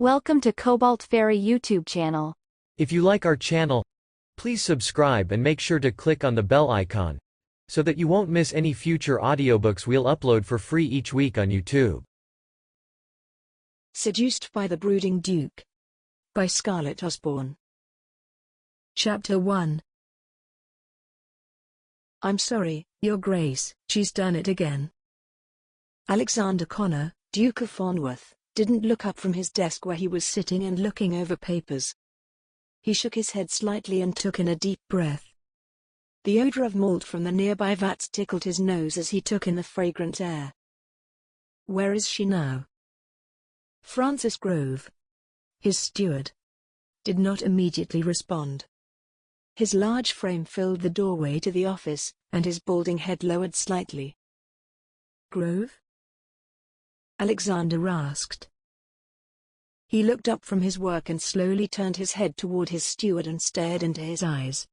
Welcome to Cobalt Fairy YouTube channel. If you like our channel, please subscribe and make sure to click on the bell icon, so that you won't miss any future audiobooks we'll upload for free each week on YouTube. Seduced by the Brooding Duke. By Scarlett Osborne. Chapter 1. I'm sorry, Your Grace, she's done it again. Alexander Connor, Duke of Farnworth, didn't look up from his desk where he was sitting and looking over papers. He shook his head slightly and took in a deep breath. The odor of malt from the nearby vats tickled his nose as he took in the fragrant air. Where is she now? Francis Grove, his steward, did not immediately respond. His large frame filled the doorway to the office, and his balding head lowered slightly. Grove? Alexander asked. He looked up from his work and slowly turned his head toward his steward and stared into his eyes.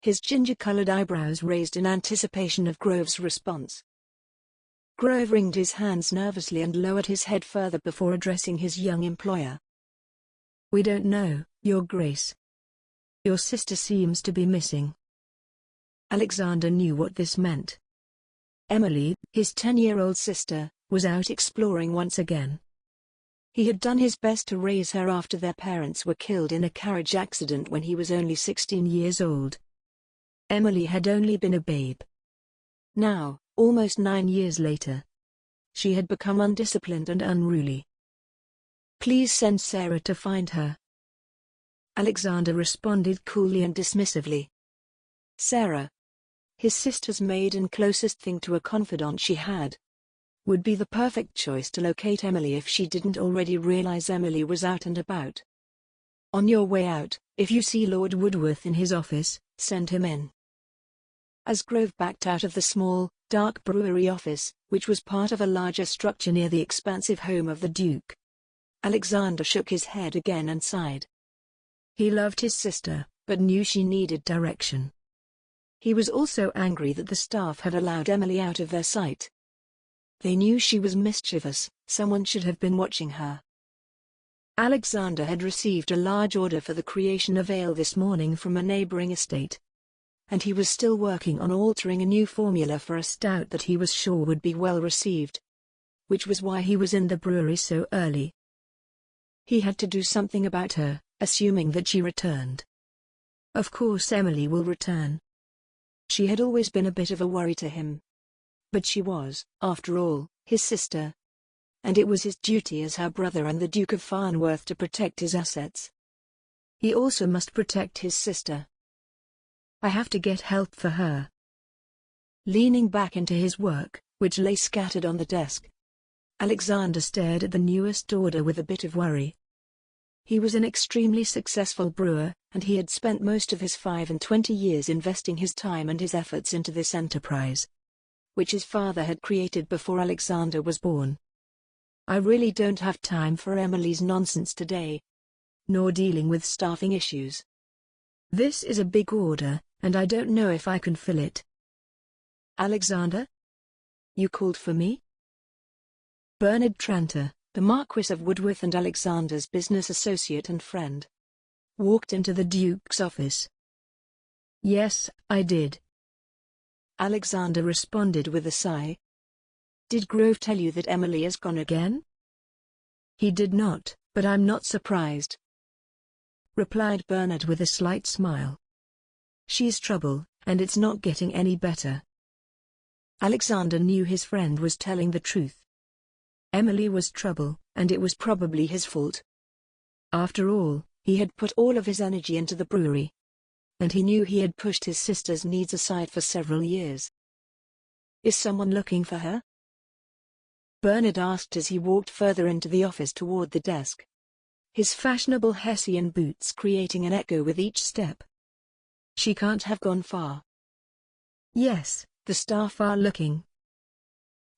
His ginger-colored eyebrows raised in anticipation of Grove's response. Grove wringed his hands nervously and lowered his head further before addressing his young employer. We don't know, Your Grace. Your sister seems to be missing. Alexander knew what this meant. Emily, his 10-year-old sister, was out exploring once again. He had done his best to raise her after their parents were killed in a carriage accident when he was only 16 years old. Emily had only been a babe. Now, almost 9 years later, she had become undisciplined and unruly. Please send Sarah to find her. Alexander responded coolly and dismissively. Sarah, his sister's maid and closest thing to a confidant she had, would be the perfect choice to locate Emily if she didn't already realize Emily was out and about. On your way out, if you see Lord Woodworth in his office, send him in. As Grove backed out of the small, dark brewery office, which was part of a larger structure near the expansive home of the Duke, Alexander shook his head again and sighed. He loved his sister, but knew she needed direction. He was also angry that the staff had allowed Emily out of their sight. They knew she was mischievous, someone should have been watching her. Alexander had received a large order for the creation of ale this morning from a neighboring estate, and he was still working on altering a new formula for a stout that he was sure would be well received, which was why he was in the brewery so early. He had to do something about her, assuming that she returned. Of course Emily will return. She had always been a bit of a worry to him. But she was, after all, his sister. And it was his duty as her brother and the Duke of Farnworth to protect his assets. He also must protect his sister. I have to get help for her. Leaning back into his work, which lay scattered on the desk, Alexander stared at the newest order with a bit of worry. He was an extremely successful brewer, and he had spent most of his 5 and 20 years investing his time and his efforts into this enterprise, which his father had created before Alexander was born. I really don't have time for Emily's nonsense today, nor dealing with staffing issues. This is a big order, and I don't know if I can fill it. Alexander? You called for me? Bernard Tranter, the Marquis of Woodworth and Alexander's business associate and friend, walked into the Duke's office. Yes, I did. Alexander responded with a sigh. Did Grove tell you that Emily has gone again? He did not, but I'm not surprised, replied Bernard with a slight smile. She's trouble, and it's not getting any better. Alexander knew his friend was telling the truth. Emily was trouble, and it was probably his fault. After all, he had put all of his energy into the brewery, and he knew he had pushed his sister's needs aside for several years. Is someone looking for her? Bernard asked as he walked further into the office toward the desk, his fashionable Hessian boots creating an echo with each step. She can't have gone far. Yes, the staff are looking,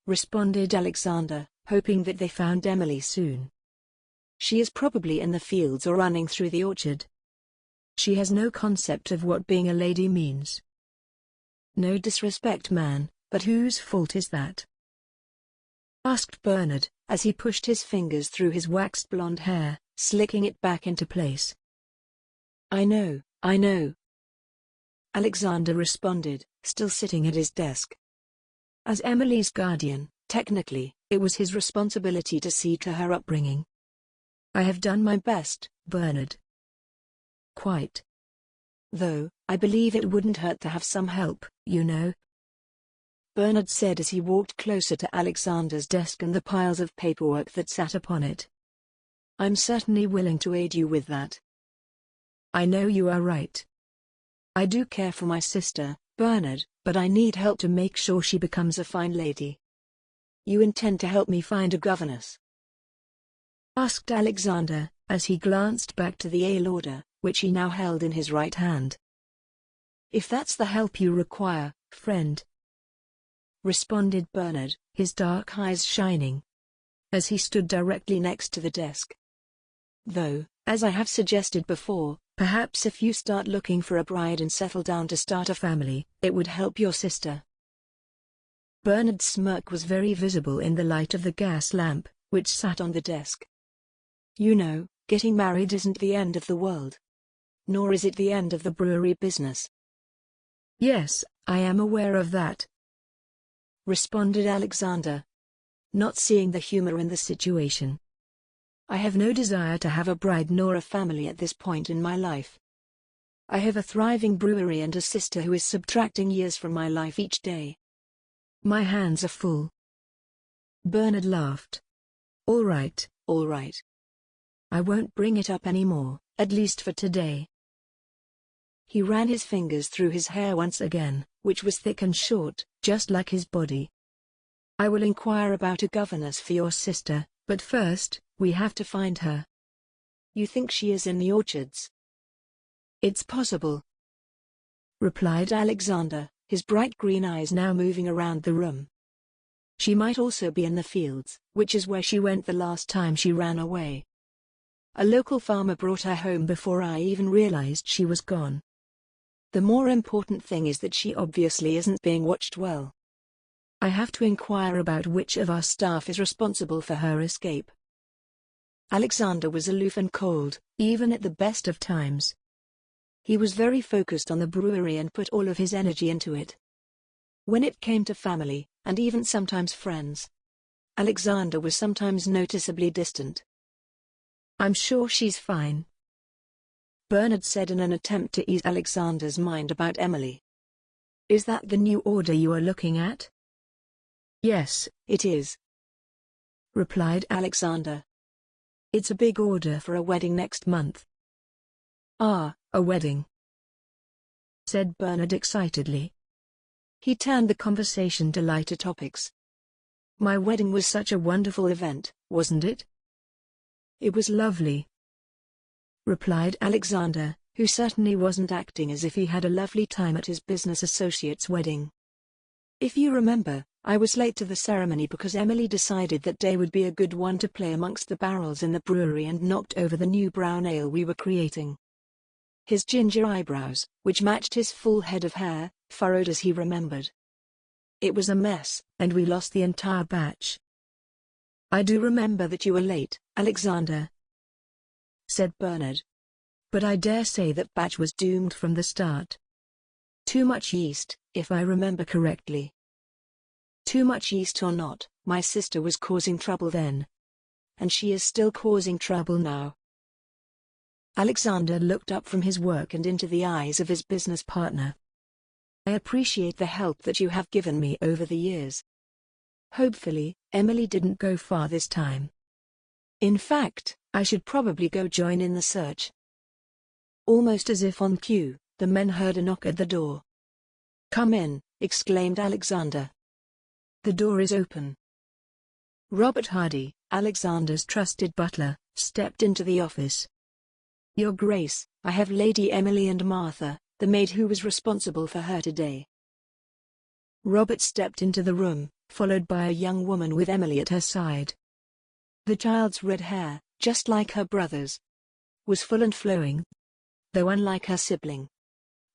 responded Alexander, hoping that they found Emily soon. She is probably in the fields or running through the orchard. She has no concept of what being a lady means. No disrespect, man, but whose fault is that? asked Bernard, as he pushed his fingers through his waxed blonde hair, slicking it back into place. I know, Alexander responded, still sitting at his desk. As Emily's guardian, technically, it was his responsibility to see to her upbringing. I have done my best, Bernard. Quite. Though, I believe it wouldn't hurt to have some help, you know. Bernard said as he walked closer to Alexander's desk and the piles of paperwork that sat upon it. I'm certainly willing to aid you with that. I know you are right. I do care for my sister, Bernard, but I need help to make sure she becomes a fine lady. You intend to help me find a governess? Asked Alexander, as he glanced back to the ale order, which he now held in his right hand. If that's the help you require, friend, responded Bernard, his dark eyes shining, as he stood directly next to the desk. Though, as I have suggested before, perhaps if you start looking for a bride and settle down to start a family, it would help your sister. Bernard's smirk was very visible in the light of the gas lamp, which sat on the desk. You know, getting married isn't the end of the world. Nor is it the end of the brewery business. Yes, I am aware of that, responded Alexander, not seeing the humor in the situation. I have no desire to have a bride nor a family at this point in my life. I have a thriving brewery and a sister who is subtracting years from my life each day. My hands are full. Bernard laughed. All right. I won't bring it up anymore, at least for today. He ran his fingers through his hair once again, which was thick and short, just like his body. I will inquire about a governess for your sister, but first, we have to find her. You think she is in the orchards? It's possible, replied Alexander, his bright green eyes now moving around the room. She might also be in the fields, which is where she went the last time she ran away. A local farmer brought her home before I even realized she was gone. The more important thing is that she obviously isn't being watched well. I have to inquire about which of our staff is responsible for her escape. Alexander was aloof and cold, even at the best of times. He was very focused on the brewery and put all of his energy into it. When it came to family, and even sometimes friends, Alexander was sometimes noticeably distant. I'm sure she's fine, Bernard said in an attempt to ease Alexander's mind about Emily. Is that the new order you are looking at? Yes, it is, replied Alexander. It's a big order for a wedding next month. Ah, a wedding, said Bernard excitedly. He turned the conversation to lighter topics. My wedding was such a wonderful event, wasn't it? It was lovely, replied Alexander, who certainly wasn't acting as if he had a lovely time at his business associate's wedding. If you remember, I was late to the ceremony because Emily decided that day would be a good one to play amongst the barrels in the brewery and knocked over the new brown ale we were creating. His ginger eyebrows, which matched his full head of hair, furrowed as he remembered. It was a mess, and we lost the entire batch. I do remember that you were late, Alexander, said Bernard. But I dare say that batch was doomed from the start. Too much yeast, if I remember correctly. Too much yeast or not, my sister was causing trouble then. And she is still causing trouble now. Alexander looked up from his work and into the eyes of his business partner. I appreciate the help that you have given me over the years. Hopefully, Emily didn't go far this time. In fact, I should probably go join in the search. Almost as if on cue, the men heard a knock at the door. Come in, exclaimed Alexander. The door is open. Robert Hardy, Alexander's trusted butler, stepped into the office. Your Grace, I have Lady Emily and Martha, the maid who was responsible for her today. Robert stepped into the room, followed by a young woman with Emily at her side. The child's red hair, just like her brother's, was full and flowing, though unlike her sibling.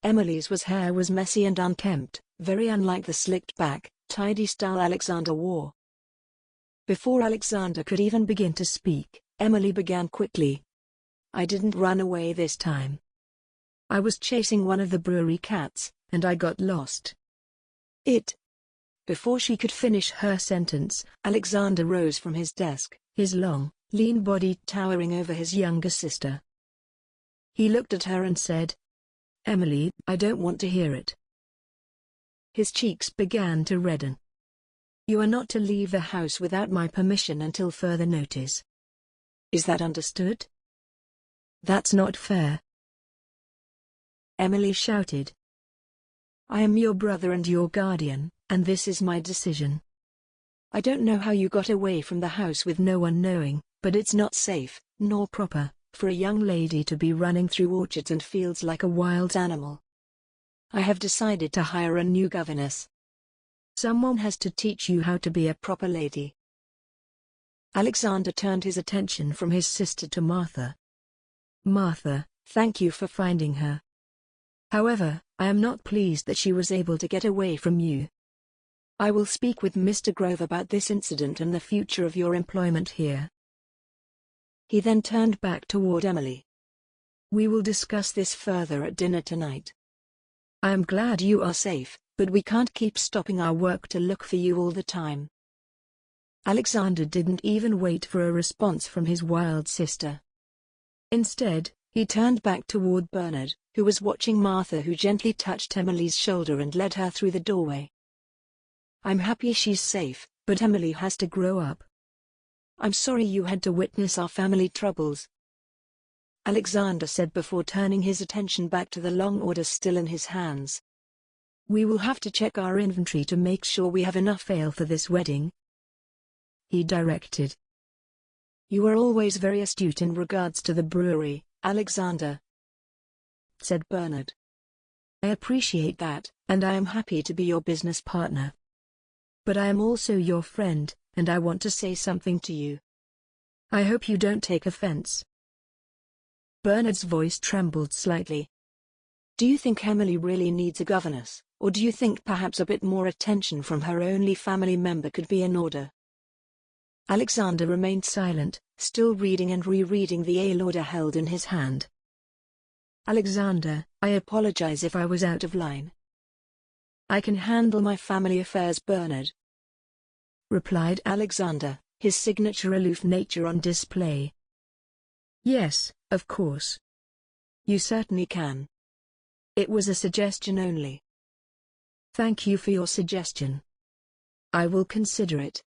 Emily's hair was messy and unkempt, very unlike the slicked back, tidy style Alexander wore. Before Alexander could even begin to speak, Emily began quickly. I didn't run away this time. I was chasing one of the brewery cats, and I got lost. Before she could finish her sentence, Alexander rose from his desk, his long, lean body towering over his younger sister. He looked at her and said, Emily, I don't want to hear it. His cheeks began to redden. You are not to leave the house without my permission until further notice. Is that understood? That's not fair. Emily shouted. I am your brother and your guardian, and this is my decision. I don't know how you got away from the house with no one knowing, but it's not safe, nor proper, for a young lady to be running through orchards and fields like a wild animal. I have decided to hire a new governess. Someone has to teach you how to be a proper lady. Alexander turned his attention from his sister to Martha. Martha, thank you for finding her. However, I am not pleased that she was able to get away from you. I will speak with Mr. Grove about this incident and the future of your employment here. He then turned back toward Emily. We will discuss this further at dinner tonight. I am glad you are safe, but we can't keep stopping our work to look for you all the time. Alexander didn't even wait for a response from his wild sister. Instead, he turned back toward Bernard, who was watching Martha, who gently touched Emily's shoulder and led her through the doorway. I'm happy she's safe, but Emily has to grow up. I'm sorry you had to witness our family troubles, Alexander said before turning his attention back to the long order still in his hands. We will have to check our inventory to make sure we have enough ale for this wedding, he directed. You are always very astute in regards to the brewery, Alexander, said Bernard. I appreciate that, and I am happy to be your business partner. But I am also your friend, and I want to say something to you. I hope you don't take offense. Bernard's voice trembled slightly. Do you think Emily really needs a governess, or do you think perhaps a bit more attention from her only family member could be in order? Alexander remained silent, still reading and rereading the ale order held in his hand. Alexander, I apologize if I was out of line. I can handle my family affairs, Bernard, replied Alexander, his signature aloof nature on display. Yes, of course. You certainly can. It was a suggestion only. Thank you for your suggestion. I will consider it.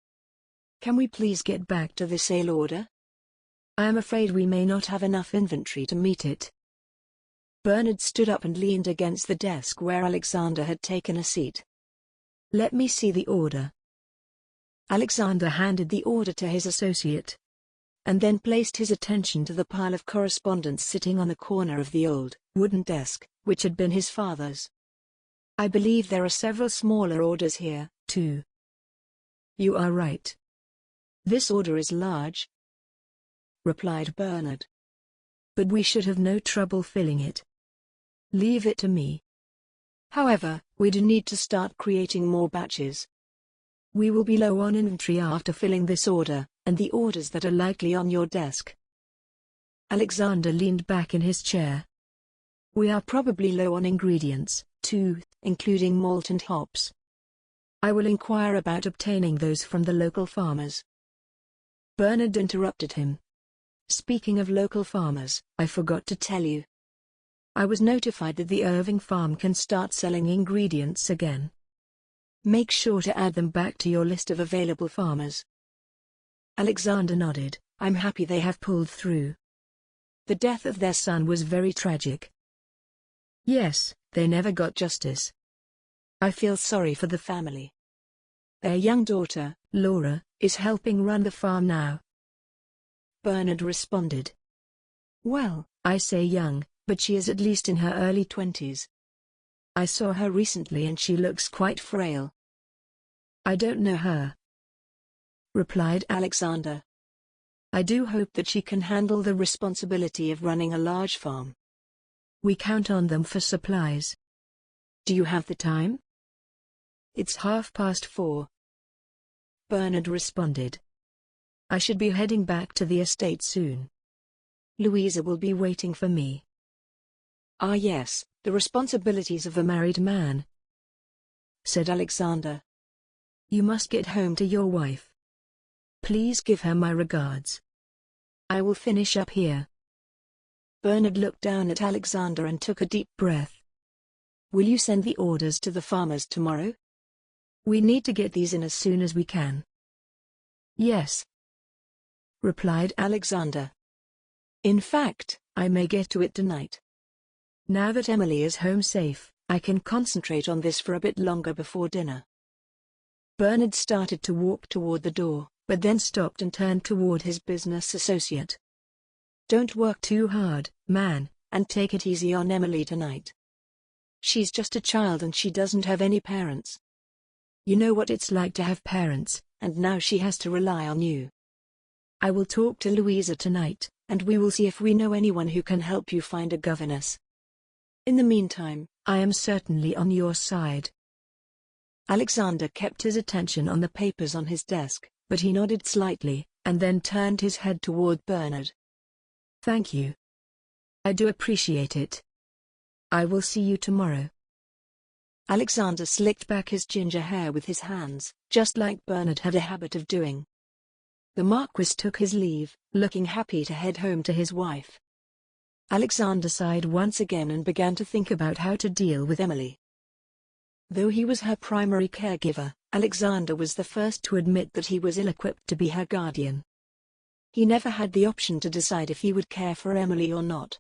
Can we please get back to this ale order? I am afraid we may not have enough inventory to meet it. Bernard stood up and leaned against the desk where Alexander had taken a seat. Let me see the order. Alexander handed the order to his associate, and then placed his attention to the pile of correspondence sitting on the corner of the old, wooden desk, which had been his father's. I believe there are several smaller orders here, too. You are right. This order is large, replied Bernard. But we should have no trouble filling it. Leave it to me. However, we do need to start creating more batches. We will be low on inventory after filling this order, and the orders that are likely on your desk. Alexander leaned back in his chair. We are probably low on ingredients, too, including malt and hops. I will inquire about obtaining those from the local farmers. Bernard interrupted him. Speaking of local farmers, I forgot to tell you. I was notified that the Irving farm can start selling ingredients again. Make sure to add them back to your list of available farmers. Alexander nodded. I'm happy they have pulled through. The death of their son was very tragic. Yes, they never got justice. I feel sorry for the family. Their young daughter, Laura, is helping run the farm now. Bernard responded. Well, I say young, but she is at least in her early 20s. I saw her recently and she looks quite frail. I don't know her, replied Alexander. I do hope that she can handle the responsibility of running a large farm. We count on them for supplies. Do you have the time? It's 4:30. Bernard responded. I should be heading back to the estate soon. Louisa will be waiting for me. Ah yes, the responsibilities of a married man, said Alexander. You must get home to your wife. Please give her my regards. I will finish up here. Bernard looked down at Alexander and took a deep breath. Will you send the orders to the farmers tomorrow? We need to get these in as soon as we can. Yes, replied Alexander. In fact, I may get to it tonight. Now that Emily is home safe, I can concentrate on this for a bit longer before dinner. Bernard started to walk toward the door, but then stopped and turned toward his business associate. Don't work too hard, man, and take it easy on Emily tonight. She's just a child and she doesn't have any parents. You know what it's like to have parents, and now she has to rely on you. I will talk to Louisa tonight, and we will see if we know anyone who can help you find a governess. In the meantime, I am certainly on your side. Alexander kept his attention on the papers on his desk, but he nodded slightly, and then turned his head toward Bernard. Thank you. I do appreciate it. I will see you tomorrow. Alexander slicked back his ginger hair with his hands, just like Bernard had a habit of doing. The Marquis took his leave, looking happy to head home to his wife. Alexander sighed once again and began to think about how to deal with Emily. Though he was her primary caregiver, Alexander was the first to admit that he was ill-equipped to be her guardian. He never had the option to decide if he would care for Emily or not.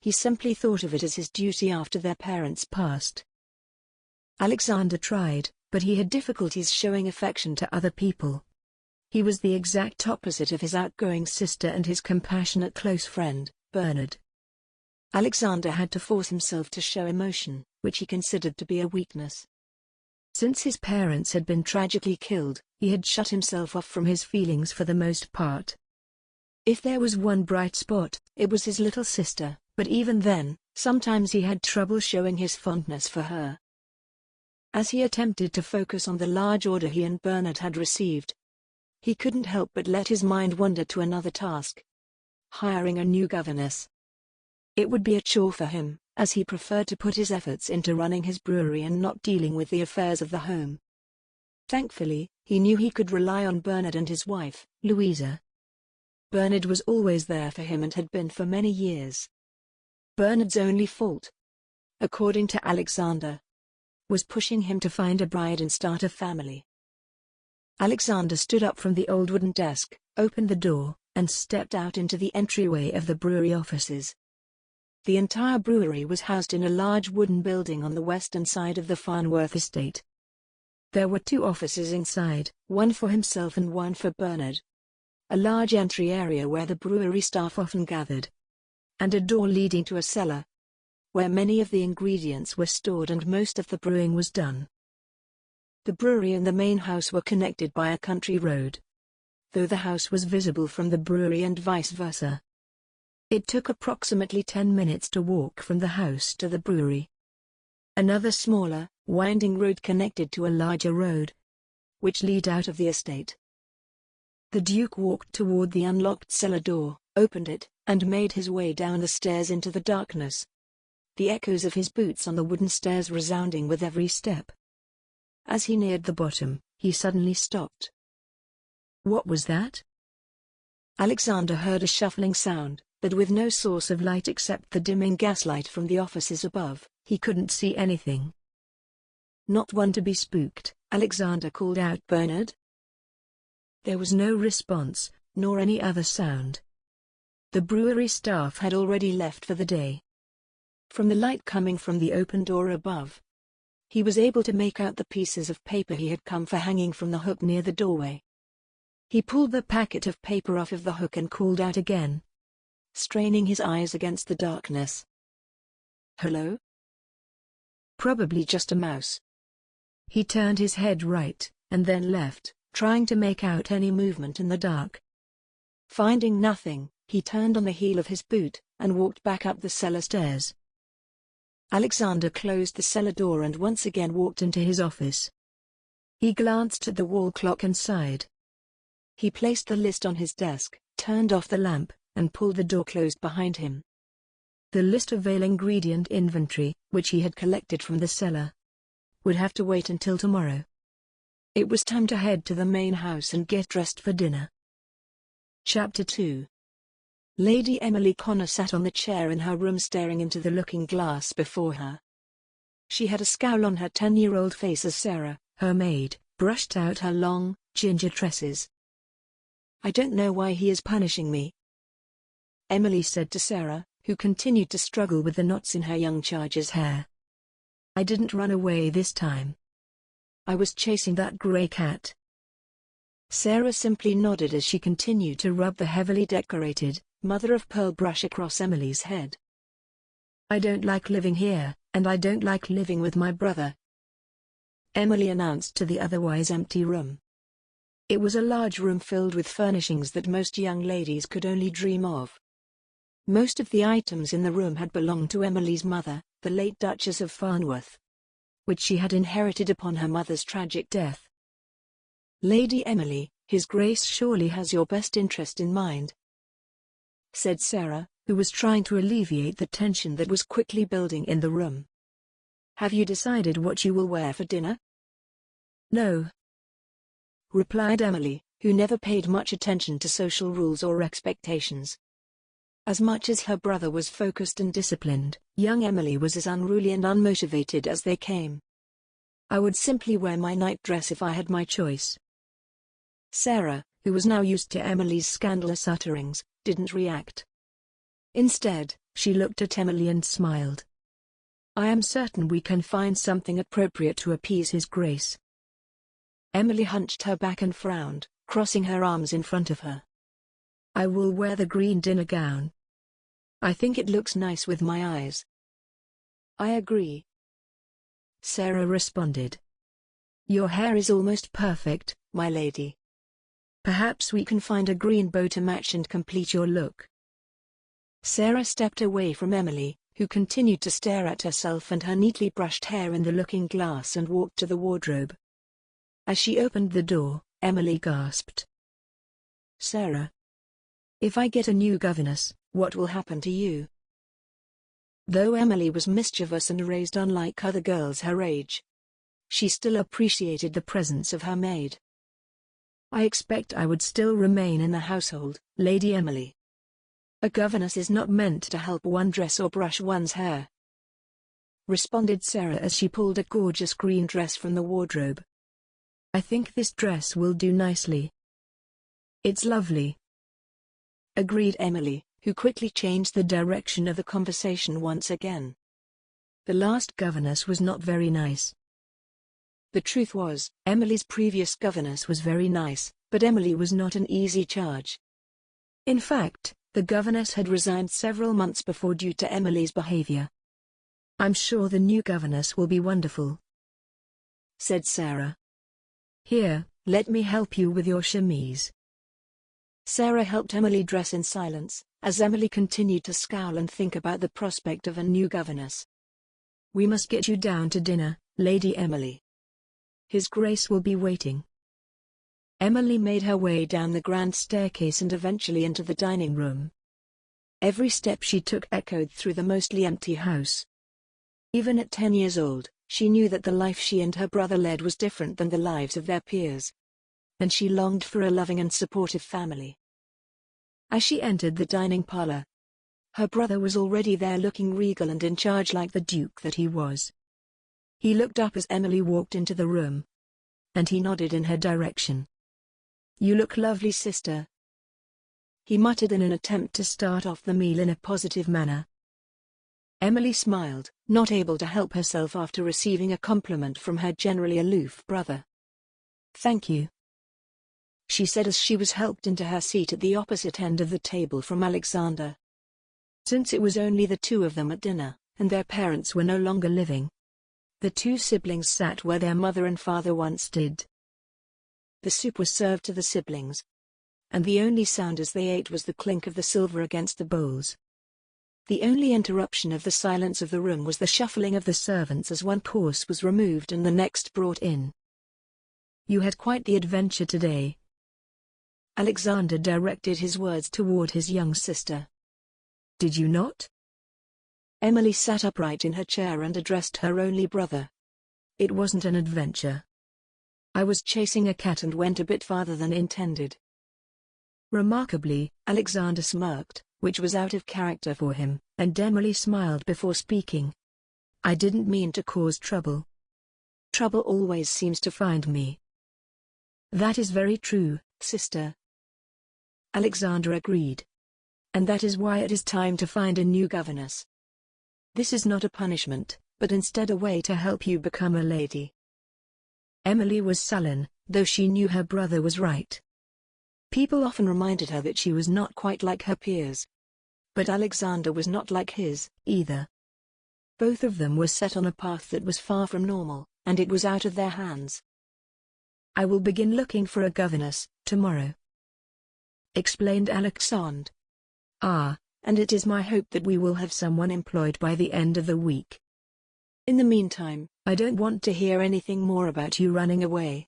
He simply thought of it as his duty after their parents passed. Alexander tried, but he had difficulties showing affection to other people. He was the exact opposite of his outgoing sister and his compassionate close friend, Bernard. Alexander had to force himself to show emotion, which he considered to be a weakness. Since his parents had been tragically killed, he had shut himself off from his feelings for the most part. If there was one bright spot, it was his little sister, but even then, sometimes he had trouble showing his fondness for her. As he attempted to focus on the large order he and Bernard had received, he couldn't help but let his mind wander to another task: hiring a new governess. It would be a chore for him, as he preferred to put his efforts into running his brewery and not dealing with the affairs of the home. Thankfully, he knew he could rely on Bernard and his wife, Louisa. Bernard was always there for him and had been for many years. Bernard's only fault, according to Alexander, was pushing him to find a bride and start a family. Alexander stood up from the old wooden desk, opened the door, and stepped out into the entryway of the brewery offices. The entire brewery was housed in a large wooden building on the western side of the Farnworth estate. There were 2 offices inside, one for himself and one for Bernard. A large entry area where the brewery staff often gathered. And a door leading to a cellar, where many of the ingredients were stored and most of the brewing was done. The brewery and the main house were connected by a country road, though the house was visible from the brewery and vice versa. It took approximately 10 minutes to walk from the house to the brewery. Another smaller, winding road connected to a larger road, which led out of the estate. The Duke walked toward the unlocked cellar door, opened it, and made his way down the stairs into the darkness, the echoes of his boots on the wooden stairs resounding with every step. As he neared the bottom, he suddenly stopped. What was that? Alexander heard a shuffling sound, but with no source of light except the dimming gaslight from the offices above, he couldn't see anything. Not one to be spooked, Alexander called out, "Bernard?" There was no response, nor any other sound. The brewery staff had already left for the day. From the light coming from the open door above, he was able to make out the pieces of paper he had come for hanging from the hook near the doorway. He pulled the packet of paper off of the hook and called out again, straining his eyes against the darkness. Hello? Probably just a mouse. He turned his head right, and then left, trying to make out any movement in the dark. Finding nothing, he turned on the heel of his boot, and walked back up the cellar stairs. Alexander closed the cellar door and once again walked into his office. He glanced at the wall clock and sighed. He placed the list on his desk, turned off the lamp, and pulled the door closed behind him. The list of veil ingredient inventory, which he had collected from the cellar, would have to wait until tomorrow. It was time to head to the main house and get dressed for dinner. Chapter 2. Lady Emily Connor sat on the chair in her room staring into the looking glass before her. She had a scowl on her 10-year-old face as Sarah, her maid, brushed out her long, ginger tresses. "I don't know why he is punishing me," Emily said to Sarah, who continued to struggle with the knots in her young charge's hair. "I didn't run away this time. I was chasing that grey cat." Sarah simply nodded as she continued to rub the heavily decorated, mother-of-pearl brush across Emily's head. "I don't like living here, and I don't like living with my brother," Emily announced to the otherwise empty room. It was a large room filled with furnishings that most young ladies could only dream of. Most of the items in the room had belonged to Emily's mother, the late Duchess of Farnworth, which she had inherited upon her mother's tragic death. "Lady Emily, His Grace surely has your best interest in mind," said Sarah, who was trying to alleviate the tension that was quickly building in the room. "Have you decided what you will wear for dinner?" "No," replied Emily, who never paid much attention to social rules or expectations. As much as her brother was focused and disciplined, young Emily was as unruly and unmotivated as they came. "I would simply wear my nightdress if I had my choice." Sarah, who was now used to Emily's scandalous utterings, didn't react. Instead, she looked at Emily and smiled. "I am certain we can find something appropriate to appease His Grace." Emily hunched her back and frowned, crossing her arms in front of her. "I will wear the green dinner gown. I think it looks nice with my eyes." "I agree," Sarah responded. "Your hair is almost perfect, my lady. Perhaps we can find a green bow to match and complete your look." Sarah stepped away from Emily, who continued to stare at herself and her neatly brushed hair in the looking glass, and walked to the wardrobe. As she opened the door, Emily gasped. "Sarah, if I get a new governess, what will happen to you?" Though Emily was mischievous and raised unlike other girls her age, she still appreciated the presence of her maid. "I expect I would still remain in the household, Lady Emily. A governess is not meant to help one dress or brush one's hair," responded Sarah as she pulled a gorgeous green dress from the wardrobe. "I think this dress will do nicely." "It's lovely," agreed Emily, who quickly changed the direction of the conversation once again. "The last governess was not very nice." The truth was, Emily's previous governess was very nice, but Emily was not an easy charge. In fact, the governess had resigned several months before due to Emily's behavior. "I'm sure the new governess will be wonderful," said Sarah. "Here, let me help you with your chemise." Sarah helped Emily dress in silence, as Emily continued to scowl and think about the prospect of a new governess. "We must get you down to dinner, Lady Emily. His Grace will be waiting." Emily made her way down the grand staircase and eventually into the dining room. Every step she took echoed through the mostly empty house. Even at 10 years old, she knew that the life she and her brother led was different than the lives of their peers, and she longed for a loving and supportive family. As she entered the dining parlor, her brother was already there, looking regal and in charge like the Duke that he was. He looked up as Emily walked into the room, and he nodded in her direction. "You look lovely, sister," he muttered in an attempt to start off the meal in a positive manner. Emily smiled, not able to help herself after receiving a compliment from her generally aloof brother. "Thank you," she said as she was helped into her seat at the opposite end of the table from Alexander. Since it was only the two of them at dinner, and their parents were no longer living, the two siblings sat where their mother and father once did. The soup was served to the siblings, and the only sound as they ate was the clink of the silver against the bowls. The only interruption of the silence of the room was the shuffling of the servants as one course was removed and the next brought in. "You had quite the adventure today," Alexander directed his words toward his young sister. Did you not? Emily sat upright in her chair and addressed her only brother. It wasn't an adventure. I was chasing a cat and went a bit farther than intended. Remarkably, Alexander smirked, which was out of character for him, and Emily smiled before speaking. I didn't mean to cause trouble. Trouble always seems to find me. That is very true, sister. Alexander agreed. And that is why it is time to find a new governess. This is not a punishment, but instead a way to help you become a lady. Emily was sullen, though she knew her brother was right. People often reminded her that she was not quite like her peers. But Alexander was not like his, either. Both of them were set on a path that was far from normal, and it was out of their hands. I will begin looking for a governess, tomorrow, explained Alexander. And it is my hope that we will have someone employed by the end of the week. In the meantime, I don't want to hear anything more about you running away.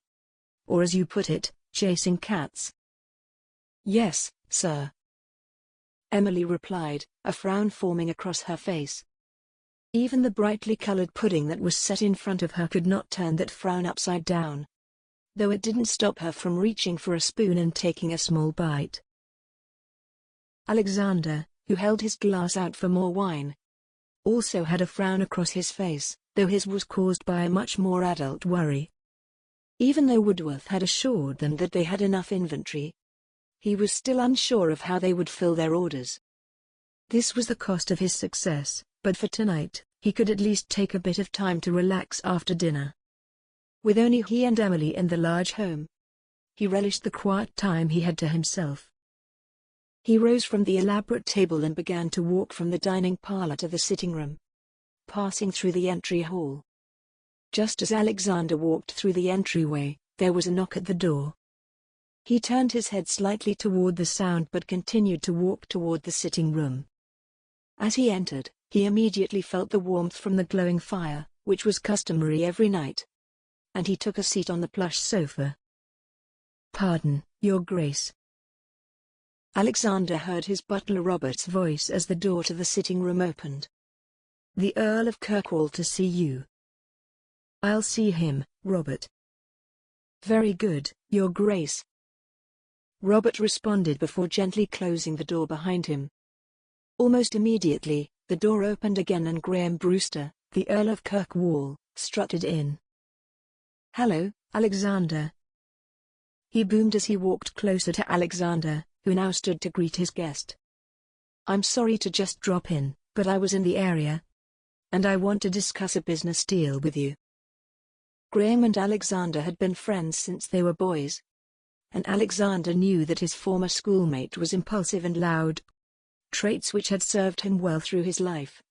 Or as you put it, chasing cats. Yes, sir. Emily replied, a frown forming across her face. Even the brightly colored pudding that was set in front of her could not turn that frown upside down. Though it didn't stop her from reaching for a spoon and taking a small bite. Alexander, who held his glass out for more wine, also had a frown across his face, though his was caused by a much more adult worry. Even though Woodworth had assured them that they had enough inventory, he was still unsure of how they would fill their orders. This was the cost of his success, but for tonight, he could at least take a bit of time to relax after dinner. With only he and Emily in the large home, he relished the quiet time he had to himself. He rose from the elaborate table and began to walk from the dining parlor to the sitting room, passing through the entry hall. Just as Alexander walked through the entryway, there was a knock at the door. He turned his head slightly toward the sound but continued to walk toward the sitting room. As he entered, he immediately felt the warmth from the glowing fire, which was customary every night. And he took a seat on the plush sofa. Pardon, Your Grace. Alexander heard his butler Robert's voice as the door to the sitting room opened. The Earl of Kirkwall to see you. I'll see him, Robert. Very good, Your Grace. Robert responded before gently closing the door behind him. Almost immediately, the door opened again and Graham Brewster, the Earl of Kirkwall, strutted in. Hello, Alexander. He boomed as he walked closer to Alexander, who now stood to greet his guest. I'm sorry to just drop in, but I was in the area, and I want to discuss a business deal with you. Graham and Alexander had been friends since they were boys, and Alexander knew that his former schoolmate was impulsive and loud, traits which had served him well through his life,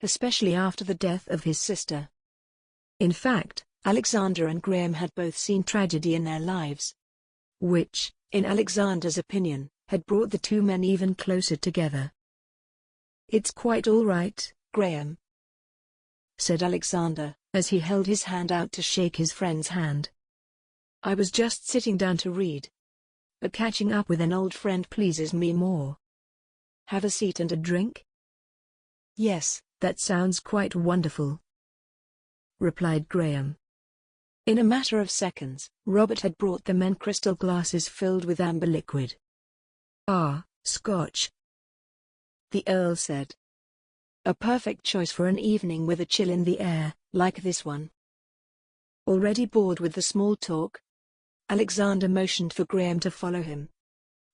especially after the death of his sister. In fact, Alexander and Graham had both seen tragedy in their lives, which, in Alexander's opinion, had brought the two men even closer together. It's quite all right, Graham, said Alexander, as he held his hand out to shake his friend's hand. I was just sitting down to read. But catching up with an old friend pleases me more. Have a seat and a drink? Yes, that sounds quite wonderful, replied Graham. In a matter of seconds, Robert had brought the men crystal glasses filled with amber liquid. Scotch, the Earl said. A perfect choice for an evening with a chill in the air, like this one. Already bored with the small talk, Alexander motioned for Graham to follow him,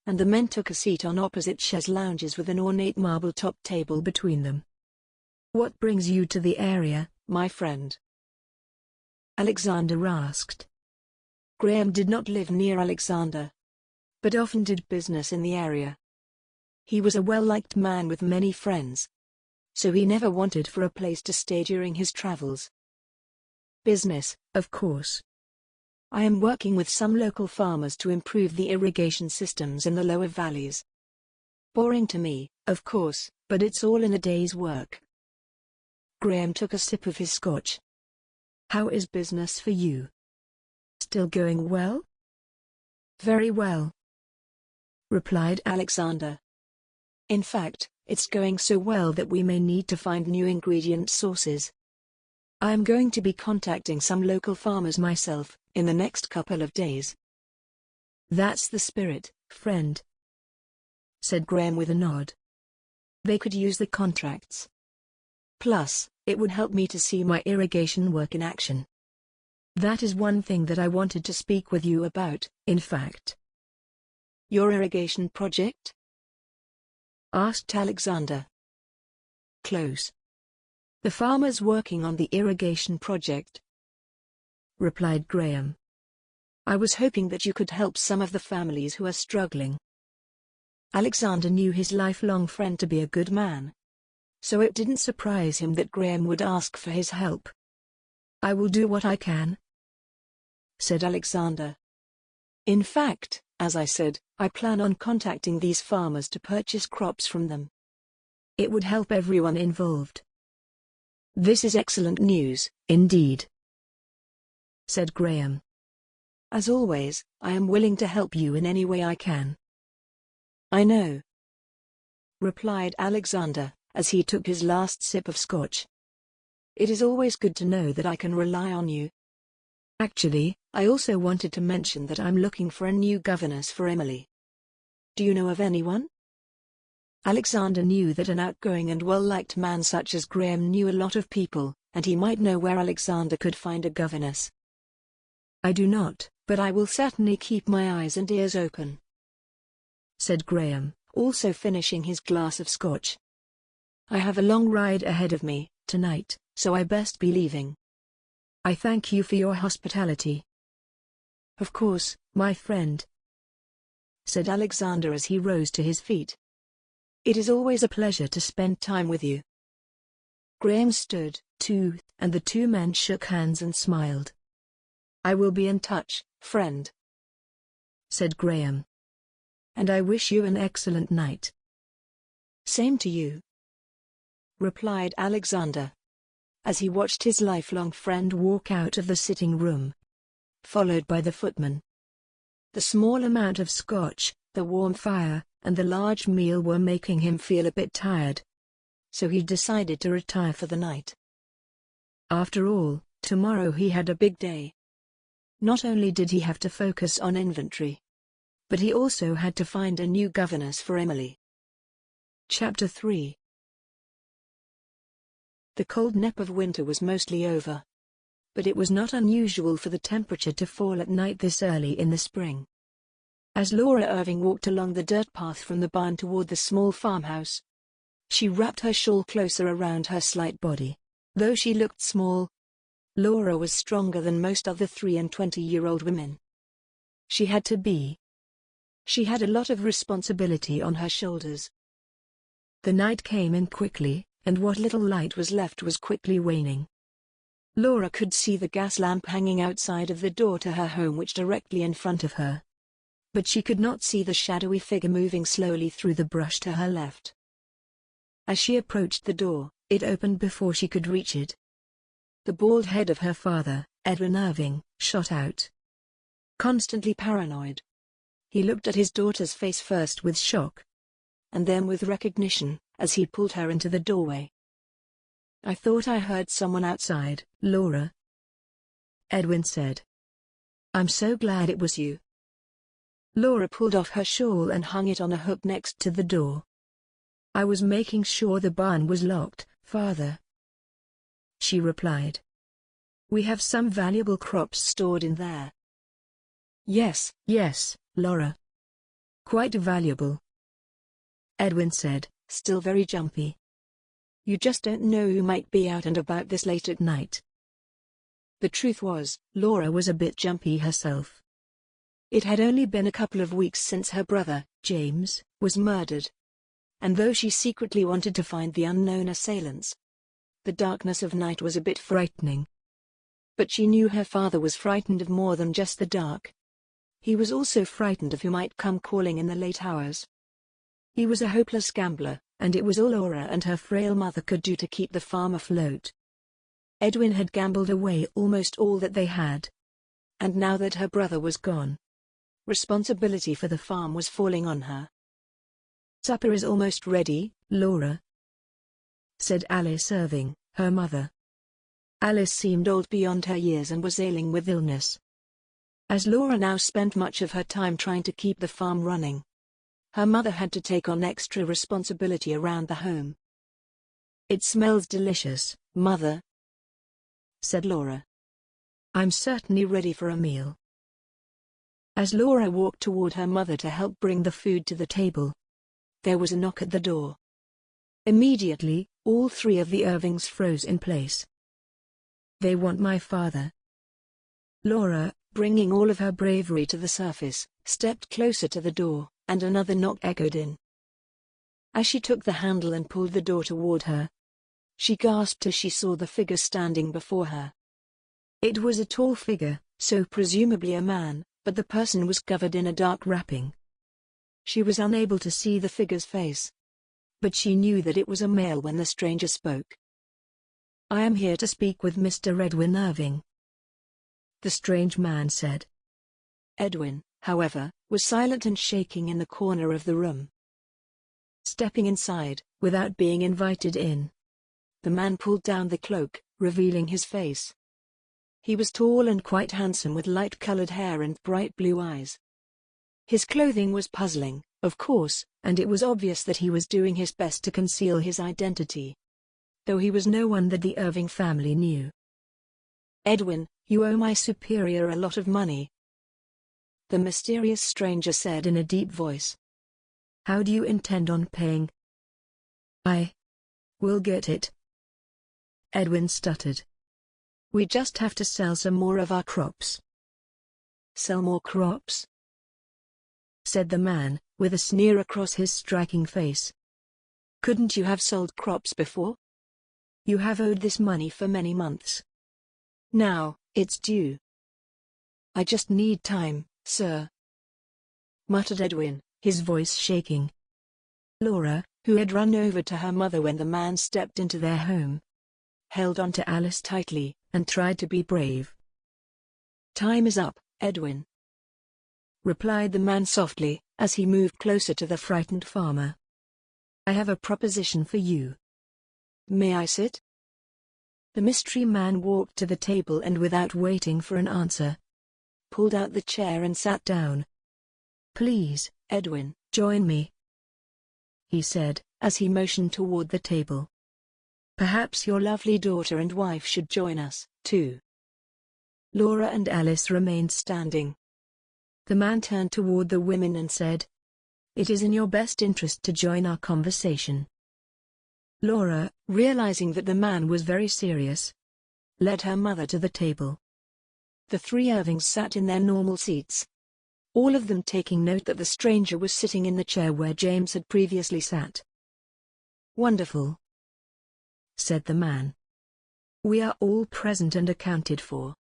and the men took a seat on opposite chaise lounges with an ornate marble-top table between them. What brings you to the area, my friend? Alexander asked. Graham did not live near Alexander, but often did business in the area. He was a well-liked man with many friends, so he never wanted for a place to stay during his travels. Business, of course. I am working with some local farmers to improve the irrigation systems in the lower valleys. Boring to me, of course, but it's all in a day's work. Graham took a sip of his scotch. How is business for you? Still going well? Very well. replied Alexander. In fact, it's going so well that we may need to find new ingredient sources. I am going to be contacting some local farmers myself, in the next couple of days. That's the spirit, friend, said Graham with a nod. They could use the contracts. Plus, it would help me to see my irrigation work in action. That is one thing that I wanted to speak with you about, in fact. Your irrigation project? Asked Alexander. Close. The farmers working on the irrigation project, replied Graham. I was hoping that you could help some of the families who are struggling. Alexander knew his lifelong friend to be a good man, so it didn't surprise him that Graham would ask for his help. I will do what I can, said Alexander. In fact, as I said, I plan on contacting these farmers to purchase crops from them. It would help everyone involved. This is excellent news, indeed, said Graham. As always, I am willing to help you in any way I can. I know, replied Alexander, as he took his last sip of scotch. It is always good to know that I can rely on you. Actually, I also wanted to mention that I'm looking for a new governess for Emily. Do you know of anyone? Alexander knew that an outgoing and well-liked man such as Graham knew a lot of people, and he might know where Alexander could find a governess. I do not, but I will certainly keep my eyes and ears open, said Graham, also finishing his glass of scotch. I have a long ride ahead of me, tonight, so I best be leaving. I thank you for your hospitality. Of course, my friend, said Alexander as he rose to his feet. It is always a pleasure to spend time with you. Graham stood, too, and the two men shook hands and smiled. I will be in touch, friend, said Graham. And I wish you an excellent night. Same to you, replied Alexander, as he watched his lifelong friend walk out of the sitting room, followed by the footman. The small amount of scotch, the warm fire, and the large meal were making him feel a bit tired, so he decided to retire for the night. After all, tomorrow he had a big day. Not only did he have to focus on inventory, but he also had to find a new governess for Emily. Chapter 3. The cold nip of winter was mostly over, but it was not unusual for the temperature to fall at night this early in the spring. As Laura Irving walked along the dirt path from the barn toward the small farmhouse, she wrapped her shawl closer around her slight body. Though she looked small, Laura was stronger than most other 3 and 20-year-old women. She had to be. She had a lot of responsibility on her shoulders. The night came in quickly, and what little light was left was quickly waning. Laura could see the gas lamp hanging outside of the door to her home, which directly in front of her. But she could not see the shadowy figure moving slowly through the brush to her left. As she approached the door, it opened before she could reach it. The bald head of her father, Edwin Irving, shot out. Constantly paranoid, he looked at his daughter's face first with shock, and then with recognition, as he pulled her into the doorway. I thought I heard someone outside, Laura, Edwin said. I'm so glad it was you. Laura pulled off her shawl and hung it on a hook next to the door. I was making sure the barn was locked, Father, she replied. We have some valuable crops stored in there. Yes, Laura. Quite valuable, Edwin said, still very jumpy. You just don't know who might be out and about this late at night. The truth was, Laura was a bit jumpy herself. It had only been a couple of weeks since her brother, James, was murdered. And though she secretly wanted to find the unknown assailants, the darkness of night was a bit frightening. But she knew her father was frightened of more than just the dark. He was also frightened of who might come calling in the late hours. He was a hopeless gambler, and it was all Laura and her frail mother could do to keep the farm afloat. Edwin had gambled away almost all that they had. And now that her brother was gone, Responsibility for the farm was falling on her. "Supper is almost ready, Laura," said Alice Irving, her mother. Alice seemed old beyond her years and was ailing with illness. As Laura now spent much of her time trying to keep the farm running, her mother had to take on extra responsibility around the home. "It smells delicious, Mother," said Laura. "I'm certainly ready for a meal." As Laura walked toward her mother to help bring the food to the table, there was a knock at the door. Immediately, all three of the Irvings froze in place. "They want my father." Laura, bringing all of her bravery to the surface, stepped closer to the door, and another knock echoed in. As she took the handle and pulled the door toward her, she gasped as she saw the figure standing before her. It was a tall figure, so presumably a man, but the person was covered in a dark wrapping. She was unable to see the figure's face, but she knew that it was a male when the stranger spoke. "I am here to speak with Mr. Edwin Irving," the strange man said. Edwin, however, was silent and shaking in the corner of the room. Stepping inside, without being invited in, the man pulled down the cloak, revealing his face. He was tall and quite handsome with light-colored hair and bright blue eyes. His clothing was puzzling, of course, and it was obvious that he was doing his best to conceal his identity, though he was no one that the Irving family knew. "Edwin, you owe my superior a lot of money," the mysterious stranger said in a deep voice. "How do you intend on paying?" "I will get it," Edwin stuttered. "We just have to sell some more of our crops." "Sell more crops?" said the man, with a sneer across his striking face. "Couldn't you have sold crops before? You have owed this money for many months. Now, it's due." "I just need time, sir," muttered Edwin, his voice shaking. Laura, who had run over to her mother when the man stepped into their home, held on to Alice tightly, and tried to be brave. "Time is up, Edwin," replied the man softly, as he moved closer to the frightened farmer. "I have a proposition for you." "May I sit?" The mystery man walked to the table and without waiting for an answer, pulled out the chair and sat down. "Please, Edwin, join me," he said, as he motioned toward the table. "Perhaps your lovely daughter and wife should join us, too." Laura and Alice remained standing. The man turned toward the women and said, "It is in your best interest to join our conversation." Laura, realizing that the man was very serious, led her mother to the table. The three Irvings sat in their normal seats, all of them taking note that the stranger was sitting in the chair where James had previously sat. "Wonderful," said the man. "We are all present and accounted for."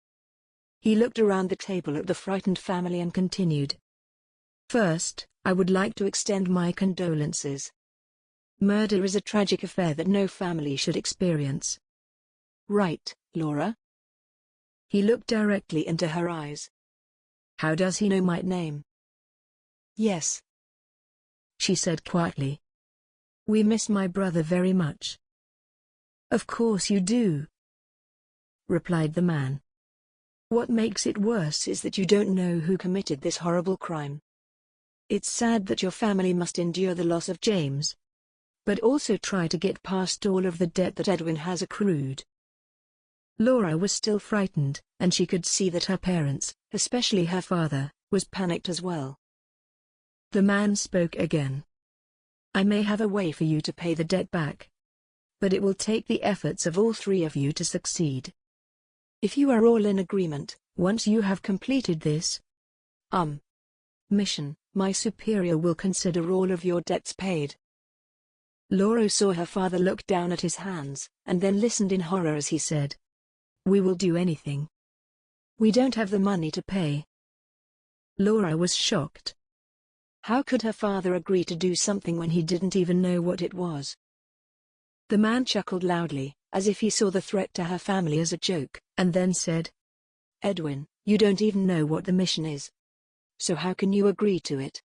He looked around the table at the frightened family and continued. "First, I would like to extend my condolences. Murder is a tragic affair that no family should experience." "Right, Laura?" He looked directly into her eyes. "How does he know my name?" "Yes," she said quietly. "We miss my brother very much." "Of course you do," replied the man. "What makes it worse is that you don't know who committed this horrible crime. It's sad that your family must endure the loss of James, but also try to get past all of the debt that Edwin has accrued." Laura was still frightened, and she could see that her parents, especially her father, was panicked as well. The man spoke again. "I may have a way for you to pay the debt back, but it will take the efforts of all three of you to succeed. If you are all in agreement, once you have completed this mission, my superior will consider all of your debts paid." Laura saw her father look down at his hands, and then listened in horror as he said, "We will do anything. We don't have the money to pay." Laura was shocked. How could her father agree to do something when he didn't even know what it was? The man chuckled loudly, as if he saw the threat to her family as a joke, and then said, "Edwin, you don't even know what the mission is. So how can you agree to it?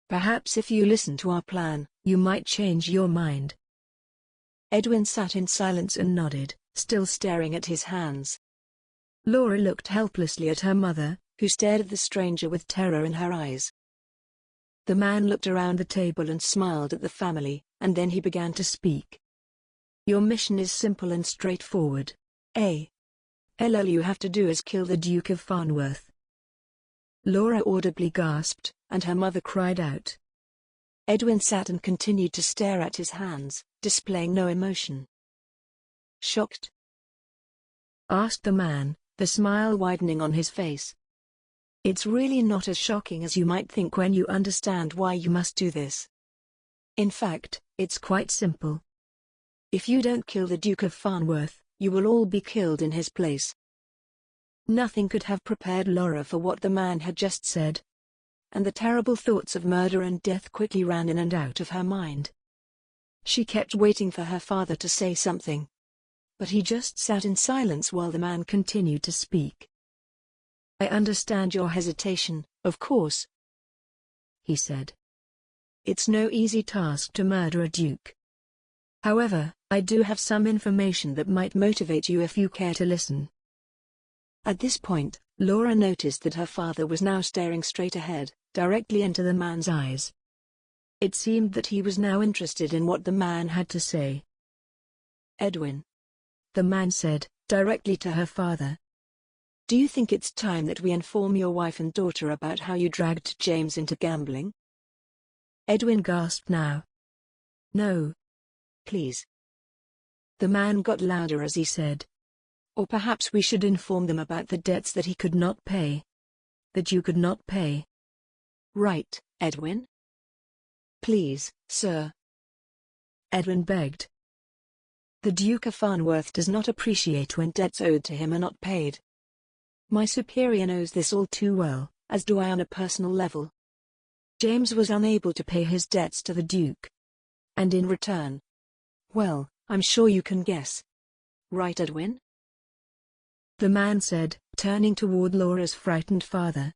Perhaps if you listen to our plan, you might change your mind. Edwin sat in silence and nodded, still staring at his hands. Laura looked helplessly at her mother, who stared at the stranger with terror in her eyes. The man looked around the table and smiled at the family, and then he began to speak. Your mission is simple and straightforward. All you have to do is kill the Duke of Farnworth. Laura audibly gasped, and her mother cried out. Edwin sat and continued to stare at his hands, displaying no emotion. Shocked? Asked the man, the smile widening on his face. It's really not as shocking as you might think when you understand why you must do this. In fact, it's quite simple. If you don't kill the Duke of Farnworth, you will all be killed in his place. Nothing could have prepared Laura for what the man had just said. And the terrible thoughts of murder and death quickly ran in and out of her mind. She kept waiting for her father to say something. But he just sat in silence while the man continued to speak. I understand your hesitation, of course, he said. It's no easy task to murder a duke. However, I do have some information that might motivate you if you care to listen. At this point, Laura noticed that her father was now staring straight ahead, directly into the man's eyes. It seemed that he was now interested in what the man had to say. Edwin, the man said, directly to her father. Do you think it's time that we inform your wife and daughter about how you dragged James into gambling? Edwin gasped now. No. Please. The man got louder as he said. Or perhaps we should inform them about the debts that he could not pay. That you could not pay. Right, Edwin? Please, sir. Edwin begged. The Duke of Farnworth does not appreciate when debts owed to him are not paid. My superior knows this all too well, as do I on a personal level. James was unable to pay his debts to the Duke. And in return, well, I'm sure you can guess. Right, Edwin? The man said, turning toward Laura's frightened father.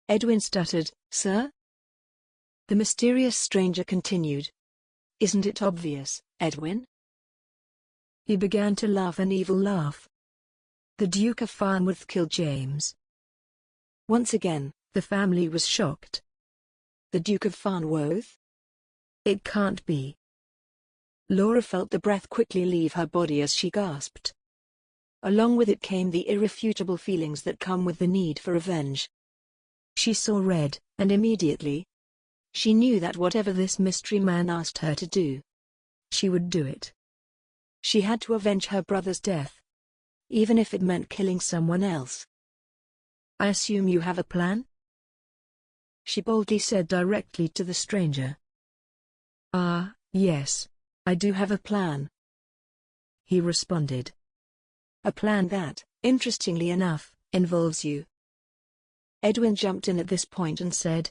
Edwin stuttered, Sir? The mysterious stranger continued. Isn't it obvious, Edwin? He began to laugh an evil laugh. The Duke of Farnworth killed James. Once again, the family was shocked. The Duke of Farnworth? It can't be. Laura felt the breath quickly leave her body as she gasped. Along with it came the irrefutable feelings that come with the need for revenge. She saw red, and immediately, she knew that whatever this mystery man asked her to do, she would do it. She had to avenge her brother's death, even if it meant killing someone else. I assume you have a plan? She boldly said directly to the stranger. Yes, I do have a plan, he responded. A plan that, interestingly enough, involves you. Edwin jumped in at this point and said,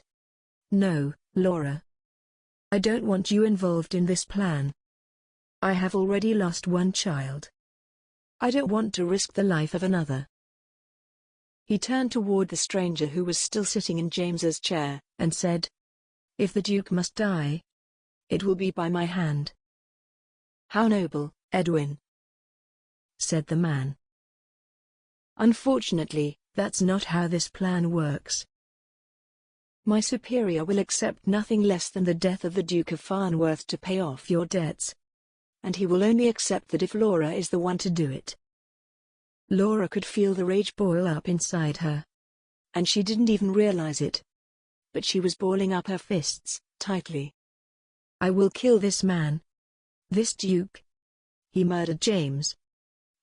No, Laura. I don't want you involved in this plan. I have already lost one child. I don't want to risk the life of another. He turned toward the stranger who was still sitting in James's chair, and said, If the Duke must die, it will be by my hand. How noble, Edwin, said the man. Unfortunately, that's not how this plan works. My superior will accept nothing less than the death of the Duke of Farnworth to pay off your debts. And he will only accept that if Laura is the one to do it. Laura could feel the rage boil up inside her. And she didn't even realize it. But she was balling up her fists, tightly. I will kill this man. This Duke. He murdered James.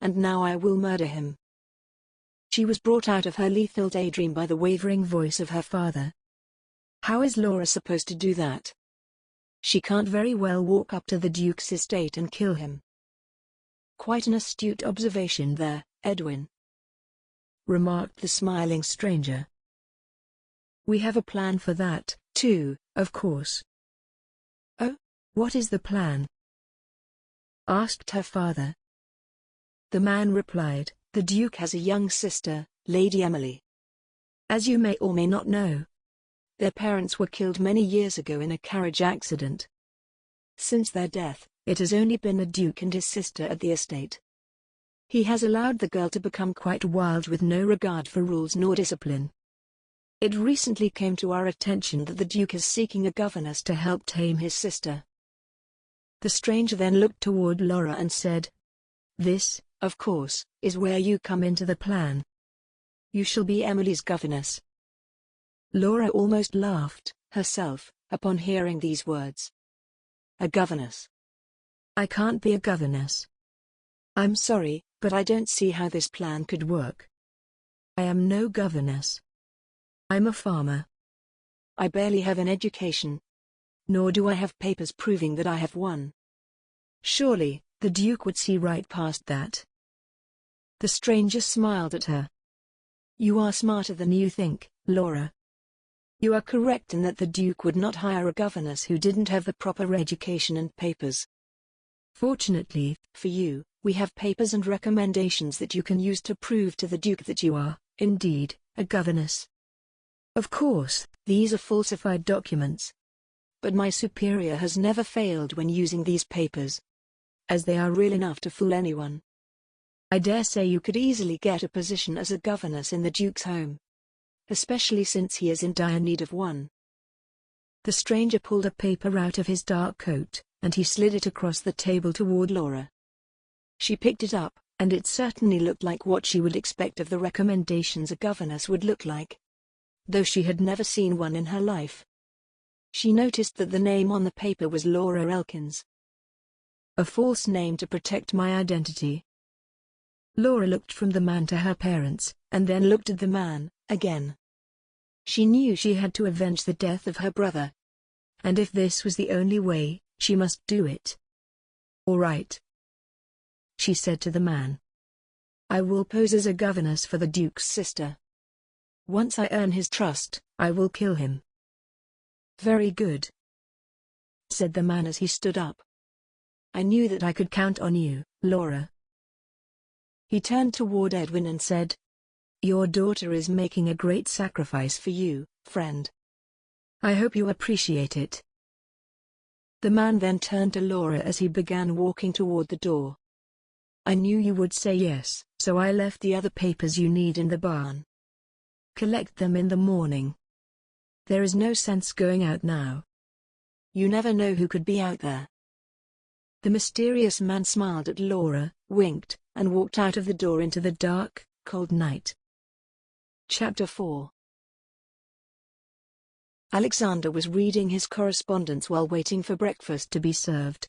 And now I will murder him. She was brought out of her lethal daydream by the wavering voice of her father. How is Laura supposed to do that? She can't very well walk up to the Duke's estate and kill him. Quite an astute observation there, Edwin, remarked the smiling stranger. We have a plan for that, too, of course. Oh, what is the plan? Asked her father. The man replied, The Duke has a young sister, Lady Emily. As you may or may not know, their parents were killed many years ago in a carriage accident. Since their death, it has only been the Duke and his sister at the estate. He has allowed the girl to become quite wild with no regard for rules nor discipline. It recently came to our attention that the Duke is seeking a governess to help tame his sister. The stranger then looked toward Laura and said, "This, of course, is where you come into the plan. You shall be Emily's governess." Laura almost laughed, herself, upon hearing these words. A governess? I can't be a governess. I'm sorry, but I don't see how this plan could work. I am no governess. I'm a farmer. I barely have an education. Nor do I have papers proving that I have one. Surely, the Duke would see right past that. The stranger smiled at her. You are smarter than you think, Laura. You are correct in that the Duke would not hire a governess who didn't have the proper education and papers. Fortunately, for you, we have papers and recommendations that you can use to prove to the Duke that you are, indeed, a governess. Of course, these are falsified documents. But my superior has never failed when using these papers, as they are real enough to fool anyone. I dare say you could easily get a position as a governess in the Duke's home, especially since he is in dire need of one. The stranger pulled a paper out of his dark coat, and he slid it across the table toward Laura. She picked it up, and it certainly looked like what she would expect of the recommendations a governess would look like, though she had never seen one in her life. She noticed that the name on the paper was Laura Elkins. A false name to protect my identity. Laura looked from the man to her parents, and then looked at the man, again. She knew she had to avenge the death of her brother. And if this was the only way, she must do it. All right, she said to the man. I will pose as a governess for the Duke's sister. Once I earn his trust, I will kill him. Very good, said the man as he stood up. I knew that I could count on you, Laura. He turned toward Edwin and said, Your daughter is making a great sacrifice for you, friend. I hope you appreciate it. The man then turned to Laura as he began walking toward the door. I knew you would say yes, so I left the other papers you need in the barn. Collect them in the morning. There is no sense going out now. You never know who could be out there. The mysterious man smiled at Laura, winked, and walked out of the door into the dark, cold night. Chapter 4. Alexander was reading his correspondence while waiting for breakfast to be served.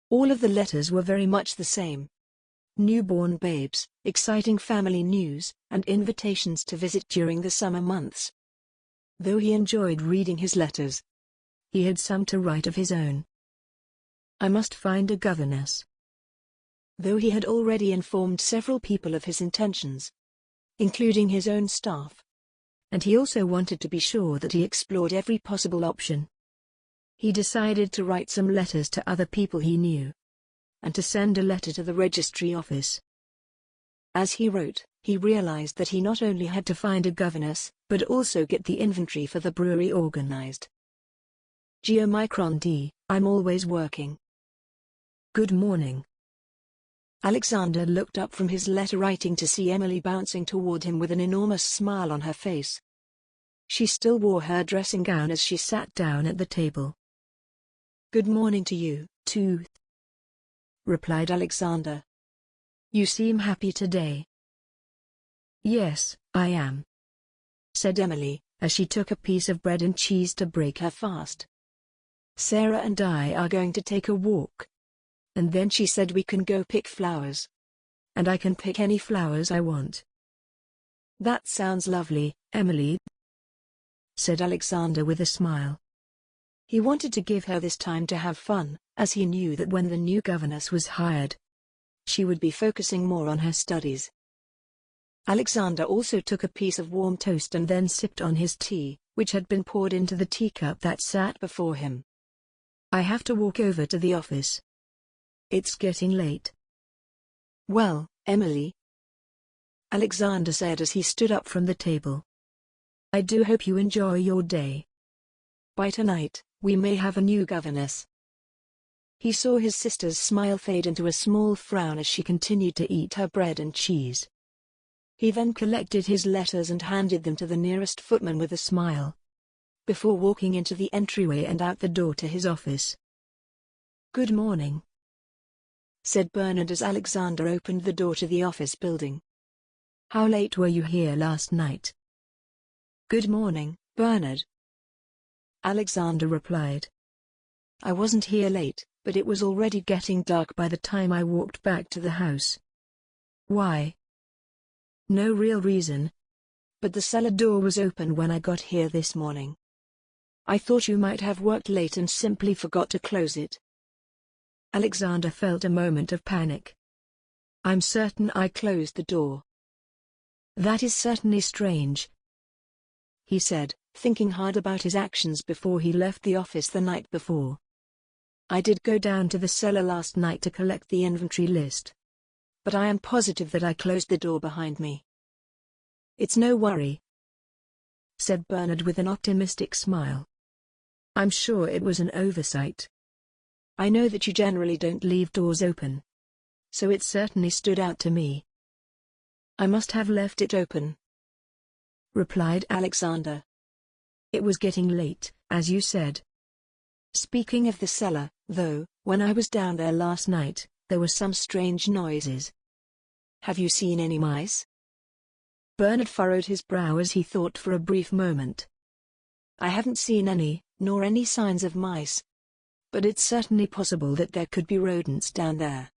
All of the letters were very much the same. Newborn babes, exciting family news, and invitations to visit during the summer months. Though he enjoyed reading his letters, he had some to write of his own. I must find a governess. Though he had already informed several people of his intentions, including his own staff, and he also wanted to be sure that he explored every possible option, he decided to write some letters to other people he knew, and to send a letter to the registry office. As he wrote, he realized that he not only had to find a governess, but also get the inventory for the brewery organized. Geomicron D, I'm always working. Good morning. Alexander looked up from his letter writing to see Emily bouncing toward him with an enormous smile on her face. She still wore her dressing gown as she sat down at the table. Good morning to you, too, replied Alexander. You seem happy today. Yes, I am, said Emily, as she took a piece of bread and cheese to break her fast. Sarah and I are going to take a walk. And then she said we can go pick flowers. And I can pick any flowers I want. That sounds lovely, Emily, said Alexander with a smile. He wanted to give her this time to have fun, as he knew that when the new governess was hired, she would be focusing more on her studies. Alexander also took a piece of warm toast and then sipped on his tea, which had been poured into the teacup that sat before him. I have to walk over to the office. It's getting late. Well, Emily, Alexander said as he stood up from the table. I do hope you enjoy your day. By tonight, we may have a new governess. He saw his sister's smile fade into a small frown as she continued to eat her bread and cheese. He then collected his letters and handed them to the nearest footman with a smile, before walking into the entryway and out the door to his office. "Good morning," said Bernard as Alexander opened the door to the office building. "How late were you here last night?" "Good morning, Bernard," Alexander replied. "I wasn't here late, but it was already getting dark by the time I walked back to the house." "Why?" "No real reason. But the cellar door was open when I got here this morning. I thought you might have worked late and simply forgot to close it." Alexander felt a moment of panic. "I'm certain I closed the door." "That is certainly strange," he said, thinking hard about his actions before he left the office the night before. "I did go down to the cellar last night to collect the inventory list, but I am positive that I closed the door behind me." "It's no worry," said Bernard with an optimistic smile. "I'm sure it was an oversight. I know that you generally don't leave doors open, so it certainly stood out to me. I must have left it open," replied Alexander. "It was getting late, as you said. Speaking of the cellar, though, when I was down there last night, there were some strange noises. Have you seen any mice?" Bernard furrowed his brow as he thought for a brief moment. "I haven't seen any, nor any signs of mice. But it's certainly possible that there could be rodents down there."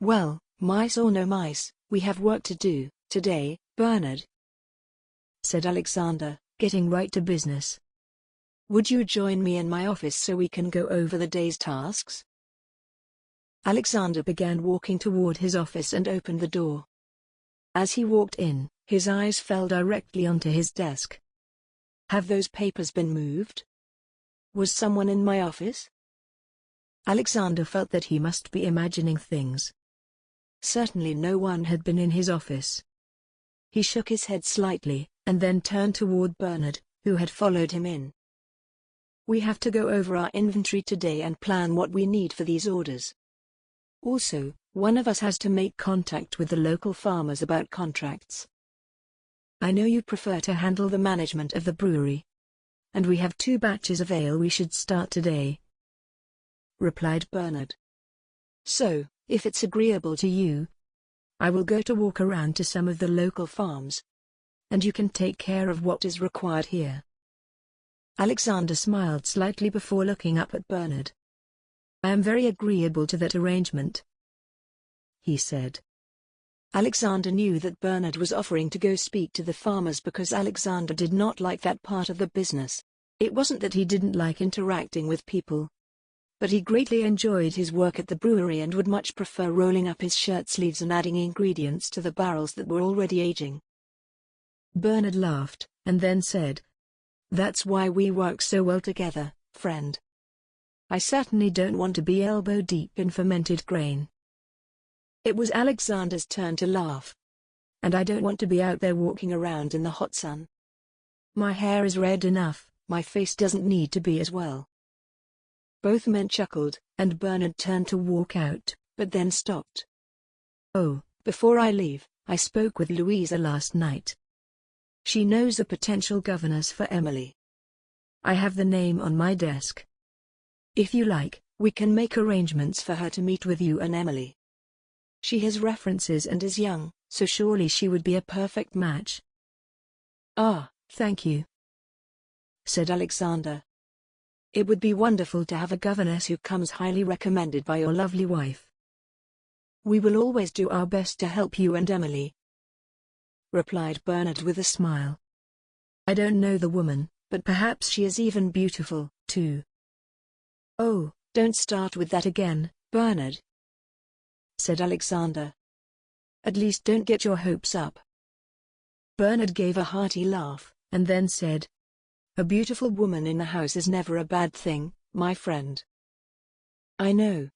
"Well, mice or no mice, we have work to do today, Bernard," said Alexander, getting right to business. "Would you join me in my office so we can go over the day's tasks?" Alexander began walking toward his office and opened the door. As he walked in, his eyes fell directly onto his desk. "Have those papers been moved? Was someone in my office?" Alexander felt that he must be imagining things. Certainly no one had been in his office. He shook his head slightly, and then turned toward Bernard, who had followed him in. "We have to go over our inventory today and plan what we need for these orders. Also, one of us has to make contact with the local farmers about contracts. I know you prefer to handle the management of the brewery, and we have 2 batches of ale we should start today," replied Bernard. "So, if it's agreeable to you, I will go to walk around to some of the local farms, and you can take care of what is required here." Alexander smiled slightly before looking up at Bernard. "I am very agreeable to that arrangement," he said. Alexander knew that Bernard was offering to go speak to the farmers because Alexander did not like that part of the business. It wasn't that he didn't like interacting with people, but he greatly enjoyed his work at the brewery and would much prefer rolling up his shirt sleeves and adding ingredients to the barrels that were already aging. Bernard laughed, and then said, "That's why we work so well together, friend. I certainly don't want to be elbow-deep in fermented grain." It was Alexander's turn to laugh. "And I don't want to be out there walking around in the hot sun. My hair is red enough, my face doesn't need to be as well." Both men chuckled, and Bernard turned to walk out, but then stopped. "Oh, before I leave, I spoke with Louisa last night. She knows a potential governess for Emily. I have the name on my desk. If you like, we can make arrangements for her to meet with you and Emily. She has references and is young, so surely she would be a perfect match." "Ah, thank you," said Alexander. "It would be wonderful to have a governess who comes highly recommended by your lovely wife." "We will always do our best to help you and Emily," replied Bernard with a smile. "I don't know the woman, but perhaps she is even beautiful, too." "Oh, don't start with that again, Bernard," said Alexander. "At least don't get your hopes up." Bernard gave a hearty laugh, and then said, "A beautiful woman in the house is never a bad thing, my friend." I know,"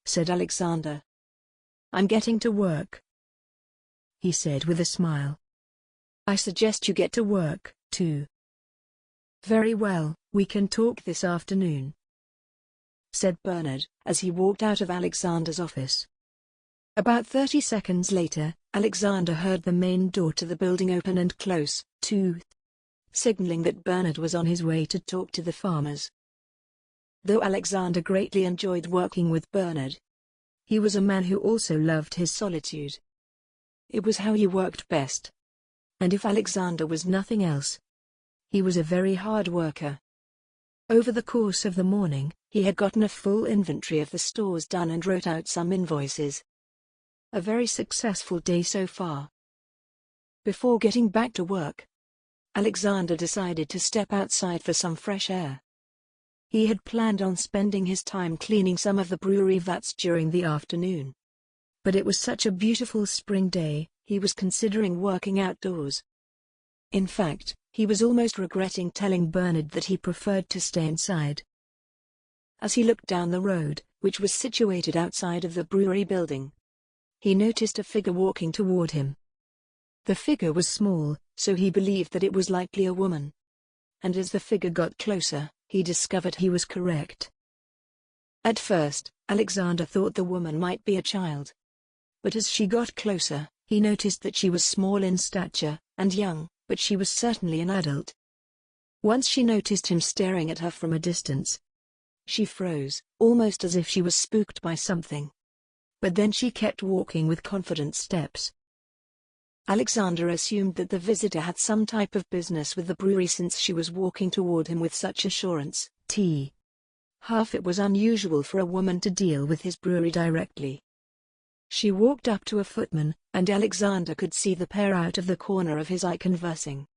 said Alexander. "I'm getting to work," he said with a smile. I suggest you get to work, too. Very well, we can talk this afternoon, said Bernard, as he walked out of Alexander's office. About 30 seconds later, Alexander heard the main door to the building open and close, signaling that Bernard was on his way to talk to the farmers. Though Alexander greatly enjoyed working with Bernard, he was a man who also loved his solitude. It was how he worked best. And if Alexander was nothing else, he was a very hard worker. Over the course of the morning, he had gotten a full inventory of the stores done and wrote out some invoices. A very successful day so far. Before getting back to work, Alexander decided to step outside for some fresh air. He had planned on spending his time cleaning some of the brewery vats during the afternoon. But it was such a beautiful spring day, he was considering working outdoors. In fact, he was almost regretting telling Bernard that he preferred to stay inside. As he looked down the road, which was situated outside of the brewery building, he noticed a figure walking toward him. The figure was small, so he believed that it was likely a woman. And as the figure got closer, he discovered he was correct. At first, Alexander thought the woman might be a child. But as she got closer, he noticed that she was small in stature, and young, but she was certainly an adult. Once she noticed him staring at her from a distance, she froze, almost as if she was spooked by something. But then she kept walking with confident steps. Alexander assumed that the visitor had some type of business with the brewery since she was walking toward him with such assurance. Half it was unusual for a woman to deal with his brewery directly. She walked up to a footman, and Alexander could see the pair out of the corner of his eye conversing.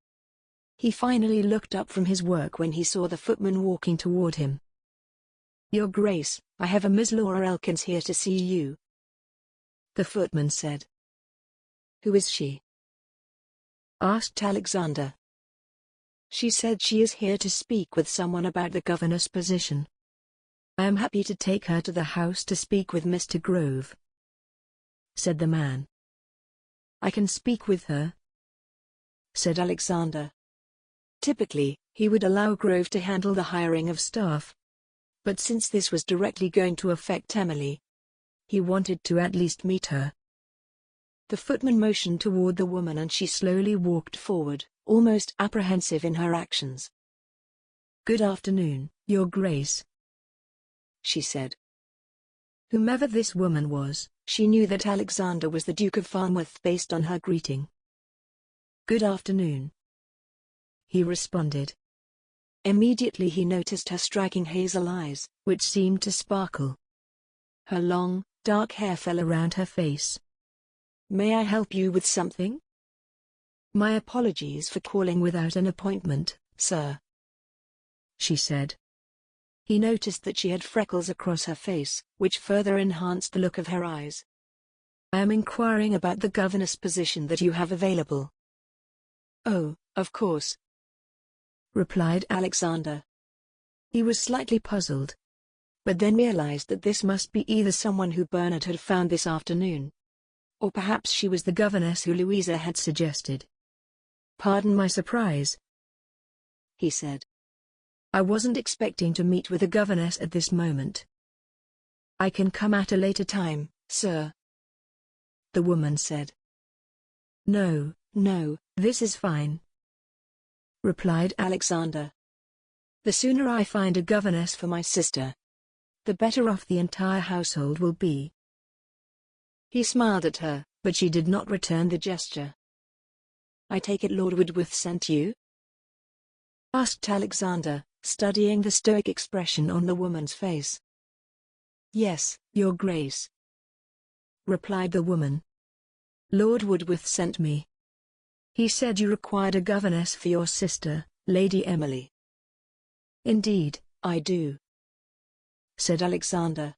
He finally looked up from his work when he saw the footman walking toward him. "Your Grace, I have a Miss Laura Elkins here to see you," the footman said. "Who is she?" asked Alexander. "She said she is here to speak with someone about the governess position. I am happy to take her to the house to speak with Mr. Grove," said the man. "I can speak with her," said Alexander. Typically, he would allow Grove to handle the hiring of staff. But since this was directly going to affect Emily, he wanted to at least meet her. The footman motioned toward the woman and she slowly walked forward, almost apprehensive in her actions. "Good afternoon, Your Grace," she said. Whomever this woman was, she knew that Alexander was the Duke of Farnworth based on her greeting. "Good afternoon," he responded. Immediately he noticed her striking hazel eyes, which seemed to sparkle. Her long, dark hair fell around her face. "May I help you with something?" "My apologies for calling without an appointment, sir," she said. He noticed that she had freckles across her face, which further enhanced the look of her eyes. "I am inquiring about the governess position that you have available." "Oh, of course," replied Alexander. He was slightly puzzled, but then realized that this must be either someone who Bernard had found this afternoon, or perhaps she was the governess who Louisa had suggested. "Pardon my surprise," he said. "I wasn't expecting to meet with a governess at this moment." "I can come at a later time, sir," the woman said. No, this is fine," replied Alexander. "The sooner I find a governess for my sister, the better off the entire household will be." He smiled at her, but she did not return the gesture. "I take it Lord Woodworth sent you?" asked Alexander, studying the stoic expression on the woman's face. "Yes, Your Grace," replied the woman. "Lord Woodworth sent me. He said you required a governess for your sister, Lady Emily." "Indeed, I do," said Alexander.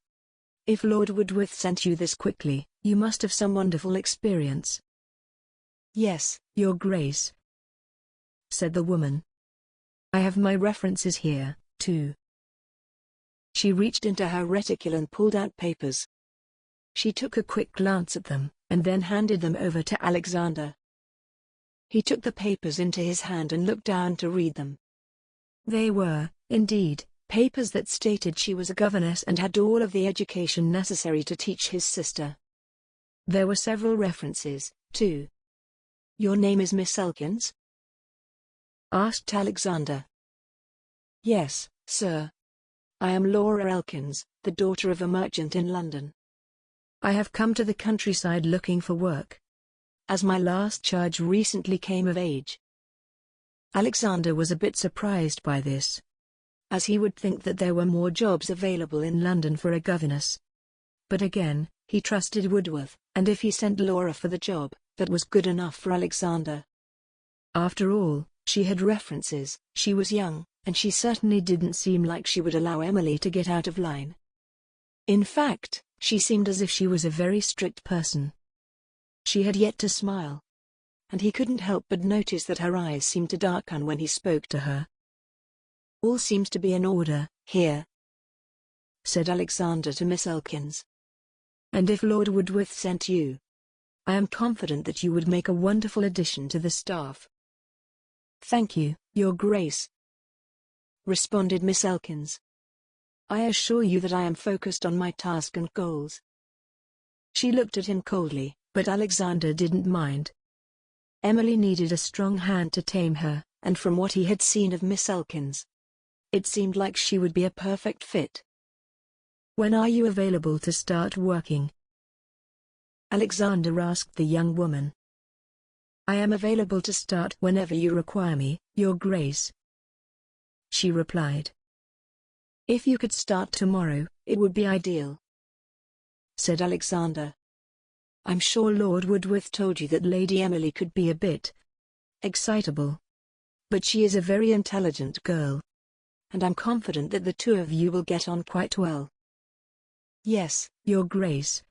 "If Lord Woodworth sent you this quickly, you must have some wonderful experience." "Yes, Your Grace," said the woman. "I have my references here, too." She reached into her reticule and pulled out papers. She took a quick glance at them, and then handed them over to Alexander. He took the papers into his hand and looked down to read them. They were, indeed, papers that stated she was a governess and had all of the education necessary to teach his sister. There were several references, too. "Your name is Miss Elkins?" asked Alexander. "Yes, sir. I am Laura Elkins, the daughter of a merchant in London. I have come to the countryside looking for work, as my last charge recently came of age." Alexander was a bit surprised by this, as he would think that there were more jobs available in London for a governess. But again, he trusted Woodworth, and if he sent Laura for the job, that was good enough for Alexander. After all, she had references, she was young, and she certainly didn't seem like she would allow Emily to get out of line. In fact, she seemed as if she was a very strict person. She had yet to smile, and he couldn't help but notice that her eyes seemed to darken when he spoke to her. "All seems to be in order here," said Alexander to Miss Elkins. "And if Lord Woodworth sent you, I am confident that you would make a wonderful addition to the staff." "Thank you, Your Grace," responded Miss Elkins. "I assure you that I am focused on my task and goals." She looked at him coldly, but Alexander didn't mind. Emily needed a strong hand to tame her, and from what he had seen of Miss Elkins, it seemed like she would be a perfect fit. "When are you available to start working?" Alexander asked the young woman. "I am available to start whenever you require me, Your Grace," she replied. "If you could start tomorrow, it would be ideal," said Alexander. "I'm sure Lord Woodworth told you that Lady Emily could be a bit excitable, but she is a very intelligent girl, and I'm confident that the two of you will get on quite well." "Yes, Your Grace,"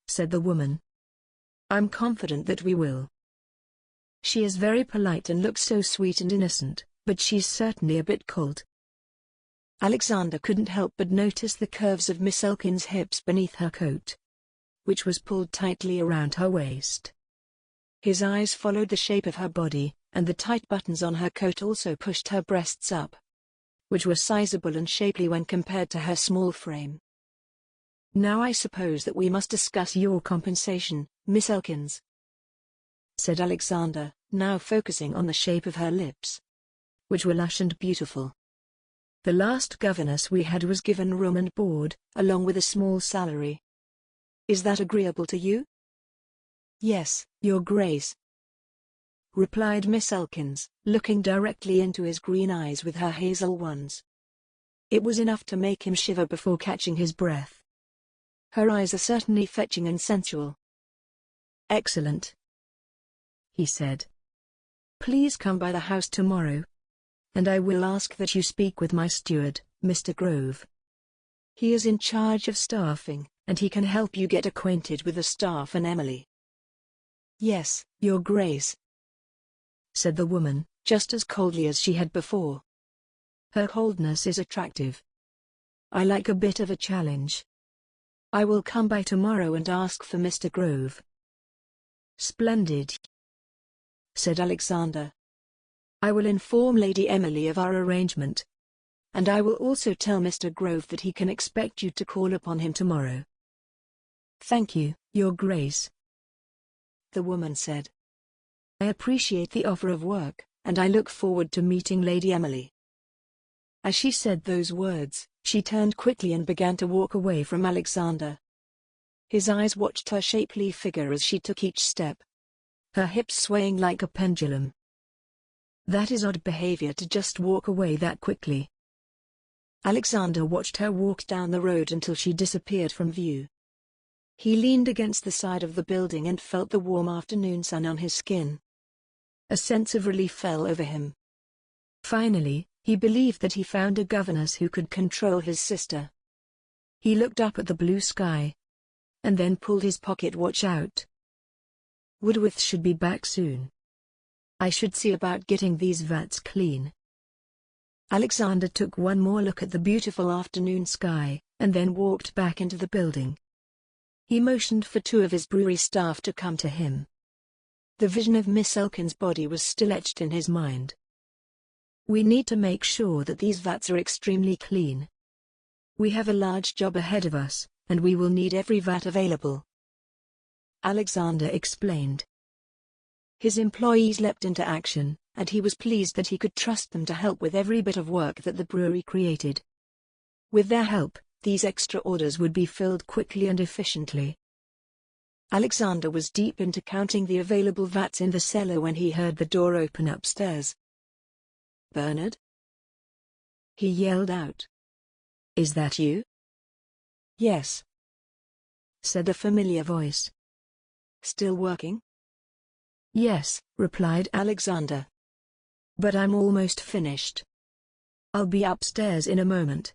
said the woman. "I'm confident that we will. She is very polite and looks so sweet and innocent, but she's certainly a bit cold." Alexander couldn't help but notice the curves of Miss Elkins' hips beneath her coat, which was pulled tightly around her waist. His eyes followed the shape of her body, and the tight buttons on her coat also pushed her breasts up, which were sizable and shapely when compared to her small frame. "Now I suppose that we must discuss your compensation, Miss Elkins," said Alexander, now focusing on the shape of her lips, which were lush and beautiful. "The last governess we had was given room and board, along with a small salary. Is that agreeable to you?" "Yes, Your Grace," replied Miss Elkins, looking directly into his green eyes with her hazel ones. It was enough to make him shiver before catching his breath. Her eyes are certainly fetching and sensual. "Excellent," he said. "Please come by the house tomorrow, and I will ask that you speak with my steward, Mr. Grove. He is in charge of staffing, and he can help you get acquainted with the staff and Emily." "Yes, Your Grace," said the woman, just as coldly as she had before. Her coldness is attractive. I like a bit of a challenge. "I will come by tomorrow and ask for Mr. Grove." "Splendid," said Alexander. "I will inform Lady Emily of our arrangement, and I will also tell Mr. Grove that he can expect you to call upon him tomorrow." "Thank you, Your Grace," the woman said. "I appreciate the offer of work, and I look forward to meeting Lady Emily." As she said those words, she turned quickly and began to walk away from Alexander. His eyes watched her shapely figure as she took each step, her hips swaying like a pendulum. That is odd behavior to just walk away that quickly. Alexander watched her walk down the road until she disappeared from view. He leaned against the side of the building and felt the warm afternoon sun on his skin. A sense of relief fell over him. Finally, he believed that he found a governess who could control his sister. He looked up at the blue sky, and then pulled his pocket watch out. Woodworth should be back soon. I should see about getting these vats clean. Alexander took one more look at the beautiful afternoon sky, and then walked back into the building. He motioned for two of his brewery staff to come to him. The vision of Miss Elkin's body was still etched in his mind. We need to make sure that these vats are extremely clean. We have a large job ahead of us, and we will need every vat available, Alexander explained. His employees leapt into action, and he was pleased that he could trust them to help with every bit of work that the brewery created. With their help, these extra orders would be filled quickly and efficiently. Alexander was deep into counting the available vats in the cellar when he heard the door open upstairs. "Bernard?" he yelled out. "Is that you?" "Yes," said a familiar voice. "Still working?" "Yes," replied Alexander. "But I'm almost finished. I'll be upstairs in a moment."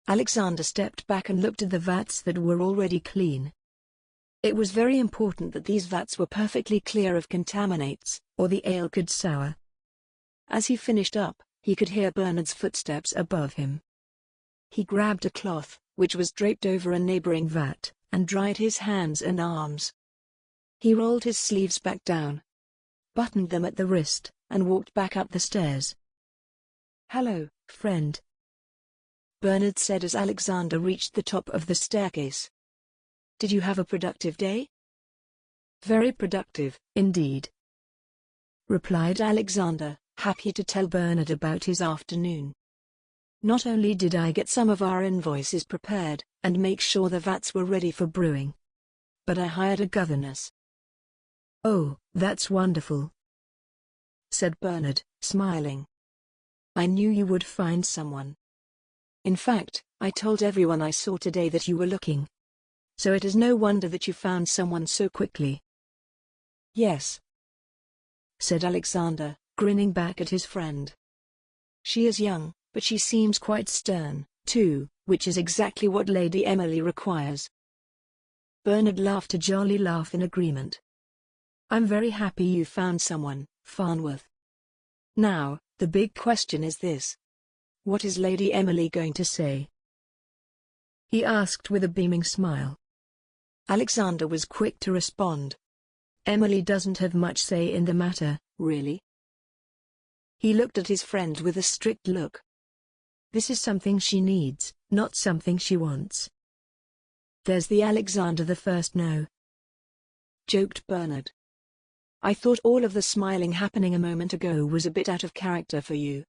Alexander stepped back and looked at the vats that were already clean. It was very important that these vats were perfectly clear of contaminants, or the ale could sour. As he finished up, he could hear Bernard's footsteps above him. He grabbed a cloth, which was draped over a neighboring vat, and dried his hands and arms. He rolled his sleeves back down, buttoned them at the wrist, and walked back up the stairs. "Hello, friend," Bernard said as Alexander reached the top of the staircase. "Did you have a productive day?" "Very productive, indeed," replied Alexander, happy to tell Bernard about his afternoon. "Not only did I get some of our invoices prepared, and make sure the vats were ready for brewing, but I hired a governess." "Oh, that's wonderful," said Bernard, smiling. "I knew you would find someone. In fact, I told everyone I saw today that you were looking. So it is no wonder that you found someone so quickly." "Yes," said Alexander, grinning back at his friend. "She is young, but she seems quite stern, too, which is exactly what Lady Emily requires." Bernard laughed a jolly laugh in agreement. "I'm very happy you found someone, Farnworth. Now, the big question is this. What is Lady Emily going to say?" he asked with a beaming smile. Alexander was quick to respond. "Emily doesn't have much say in the matter, really." He looked at his friend with a strict look. "This is something she needs, not something she wants." "There's the Alexander the First no," joked Bernard. "I thought all of the smiling happening a moment ago was a bit out of character for you."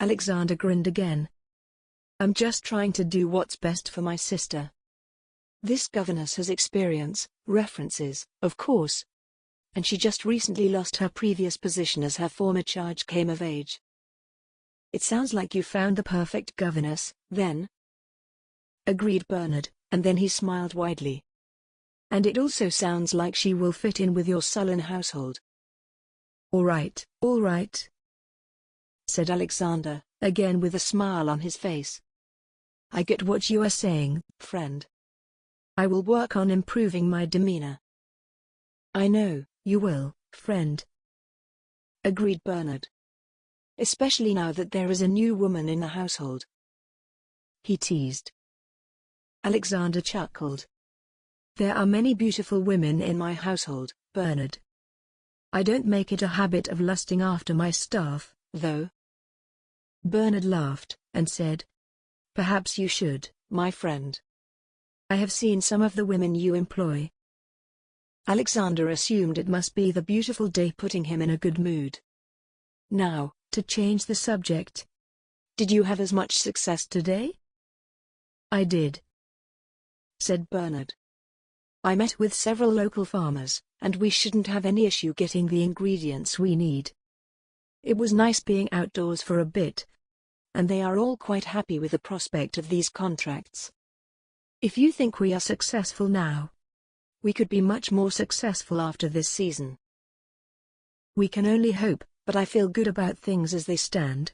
Alexander grinned again. "I'm just trying to do what's best for my sister. This governess has experience, references, of course. And she just recently lost her previous position as her former charge came of age." "It sounds like you found the perfect governess, then," agreed Bernard, and then he smiled widely. "And it also sounds like she will fit in with your sullen household." All right," said Alexander, again with a smile on his face. "I get what you are saying, friend. I will work on improving my demeanor." "I know you will, friend," agreed Bernard. "Especially now that there is a new woman in the household," he teased. Alexander chuckled. "There are many beautiful women in my household, Bernard. I don't make it a habit of lusting after my staff, though." Bernard laughed, and said, "Perhaps you should, my friend. I have seen some of the women you employ." Alexander assumed it must be the beautiful day putting him in a good mood. "Now, to change the subject. Did you have as much success today?" "I did," said Bernard. "I met with several local farmers, and we shouldn't have any issue getting the ingredients we need. It was nice being outdoors for a bit, and they are all quite happy with the prospect of these contracts. If you think we are successful now, we could be much more successful after this season." "We can only hope, but I feel good about things as they stand,"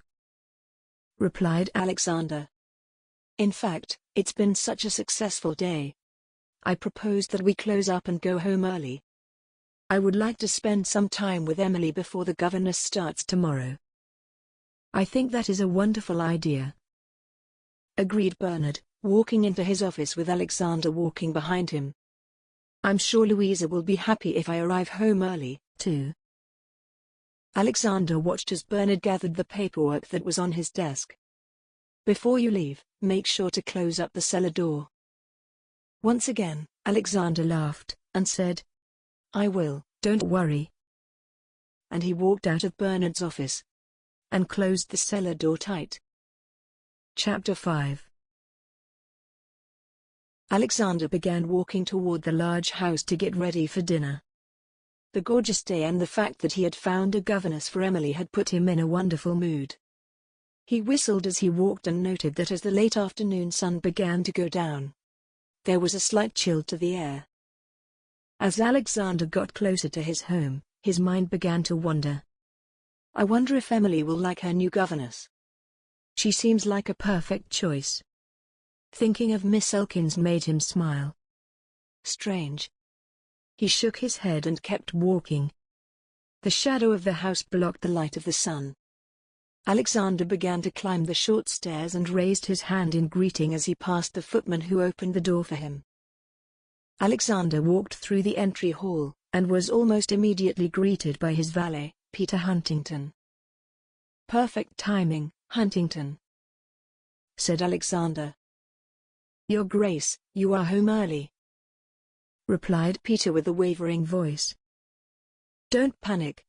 replied Alexander. "In fact, it's been such a successful day. I propose that we close up and go home early. I would like to spend some time with Emily before the governess starts tomorrow." "I think that is a wonderful idea," agreed Bernard, walking into his office with Alexander walking behind him. I'm sure Louisa will be happy if I arrive home early, too. Alexander watched as Bernard gathered the paperwork that was on his desk. Before you leave, make sure to close up the cellar door. Once again, Alexander laughed, and said, I will, don't worry. And he walked out of Bernard's office and closed the cellar door tight. Chapter 5. Alexander began walking toward the large house to get ready for dinner. The gorgeous day and the fact that he had found a governess for Emily had put him in a wonderful mood. He whistled as he walked and noted that as the late afternoon sun began to go down, there was a slight chill to the air. As Alexander got closer to his home, his mind began to wander. I wonder if Emily will like her new governess. She seems like a perfect choice. Thinking of Miss Elkins made him smile. Strange. He shook his head and kept walking. The shadow of the house blocked the light of the sun. Alexander began to climb the short stairs and raised his hand in greeting as he passed the footman who opened the door for him. Alexander walked through the entry hall, and was almost immediately greeted by his valet, Peter Huntington. Perfect timing, Huntington, said Alexander. Your Grace, you are home early, replied Peter with a wavering voice. Don't panic,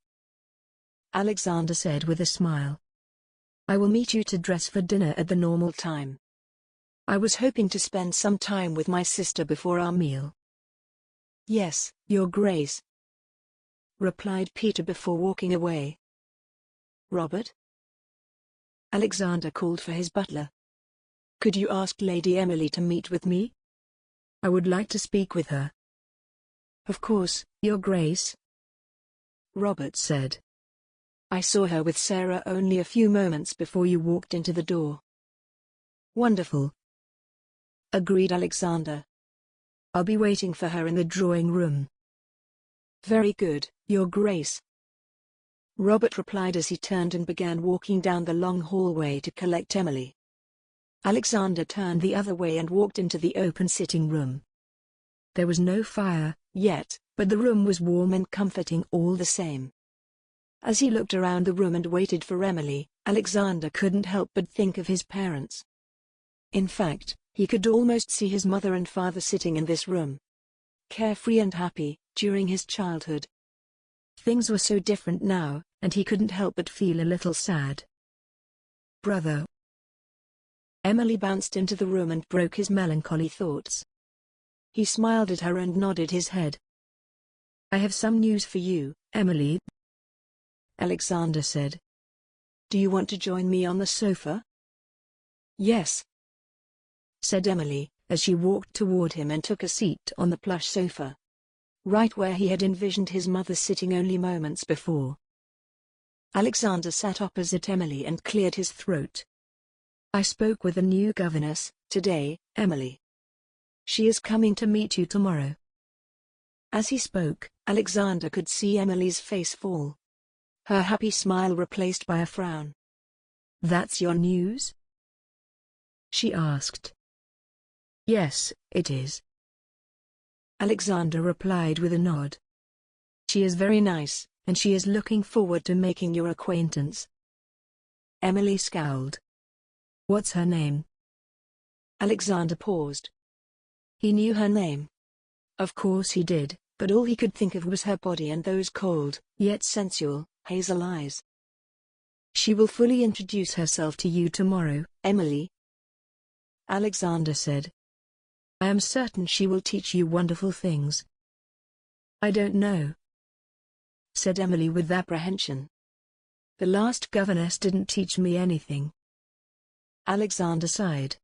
Alexander said with a smile. I will meet you to dress for dinner at the normal time. I was hoping to spend some time with my sister before our meal. Yes, Your Grace, replied Peter before walking away. Robert? Alexander called for his butler. Could you ask Lady Emily to meet with me? I would like to speak with her. Of course, Your Grace, Robert said. I saw her with Sarah only a few moments before you walked into the door. Wonderful, agreed Alexander. I'll be waiting for her in the drawing room. Very good, Your Grace, Robert replied as he turned and began walking down the long hallway to collect Emily. Alexander turned the other way and walked into the open sitting room. There was no fire yet, but the room was warm and comforting all the same. As he looked around the room and waited for Emily, Alexander couldn't help but think of his parents. In fact, he could almost see his mother and father sitting in this room, carefree and happy, during his childhood. Things were so different now, and he couldn't help but feel a little sad. Brother. Emily bounced into the room and broke his melancholy thoughts. He smiled at her and nodded his head. I have some news for you, Emily, Alexander said. Do you want to join me on the sofa? Yes, said Emily, as she walked toward him and took a seat on the plush sofa, right where he had envisioned his mother sitting only moments before. Alexander sat opposite Emily and cleared his throat. I spoke with the new governess today, Emily. She is coming to meet you tomorrow. As he spoke, Alexander could see Emily's face fall. Her happy smile replaced by a frown. That's your news? She asked. Yes, it is, Alexander replied with a nod. She is very nice, and she is looking forward to making your acquaintance. Emily scowled. What's her name? Alexander paused. He knew her name. Of course he did, but all he could think of was her body and those cold, yet sensual, hazel eyes. She will fully introduce herself to you tomorrow, Emily, Alexander said. I am certain she will teach you wonderful things. I don't know, said Emily with apprehension. The last governess didn't teach me anything. Alexander sighed.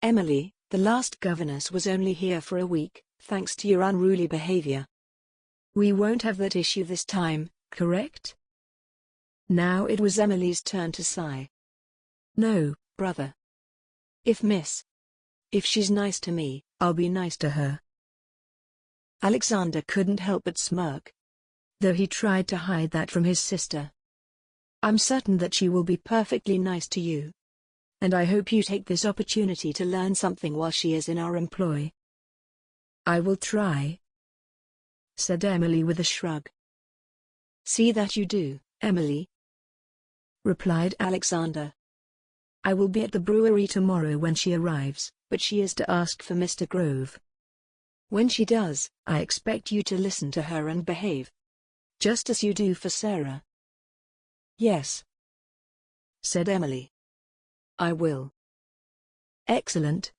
Emily, the last governess was only here for a week, thanks to your unruly behavior. We won't have that issue this time, correct? Now it was Emily's turn to sigh. No, brother. If she's nice to me, I'll be nice to her. Alexander couldn't help but smirk, though he tried to hide that from his sister. I'm certain that she will be perfectly nice to you. And I hope you take this opportunity to learn something while she is in our employ. I will try, said Emily with a shrug. See that you do, Emily, replied Alexander. I will be at the brewery tomorrow when she arrives, but she is to ask for Mr. Grove. When she does, I expect you to listen to her and behave. Just as you do for Sarah. Yes, said Emily. I will. Excellent,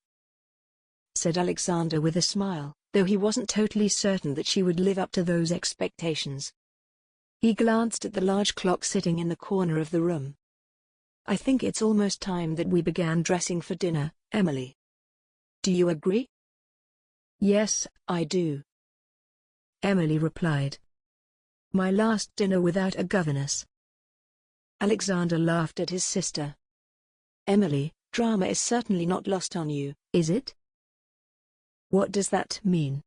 said Alexander with a smile, though he wasn't totally certain that she would live up to those expectations. He glanced at the large clock sitting in the corner of the room. I think it's almost time that we began dressing for dinner, Emily. Do you agree? Yes, I do, Emily replied. My last dinner without a governess. Alexander laughed at his sister. Emily, drama is certainly not lost on you, is it? What does that mean?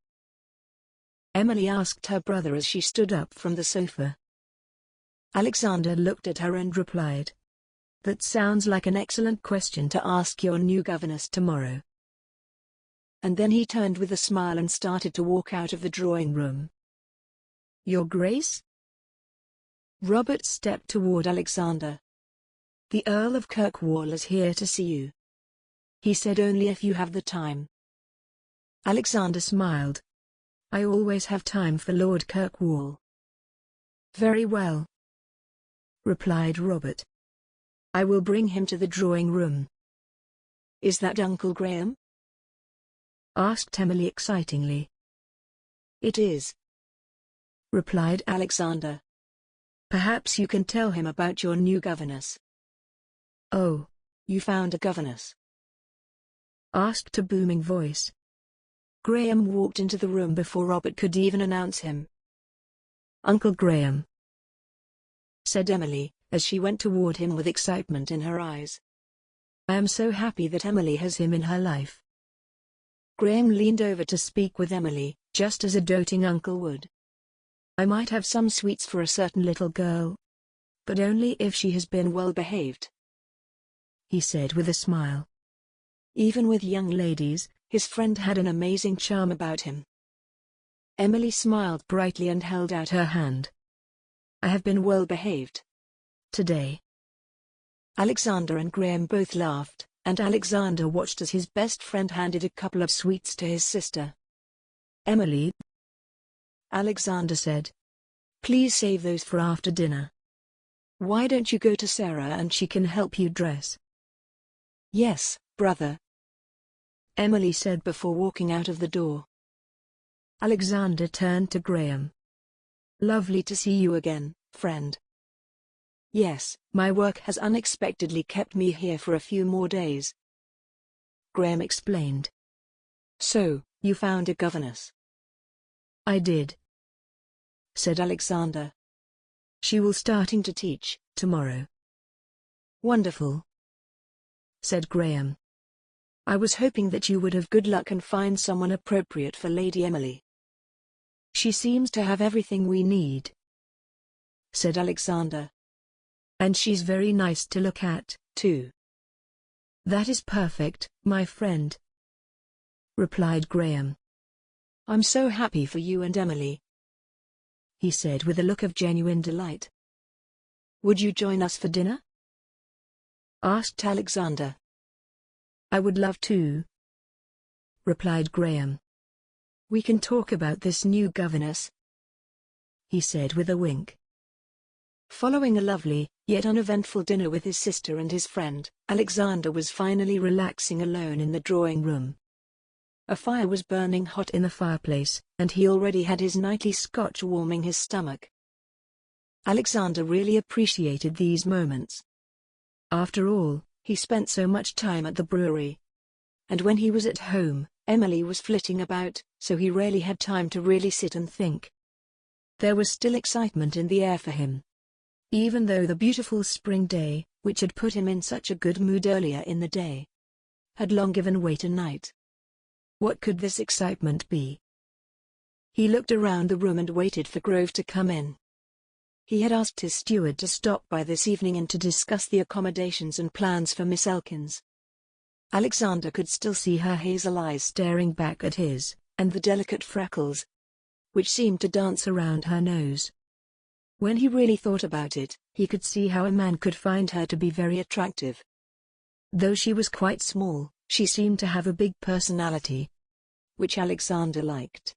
Emily asked her brother as she stood up from the sofa. Alexander looked at her and replied, That sounds like an excellent question to ask your new governess tomorrow. And then he turned with a smile and started to walk out of the drawing room. Your Grace? Robert stepped toward Alexander. The Earl of Kirkwall is here to see you. He said only if you have the time. Alexander smiled. I always have time for Lord Kirkwall. Very well, replied Robert. I will bring him to the drawing room. Is that Uncle Graham? Asked Emily excitingly. It is, replied Alexander. Perhaps you can tell him about your new governess. Oh, you found a governess? Asked a booming voice. Graham walked into the room before Robert could even announce him. Uncle Graham, said Emily, as she went toward him with excitement in her eyes. I am so happy that Emily has him in her life. Graham leaned over to speak with Emily, just as a doting uncle would. I might have some sweets for a certain little girl, but only if she has been well behaved, he said with a smile. Even with young ladies, his friend had an amazing charm about him. Emily smiled brightly and held out her hand. I have been well behaved today. Alexander and Graham both laughed, and Alexander watched as his best friend handed a couple of sweets to his sister. Emily, Alexander said, please save those for after dinner. Why don't you go to Sarah and she can help you dress? Yes, brother, Emily said before walking out of the door. Alexander turned to Graham. Lovely to see you again, friend. Yes, my work has unexpectedly kept me here for a few more days, Graham explained. So, you found a governess? I did, said Alexander. She will starting to teach tomorrow. Wonderful, said Graham. I was hoping that you would have good luck and find someone appropriate for Lady Emily. She seems to have everything we need, said Alexander. And she's very nice to look at, too. That is perfect, my friend, replied Graham. I'm so happy for you and Emily, he said with a look of genuine delight. Would you join us for dinner? Asked Alexander. I would love to, replied Graham. We can talk about this new governess, he said with a wink. Following a lovely, yet uneventful dinner with his sister and his friend, Alexander was finally relaxing alone in the drawing room. A fire was burning hot in the fireplace, and he already had his nightly scotch warming his stomach. Alexander really appreciated these moments. After all, he spent so much time at the brewery. And when he was at home, Emily was flitting about, so he rarely had time to really sit and think. There was still excitement in the air for him. Even though the beautiful spring day, which had put him in such a good mood earlier in the day, had long given way to night. What could this excitement be? He looked around the room and waited for Grove to come in. He had asked his steward to stop by this evening and to discuss the accommodations and plans for Miss Elkins. Alexander could still see her hazel eyes staring back at his, and the delicate freckles which seemed to dance around her nose. When he really thought about it, he could see how a man could find her to be very attractive. Though she was quite small, she seemed to have a big personality, which Alexander liked.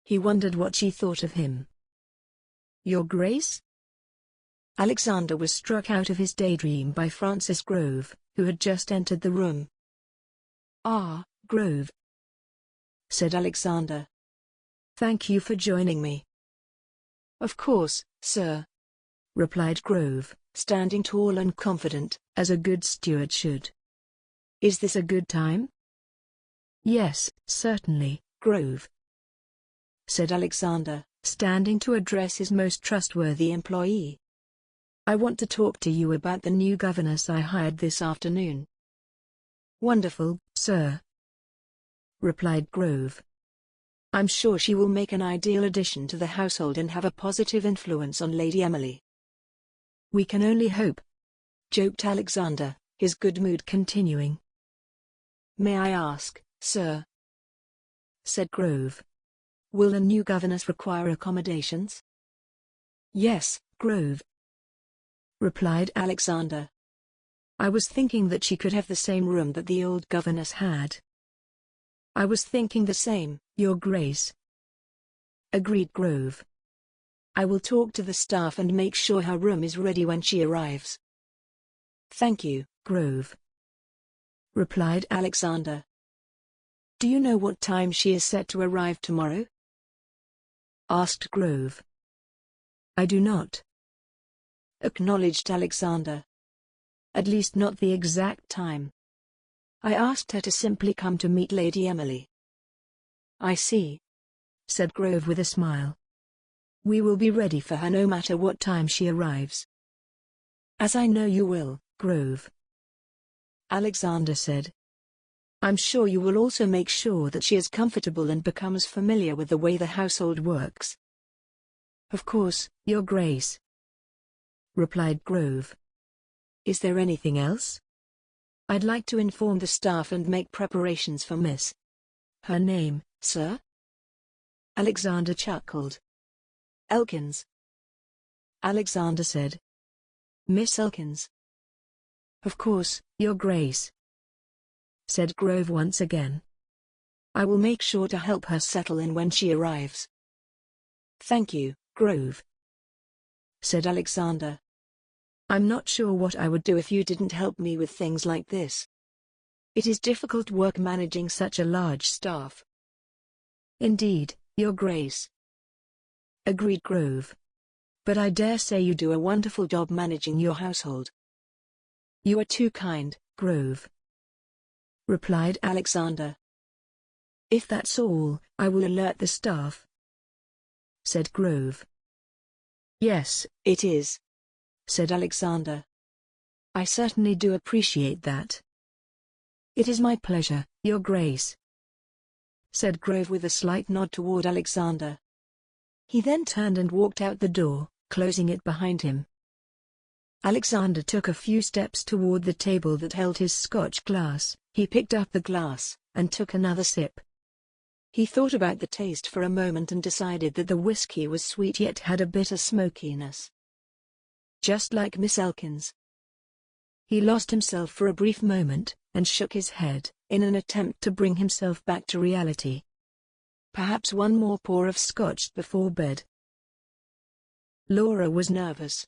He wondered what she thought of him. "Your Grace?" Alexander was struck out of his daydream by Francis Grove, who had just entered the room. "Ah, Grove," said Alexander. "Thank you for joining me." "Of course, sir," replied Grove, standing tall and confident, as a good steward should. "Is this a good time?" "Yes, certainly, Grove," said Alexander, standing to address his most trustworthy employee. "I want to talk to you about the new governess I hired this afternoon." "Wonderful, sir," replied Grove. "I'm sure she will make an ideal addition to the household and have a positive influence on Lady Emily." "We can only hope," joked Alexander, his good mood continuing. "May I ask, sir," said Grove, "will the new governess require accommodations?" "Yes, Grove," replied Alexander. "I was thinking that she could have the same room that the old governess had." "I was thinking the same, Your Grace," agreed Grove. "I will talk to the staff and make sure her room is ready when she arrives." "Thank you, Grove," replied Alexander. "Do you know what time she is set to arrive tomorrow?" asked Grove. "I do not," acknowledged Alexander. "At least not the exact time. I asked her to simply come to meet Lady Emily." "I see," said Grove with a smile. "We will be ready for her no matter what time she arrives." "As I know you will, Grove," Alexander said. "I'm sure you will also make sure that she is comfortable and becomes familiar with the way the household works." "Of course, Your Grace," replied Grove. "Is there anything else?" "I'd like to inform the staff and make preparations for Miss." "Her name, sir?" Alexander chuckled. "Elkins," Alexander said. "Miss Elkins." "Of course, Your Grace," said Grove once again. "I will make sure to help her settle in when she arrives." "Thank you, Grove," said Alexander. "I'm not sure what I would do if you didn't help me with things like this. It is difficult work managing such a large staff." "Indeed, Your Grace," agreed Grove. "But I dare say you do a wonderful job managing your household." "You are too kind, Grove," replied Alexander. "If that's all, I will alert the staff," said Grove. "Yes, it is," said Alexander. "I certainly do appreciate that." "It is my pleasure, Your Grace," said Grove with a slight nod toward Alexander. He then turned and walked out the door, closing it behind him. Alexander took a few steps toward the table that held his Scotch glass. He picked up the glass, and took another sip. He thought about the taste for a moment and decided that the whiskey was sweet yet had a bitter smokiness. Just like Miss Elkins. He lost himself for a brief moment, and shook his head, in an attempt to bring himself back to reality. Perhaps one more pour of Scotch before bed. Laura was nervous.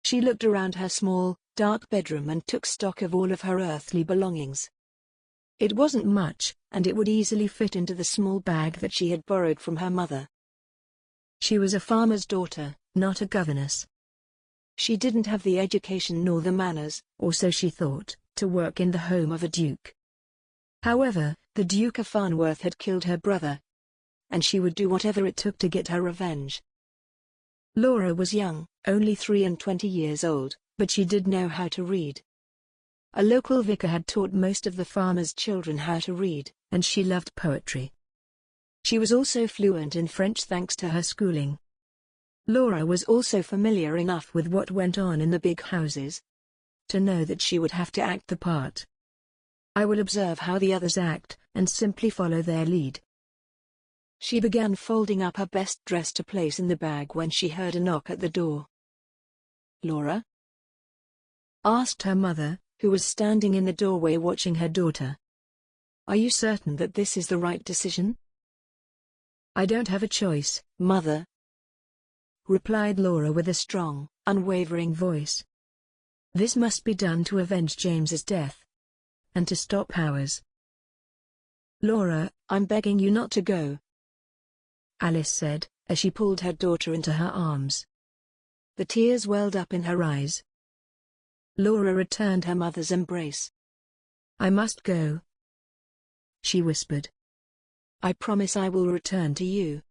She looked around her small, dark bedroom and took stock of all of her earthly belongings. It wasn't much, and it would easily fit into the small bag that she had borrowed from her mother. She was a farmer's daughter, not a governess. She didn't have the education nor the manners, or so she thought, to work in the home of a duke. However, the Duke of Farnworth had killed her brother, and she would do whatever it took to get her revenge. Laura was young, only 23 years old, but she did know how to read. A local vicar had taught most of the farmers' children how to read, and she loved poetry. She was also fluent in French thanks to her schooling. Laura was also familiar enough with what went on in the big houses to know that she would have to act the part. "I will observe how the others act, and simply follow their lead," She began folding up her best dress to place in the bag when she heard a knock at the door. "Laura?" asked her mother, who was standing in the doorway watching her daughter. "Are you certain that this is the right decision?" "I don't have a choice, Mother," replied Laura with a strong, unwavering voice. "This must be done to avenge James's death. And to stop ours." "Laura, I'm begging you not to go," Alice said, as she pulled her daughter into her arms. The tears welled up in her eyes. Laura returned her mother's embrace. "I must go," she whispered. "I promise I will return to you."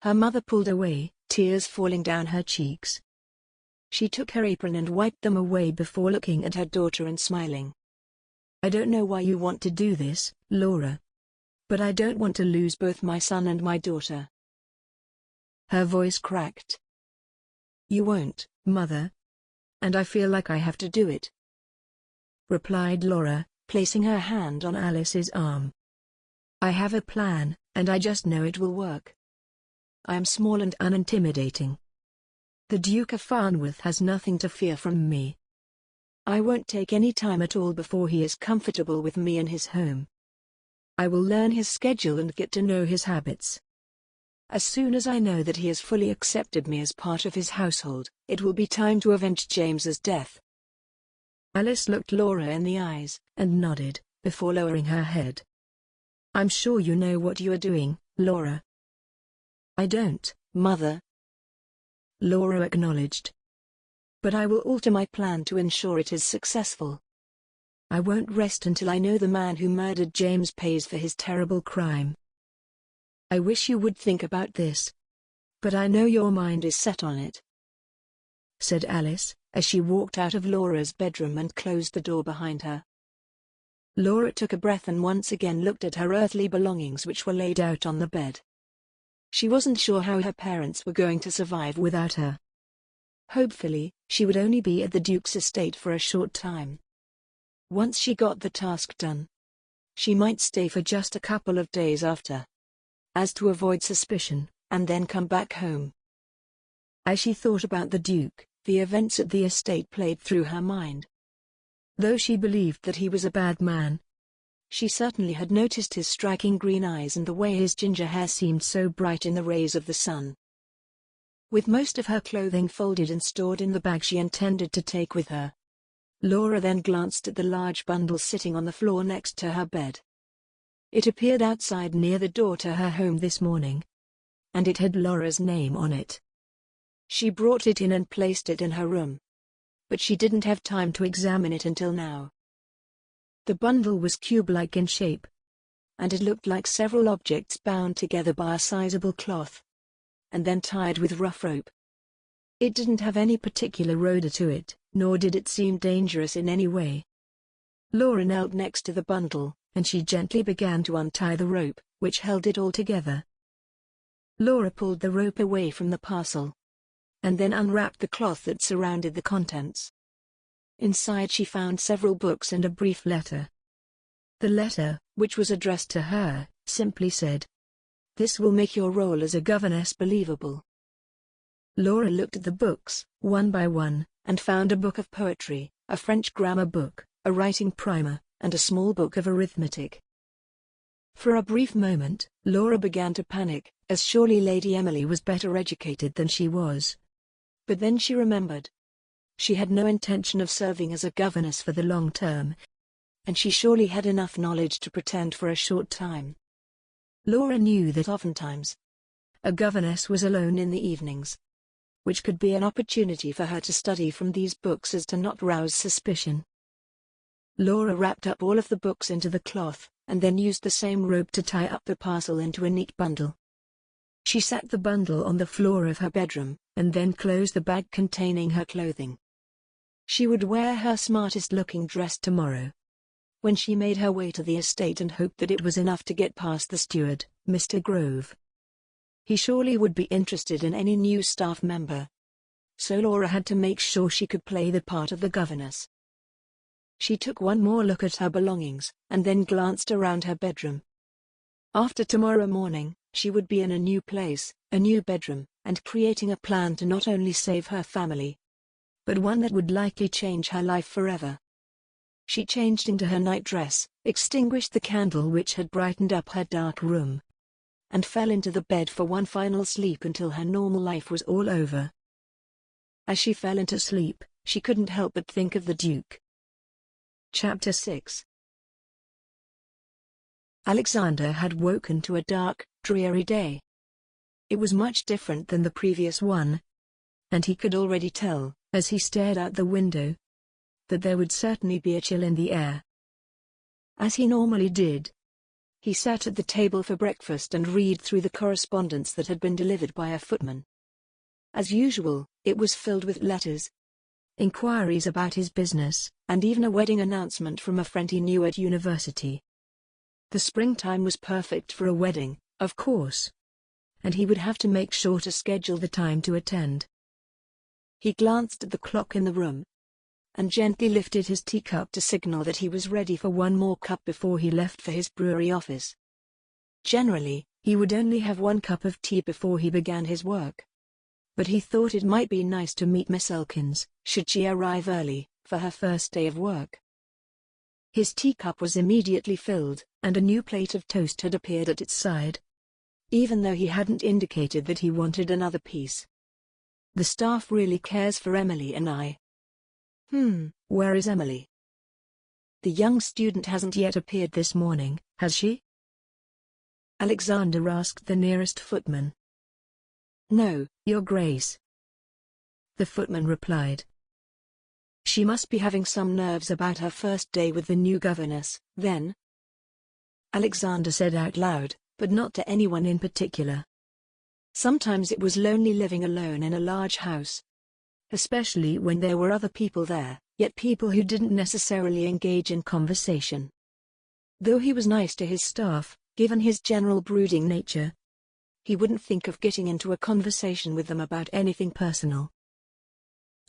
Her mother pulled away, tears falling down her cheeks. She took her apron and wiped them away before looking at her daughter and smiling. "I don't know why you want to do this, Laura. But I don't want to lose both my son and my daughter." Her voice cracked. "You won't, Mother. And I feel like I have to do it," replied Laura, placing her hand on Alice's arm. "I have a plan, and I just know it will work. I am small and unintimidating. The Duke of Farnworth has nothing to fear from me. I won't take any time at all before he is comfortable with me in his home. I will learn his schedule and get to know his habits. As soon as I know that he has fully accepted me as part of his household, it will be time to avenge James's death." Alice looked Laura in the eyes, and nodded, before lowering her head. "I'm sure you know what you are doing, Laura." "I don't, Mother," Laura acknowledged. "But I will alter my plan to ensure it is successful. I won't rest until I know the man who murdered James pays for his terrible crime." "I wish you would think about this. But I know your mind is set on it," said Alice, as she walked out of Laura's bedroom and closed the door behind her. Laura took a breath and once again looked at her earthly belongings which were laid out on the bed. She wasn't sure how her parents were going to survive without her. Hopefully, she would only be at the Duke's estate for a short time. Once she got the task done, she might stay for just a couple of days after, as to avoid suspicion, and then come back home. As she thought about the Duke, the events at the estate played through her mind. Though she believed that he was a bad man, she certainly had noticed his striking green eyes and the way his ginger hair seemed so bright in the rays of the sun. With most of her clothing folded and stored in the bag she intended to take with her, Laura then glanced at the large bundle sitting on the floor next to her bed. It appeared outside near the door to her home this morning, and it had Laura's name on it. She brought it in and placed it in her room, but she didn't have time to examine it until now. The bundle was cube-like in shape, and it looked like several objects bound together by a sizable cloth, and then tied with rough rope. It didn't have any particular odor to it, nor did it seem dangerous in any way. Laura knelt next to the bundle, and she gently began to untie the rope, which held it all together. Laura pulled the rope away from the parcel, and then unwrapped the cloth that surrounded the contents. Inside she found several books and a brief letter. The letter, which was addressed to her, simply said, "This will make your role as a governess believable." Laura looked at the books, one by one, and found a book of poetry, a French grammar book, a writing primer, and a small book of arithmetic. For a brief moment, Laura began to panic, as surely Lady Emily was better educated than she was. But then she remembered. She had no intention of serving as a governess for the long term, and she surely had enough knowledge to pretend for a short time. Laura knew that oftentimes, a governess was alone in the evenings, which could be an opportunity for her to study from these books as to not rouse suspicion. Laura wrapped up all of the books into the cloth, and then used the same rope to tie up the parcel into a neat bundle. She sat the bundle on the floor of her bedroom, and then closed the bag containing her clothing. She would wear her smartest-looking dress tomorrow, when she made her way to the estate, and hoped that it was enough to get past the steward, Mr. Grove. He surely would be interested in any new staff member. So Laura had to make sure she could play the part of the governess. She took one more look at her belongings, and then glanced around her bedroom. After tomorrow morning, she would be in a new place, a new bedroom, and creating a plan to not only save her family, but one that would likely change her life forever. She changed into her nightdress, extinguished the candle which had brightened up her dark room, and fell into the bed for one final sleep until her normal life was all over. As she fell into sleep, she couldn't help but think of the Duke. Chapter 6. Alexander had woken to a dark, dreary day. It was much different than the previous one, and he could already tell, as he stared out the window, that there would certainly be a chill in the air. As he normally did, he sat at the table for breakfast and read through the correspondence that had been delivered by a footman. As usual, it was filled with letters, inquiries about his business, and even a wedding announcement from a friend he knew at university. The springtime was perfect for a wedding, of course, and he would have to make sure to schedule the time to attend. He glanced at the clock in the room, and gently lifted his teacup to signal that he was ready for one more cup before he left for his brewery office. Generally, he would only have one cup of tea before he began his work, but he thought it might be nice to meet Miss Elkins, should she arrive early, for her first day of work. His teacup was immediately filled, and a new plate of toast had appeared at its side, even though he hadn't indicated that he wanted another piece. The staff really cares for Emily and I. Where is Emily? The young student hasn't yet appeared this morning, has she? Alexander asked the nearest footman. No, Your Grace. The footman replied. She must be having some nerves about her first day with the new governess, then. Alexander said out loud, but not to anyone in particular. Sometimes it was lonely living alone in a large house, especially when there were other people there, yet people who didn't necessarily engage in conversation. Though he was nice to his staff, given his general brooding nature, he wouldn't think of getting into a conversation with them about anything personal.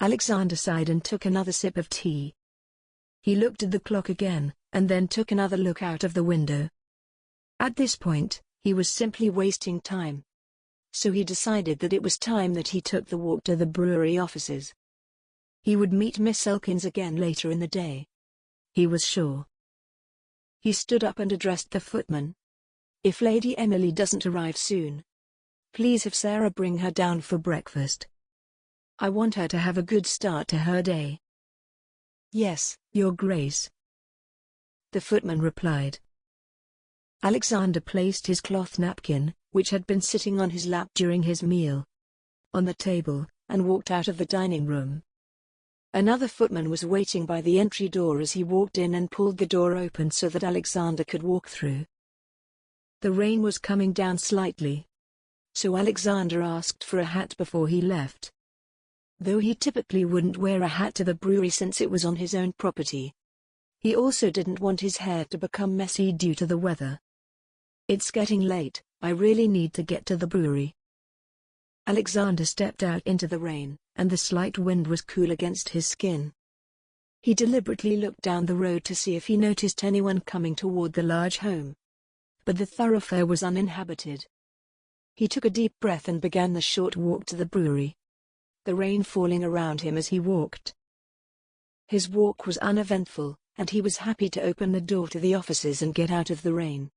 Alexander sighed and took another sip of tea. He looked at the clock again, and then took another look out of the window. At this point, he was simply wasting time, so he decided that it was time that he took the walk to the brewery offices. He would meet Miss Elkins again later in the day, he was sure. He stood up and addressed the footman. If Lady Emily doesn't arrive soon, please have Sarah bring her down for breakfast. I want her to have a good start to her day. Yes, Your Grace, the footman replied. Alexander placed his cloth napkin, which had been sitting on his lap during his meal, on the table, and walked out of the dining room. Another footman was waiting by the entry door as he walked in and pulled the door open so that Alexander could walk through. The rain was coming down slightly, so Alexander asked for a hat before he left. Though he typically wouldn't wear a hat to the brewery since it was on his own property, he also didn't want his hair to become messy due to the weather. It's getting late, I really need to get to the brewery. Alexander stepped out into the rain, and the slight wind was cool against his skin. He deliberately looked down the road to see if he noticed anyone coming toward the large home, but the thoroughfare was uninhabited. He took a deep breath and began the short walk to the brewery, the rain falling around him as he walked. His walk was uneventful, and he was happy to open the door to the offices and get out of the rain.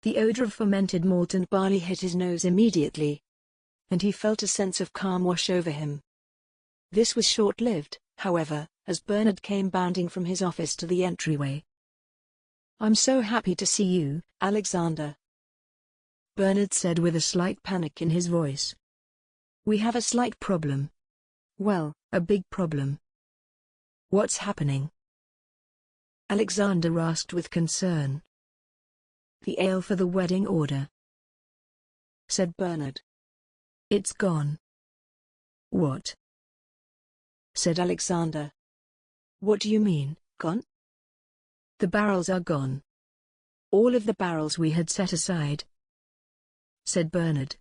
The odor of fermented malt and barley hit his nose immediately, and he felt a sense of calm wash over him. This was short-lived, however, as Bernard came bounding from his office to the entryway. I'm so happy to see you, Alexander, Bernard said with a slight panic in his voice. We have a slight problem. Well, a big problem. What's happening? Alexander asked with concern. The ale for the wedding order, said Bernard. It's gone. What? Said Alexander. What do you mean, gone? The barrels are gone. All of the barrels we had set aside, said Bernard.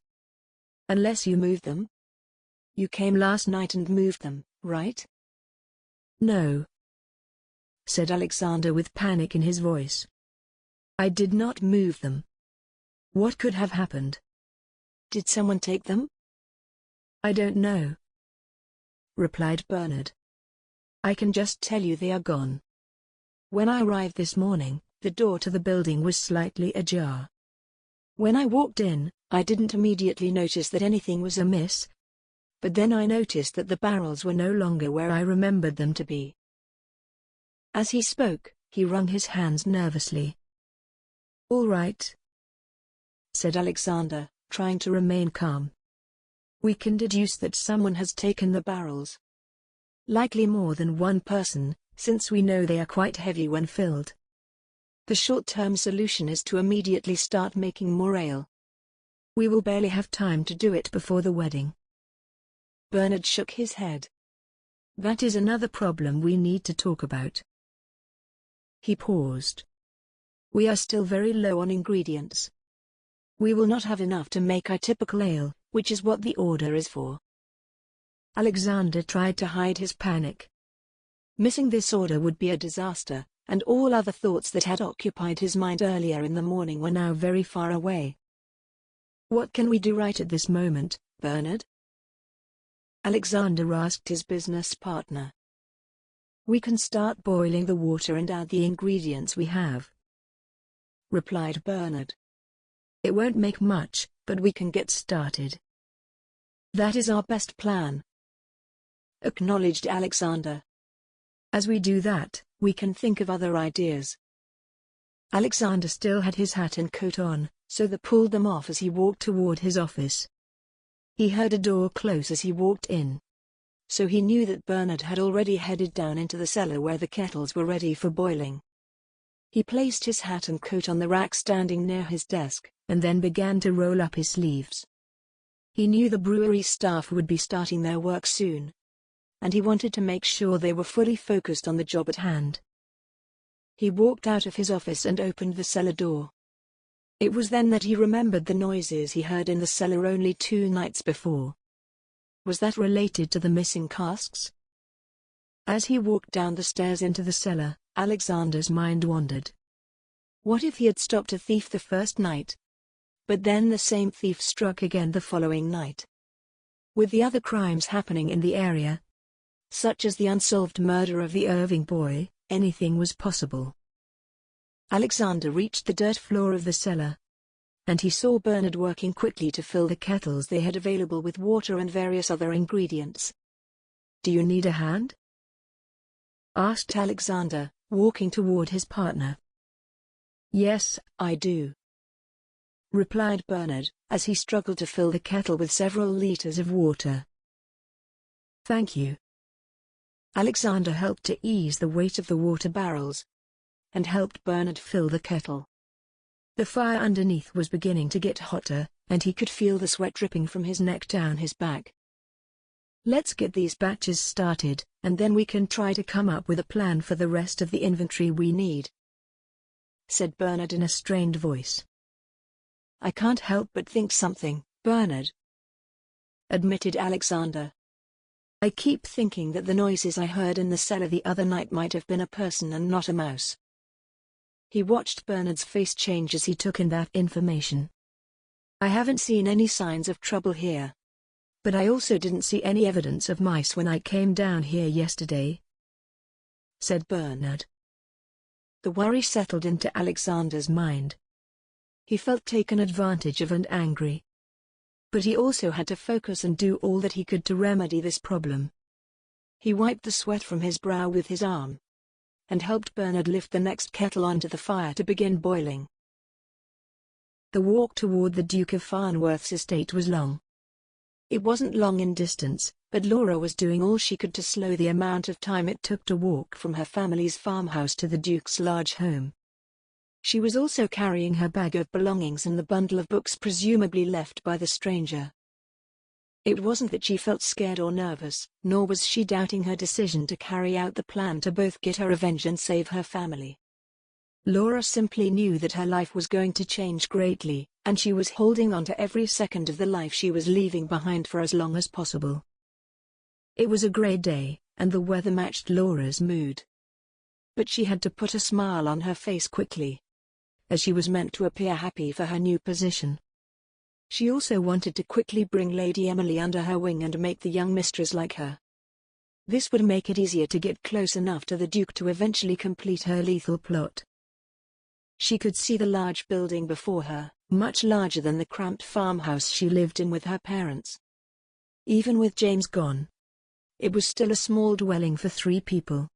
Unless you moved them? You came last night and moved them, right? No, said Alexander with panic in his voice. I did not move them. What could have happened? Did someone take them? I don't know, replied Bernard. I can just tell you they are gone. When I arrived this morning, the door to the building was slightly ajar. When I walked in, I didn't immediately notice that anything was amiss. But then I noticed that the barrels were no longer where I remembered them to be. As he spoke, he wrung his hands nervously. All right, said Alexander, trying to remain calm. We can deduce that someone has taken the barrels. Likely more than one person, since we know they are quite heavy when filled. The short-term solution is to immediately start making more ale. We will barely have time to do it before the wedding. Bernard shook his head. That is another problem we need to talk about. He paused. We are still very low on ingredients. We will not have enough to make our typical ale, which is what the order is for. Alexander tried to hide his panic. Missing this order would be a disaster, and all other thoughts that had occupied his mind earlier in the morning were now very far away. What can we do right at this moment, Bernard? Alexander asked his business partner. We can start boiling the water and add the ingredients we have, replied Bernard. It won't make much, but we can get started. That is our best plan, acknowledged Alexander. As we do that, we can think of other ideas. Alexander still had his hat and coat on, so they pulled them off as he walked toward his office. He heard a door close as he walked in. So he knew that Bernard had already headed down into the cellar where the kettles were ready for boiling. He placed his hat and coat on the rack standing near his desk, and then began to roll up his sleeves. He knew the brewery staff would be starting their work soon, and he wanted to make sure they were fully focused on the job at hand. He walked out of his office and opened the cellar door. It was then that he remembered the noises he heard in the cellar only 2 nights before. Was that related to the missing casks? As he walked down the stairs into the cellar, Alexander's mind wandered. What if he had stopped a thief the first night? But then the same thief struck again the following night. With the other crimes happening in the area, such as the unsolved murder of the Irving boy, anything was possible. Alexander reached the dirt floor of the cellar, and he saw Bernard working quickly to fill the kettles they had available with water and various other ingredients. Do you need a hand? Asked Alexander, walking toward his partner. Yes, I do, replied Bernard, as he struggled to fill the kettle with several liters of water. Thank you. Alexander helped to ease the weight of the water barrels, and helped Bernard fill the kettle. The fire underneath was beginning to get hotter, and he could feel the sweat dripping from his neck down his back. Let's get these batches started, and then we can try to come up with a plan for the rest of the inventory we need, said Bernard in a strained voice. I can't help but think something, Bernard, admitted Alexander. I keep thinking that the noises I heard in the cellar the other night might have been a person and not a mouse. He watched Bernard's face change as he took in that information. I haven't seen any signs of trouble here. But I also didn't see any evidence of mice when I came down here yesterday, said Bernard. The worry settled into Alexander's mind. He felt taken advantage of and angry. But he also had to focus and do all that he could to remedy this problem. He wiped the sweat from his brow with his arm, and helped Bernard lift the next kettle onto the fire to begin boiling. The walk toward the Duke of Farnworth's estate was long. It wasn't long in distance, but Laura was doing all she could to slow the amount of time it took to walk from her family's farmhouse to the Duke's large home. She was also carrying her bag of belongings and the bundle of books presumably left by the stranger. It wasn't that she felt scared or nervous, nor was she doubting her decision to carry out the plan to both get her revenge and save her family. Laura simply knew that her life was going to change greatly, and she was holding on to every second of the life she was leaving behind for as long as possible. It was a grey day, and the weather matched Laura's mood. But she had to put a smile on her face quickly. as she was meant to appear happy for her new position. She also wanted to quickly bring Lady Emily under her wing and make the young mistress like her. This would make it easier to get close enough to the Duke to eventually complete her lethal plot. She could see the large building before her, much larger than the cramped farmhouse she lived in with her parents. Even with James gone, it was still a small dwelling for 3 people.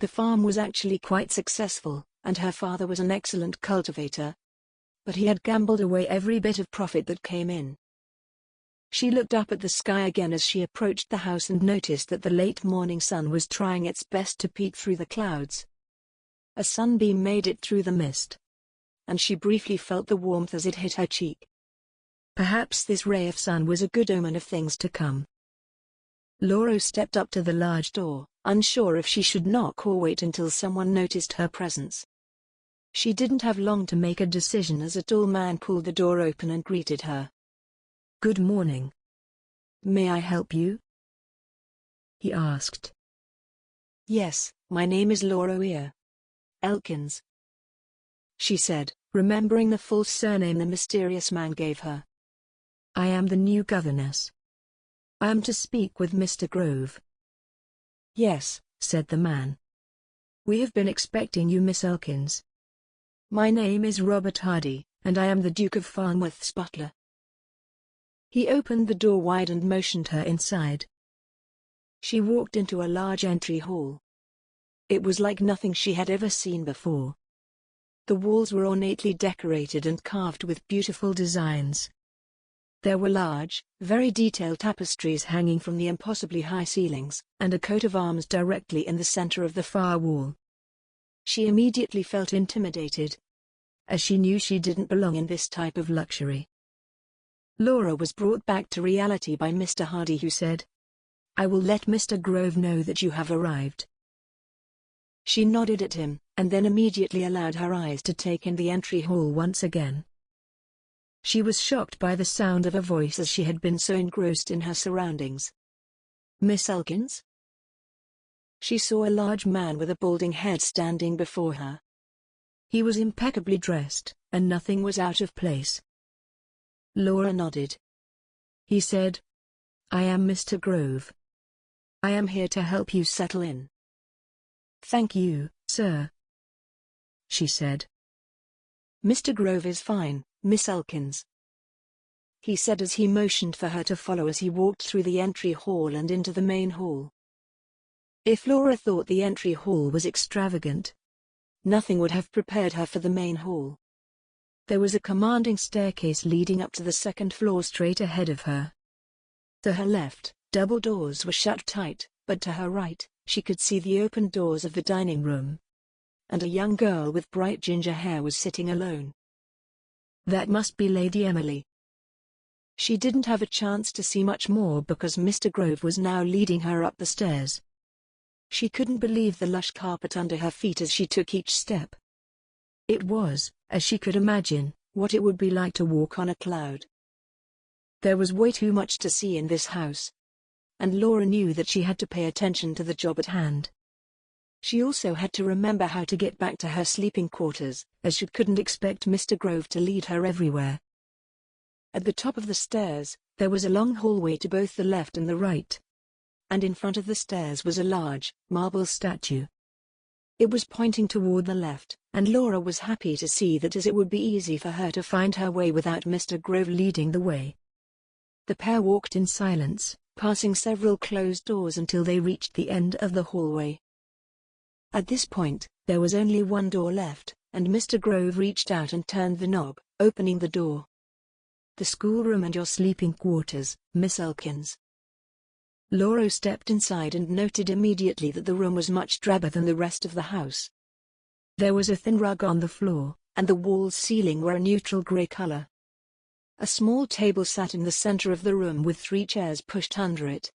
The farm was actually quite successful, and her father was an excellent cultivator. But he had gambled away every bit of profit that came in. She looked up at the sky again as she approached the house and noticed that the late morning sun was trying its best to peek through the clouds. A sunbeam made it through the mist, and she briefly felt the warmth as it hit her cheek. Perhaps this ray of sun was a good omen of things to come. Laura stepped up to the large door, unsure if she should knock or wait until someone noticed her presence. She didn't have long to make a decision as a tall man pulled the door open and greeted her. "Good morning. May I help you?" he asked. "Yes, my name is Laura Elkins," she said, remembering the full surname the mysterious man gave her. "I am the new governess. I am to speak with Mr. Grove." "Yes," said the man. "We have been expecting you, Miss Elkins. My name is Robert Hardy, and I am the Duke of Farnworth's butler." He opened the door wide and motioned her inside. She walked into a large entry hall. It was like nothing she had ever seen before. The walls were ornately decorated and carved with beautiful designs. There were large, very detailed tapestries hanging from the impossibly high ceilings, and a coat of arms directly in the center of the far wall. She immediately felt intimidated, as she knew she didn't belong in this type of luxury. Laura was brought back to reality by Mr. Hardy, who said, "I will let Mr. Grove know that you have arrived." She nodded at him, and then immediately allowed her eyes to take in the entry hall once again. She was shocked by the sound of a voice as she had been so engrossed in her surroundings. "Miss Elkins?" She saw a large man with a balding head standing before her. He was impeccably dressed, and nothing was out of place. Laura nodded. He said, "I am Mr. Grove. I am here to help you settle in." "Thank you, sir," she said. "Mr. Grove is fine, Miss Elkins," he said as he motioned for her to follow as he walked through the entry hall and into the main hall. If Laura thought the entry hall was extravagant, nothing would have prepared her for the main hall. There was a commanding staircase leading up to the 2nd floor straight ahead of her. To her left, double doors were shut tight, but to her right, she could see the open doors of the dining room. And a young girl with bright ginger hair was sitting alone. That must be Lady Emily. She didn't have a chance to see much more because Mr. Grove was now leading her up the stairs. She couldn't believe the lush carpet under her feet as she took each step. It was, as she could imagine, what it would be like to walk on a cloud. There was way too much to see in this house, and Laura knew that she had to pay attention to the job at hand. She also had to remember how to get back to her sleeping quarters, as she couldn't expect Mr. Grove to lead her everywhere. At the top of the stairs, there was a long hallway to both the left and the right. And in front of the stairs was a large, marble statue. It was pointing toward the left, and Laura was happy to see that as it would be easy for her to find her way without Mr. Grove leading the way. The pair walked in silence, passing several closed doors until they reached the end of the hallway. At this point, there was only one door left, and Mr. Grove reached out and turned the knob, opening the door. "The schoolroom and your sleeping quarters, Miss Elkins." Laura stepped inside and noted immediately that the room was much drabber than the rest of the house. There was a thin rug on the floor, and the walls ceiling were a neutral grey color. A small table sat in the center of the room with 3 chairs pushed under it.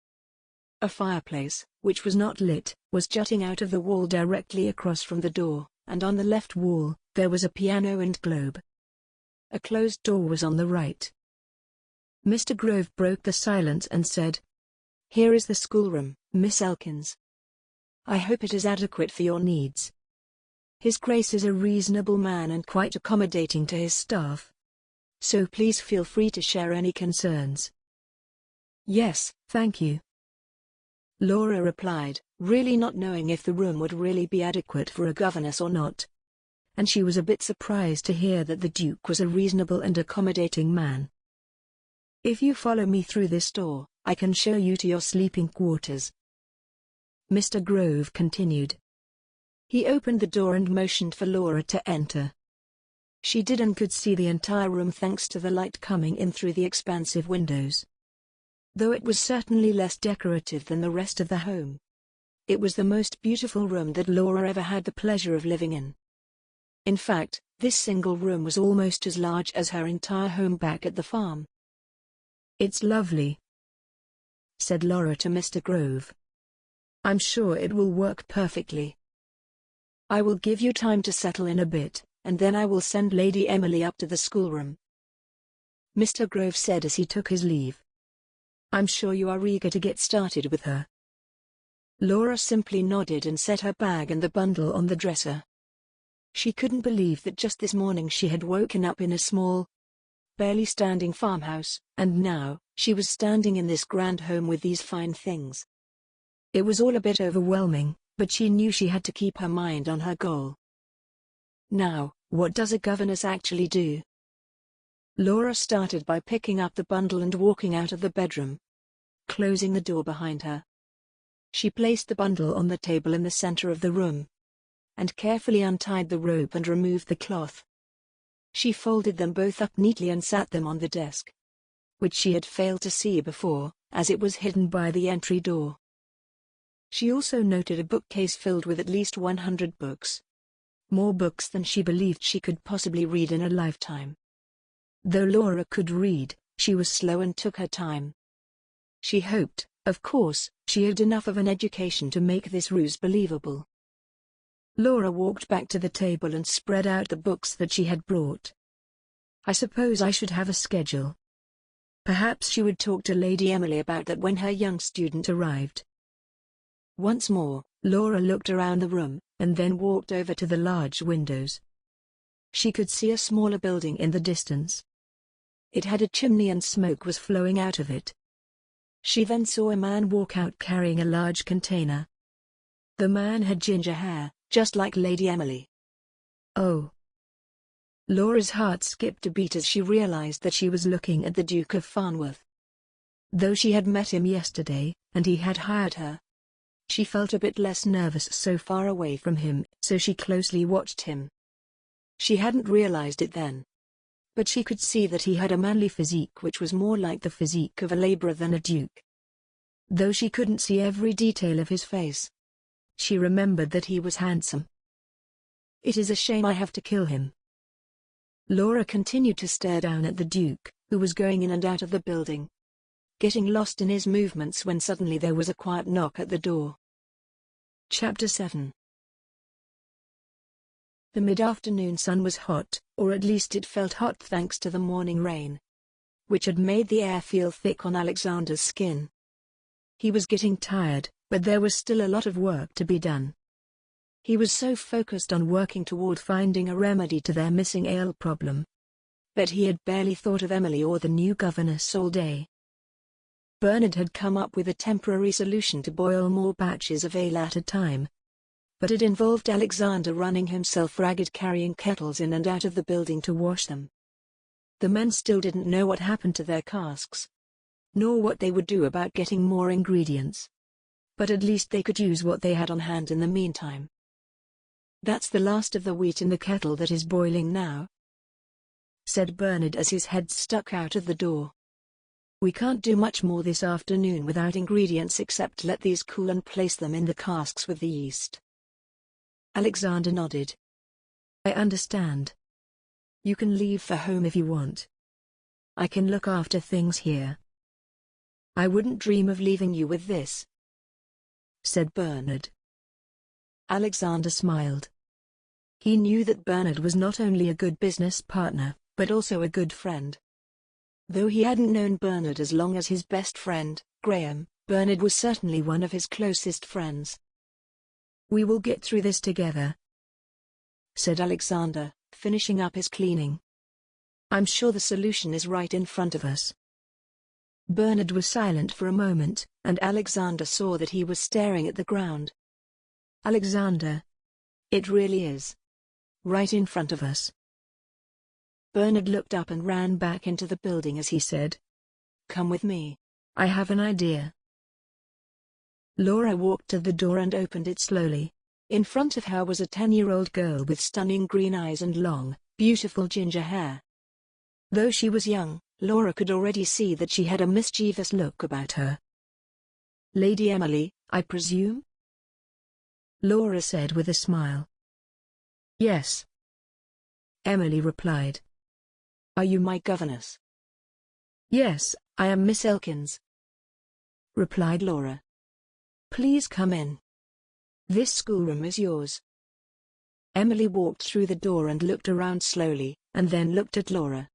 A fireplace, which was not lit, was jutting out of the wall directly across from the door, and on the left wall, there was a piano and globe. A closed door was on the right. Mr. Grove broke the silence and said, "Here is the schoolroom, Miss Elkins. I hope it is adequate for your needs." His Grace is a reasonable man and quite accommodating to his staff. So please feel free to share any concerns. Yes, thank you, Laura replied, really not knowing if the room would really be adequate for a governess or not. and she was a bit surprised to hear that the Duke was a reasonable and accommodating man. If you follow me through this door, I can show you to your sleeping quarters, Mr. Grove continued. He opened the door and motioned for Laura to enter. She did and could see the entire room thanks to the light coming in through the expansive windows. Though it was certainly less decorative than the rest of the home, it was the most beautiful room that Laura ever had the pleasure of living in. In fact, this single room was almost as large as her entire home back at the farm. "It's lovely," said Laura to Mr. Grove. "I'm sure it will work perfectly. I will give you time to settle in a bit, and then I will send Lady Emily up to the schoolroom," Mr. Grove said as he took his leave. "I'm sure you are eager to get started with her." Laura simply nodded and set her bag and the bundle on the dresser. She couldn't believe that just this morning she had woken up in a small, barely standing farmhouse, and now, she was standing in this grand home with these fine things. It was all a bit overwhelming, but she knew she had to keep her mind on her goal. Now, what does a governess actually do? Laura started by picking up the bundle and walking out of the bedroom, closing the door behind her. She placed the bundle on the table in the center of the room, and carefully untied the rope and removed the cloth. She folded them both up neatly and sat them on the desk, which she had failed to see before, as it was hidden by the entry door. She also noted a bookcase filled with at least 100 books. More books than she believed she could possibly read in a lifetime. Though Laura could read, she was slow and took her time. She hoped, of course, she had enough of an education to make this ruse believable. Laura walked back to the table and spread out the books that she had brought. I suppose I should have a schedule. Perhaps she would talk to Lady Emily about that when her young student arrived. Once more, Laura looked around the room, and then walked over to the large windows. She could see a smaller building in the distance. It had a chimney and smoke was flowing out of it. She then saw a man walk out carrying a large container. The man had ginger hair, just like Lady Emily. Oh! Laura's heart skipped a beat as she realized that she was looking at the Duke of Farnworth. Though she had met him yesterday, and he had hired her, she felt a bit less nervous so far away from him, so she closely watched him. She hadn't realized it then, but she could see that he had a manly physique which was more like the physique of a laborer than a duke. Though she couldn't see every detail of his face, she remembered that he was handsome. It is a shame I have to kill him. Laura continued to stare down at the Duke, who was going in and out of the building, getting lost in his movements when suddenly there was a quiet knock at the door. Chapter 7. The mid-afternoon sun was hot, or at least it felt hot thanks to the morning rain, which had made the air feel thick on Alexander's skin. He was getting tired, but there was still a lot of work to be done. He was so focused on working toward finding a remedy to their missing ale problem, that he had barely thought of Emily or the new governess all day. Bernard had come up with a temporary solution to boil more batches of ale at a time, but it involved Alexander running himself ragged carrying kettles in and out of the building to wash them. The men still didn't know what happened to their casks, nor what they would do about getting more ingredients. But at least they could use what they had on hand in the meantime. "That's the last of the wheat in the kettle that is boiling now," said Bernard as his head stuck out of the door. "We can't do much more this afternoon without ingredients except let these cool and place them in the casks with the yeast." Alexander nodded. "I understand. You can leave for home if you want. I can look after things here." "I wouldn't dream of leaving you with this," said Bernard. Alexander smiled. He knew that Bernard was not only a good business partner, but also a good friend. Though he hadn't known Bernard as long as his best friend, Graham, Bernard was certainly one of his closest friends. "We will get through this together," said Alexander, finishing up his cleaning. I'm sure the solution is right in front of us. Bernard was silent for a moment, and Alexander saw that he was staring at the ground. Alexander. It really is. Right in front of us. Bernard looked up and ran back into the building as he said, "Come with me. I have an idea." Laura walked to the door and opened it slowly. In front of her was a 10-year-old girl with stunning green eyes and long, beautiful ginger hair. Though she was young, Laura could already see that she had a mischievous look about her. "Lady Emily, I presume?" Laura said with a smile. "Yes," Emily replied. "Are you my governess?" "Yes, I am Miss Elkins," replied Laura. "Please come in. This schoolroom is yours." Emily walked through the door and looked around slowly, and then looked at Laura.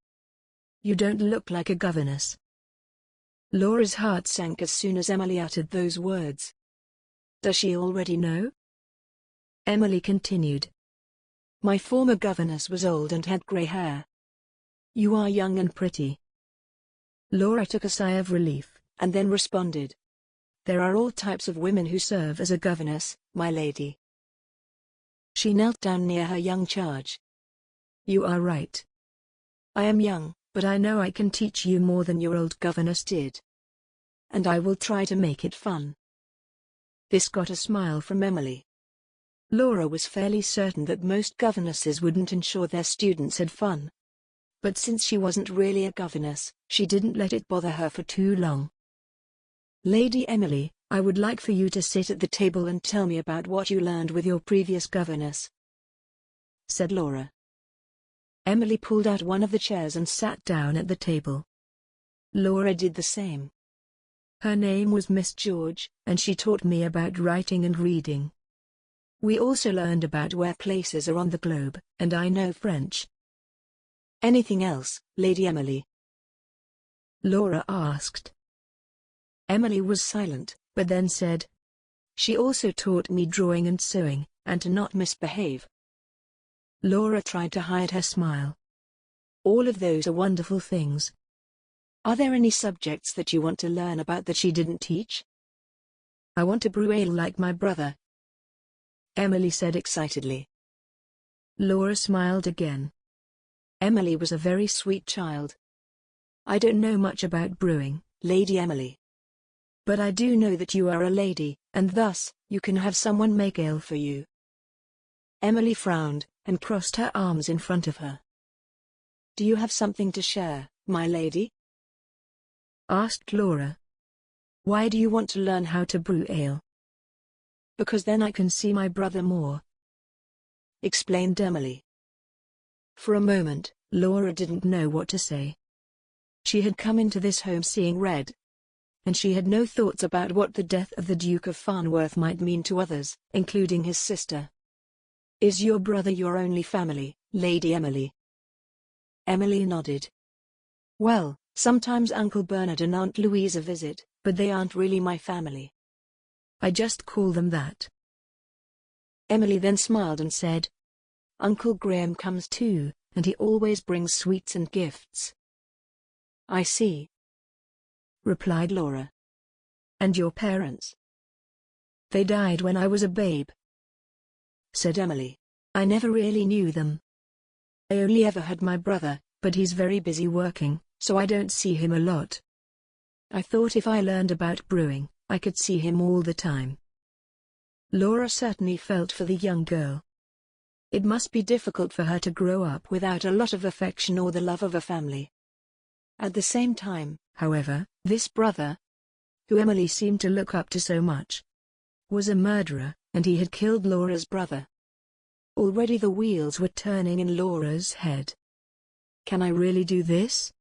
"You don't look like a governess." Laura's heart sank as soon as Emily uttered those words. Does she already know? Emily continued. "My former governess was old and had grey hair. You are young and pretty." Laura took a sigh of relief, and then responded. "There are all types of women who serve as a governess, my lady." She knelt down near her young charge. "You are right. I am young, but I know I can teach you more than your old governess did. And I will try to make it fun." This got a smile from Emily. Laura was fairly certain that most governesses wouldn't ensure their students had fun. But since she wasn't really a governess, she didn't let it bother her for too long. "Lady Emily, I would like for you to sit at the table and tell me about what you learned with your previous governess," said Laura. Emily pulled out one of the chairs and sat down at the table. Laura did the same. "Her name was Miss George, and she taught me about writing and reading. We also learned about where places are on the globe, and I know French." "Anything else, Lady Emily?" Laura asked. Emily was silent, but then said, "She also taught me drawing and sewing, and to not misbehave." Laura tried to hide her smile. "All of those are wonderful things. Are there any subjects that you want to learn about that she didn't teach?" "I want to brew ale like my brother," Emily said excitedly. Laura smiled again. Emily was a very sweet child. "I don't know much about brewing, Lady Emily. But I do know that you are a lady, and thus, you can have someone make ale for you." Emily frowned, and crossed her arms in front of her. "Do you have something to share, my lady?" asked Laura. "Why do you want to learn how to brew ale?" "Because then I can see my brother more," explained Emily. For a moment, Laura didn't know what to say. She had come into this home seeing red, and she had no thoughts about what the death of the Duke of Farnworth might mean to others, including his sister. "Is your brother your only family, Lady Emily?" Emily nodded. "Well, sometimes Uncle Bernard and Aunt Louisa visit, but they aren't really my family. I just call them that." Emily then smiled and said, "Uncle Graham comes too, and he always brings sweets and gifts." "I see," replied Laura. "And your parents?" "They died when I was a babe," said Emily. "I never really knew them. I only ever had my brother, but he's very busy working, so I don't see him a lot. I thought if I learned about brewing, I could see him all the time." Laura certainly felt for the young girl. It must be difficult for her to grow up without a lot of affection or the love of a family. At the same time, however, this brother, who Emily seemed to look up to so much, was a murderer, and he had killed Laura's brother. Already the wheels were turning in Laura's head. "Can I really do this?"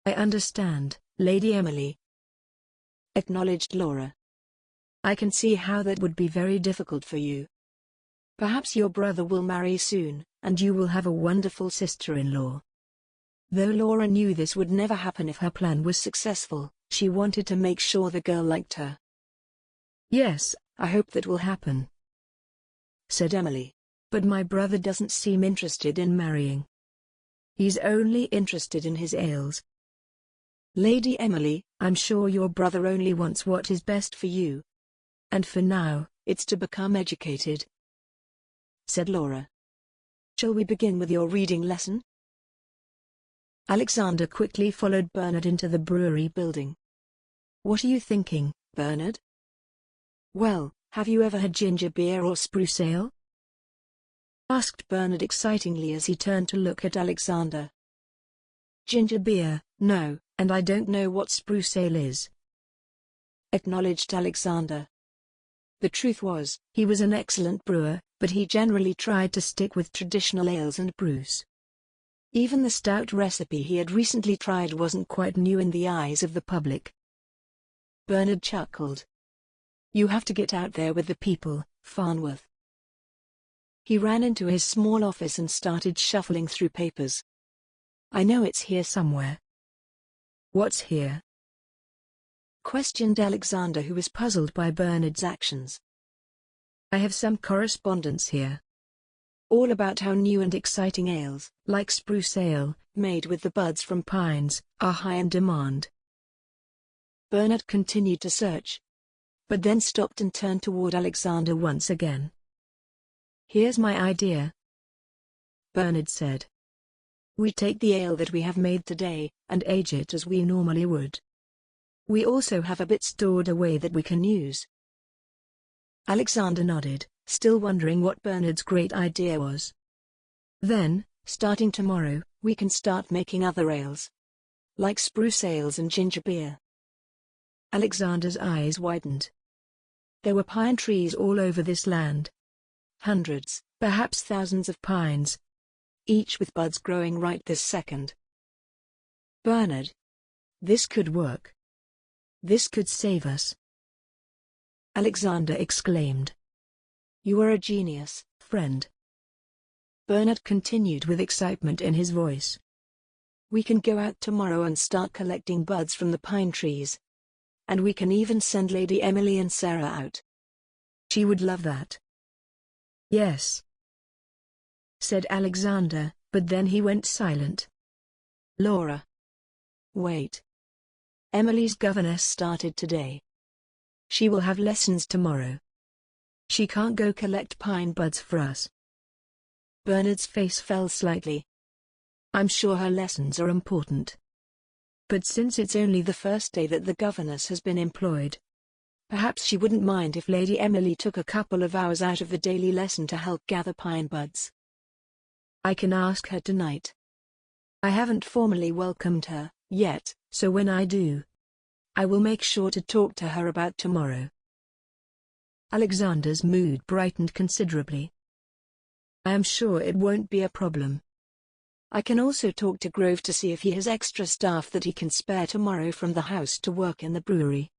"I understand, Lady Emily," acknowledged Laura. "I can see how that would be very difficult for you. Perhaps your brother will marry soon, and you will have a wonderful sister-in-law." Though Laura knew this would never happen if her plan was successful, she wanted to make sure the girl liked her. "Yes, I hope that will happen," said Emily. But my brother doesn't seem interested in marrying. He's only interested in his ales. Lady Emily, I'm sure your brother only wants what is best for you. And for now, it's to become educated," said Laura. "Shall we begin with your reading lesson?" Alexander quickly followed Bernard into the brewery building. "What are you thinking, Bernard?" "Well, have you ever had ginger beer or spruce ale?" asked Bernard excitingly as he turned to look at Alexander. "Ginger beer, no, and I don't know what spruce ale is," acknowledged Alexander. The truth was, he was an excellent brewer, but he generally tried to stick with traditional ales and brews. Even the stout recipe he had recently tried wasn't quite new in the eyes of the public. Bernard chuckled. "You have to get out there with the people, Farnworth." He ran into his small office and started shuffling through papers. "I know it's here somewhere." "What's here?" questioned Alexander, who was puzzled by Bernard's actions. "I have some correspondence here. All about how new and exciting ales, like spruce ale, made with the buds from pines, are high in demand." Bernard continued to search, but then stopped and turned toward Alexander once again. "Here's my idea," Bernard said. "We take the ale that we have made today, and age it as we normally would. We also have a bit stored away that we can use." Alexander nodded, still wondering what Bernard's great idea was. "Then, starting tomorrow, we can start making other ales, like spruce ales and ginger beer." Alexander's eyes widened. There were pine trees all over this land. Hundreds, perhaps thousands of pines, each with buds growing right this second. "Bernard, this could work. This could save us," Alexander exclaimed. "You are a genius, friend," Bernard continued with excitement in his voice. "We can go out tomorrow and start collecting buds from the pine trees. And we can even send Lady Emily and Sarah out." "She would love that." "Yes," said Alexander, but then he went silent. "Laura. Wait. Emily's governess started today. She will have lessons tomorrow. She can't go collect pine buds for us." Bernard's face fell slightly. "I'm sure her lessons are important. But since it's only the first day that the governess has been employed, perhaps she wouldn't mind if Lady Emily took a couple of hours out of the daily lesson to help gather pine buds. I can ask her tonight. I haven't formally welcomed her yet, so when I do, I will make sure to talk to her about tomorrow." Alexander's mood brightened considerably. "I am sure it won't be a problem. I can also talk to Grove to see if he has extra staff that he can spare tomorrow from the house to work in the brewery.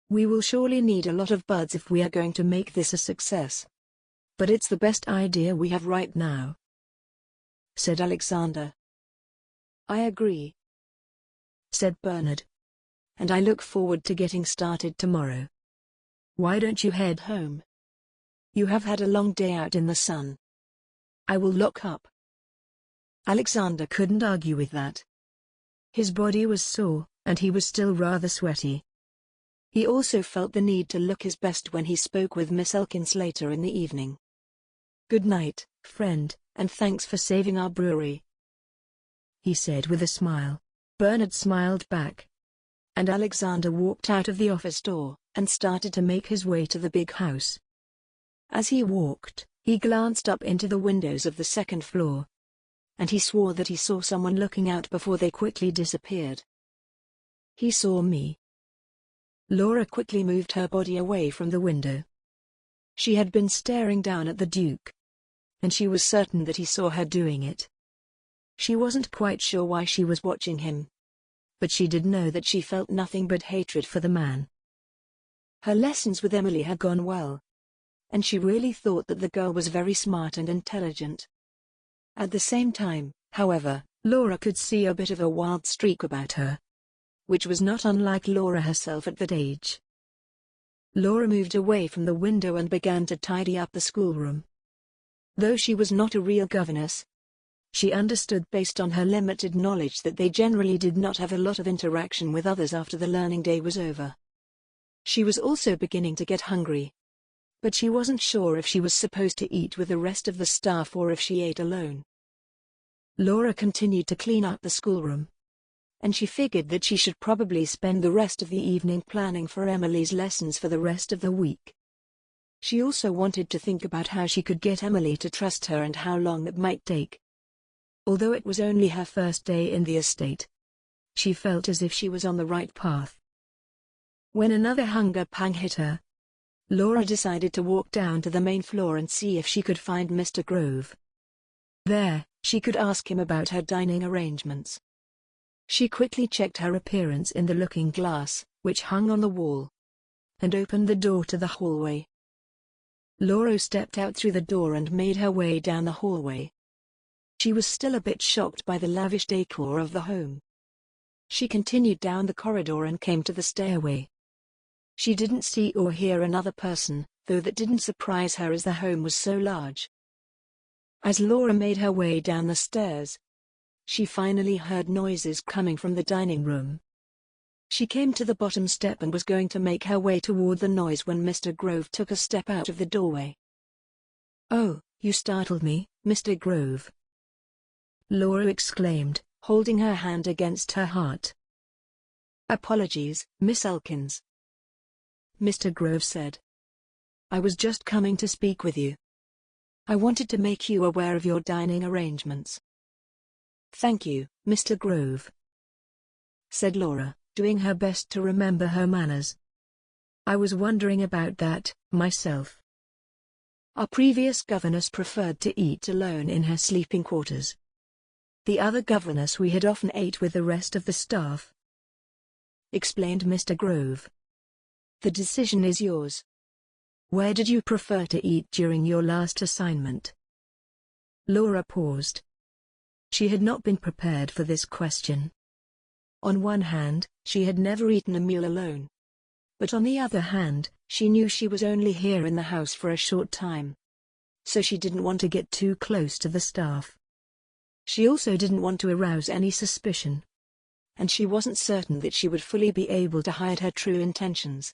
We will surely need a lot of buds if we are going to make this a success. But it's the best idea we have right now," said Alexander. "I agree," said Bernard. "And I look forward to getting started tomorrow. Why don't you head home? You have had a long day out in the sun." "I will lock up." Alexander couldn't argue with that. His body was sore, and he was still rather sweaty. He also felt the need to look his best when he spoke with Miss Elkins later in the evening. "Good night, friend, and thanks for saving our brewery," he said with a smile. Bernard smiled back. And Alexander walked out of the office door, and started to make his way to the big house. As he walked, he glanced up into the windows of the second floor. And he swore that he saw someone looking out before they quickly disappeared. "He saw me." Laura quickly moved her body away from the window. She had been staring down at the Duke, and she was certain that he saw her doing it. She wasn't quite sure why she was watching him, but she did know that she felt nothing but hatred for the man. Her lessons with Emily had gone well, and she really thought that the girl was very smart and intelligent. At the same time, however, Laura could see a bit of a wild streak about her, which was not unlike Laura herself at that age. Laura moved away from the window and began to tidy up the schoolroom. Though she was not a real governess, she understood based on her limited knowledge that they generally did not have a lot of interaction with others after the learning day was over. She was also beginning to get hungry, but she wasn't sure if she was supposed to eat with the rest of the staff or if she ate alone. Laura continued to clean up the schoolroom, and she figured that she should probably spend the rest of the evening planning for Emily's lessons for the rest of the week. She also wanted to think about how she could get Emily to trust her and how long that might take. Although it was only her first day in the estate, she felt as if she was on the right path. When another hunger pang hit her, Laura decided to walk down to the main floor and see if she could find Mr. Grove. There, she could ask him about her dining arrangements. She quickly checked her appearance in the looking glass, which hung on the wall, and opened the door to the hallway. Laura stepped out through the door and made her way down the hallway. She was still a bit shocked by the lavish decor of the home. She continued down the corridor and came to the stairway. She didn't see or hear another person, though that didn't surprise her as the home was so large. As Laura made her way down the stairs, she finally heard noises coming from the dining room. She came to the bottom step and was going to make her way toward the noise when Mr. Grove took a step out of the doorway. "Oh, you startled me, Mr. Grove," Laura exclaimed, holding her hand against her heart. "Apologies, Miss Elkins," Mr. Grove said. "I was just coming to speak with you. I wanted to make you aware of your dining arrangements." "Thank you, Mr. Grove," said Laura, doing her best to remember her manners. "I was wondering about that, myself. Our previous governess preferred to eat alone in her sleeping quarters. The other governess we had often ate with the rest of the staff," explained Mr. Grove. "The decision is yours. Where did you prefer to eat during your last assignment?" Laura paused. She had not been prepared for this question. On one hand, she had never eaten a meal alone. But on the other hand, she knew she was only here in the house for a short time. So she didn't want to get too close to the staff. She also didn't want to arouse any suspicion. And she wasn't certain that she would fully be able to hide her true intentions.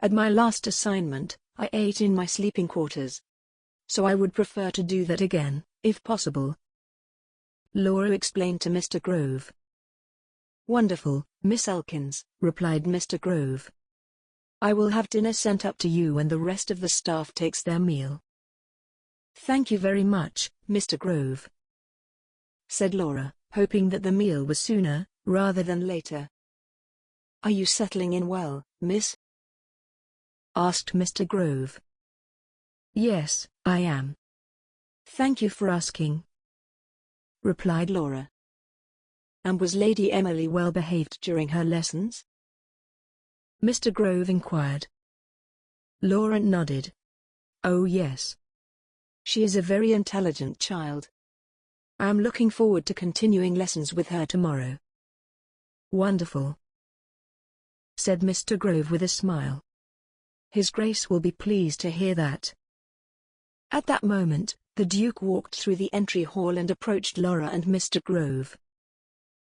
"At my last assignment, I ate in my sleeping quarters. So I would prefer to do that again, if possible," Laura explained to Mr. Grove. "Wonderful, Miss Elkins," replied Mr. Grove. "I will have dinner sent up to you when the rest of the staff takes their meal." "Thank you very much, Mr. Grove," said Laura, hoping that the meal was sooner, rather than later. "Are you settling in well, miss?" asked Mr. Grove. "Yes, I am. Thank you for asking," replied Laura. "And was Lady Emily well behaved during her lessons?" Mr. Grove inquired. Laura nodded. "Oh yes. She is a very intelligent child. I am looking forward to continuing lessons with her tomorrow." "Wonderful," said Mr. Grove with a smile. "His Grace will be pleased to hear that." At that moment, the Duke walked through the entry hall and approached Laura and Mr. Grove.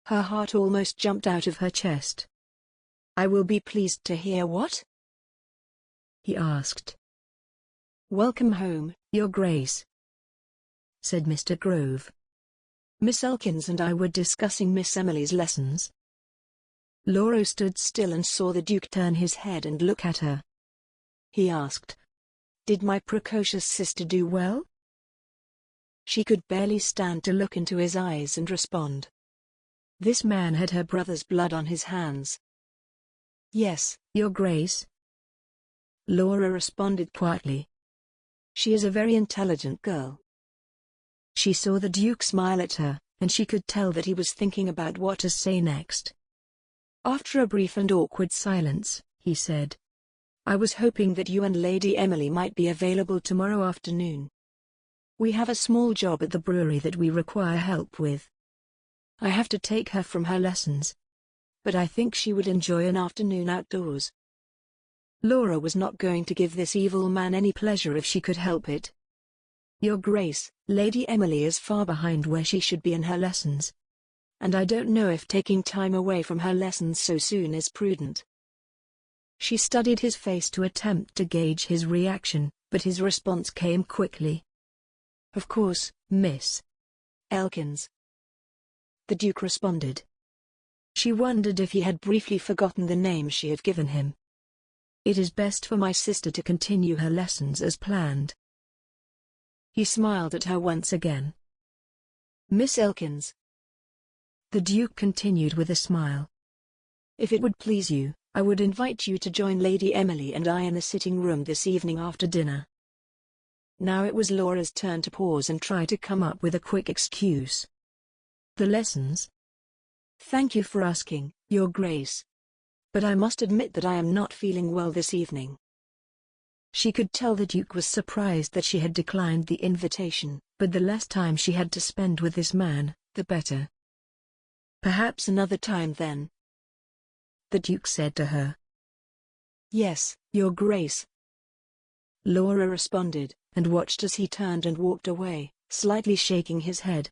Her heart almost jumped out of her chest. "I will be pleased to hear what?" he asked. "Welcome home, Your Grace," said Mr. Grove. "Miss Elkins and I were discussing Miss Emily's lessons." Laura stood still and saw the Duke turn his head and look at her. He asked, "Did my precocious sister do well?" She could barely stand to look into his eyes and respond. This man had her brother's blood on his hands. "Yes, Your Grace," Laura responded quietly. "She is a very intelligent girl." She saw the Duke smile at her, and she could tell that he was thinking about what to say next. After a brief and awkward silence, he said, "I was hoping that you and Lady Emily might be available tomorrow afternoon. We have a small job at the brewery that we require help with. I have to take her from her lessons, but I think she would enjoy an afternoon outdoors." Laura was not going to give this evil man any pleasure if she could help it. Your Grace, Lady Emily is far behind where she should be in her lessons. And I don't know if taking time away from her lessons so soon is prudent. She studied his face to attempt to gauge his reaction, but his response came quickly. Of course, Miss Elkins. The Duke responded. She wondered if he had briefly forgotten the name she had given him. It is best for my sister to continue her lessons as planned. He smiled at her once again. Miss Elkins. The Duke continued with a smile. If it would please you, I would invite you to join Lady Emily and I in the sitting room this evening after dinner. Now it was Laura's turn to pause and try to come up with a quick excuse. The lessons? Thank you for asking, Your Grace. But I must admit that I am not feeling well this evening. She could tell the Duke was surprised that she had declined the invitation, but the less time she had to spend with this man, the better. Perhaps another time then, the Duke said to her. Yes, Your Grace. Laura responded, and watched as he turned and walked away, slightly shaking his head.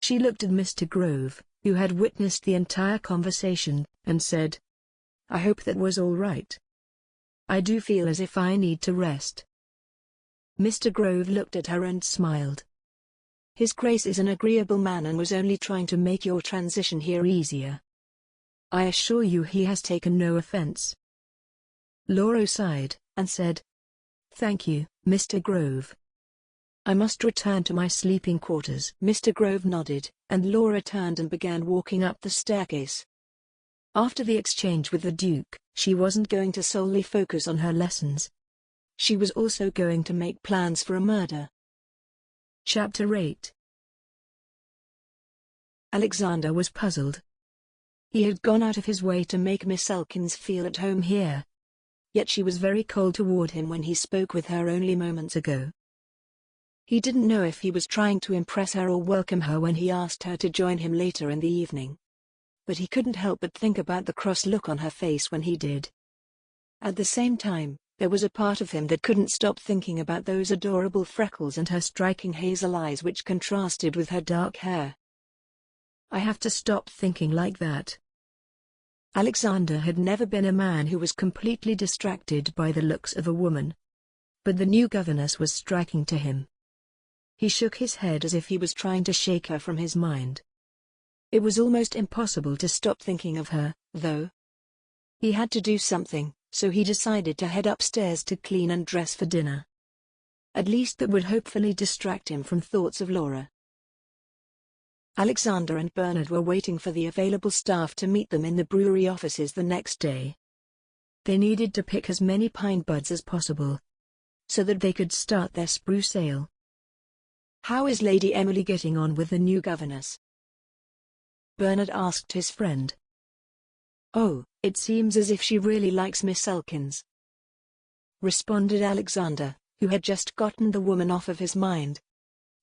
She looked at Mr. Grove, who had witnessed the entire conversation, and said, I hope that was all right. I do feel as if I need to rest. Mr. Grove looked at her and smiled. His Grace is an agreeable man and was only trying to make your transition here easier. I assure you he has taken no offense. Laura sighed, and said, Thank you, Mr. Grove. I must return to my sleeping quarters. Mr. Grove nodded, and Laura turned and began walking up the staircase. After the exchange with the Duke, she wasn't going to solely focus on her lessons. She was also going to make plans for a murder. Chapter 8. Alexander was puzzled. He had gone out of his way to make Miss Elkins feel at home here. Yet she was very cold toward him when he spoke with her only moments ago. He didn't know if he was trying to impress her or welcome her when he asked her to join him later in the evening. But he couldn't help but think about the cross look on her face when he did. At the same time, there was a part of him that couldn't stop thinking about those adorable freckles and her striking hazel eyes which contrasted with her dark hair. I have to stop thinking like that. Alexander had never been a man who was completely distracted by the looks of a woman. But the new governess was striking to him. He shook his head as if he was trying to shake her from his mind. It was almost impossible to stop thinking of her, though. He had to do something, so he decided to head upstairs to clean and dress for dinner. At least that would hopefully distract him from thoughts of Laura. Alexander and Bernard were waiting for the available staff to meet them in the brewery offices the next day. They needed to pick as many pine buds as possible, so that they could start their spruce ale. How is Lady Emily getting on with the new governess? Bernard asked his friend. Oh, it seems as if she really likes Miss Elkins, responded Alexander, who had just gotten the woman off of his mind.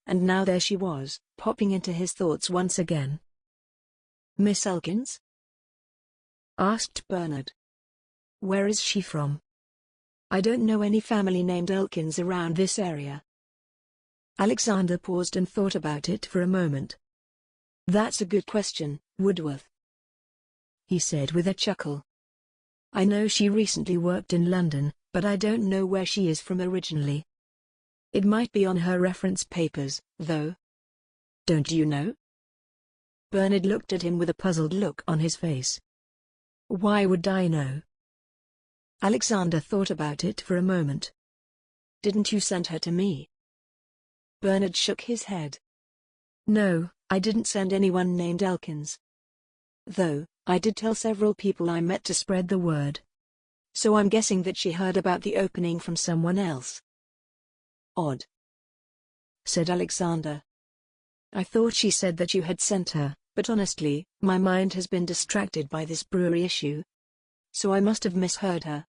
And now there she was, popping into his thoughts once again. Miss Elkins? Asked Bernard. Where is she from? I don't know any family named Elkins around this area. Alexander paused and thought about it for a moment. That's a good question, Woodworth, he said with a chuckle. I know she recently worked in London, but I don't know where she is from originally. It might be on her reference papers, though. Don't you know? Bernard looked at him with a puzzled look on his face. Why would I know? Alexander thought about it for a moment. Didn't you send her to me? Bernard shook his head. No, I didn't send anyone named Elkins. Though, I did tell several people I met to spread the word. So I'm guessing that she heard about the opening from someone else. Odd, said Alexander. I thought she said that you had sent her, but honestly, my mind has been distracted by this brewery issue. So I must have misheard her.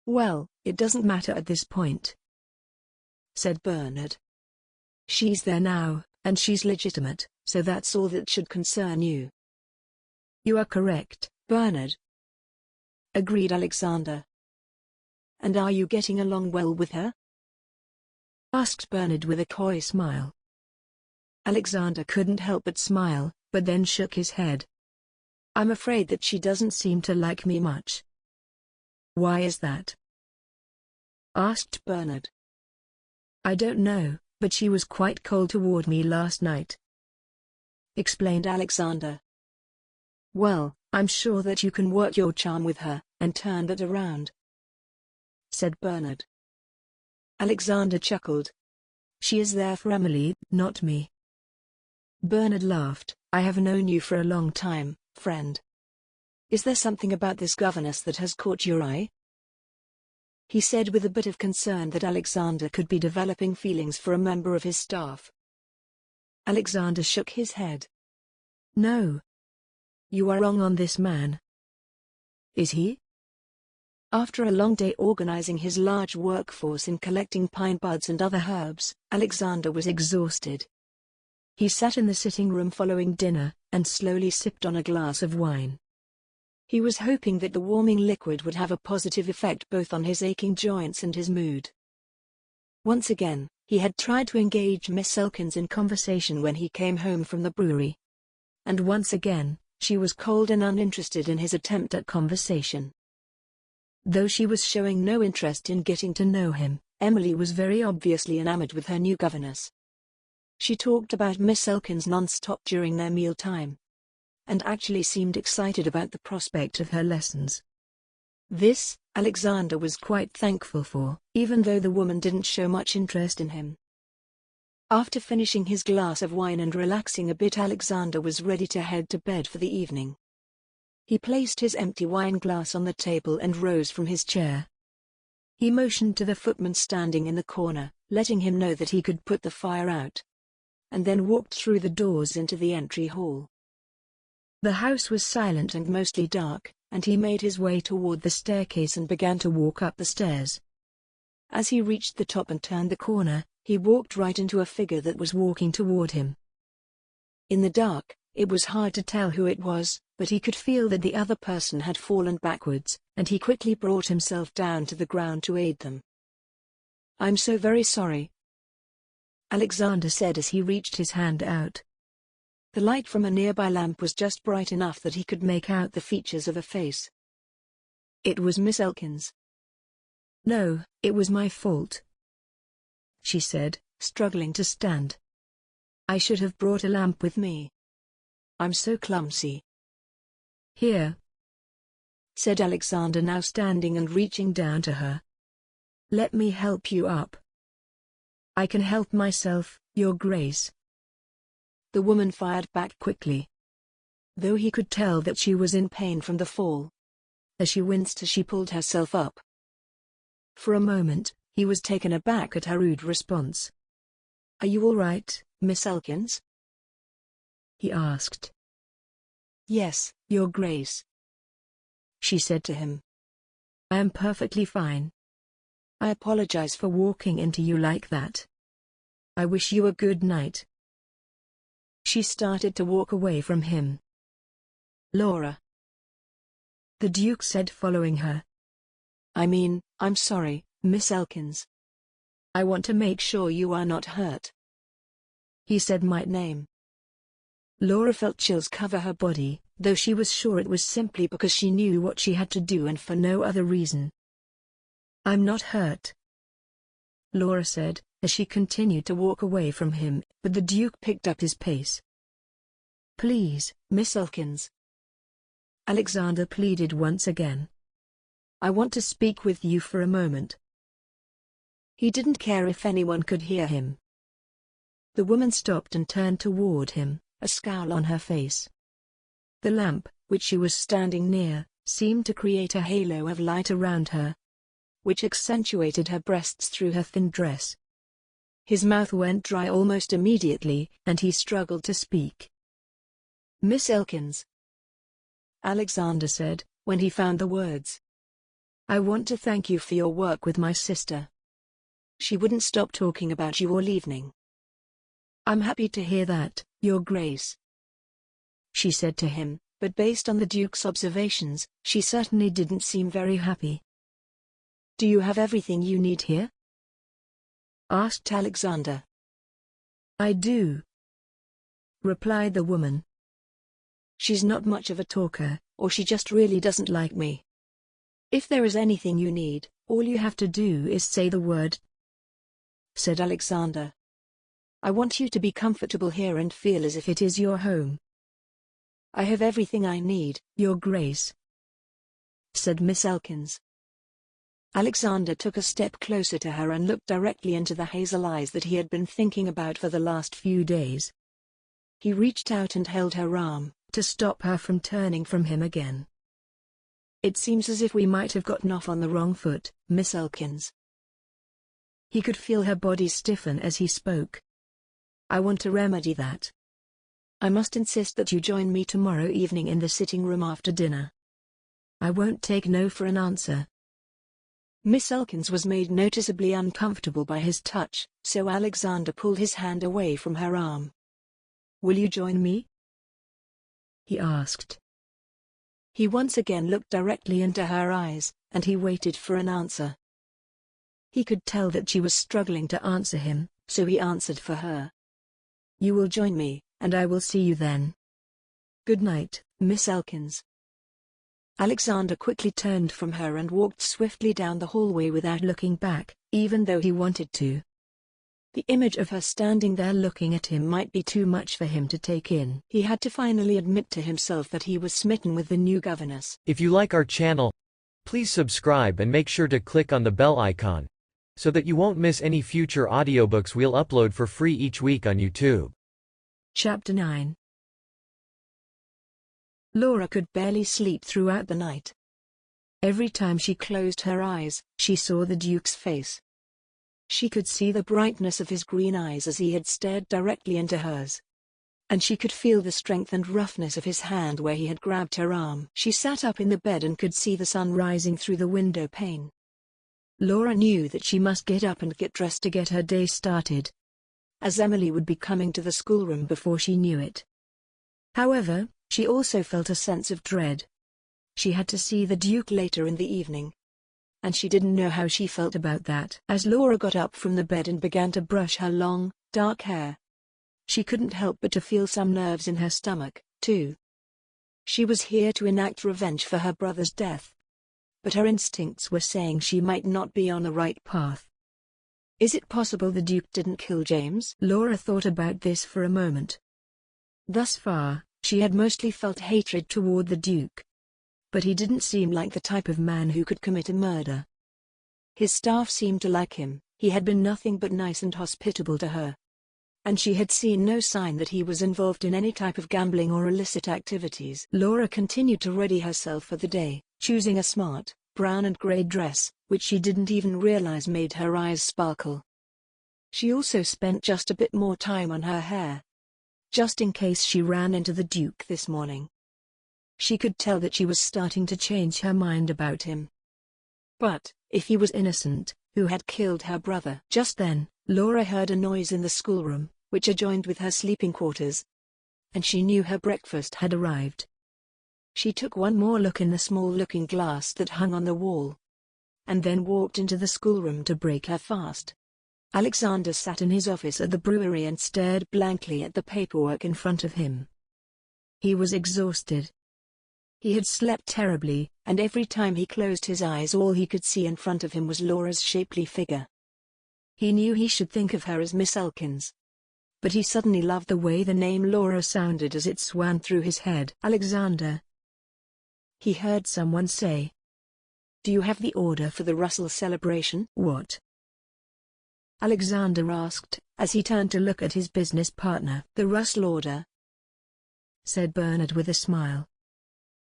Well, it doesn't matter at this point, said Bernard. She's there now, and she's legitimate, so that's all that should concern you. You are correct, Bernard, agreed Alexander. And are you getting along well with her? asked Bernard with a coy smile. Alexander couldn't help but smile, but then shook his head. I'm afraid that she doesn't seem to like me much. Why is that? Asked Bernard. I don't know, but she was quite cold toward me last night, explained Alexander. Well, I'm sure that you can work your charm with her, and turn that around, said Bernard. Alexander chuckled. She is there for Emily, not me. Bernard laughed. I have known you for a long time, friend. Is there something about this governess that has caught your eye? He said with a bit of concern that Alexander could be developing feelings for a member of his staff. Alexander shook his head. No. You are wrong on this man. Is he? After a long day organizing his large workforce in collecting pine buds and other herbs, Alexander was exhausted. He sat in the sitting room following dinner, and slowly sipped on a glass of wine. He was hoping that the warming liquid would have a positive effect both on his aching joints and his mood. Once again, he had tried to engage Miss Elkins in conversation when he came home from the brewery. And once again, she was cold and uninterested in his attempt at conversation. Though she was showing no interest in getting to know him, Emily was very obviously enamored with her new governess. She talked about Miss Elkins non-stop during their mealtime, and actually seemed excited about the prospect of her lessons. This, Alexander was quite thankful for, even though the woman didn't show much interest in him. After finishing his glass of wine and relaxing a bit, Alexander was ready to head to bed for the evening. He placed his empty wine glass on the table and rose from his chair. He motioned to the footman standing in the corner, letting him know that he could put the fire out, and then walked through the doors into the entry hall. The house was silent and mostly dark, and he made his way toward the staircase and began to walk up the stairs. As he reached the top and turned the corner, he walked right into a figure that was walking toward him. In the dark, it was hard to tell who it was, but he could feel that the other person had fallen backwards, and he quickly brought himself down to the ground to aid them. I'm so very sorry, Alexander said as he reached his hand out. The light from a nearby lamp was just bright enough that he could make out the features of a face. It was Miss Elkins. No, it was my fault, she said, struggling to stand. I should have brought a lamp with me. I'm so clumsy. Here, said Alexander, now standing and reaching down to her. Let me help you up. I can help myself, Your Grace. The woman fired back quickly, though he could tell that she was in pain from the fall. As she winced as she pulled herself up. For a moment, he was taken aback at her rude response. Are you all right, Miss Elkins? He asked. Yes, Your Grace, she said to him. I am perfectly fine. I apologize for walking into you like that. I wish you a good night. She started to walk away from him. Laura, the Duke said, following her. I'm sorry, Miss Elkins. I want to make sure you are not hurt. He said my name. Laura felt chills cover her body, though she was sure it was simply because she knew what she had to do and for no other reason. I'm not hurt, Laura said, as she continued to walk away from him, but the Duke picked up his pace. Please, Miss Elkins, Alexander pleaded once again. I want to speak with you for a moment. He didn't care if anyone could hear him. The woman stopped and turned toward him, a scowl on her face. The lamp, which she was standing near, seemed to create a halo of light around her, which accentuated her breasts through her thin dress. His mouth went dry almost immediately, and he struggled to speak. Miss Elkins, Alexander said, when he found the words. I want to thank you for your work with my sister. She wouldn't stop talking about you all evening. I'm happy to hear that, Your Grace, she said to him, but based on the Duke's observations, she certainly didn't seem very happy. Do you have everything you need here? asked Alexander. I do, replied the woman. She's not much of a talker, or she just really doesn't like me. If there is anything you need, all you have to do is say the word, said Alexander. I want you to be comfortable here and feel as if it is your home. I have everything I need, Your Grace, said Miss Elkins. Alexander took a step closer to her and looked directly into the hazel eyes that he had been thinking about for the last few days. He reached out and held her arm, to stop her from turning from him again. It seems as if we might have gotten off on the wrong foot, Miss Elkins. He could feel her body stiffen as he spoke. I want to remedy that. I must insist that you join me tomorrow evening in the sitting room after dinner. I won't take no for an answer. Miss Elkins was made noticeably uncomfortable by his touch, so Alexander pulled his hand away from her arm. Will you join me? He asked. He once again looked directly into her eyes, and he waited for an answer. He could tell that she was struggling to answer him, so he answered for her. You will join me, and I will see you then. Good night, Miss Elkins. Alexander quickly turned from her and walked swiftly down the hallway without looking back, even though he wanted to. The image of her standing there looking at him might be too much for him to take in. He had to finally admit to himself that he was smitten with the new governess. If you like our channel, please subscribe and make sure to click on the bell icon, so that you won't miss any future audiobooks we'll upload for free each week on YouTube. Chapter 9. Laura could barely sleep throughout the night. Every time she closed her eyes, she saw the Duke's face. She could see the brightness of his green eyes as he had stared directly into hers. And she could feel the strength and roughness of his hand where he had grabbed her arm. She sat up in the bed and could see the sun rising through the window pane. Laura knew that she must get up and get dressed to get her day started, as Emily would be coming to the schoolroom before she knew it. However, she also felt a sense of dread. She had to see the Duke later in the evening, and she didn't know how she felt about that. As Laura got up from the bed and began to brush her long, dark hair, she couldn't help but to feel some nerves in her stomach, too. She was here to enact revenge for her brother's death, but her instincts were saying she might not be on the right path. Is it possible the Duke didn't kill James? Laura thought about this for a moment. Thus far, she had mostly felt hatred toward the Duke. But he didn't seem like the type of man who could commit a murder. His staff seemed to like him, he had been nothing but nice and hospitable to her. And she had seen no sign that he was involved in any type of gambling or illicit activities. Laura continued to ready herself for the day, choosing a smart, brown and grey dress, which she didn't even realize made her eyes sparkle. She also spent just a bit more time on her hair, just in case she ran into the Duke this morning. She could tell that she was starting to change her mind about him. But, if he was innocent, who had killed her brother? Just then, Laura heard a noise in the schoolroom, which adjoined with her sleeping quarters, and she knew her breakfast had arrived. She took one more look in the small looking glass that hung on the wall, and then walked into the schoolroom to break her fast. Alexander sat in his office at the brewery and stared blankly at the paperwork in front of him. He was exhausted. He had slept terribly, and every time he closed his eyes all he could see in front of him was Laura's shapely figure. He knew he should think of her as Miss Elkins, but he suddenly loved the way the name Laura sounded as it swam through his head. Alexander, he heard someone say. Do you have the order for the Russell celebration? What? Alexander asked, as he turned to look at his business partner. The Russell order, said Bernard with a smile.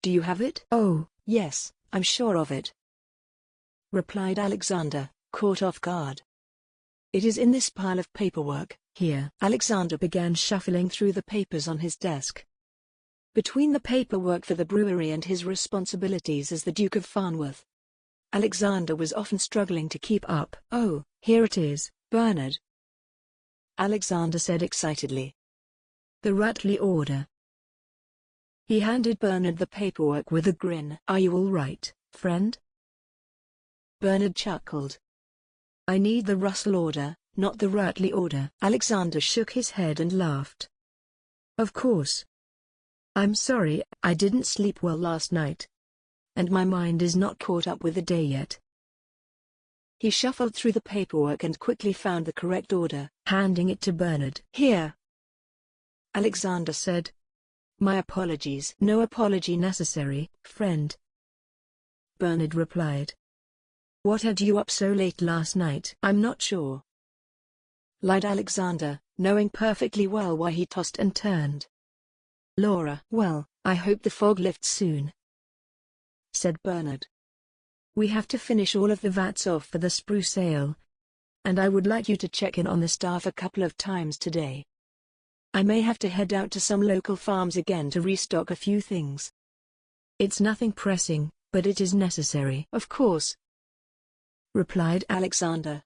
Do you have it? Oh, yes, I'm sure of it, replied Alexander, caught off guard. It is in this pile of paperwork, here. Alexander began shuffling through the papers on his desk. Between the paperwork for the brewery and his responsibilities as the Duke of Farnworth, Alexander was often struggling to keep up. Oh, here it is, Bernard, Alexander said excitedly. The Rutley order. He handed Bernard the paperwork with a grin. Are you all right, friend? Bernard chuckled. I need the Russell order, Not the Rutley order. Alexander shook his head and laughed. Of course. I'm sorry, I didn't sleep well last night. And my mind is not caught up with the day yet. He shuffled through the paperwork and quickly found the correct order, handing it to Bernard. Here, Alexander said. My apologies. No apology necessary, friend, Bernard replied. What had you up so late last night? I'm not sure, lied Alexander, knowing perfectly well why he tossed and turned. Laura. Well, I hope the fog lifts soon, said Bernard. We have to finish all of the vats off for the spruce ale, and I would like you to check in on the staff a couple of times today. I may have to head out to some local farms again to restock a few things. It's nothing pressing, but it is necessary. Of course, replied Alexander.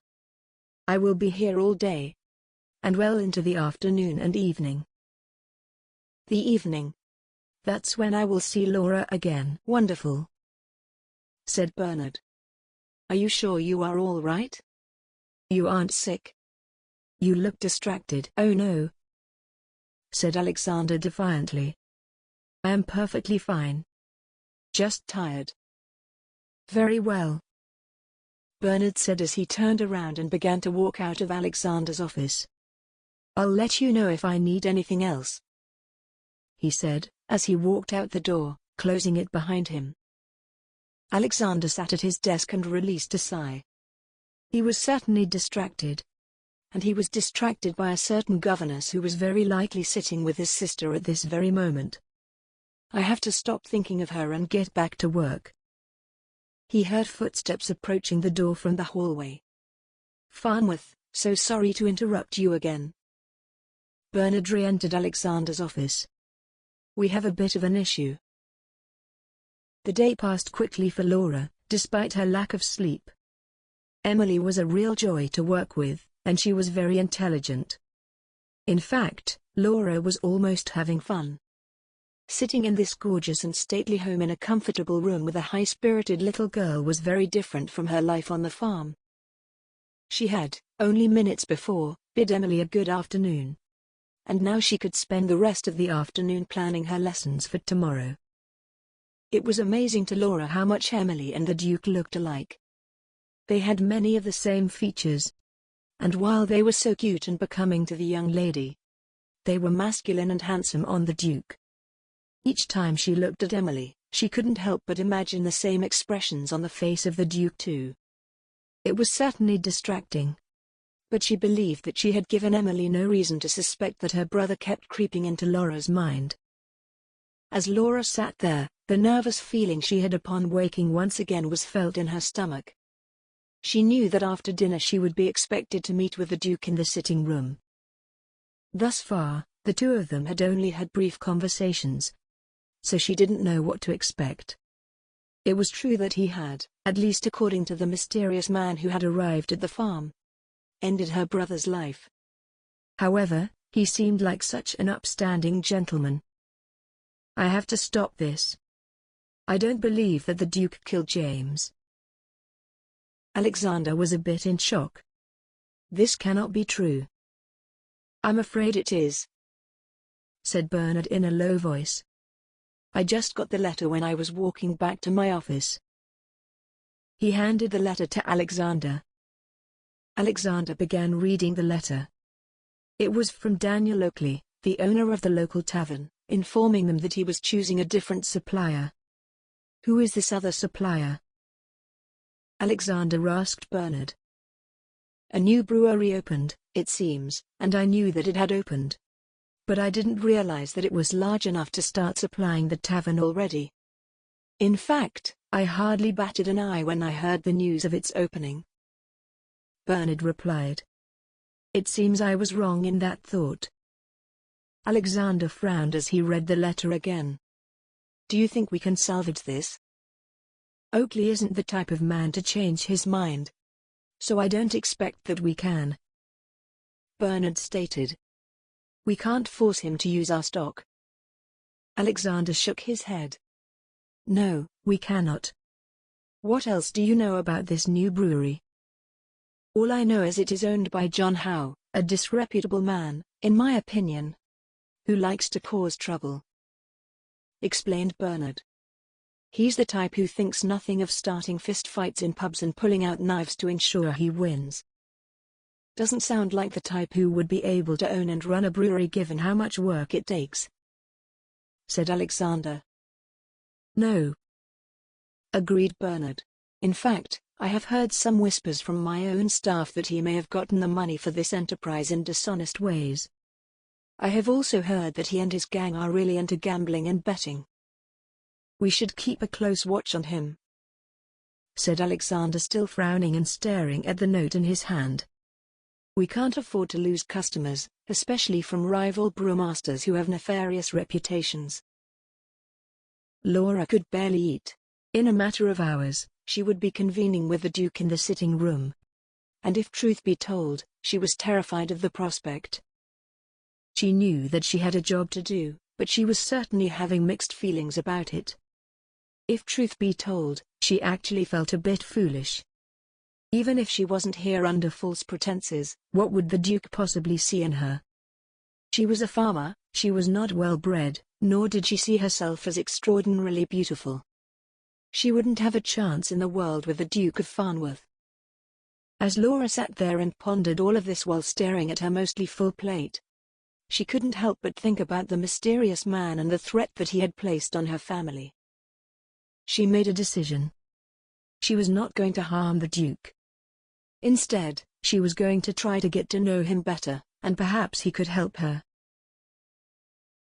I will be here all day, and well into the afternoon and evening. The evening. That's when I will see Laura again. Wonderful, said Bernard. Are you sure you are all right? You aren't sick? You look distracted. Oh no, said Alexander defiantly. I am perfectly fine. Just tired. Very well, Bernard said as he turned around and began to walk out of Alexander's office. I'll let you know if I need anything else, he said, as he walked out the door, closing it behind him. Alexander sat at his desk and released a sigh. He was certainly distracted. And he was distracted by a certain governess who was very likely sitting with his sister at this very moment. I have to stop thinking of her and get back to work. He heard footsteps approaching the door from the hallway. Farnworth, so sorry to interrupt you again. Bernard re-entered Alexander's office. We have a bit of an issue. The day passed quickly for Laura, despite her lack of sleep. Emily was a real joy to work with, and she was very intelligent. In fact, Laura was almost having fun. Sitting in this gorgeous and stately home in a comfortable room with a high-spirited little girl was very different from her life on the farm. She had, only minutes before, bid Emily a good afternoon. And now she could spend the rest of the afternoon planning her lessons for tomorrow. It was amazing to Laura how much Emily and the Duke looked alike. They had many of the same features. And while they were so cute and becoming to the young lady, they were masculine and handsome on the Duke. Each time she looked at Emily, she couldn't help but imagine the same expressions on the face of the Duke too. It was certainly distracting. But she believed that she had given Emily no reason to suspect that her brother kept creeping into Laura's mind. As Laura sat there, the nervous feeling she had upon waking once again was felt in her stomach. She knew that after dinner she would be expected to meet with the Duke in the sitting room. Thus far, the two of them had only had brief conversations, so she didn't know what to expect. It was true that he had, at least according to the mysterious man who had arrived at the farm, ended her brother's life. However, he seemed like such an upstanding gentleman. I have to stop this. I don't believe that the Duke killed James. Alexander was a bit in shock. This cannot be true. I'm afraid it is, said Bernard in a low voice. I just got the letter when I was walking back to my office. He handed the letter to Alexander. Alexander began reading the letter. It was from Daniel Oakley, the owner of the local tavern, informing them that he was choosing a different supplier. Who is this other supplier? Alexander asked Bernard. A new brewery opened, it seems, and I knew that it had opened. But I didn't realize that it was large enough to start supplying the tavern already. In fact, I hardly batted an eye when I heard the news of its opening. Bernard replied. It seems I was wrong in that thought. Alexander frowned as he read the letter again. Do you think we can salvage this? Oakley isn't the type of man to change his mind. So I don't expect that we can. Bernard stated. We can't force him to use our stock. Alexander shook his head. No, we cannot. What else do you know about this new brewery? All I know is it is owned by John Howe, a disreputable man, in my opinion, who likes to cause trouble," explained Bernard. "He's the type who thinks nothing of starting fistfights in pubs and pulling out knives to ensure he wins. Doesn't sound like the type who would be able to own and run a brewery given how much work it takes," said Alexander. "No," agreed Bernard. "In fact, I have heard some whispers from my own staff that he may have gotten the money for this enterprise in dishonest ways. I have also heard that he and his gang are really into gambling and betting. We should keep a close watch on him," said Alexander, still frowning and staring at the note in his hand. "We can't afford to lose customers, especially from rival brewmasters who have nefarious reputations." Laura could barely eat. In a matter of hours, she would be convening with the Duke in the sitting room. And if truth be told, she was terrified of the prospect. She knew that she had a job to do, but she was certainly having mixed feelings about it. If truth be told, she actually felt a bit foolish. Even if she wasn't here under false pretenses, what would the Duke possibly see in her? She was a farmer, she was not well bred, nor did she see herself as extraordinarily beautiful. She wouldn't have a chance in the world with the Duke of Farnworth. As Laura sat there and pondered all of this while staring at her mostly full plate, she couldn't help but think about the mysterious man and the threat that he had placed on her family. She made a decision. She was not going to harm the Duke. Instead, she was going to try to get to know him better, and perhaps he could help her.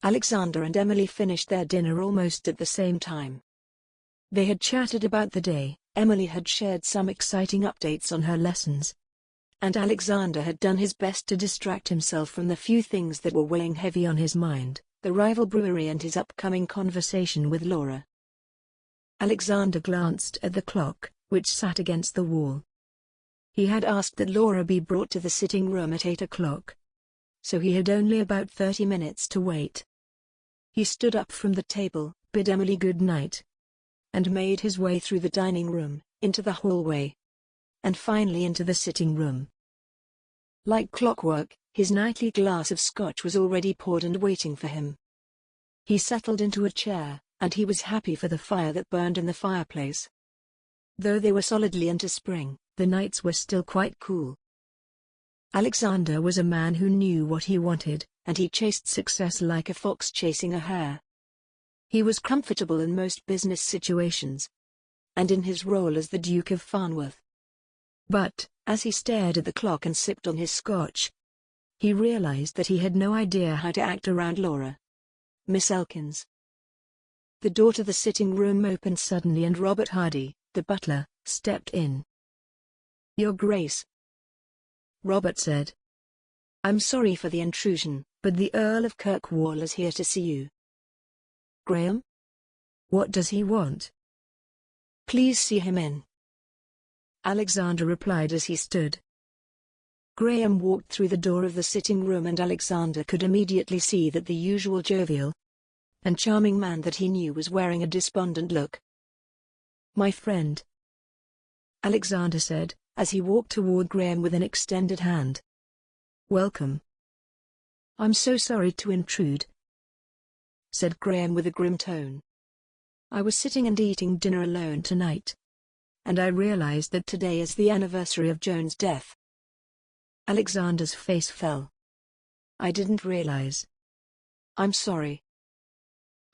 Alexander and Emily finished their dinner almost at the same time. They had chatted about the day, Emily had shared some exciting updates on her lessons, and Alexander had done his best to distract himself from the few things that were weighing heavy on his mind, the rival brewery and his upcoming conversation with Laura. Alexander glanced at the clock, which sat against the wall. He had asked that Laura be brought to the sitting room at 8 o'clock. So he had only about 30 minutes to wait. He stood up from the table, bid Emily good night, and made his way through the dining room, into the hallway, and finally into the sitting room. Like clockwork, his nightly glass of scotch was already poured and waiting for him. He settled into a chair, and he was happy for the fire that burned in the fireplace. Though they were solidly into spring, the nights were still quite cool. Alexander was a man who knew what he wanted, and he chased success like a fox chasing a hare. He was comfortable in most business situations, and in his role as the Duke of Farnworth. But, as he stared at the clock and sipped on his scotch, he realized that he had no idea how to act around Laura. Miss Elkins. The door to the sitting room opened suddenly and Robert Hardy, the butler, stepped in. "Your Grace," Robert said. "I'm sorry for the intrusion, but the Earl of Kirkwall is here to see you." "Graham? What does he want?" "Please see him in," Alexander replied as he stood. Graham walked through the door of the sitting room and Alexander could immediately see that the usual jovial and charming man that he knew was wearing a despondent look. "My friend," Alexander said, as he walked toward Graham with an extended hand. "Welcome." "I'm so sorry to intrude," said Graham with a grim tone. "I was sitting and eating dinner alone tonight, and I realized that today is the anniversary of Joan's death." Alexander's face fell. "I didn't realize. I'm sorry."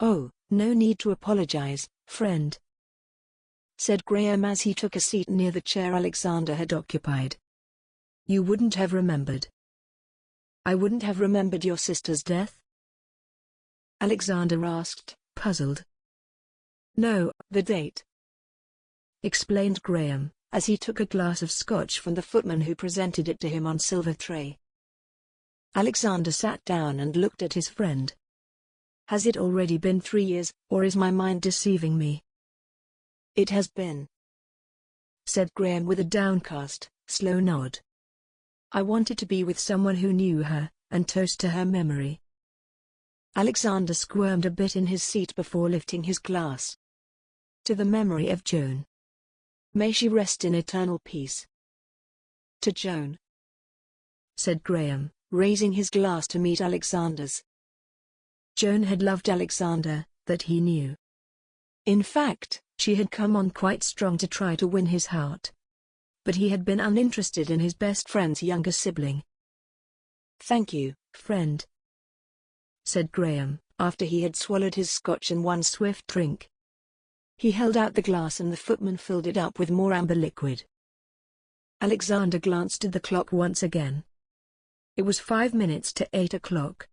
"Oh, no need to apologize, friend," said Graham as he took a seat near the chair Alexander had occupied. "You wouldn't have remembered." "I wouldn't have remembered your sister's death?" Alexander asked, puzzled. "No, the date," explained Graham, as he took a glass of scotch from the footman who presented it to him on silver tray. Alexander sat down and looked at his friend. "Has it already been 3 years, or is my mind deceiving me?" "It has been," said Graham with a downcast, slow nod. "I wanted to be with someone who knew her, and toast to her memory." Alexander squirmed a bit in his seat before lifting his glass. "To the memory of Joan. May she rest in eternal peace." To Joan, said Graham, raising his glass to meet Alexander's. Joan had loved Alexander, that he knew. In fact, she had come on quite strong to try to win his heart. But he had been uninterested in his best friend's younger sibling. "Thank you, friend," said Graham, after he had swallowed his scotch in one swift drink. He held out the glass and the footman filled it up with more amber liquid. Alexander glanced at the clock once again. It was 5 minutes to 8 o'clock.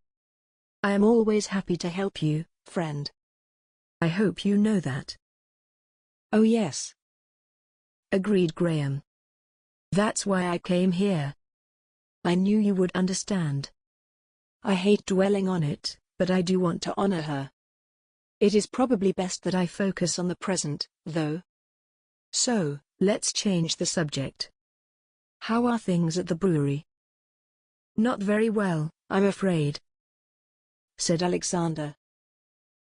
"I am always happy to help you, friend. I hope you know that." "Oh yes," agreed Graham. "That's why I came here. I knew you would understand. I hate dwelling on it, but I do want to honor her. It is probably best that I focus on the present, though. So, let's change the subject. How are things at the brewery?" "Not very well, I'm afraid," said Alexander.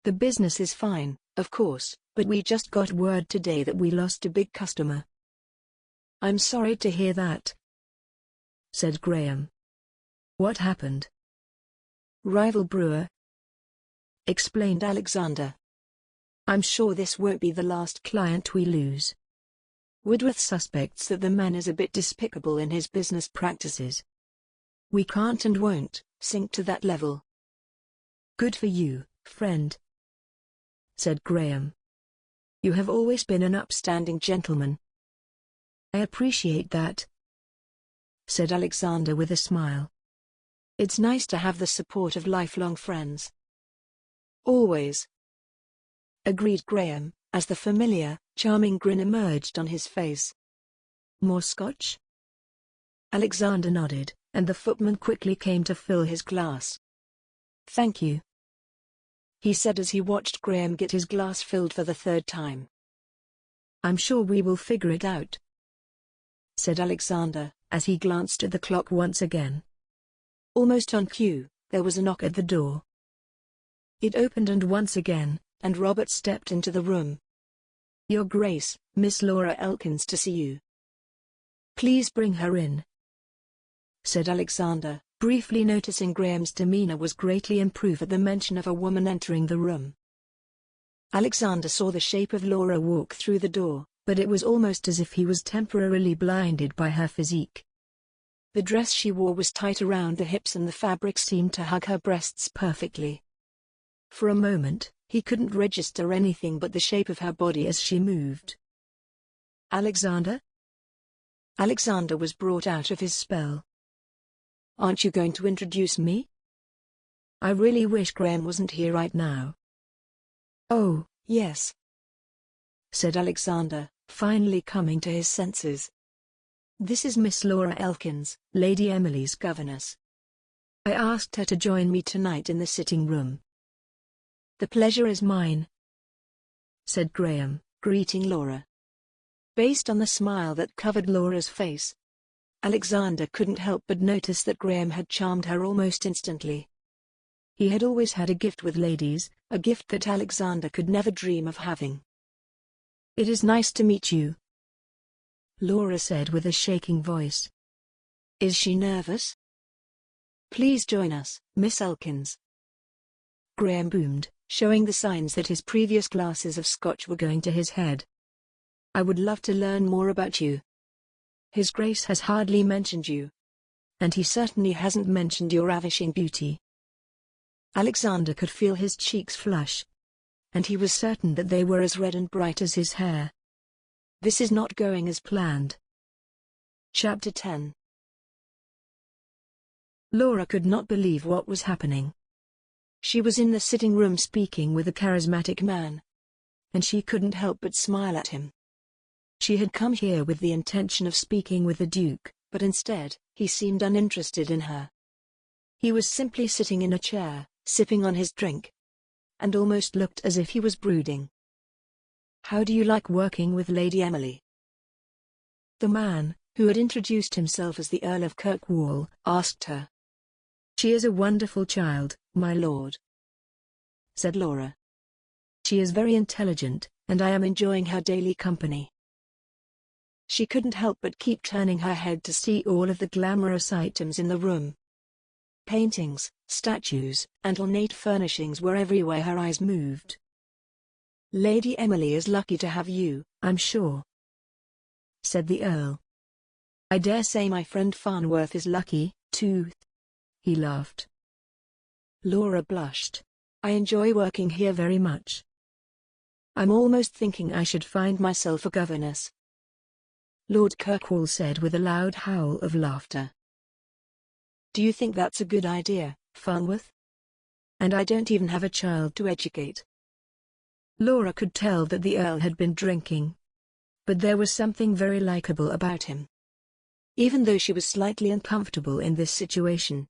"The business is fine, of course, but we just got word today that we lost a big customer." "I'm sorry to hear that," said Graham. "What happened?" "Rival brewer," explained Alexander. "I'm sure this won't be the last client we lose. Woodworth suspects that the man is a bit despicable in his business practices. We can't and won't sink to that level." "Good for you, friend," said Graham. "You have always been an upstanding gentleman." "I appreciate that," said Alexander with a smile. "It's nice to have the support of lifelong friends." "Always," agreed Graham, as the familiar, charming grin emerged on his face. "More scotch?" Alexander nodded, and the footman quickly came to fill his glass. "Thank you," he said as he watched Graham get his glass filled for the third time. "I'm sure we will figure it out," said Alexander, as he glanced at the clock once again. Almost on cue, there was a knock at the door. It opened and once again, and Robert stepped into the room. "Your Grace, Miss Laura Elkins to see you." "Please bring her in," said Alexander, briefly noticing Graham's demeanor was greatly improved at the mention of a woman entering the room. Alexander saw the shape of Laura walk through the door, but it was almost as if he was temporarily blinded by her physique. The dress she wore was tight around the hips and the fabric seemed to hug her breasts perfectly. For a moment, he couldn't register anything but the shape of her body as she moved. "Alexander?" Alexander was brought out of his spell. "Aren't you going to introduce me? I really wish Graham wasn't here right now." "Oh, yes," said Alexander, finally coming to his senses. "This is Miss Laura Elkins, Lady Emily's governess. I asked her to join me tonight in the sitting room." "The pleasure is mine," said Graham, greeting Laura. Based on the smile that covered Laura's face, Alexander couldn't help but notice that Graham had charmed her almost instantly. He had always had a gift with ladies, a gift that Alexander could never dream of having. "It is nice to meet you," Laura said with a shaking voice. "Is she nervous?" "Please join us, Miss Elkins," Graham boomed, showing the signs that his previous glasses of scotch were going to his head. "I would love to learn more about you. His Grace has hardly mentioned you. And he certainly hasn't mentioned your ravishing beauty." Alexander could feel his cheeks flush. And he was certain that they were as red and bright as his hair. This is not going as planned. Chapter 10. Laura could not believe what was happening. She was in the sitting room speaking with a charismatic man. And she couldn't help but smile at him. She had come here with the intention of speaking with the Duke, but instead, he seemed uninterested in her. He was simply sitting in a chair, sipping on his drink. And almost looked as if he was brooding. "How do you like working with Lady Emily?" The man, who had introduced himself as the Earl of Kirkwall, asked her. "She is a wonderful child, my lord," said Laura. "She is very intelligent, and I am enjoying her daily company." She couldn't help but keep turning her head to see all of the glamorous items in the room. Paintings, statues, and ornate furnishings were everywhere her eyes moved. "Lady Emily is lucky to have you, I'm sure," said the Earl. "I dare say my friend Farnworth is lucky, too." He laughed. Laura blushed. "I enjoy working here very much. I'm almost thinking I should find myself a governess," Lord Kirkwall said with a loud howl of laughter. "Do you think that's a good idea, Farnworth? And I don't even have a child to educate." Laura could tell that the Earl had been drinking. But there was something very likable about him. Even though she was slightly uncomfortable in this situation,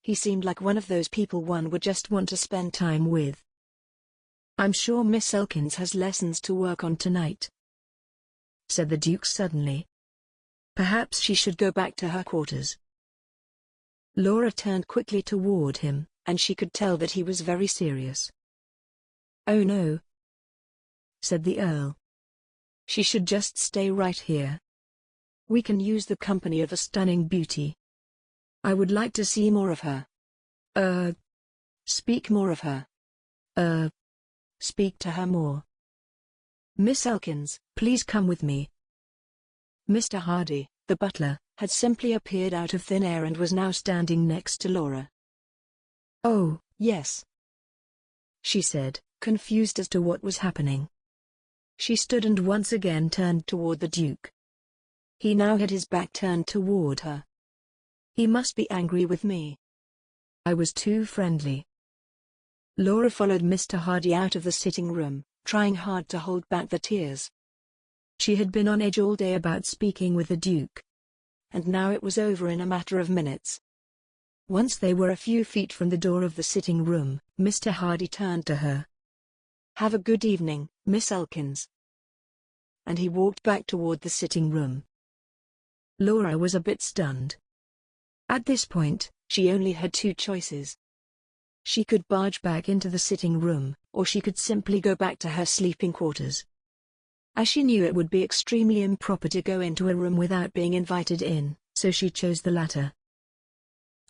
he seemed like one of those people one would just want to spend time with. "I'm sure Miss Elkins has lessons to work on tonight," said the Duke suddenly. "Perhaps she should go back to her quarters." Laura turned quickly toward him, and she could tell that he was very serious. "Oh no," said the Earl. "She should just stay right here. We can use the company of a stunning beauty. I would like to see more of her. Speak more of her. Speak to her more. Miss Elkins, please come with me." Mr. Hardy, the butler, had simply appeared out of thin air and was now standing next to Laura. "Oh, yes," she said, confused as to what was happening. She stood and once again turned toward the Duke. He now had his back turned toward her. "He must be angry with me. I was too friendly." Laura followed Mr. Hardy out of the sitting room, trying hard to hold back the tears. She had been on edge all day about speaking with the Duke. And now it was over in a matter of minutes. Once they were a few feet from the door of the sitting room, Mr. Hardy turned to her. "Have a good evening, Miss Elkins." And he walked back toward the sitting room. Laura was a bit stunned. At this point, she only had two choices. She could barge back into the sitting room, or she could simply go back to her sleeping quarters. As she knew it would be extremely improper to go into a room without being invited in, so she chose the latter.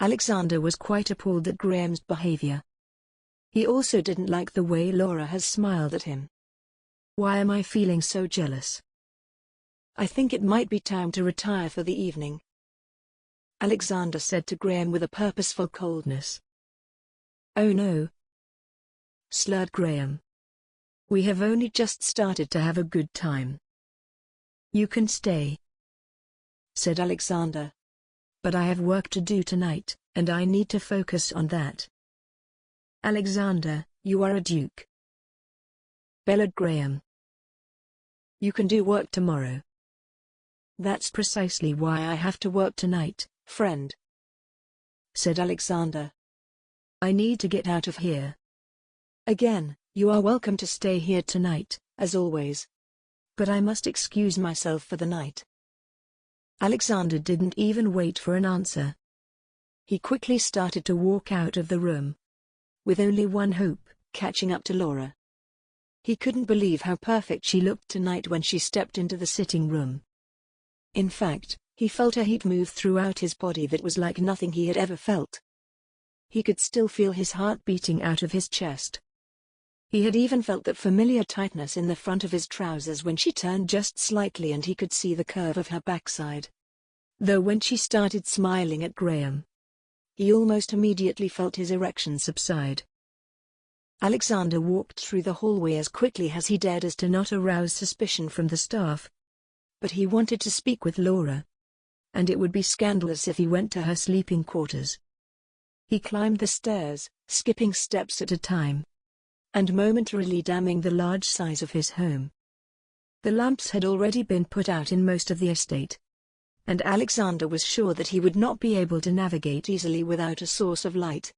Alexander was quite appalled at Graham's behavior. He also didn't like the way Laura has smiled at him. "Why am I feeling so jealous? I think it might be time to retire for the evening," Alexander said to Graham with a purposeful coldness. "Oh no," slurred Graham. "We have only just started to have a good time." "You can stay," said Alexander. "But I have work to do tonight, and I need to focus on that." "Alexander, you are a duke," bellowed Graham. "You can do work tomorrow." "That's precisely why I have to work tonight, friend," said Alexander. "I need to get out of here." "Again, you are welcome to stay here tonight, as always. But I must excuse myself for the night." Alexander didn't even wait for an answer. He quickly started to walk out of the room, with only one hope, catching up to Laura. He couldn't believe how perfect she looked tonight when she stepped into the sitting room. In fact, he felt a heat move throughout his body that was like nothing he had ever felt. He could still feel his heart beating out of his chest. He had even felt that familiar tightness in the front of his trousers when she turned just slightly and he could see the curve of her backside. Though when she started smiling at Graham, he almost immediately felt his erection subside. Alexander walked through the hallway as quickly as he dared as to not arouse suspicion from the staff. But he wanted to speak with Laura. And it would be scandalous if he went to her sleeping quarters. He climbed the stairs, skipping steps at a time, and momentarily damning the large size of his home. The lamps had already been put out in most of the estate, and Alexander was sure that he would not be able to navigate easily without a source of light.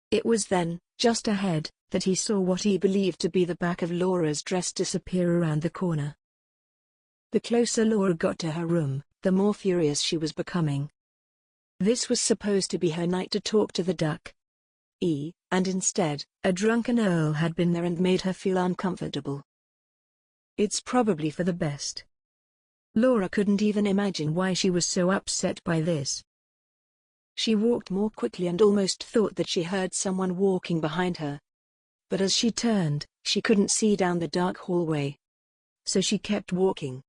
It was then, just ahead, that he saw what he believed to be the back of Laura's dress disappear around the corner. The closer Laura got to her room, the more furious she was becoming. This was supposed to be her night to talk to the Duke. And instead, a drunken earl had been there and made her feel uncomfortable. "It's probably for the best," Laura couldn't even imagine why she was so upset by this. She walked more quickly and almost thought that she heard someone walking behind her. But as she turned, she couldn't see down the dark hallway. So she kept walking.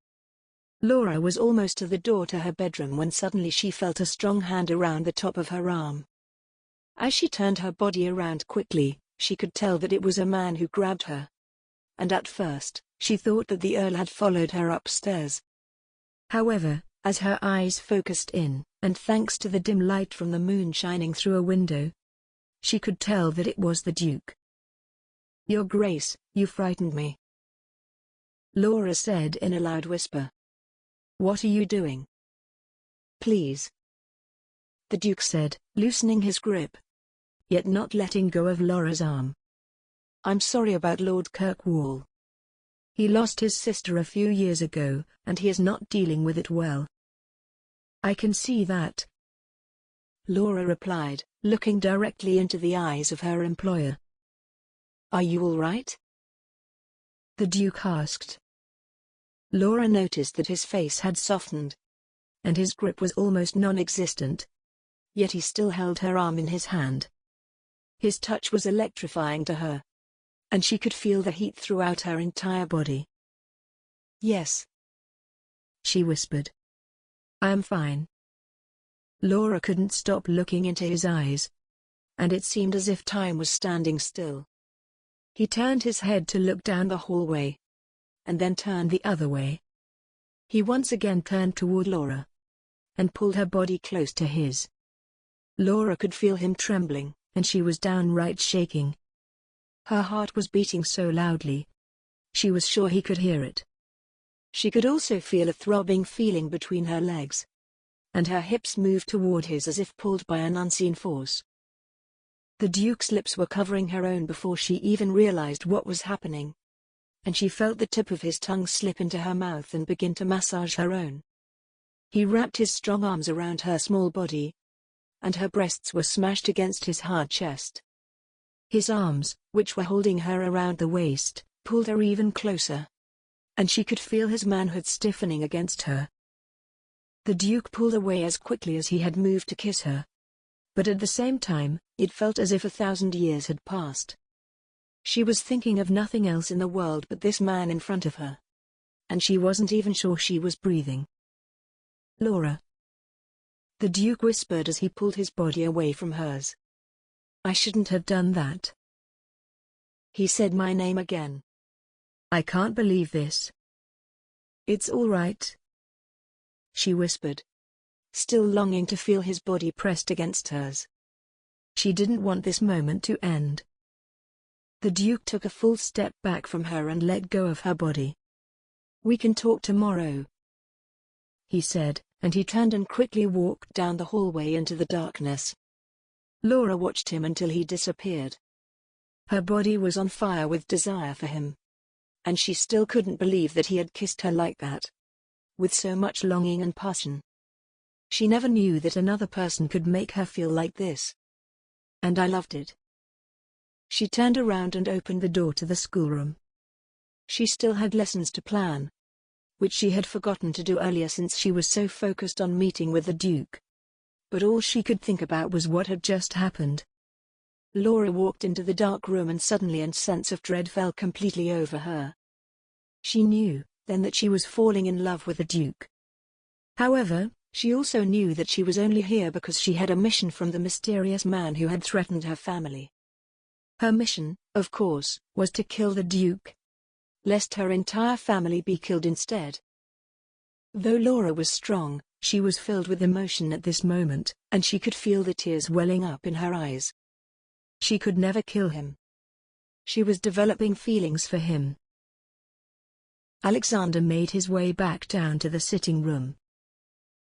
Laura was almost to the door to her bedroom when suddenly she felt a strong hand around the top of her arm. As she turned her body around quickly, she could tell that it was a man who grabbed her. And at first, she thought that the Earl had followed her upstairs. However, as her eyes focused in, and thanks to the dim light from the moon shining through a window, she could tell that it was the Duke. "Your Grace, you frightened me," Laura said in a loud whisper. "What are you doing?" "Please," the Duke said, loosening his grip, yet not letting go of Laura's arm. "I'm sorry about Lord Kirkwall. He lost his sister a few years ago, and he is not dealing with it well." "I can see that," Laura replied, looking directly into the eyes of her employer. "Are you all right?" the Duke asked. Laura noticed that his face had softened, and his grip was almost non-existent. Yet he still held her arm in his hand. His touch was electrifying to her, and she could feel the heat throughout her entire body. "Yes," she whispered. "I am fine." Laura couldn't stop looking into his eyes, and it seemed as if time was standing still. He turned his head to look down the hallway, and then turned the other way. He once again turned toward Laura, and pulled her body close to his. Laura could feel him trembling, and she was downright shaking. Her heart was beating so loudly. She was sure he could hear it. She could also feel a throbbing feeling between her legs, and her hips moved toward his as if pulled by an unseen force. The Duke's lips were covering her own before she even realized what was happening, and she felt the tip of his tongue slip into her mouth and begin to massage her own. He wrapped his strong arms around her small body, and her breasts were smashed against his hard chest. His arms, which were holding her around the waist, pulled her even closer, and she could feel his manhood stiffening against her. The Duke pulled away as quickly as he had moved to kiss her. But at the same time, it felt as if 1,000 years had passed. She was thinking of nothing else in the world but this man in front of her. And she wasn't even sure she was breathing. "Laura," the Duke whispered as he pulled his body away from hers. "I shouldn't have done that." He said my name again. "I can't believe this." "It's all right," she whispered, still longing to feel his body pressed against hers. She didn't want this moment to end. The Duke took a full step back from her and let go of her body. "We can talk tomorrow," he said, and he turned and quickly walked down the hallway into the darkness. Laura watched him until he disappeared. Her body was on fire with desire for him, and she still couldn't believe that he had kissed her like that, with so much longing and passion. She never knew that another person could make her feel like this. And I loved it. She turned around and opened the door to the schoolroom. She still had lessons to plan, which she had forgotten to do earlier since she was so focused on meeting with the Duke. But all she could think about was what had just happened. Laura walked into the dark room and suddenly a sense of dread fell completely over her. She knew, then, that she was falling in love with the Duke. However, she also knew that she was only here because she had a mission from the mysterious man who had threatened her family. Her mission, of course, was to kill the Duke, lest her entire family be killed instead. Though Laura was strong, she was filled with emotion at this moment, and she could feel the tears welling up in her eyes. She could never kill him. She was developing feelings for him. Alexander made his way back down to the sitting room.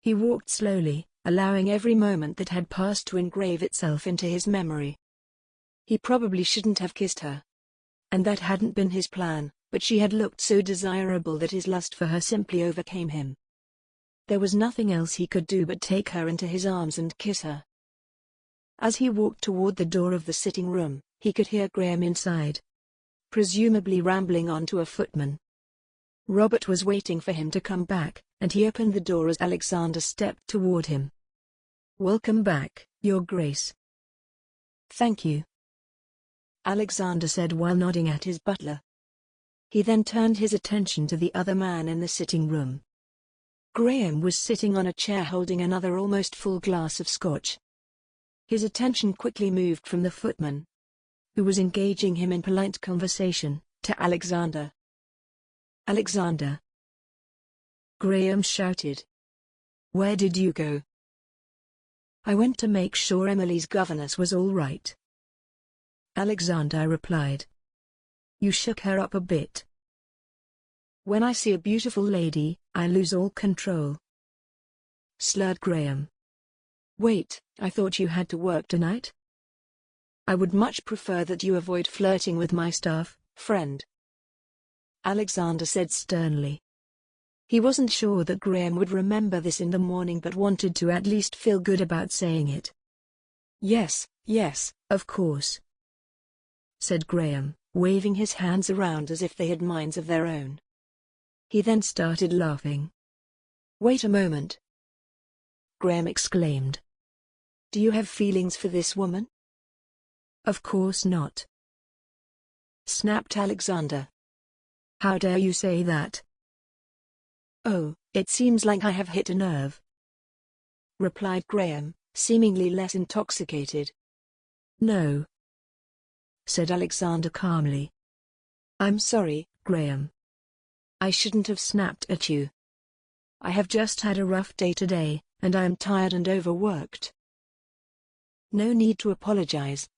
He walked slowly, allowing every moment that had passed to engrave itself into his memory. He probably shouldn't have kissed her, and that hadn't been his plan, but she had looked so desirable that his lust for her simply overcame him. There was nothing else he could do but take her into his arms and kiss her. As he walked toward the door of the sitting room, he could hear Graham inside, presumably rambling on to a footman. Robert was waiting for him to come back, and he opened the door as Alexander stepped toward him. "Welcome back, Your Grace." "Thank you," Alexander said while nodding at his butler. He then turned his attention to the other man in the sitting room. Graham was sitting on a chair holding another almost full glass of scotch. His attention quickly moved from the footman, who was engaging him in polite conversation, to Alexander. "Alexander!" Graham shouted. "Where did you go?" "I went to make sure Emily's governess was all right," Alexander replied. "You shook her up a bit." "When I see a beautiful lady, I lose all control," slurred Graham. "Wait, I thought you had to work tonight?" "I would much prefer that you avoid flirting with my staff, friend," Alexander said sternly. He wasn't sure that Graham would remember this in the morning but wanted to at least feel good about saying it. Yes, of course," said Graham, waving his hands around as if they had minds of their own. He then started laughing. "Wait a moment," Graham exclaimed. "Do you have feelings for this woman?" "Of course not," snapped Alexander. "How dare you say that?" "Oh, it seems like I have hit a nerve," replied Graham, seemingly less intoxicated. "No," said Alexander calmly. "I'm sorry, Graham. I shouldn't have snapped at you. I have just had a rough day today, and I am tired and overworked." "No need to apologize,"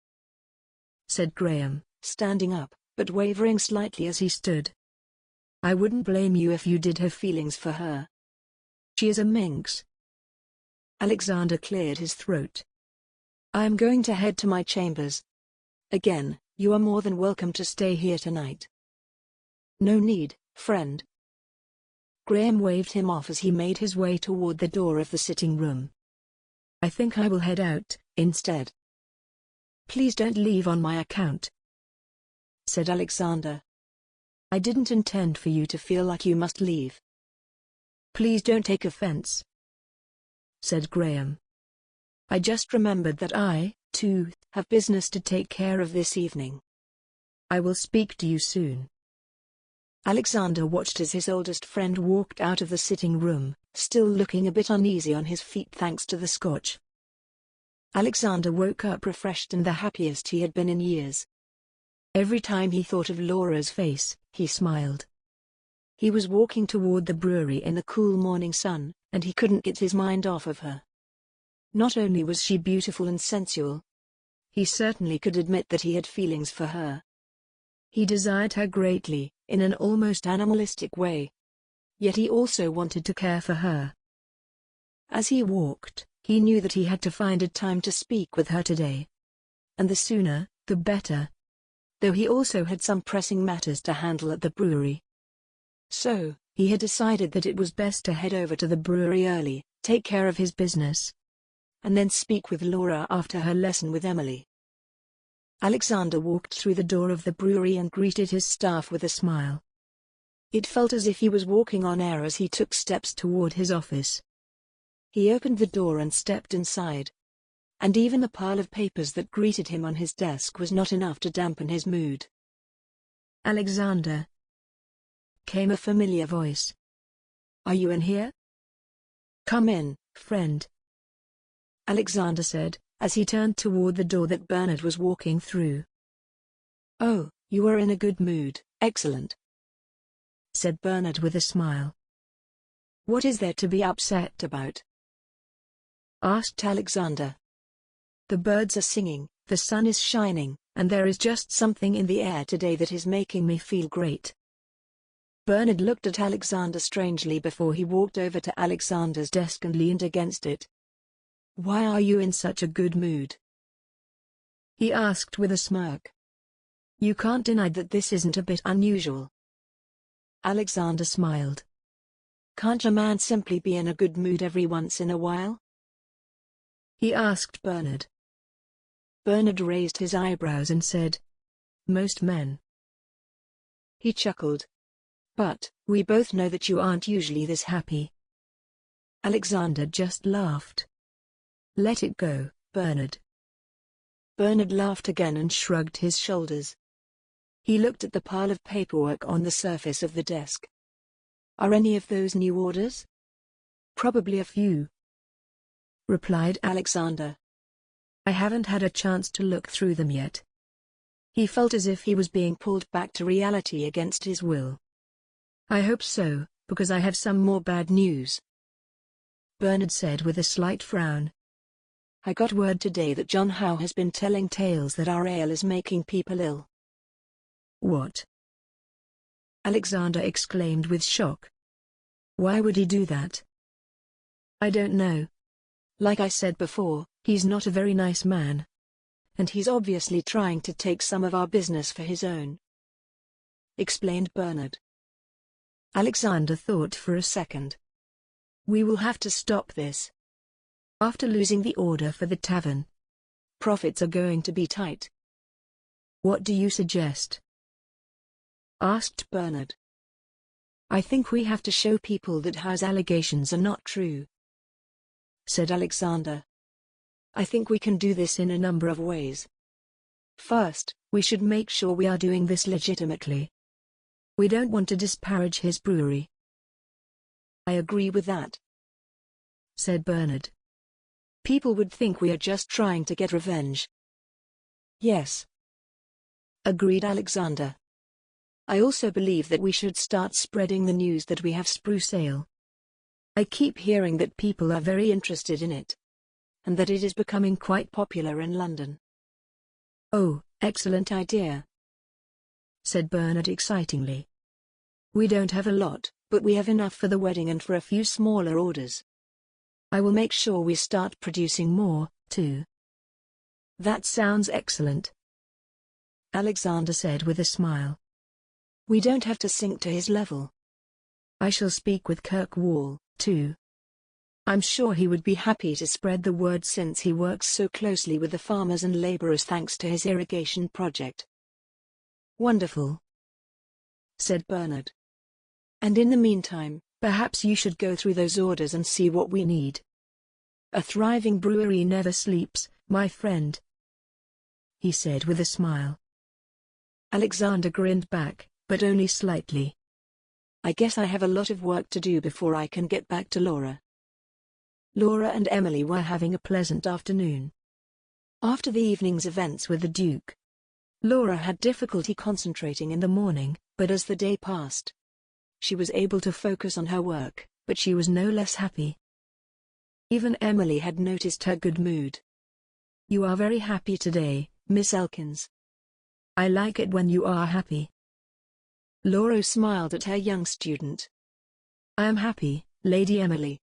said Graham, standing up, but wavering slightly as he stood. "I wouldn't blame you if you did have feelings for her. She is a minx." Alexander cleared his throat. "I am going to head to my chambers. Again, you are more than welcome to stay here tonight." "No need, friend." Graham waved him off as he made his way toward the door of the sitting room. "I think I will head out, instead." "Please don't leave on my account," said Alexander. "I didn't intend for you to feel like you must leave." "Please don't take offense," said Graham. "I just remembered that I, too, have business to take care of this evening. I will speak to you soon." Alexander watched as his oldest friend walked out of the sitting room, still looking a bit uneasy on his feet thanks to the scotch. Alexander woke up refreshed and the happiest he had been in years. Every time he thought of Laura's face, he smiled. He was walking toward the brewery in the cool morning sun, and he couldn't get his mind off of her. Not only was she beautiful and sensual, he certainly could admit that he had feelings for her. He desired her greatly, in an almost animalistic way. Yet he also wanted to care for her. As he walked, he knew that he had to find a time to speak with her today. And the sooner, the better. Though he also had some pressing matters to handle at the brewery. So, he had decided that it was best to head over to the brewery early, take care of his business, and then speak with Laura after her lesson with Emily. Alexander walked through the door of the brewery and greeted his staff with a smile. It felt as if he was walking on air as he took steps toward his office. He opened the door and stepped inside. And even the pile of papers that greeted him on his desk was not enough to dampen his mood. "Alexander," came a familiar voice. "Are you in here?" "Come in, friend," Alexander said, as he turned toward the door that Bernard was walking through. "Oh, you are in a good mood, excellent," said Bernard with a smile. "What is there to be upset about?" asked Alexander. "The birds are singing, the sun is shining, and there is just something in the air today that is making me feel great." Bernard looked at Alexander strangely before he walked over to Alexander's desk and leaned against it. "Why are you in such a good mood?" he asked with a smirk. "You can't deny that this isn't a bit unusual." Alexander smiled. "Can't a man simply be in a good mood every once in a while?" he asked Bernard. Bernard raised his eyebrows and said, "Most men." He chuckled. But, we both know that you aren't usually this happy. Alexander just laughed. Let it go, Bernard. Bernard laughed again and shrugged his shoulders. He looked at the pile of paperwork on the surface of the desk. Are any of those new orders? Probably a few, replied Alexander. I haven't had a chance to look through them yet. He felt as if he was being pulled back to reality against his will. I hope so, because I have some more bad news, Bernard said with a slight frown. I got word today that John Howe has been telling tales that our ale is making people ill. What? Alexander exclaimed with shock. Why would he do that? I don't know. Like I said before, he's not a very nice man. And he's obviously trying to take some of our business for his own, explained Bernard. Alexander thought for a second. We will have to stop this. After losing the order for the tavern, profits are going to be tight. What do you suggest? Asked Bernard. I think we have to show people that Howe's allegations are not true, said Alexander. I think we can do this in a number of ways. First, we should make sure we are doing this legitimately. We don't want to disparage his brewery. I agree with that, said Bernard. People would think we are just trying to get revenge. Yes, agreed Alexander. I also believe that we should start spreading the news that we have spruce ale. I keep hearing that people are very interested in it, and that it is becoming quite popular in London. Oh, excellent idea, said Bernard excitingly. We don't have a lot, but we have enough for the wedding and for a few smaller orders. I will make sure we start producing more, too. That sounds excellent, Alexander said with a smile. We don't have to sink to his level. I shall speak with Kirkwall, too. I'm sure he would be happy to spread the word since he works so closely with the farmers and laborers thanks to his irrigation project. Wonderful, said Bernard. And in the meantime, perhaps you should go through those orders and see what we need. A thriving brewery never sleeps, my friend, he said with a smile. Alexander grinned back, but only slightly. I guess I have a lot of work to do before I can get back to Laura. Laura and Emily were having a pleasant afternoon. After the evening's events with the Duke, Laura had difficulty concentrating in the morning, but as the day passed, she was able to focus on her work, but she was no less happy. Even Emily had noticed her good mood. You are very happy today, Miss Elkins. I like it when you are happy. Laura smiled at her young student. I am happy, Lady Emily.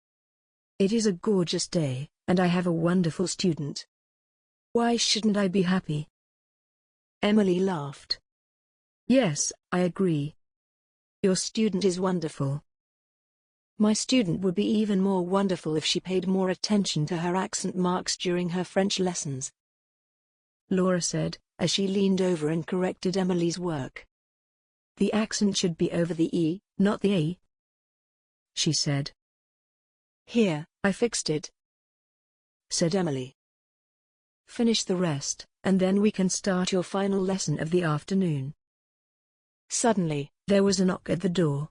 It is a gorgeous day, and I have a wonderful student. Why shouldn't I be happy? Emily laughed. Yes, I agree. Your student is wonderful. My student would be even more wonderful if she paid more attention to her accent marks during her French lessons, Laura said, as she leaned over and corrected Emily's work. The accent should be over the E, not the A, she said. Here, I fixed it, said Emily. Finish the rest, and then we can start your final lesson of the afternoon. Suddenly, there was a knock at the door.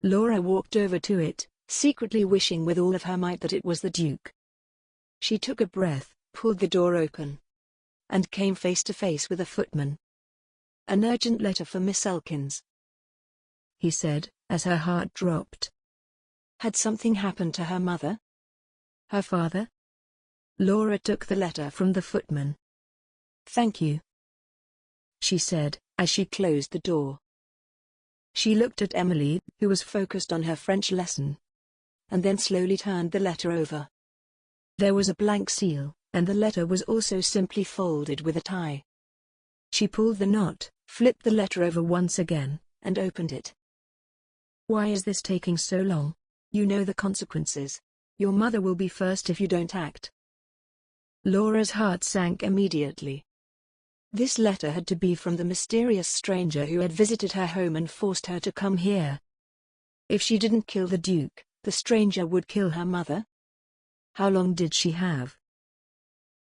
Laura walked over to it, secretly wishing with all of her might that it was the Duke. She took a breath, pulled the door open, and came face to face with a footman. An urgent letter for Miss Elkins, he said, as her heart dropped. Had something happened to her mother? Her father? Laura took the letter from the footman. Thank you, she said, as she closed the door. She looked at Emily, who was focused on her French lesson, and then slowly turned the letter over. There was a blank seal, and the letter was also simply folded with a tie. She pulled the knot, flipped the letter over once again, and opened it. Why is this taking so long? You know the consequences. Your mother will be first if you don't act. Laura's heart sank immediately. This letter had to be from the mysterious stranger who had visited her home and forced her to come here. If she didn't kill the Duke, the stranger would kill her mother. How long did she have?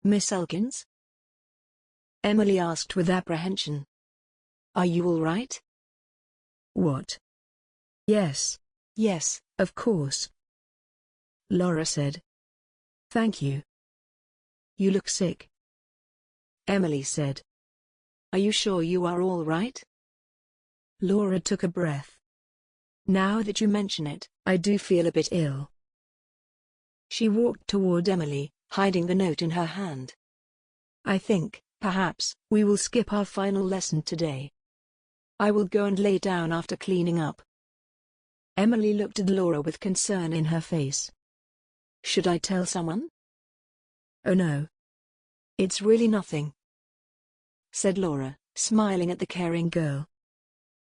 Miss Elkins? Emily asked with apprehension. Are you all right? What? Yes. Yes, Of course. Laura said. Thank you. you look sick. Emily said. Are you sure you are all right? Laura took a breath. Now that you mention it, I do feel a bit ill. she walked toward Emily, hiding the note in her hand. I think, perhaps, we will skip our final lesson today. I will go and lay down after cleaning up. Emily looked at Laura with concern in her face. Should I tell someone? Oh no. It's really nothing, said Laura, smiling at the caring girl.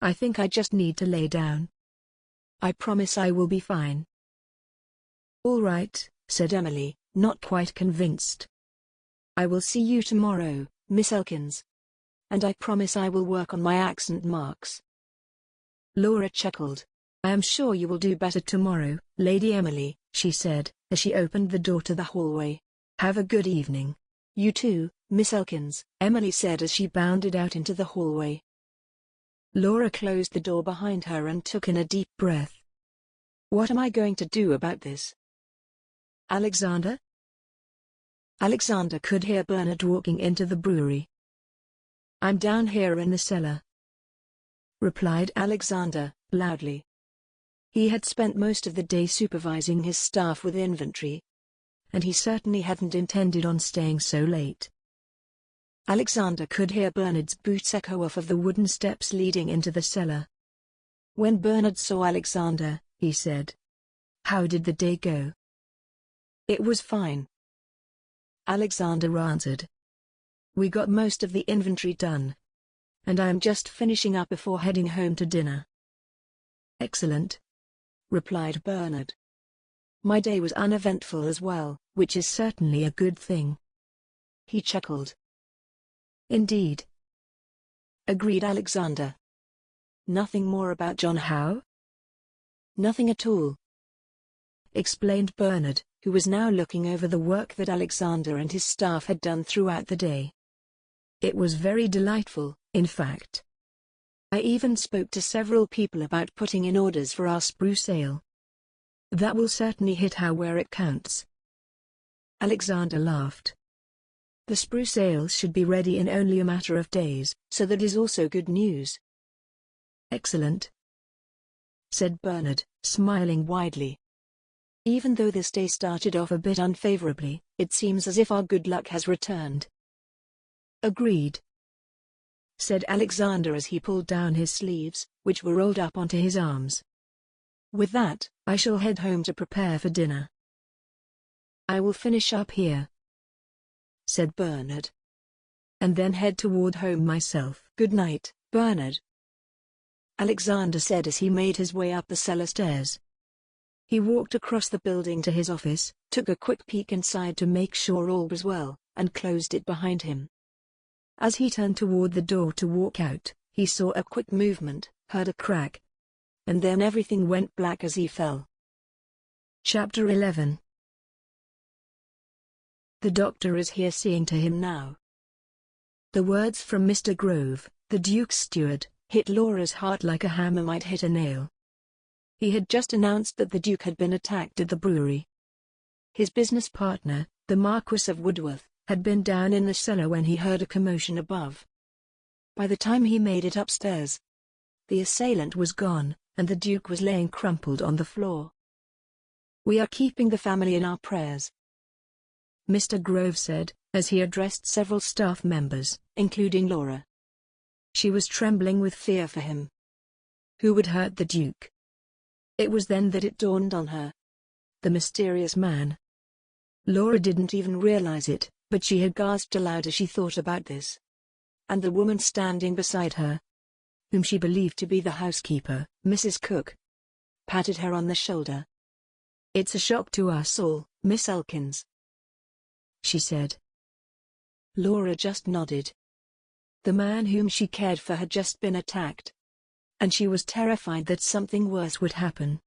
I think I just need to lay down. I promise I will be fine. All right, said Emily, not quite convinced. I will see you tomorrow, Miss Elkins. And I promise I will work on my accent marks. Laura chuckled. I am sure you will do better tomorrow, Lady Emily, she said, as she opened the door to the hallway. Have a good evening. You too, Miss Elkins, Emily said as she bounded out into the hallway. Laura closed the door behind her and took in a deep breath. What am I going to do about this? Alexander? Alexander could hear Bernard walking into the brewery. I'm down here in the cellar, replied Alexander, loudly. He had spent most of the day supervising his staff with inventory, and he certainly hadn't intended on staying so late. Alexander could hear Bernard's boots echo off of the wooden steps leading into the cellar. When Bernard saw Alexander, he said, "How did the day go?" "It was fine," Alexander answered. "We got most of the inventory done, and I am just finishing up before heading home to dinner." "Excellent," replied Bernard. "My day was uneventful as well, which is certainly a good thing." He chuckled. "Indeed," agreed Alexander. "Nothing more about John Howe?" "Nothing at all," explained Bernard, who was now looking over the work that Alexander and his staff had done throughout the day. "It was very delightful, in fact. I even spoke to several people about putting in orders for our spruce ale. That will certainly hit Howe where it counts." Alexander laughed. "The spruce ale should be ready in only a matter of days, so that is also good news." "Excellent," said Bernard, smiling widely. "Even though this day started off a bit unfavorably, it seems as if our good luck has returned." "Agreed," said Alexander as he pulled down his sleeves, which were rolled up onto his arms. "With that, I shall head home to prepare for dinner." "I will finish up here," said Bernard, "and then head toward home myself." "Good night, Bernard," Alexander said as he made his way up the cellar stairs. He walked across the building to his office, took a quick peek inside to make sure all was well, and closed it behind him. As he turned toward the door to walk out, he saw a quick movement, heard a crack, and then everything went black as he fell. Chapter 11. The doctor is here seeing to him now. The words from Mr. Grove, the Duke's steward, hit Laura's heart like a hammer might hit a nail. He had just announced that the Duke had been attacked at the brewery. His business partner, the Marquis of Woodworth, had been down in the cellar when he heard a commotion above. By the time he made it upstairs, the assailant was gone, and the Duke was laying crumpled on the floor. "We are keeping the family in our prayers," Mr. Grove said, as he addressed several staff members, including Laura. She was trembling with fear for him. Who would hurt the Duke? It was then that it dawned on her. The mysterious man. Laura didn't even realize it, but she had gasped aloud as she thought about this. And the woman standing beside her, whom she believed to be the housekeeper, Mrs. Cook, patted her on the shoulder. "It's a shock to us all, Miss Elkins," she said. Laura just nodded. The man whom she cared for had just been attacked, and she was terrified that something worse would happen.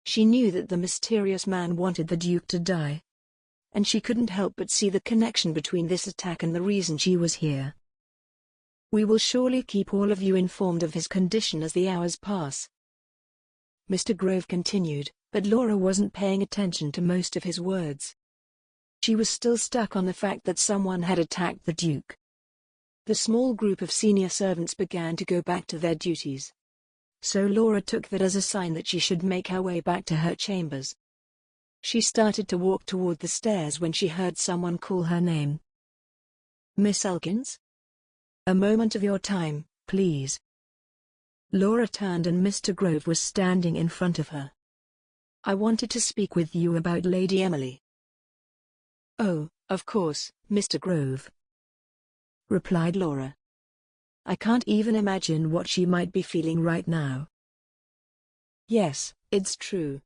She knew that the mysterious man wanted the Duke to die, and she couldn't help but see the connection between this attack and the reason she was here. We will surely keep all of you informed of his condition as the hours pass, Mr. Grove continued, but Laura wasn't paying attention to most of his words. She was still stuck on the fact that someone had attacked the Duke. The small group of senior servants began to go back to their duties, so Laura took that as a sign that she should make her way back to her chambers. She started to walk toward the stairs when she heard someone call her name. "Miss Elkins? A moment of your time, please." Laura turned and Mr. Grove was standing in front of her. "I wanted to speak with you about Lady Emily." "Oh, of course, Mr. Grove," replied Laura. "I can't even imagine what she might be feeling right now." "Yes, it's true,"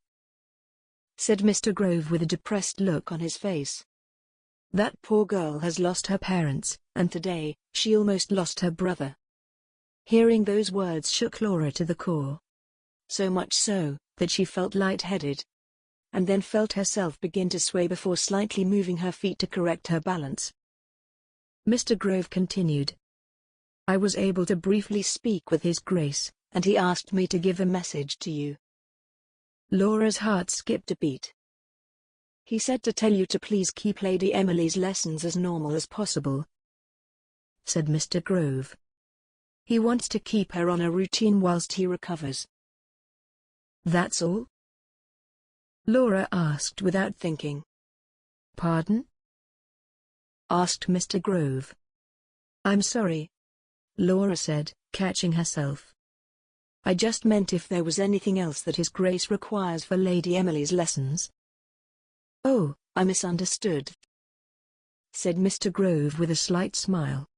said Mr. Grove with a depressed look on his face. "That poor girl has lost her parents, and today, she almost lost her brother." Hearing those words shook Laura to the core. So much so, that she felt lightheaded, and then felt herself begin to sway before slightly moving her feet to correct her balance. Mr. Grove continued. "I was able to briefly speak with His Grace, and he asked me to give a message to you." Laura's heart skipped a beat. "He said to tell you to please keep Lady Emily's lessons as normal as possible," said Mr. Grove. "He wants to keep her on a routine whilst he recovers." "That's all?" Laura asked without thinking. "Pardon?" asked Mr. Grove. "I'm sorry," Laura said, catching herself. "I just meant if there was anything else that His Grace requires for Lady Emily's lessons." "Oh, I misunderstood," said Mr. Grove with a slight smile.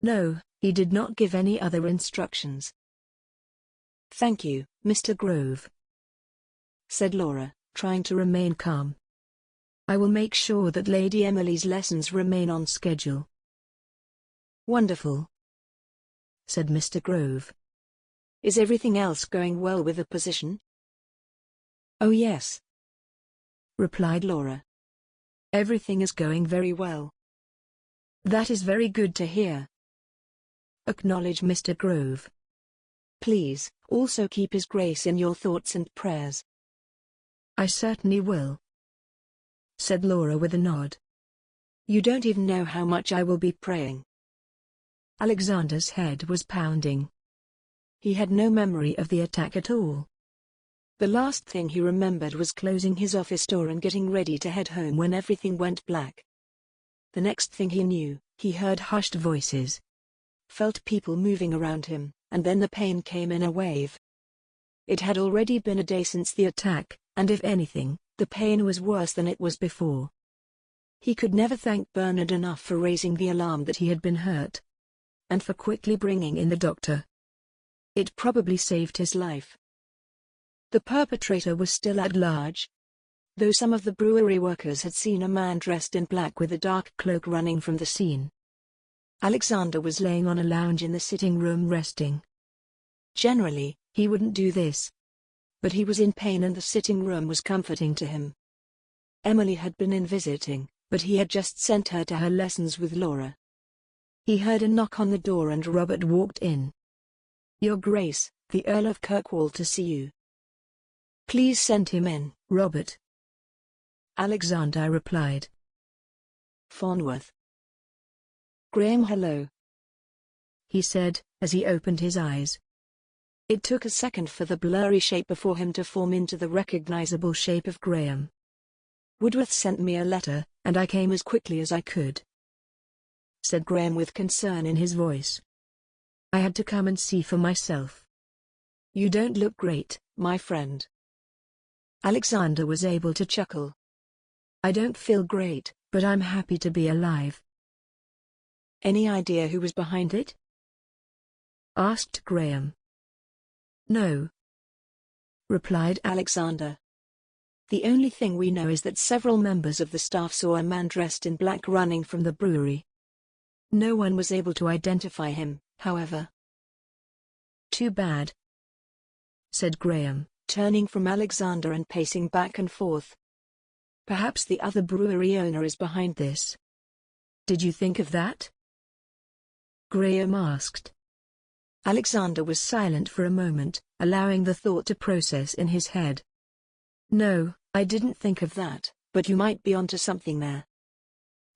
"No, he did not give any other instructions." "Thank you, Mr. Grove," said Laura, trying to remain calm. "I will make sure that Lady Emily's lessons remain on schedule." "Wonderful," said Mr. Grove. "Is everything else going well with the position?" "Oh yes," replied Laura. "Everything is going very well." "That is very good to hear," acknowledged Mr. Grove. "Please, also keep His Grace in your thoughts and prayers." "I certainly will," said Laura with a nod. "You don't even know how much I will be praying." Alexander's head was pounding. He had no memory of the attack at all. The last thing he remembered was closing his office door and getting ready to head home when everything went black. The next thing he knew, he heard hushed voices, felt people moving around him, and then the pain came in a wave. It had already been a day since the attack, and if anything, the pain was worse than it was before. He could never thank Bernard enough for raising the alarm that he had been hurt, and for quickly bringing in the doctor. It probably saved his life. The perpetrator was still at large, though some of the brewery workers had seen a man dressed in black with a dark cloak running from the scene. Alexander was laying on a lounge in the sitting room resting. Generally, he wouldn't do this, but he was in pain and the sitting room was comforting to him. Emily had been in visiting, but he had just sent her to her lessons with Laura. He heard a knock on the door and Robert walked in. "Your Grace, the Earl of Kirkwall to see you." "Please send him in, Robert," Alexander replied. "Farnworth." "Graham, hello," he said, as he opened his eyes. It took a second for the blurry shape before him to form into the recognizable shape of Graham. "Woodworth sent me a letter, and I came as quickly as I could," said Graham with concern in his voice. "I had to come and see for myself." "You don't look great, my friend." Alexander was able to chuckle. "I don't feel great, but I'm happy to be alive." "Any idea who was behind it?" asked Graham. "No," replied Alexander. "The only thing we know is that several members of the staff saw a man dressed in black running from the brewery." No one was able to identify him, however. "Too bad," said Graham, turning from Alexander and pacing back and forth. "Perhaps the other brewery owner is behind this. Did you think of that?" Graham asked. Alexander was silent for a moment, allowing the thought to process in his head. "No, I didn't think of that, but you might be onto something there.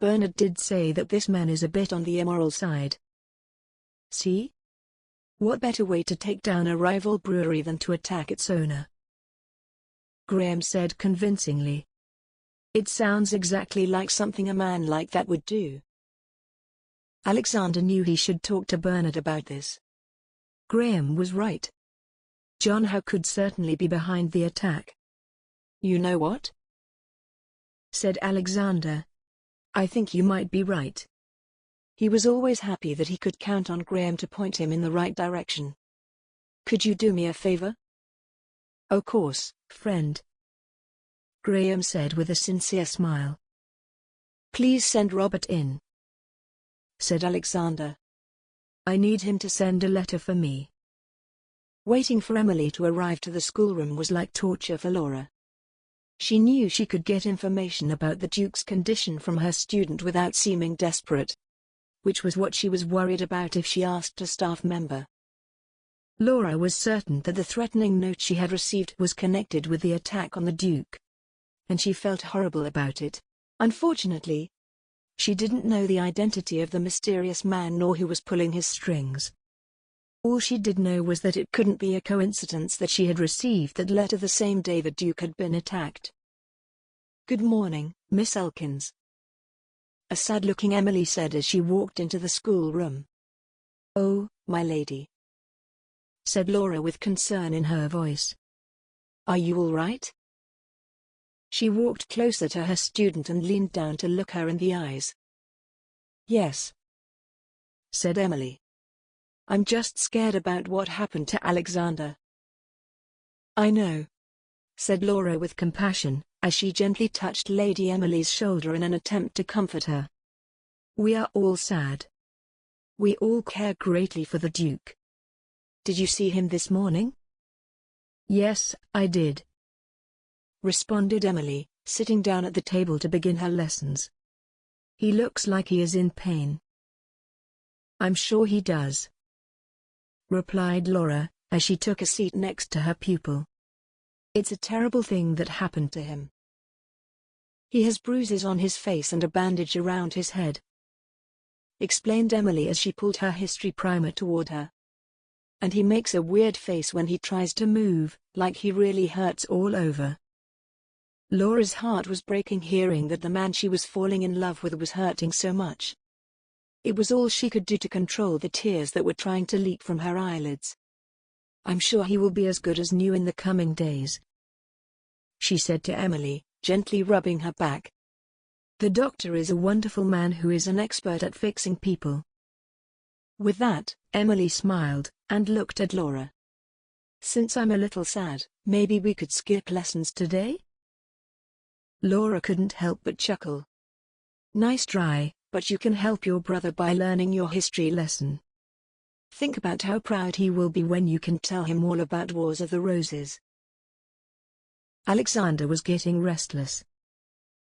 Bernard did say that this man is a bit on the immoral side." "See? What better way to take down a rival brewery than to attack its owner?" Graham said convincingly. "It sounds exactly like something a man like that would do." Alexander knew he should talk to Bernard about this. Graham was right. John Howe could certainly be behind the attack. "You know what?" said Alexander. "I think you might be right." He was always happy that he could count on Graham to point him in the right direction. "Could you do me a favor?" "Of course, friend," Graham said with a sincere smile. "Please send Robert in," said Alexander. "I need him to send a letter for me." Waiting for Emily to arrive to the schoolroom was like torture for Laura. She knew she could get information about the Duke's condition from her student without seeming desperate, which was what she was worried about if she asked a staff member. Laura was certain that the threatening note she had received was connected with the attack on the Duke, and she felt horrible about it. Unfortunately, she didn't know the identity of the mysterious man nor who was pulling his strings. All she did know was that it couldn't be a coincidence that she had received that letter the same day the Duke had been attacked. "Good morning, Miss Elkins," a sad-looking Emily said as she walked into the schoolroom. "Oh, my lady," said Laura with concern in her voice. "Are you all right?" She walked closer to her student and leaned down to look her in the eyes. "Yes," said Emily. "I'm just scared about what happened to Alexander." "I know," said Laura with compassion, as she gently touched Lady Emily's shoulder in an attempt to comfort her. "We are all sad. We all care greatly for the Duke. Did you see him this morning?" "Yes, I did," responded Emily, sitting down at the table to begin her lessons. "He looks like he is in pain." "I'm sure he does," replied Laura, as she took a seat next to her pupil. "It's a terrible thing that happened to him. He has bruises on his face and a bandage around his head," explained Emily as she pulled her history primer toward her. "And he makes a weird face when he tries to move, like he really hurts all over." Laura's heart was breaking hearing that the man she was falling in love with was hurting so much. It was all she could do to control the tears that were trying to leak from her eyelids. "I'm sure he will be as good as new in the coming days," she said to Emily, gently rubbing her back. "The doctor is a wonderful man who is an expert at fixing people." With that, Emily smiled, and looked at Laura. "Since I'm a little sad, maybe we could skip lessons today?" Laura couldn't help but chuckle. "Nice try, but you can help your brother by learning your history lesson. Think about how proud he will be when you can tell him all about Wars of the Roses." Alexander was getting restless.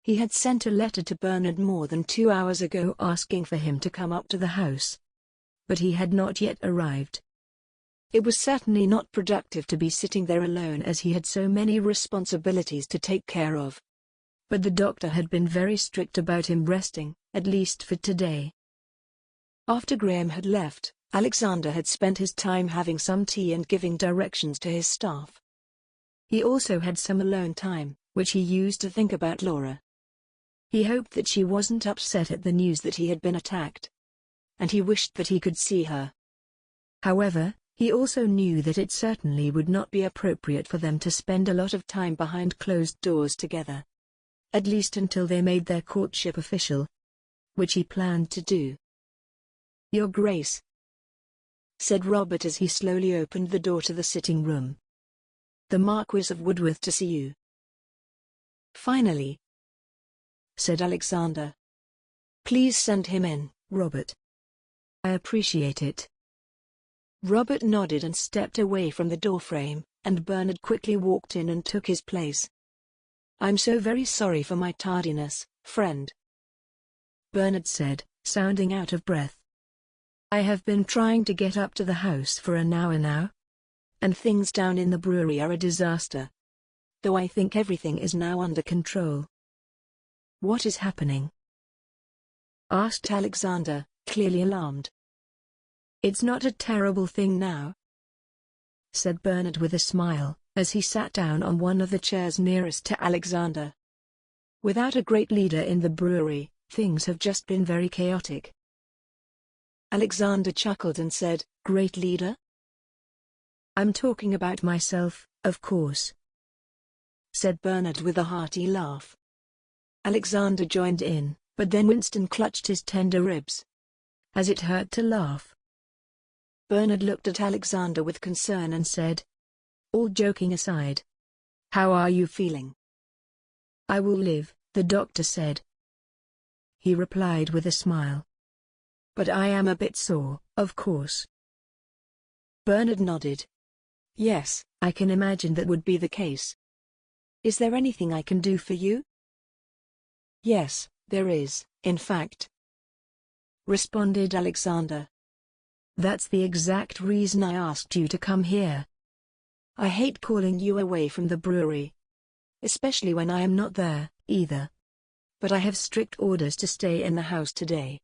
He had sent a letter to Bernard more than 2 hours ago asking for him to come up to the house, but he had not yet arrived. It was certainly not productive to be sitting there alone as he had so many responsibilities to take care of. But the doctor had been very strict about him resting, at least for today. After Graham had left, Alexander had spent his time having some tea and giving directions to his staff. He also had some alone time, which he used to think about Laura. He hoped that she wasn't upset at the news that he had been attacked, and he wished that he could see her. However, he also knew that it certainly would not be appropriate for them to spend a lot of time behind closed doors together, at least until they made their courtship official, which he planned to do. "Your Grace," said Robert as he slowly opened the door to the sitting room. "The Marquis of Woodworth to see you." "Finally," said Alexander. "Please send him in, Robert." I appreciate it. Robert nodded and stepped away from the doorframe, and Bernard quickly walked in and took his place. I'm so very sorry for my tardiness, friend, Bernard said, sounding out of breath. I have been trying to get up to the house for an hour now, and things down in the brewery are a disaster. Though I think everything is now under control. What is happening? Asked Alexander, clearly alarmed. It's not a terrible thing now, said Bernard with a smile, as he sat down on one of the chairs nearest to Alexander. Without a great leader in the brewery, things have just been very chaotic. Alexander chuckled and said, Great leader? I'm talking about myself, of course, said Bernard with a hearty laugh. Alexander joined in, but then Winston clutched his tender ribs, as it hurt to laugh. Bernard looked at Alexander with concern and said, All joking aside, how are you feeling? I will live, the doctor said. He replied with a smile. But I am a bit sore, of course. Bernard nodded. Yes, I can imagine that would be the case. Is there anything I can do for you? Yes, there is, in fact, responded Alexander. That's the exact reason I asked you to come here. I hate calling you away from the brewery, especially when I am not there, either. But I have strict orders to stay in the house today.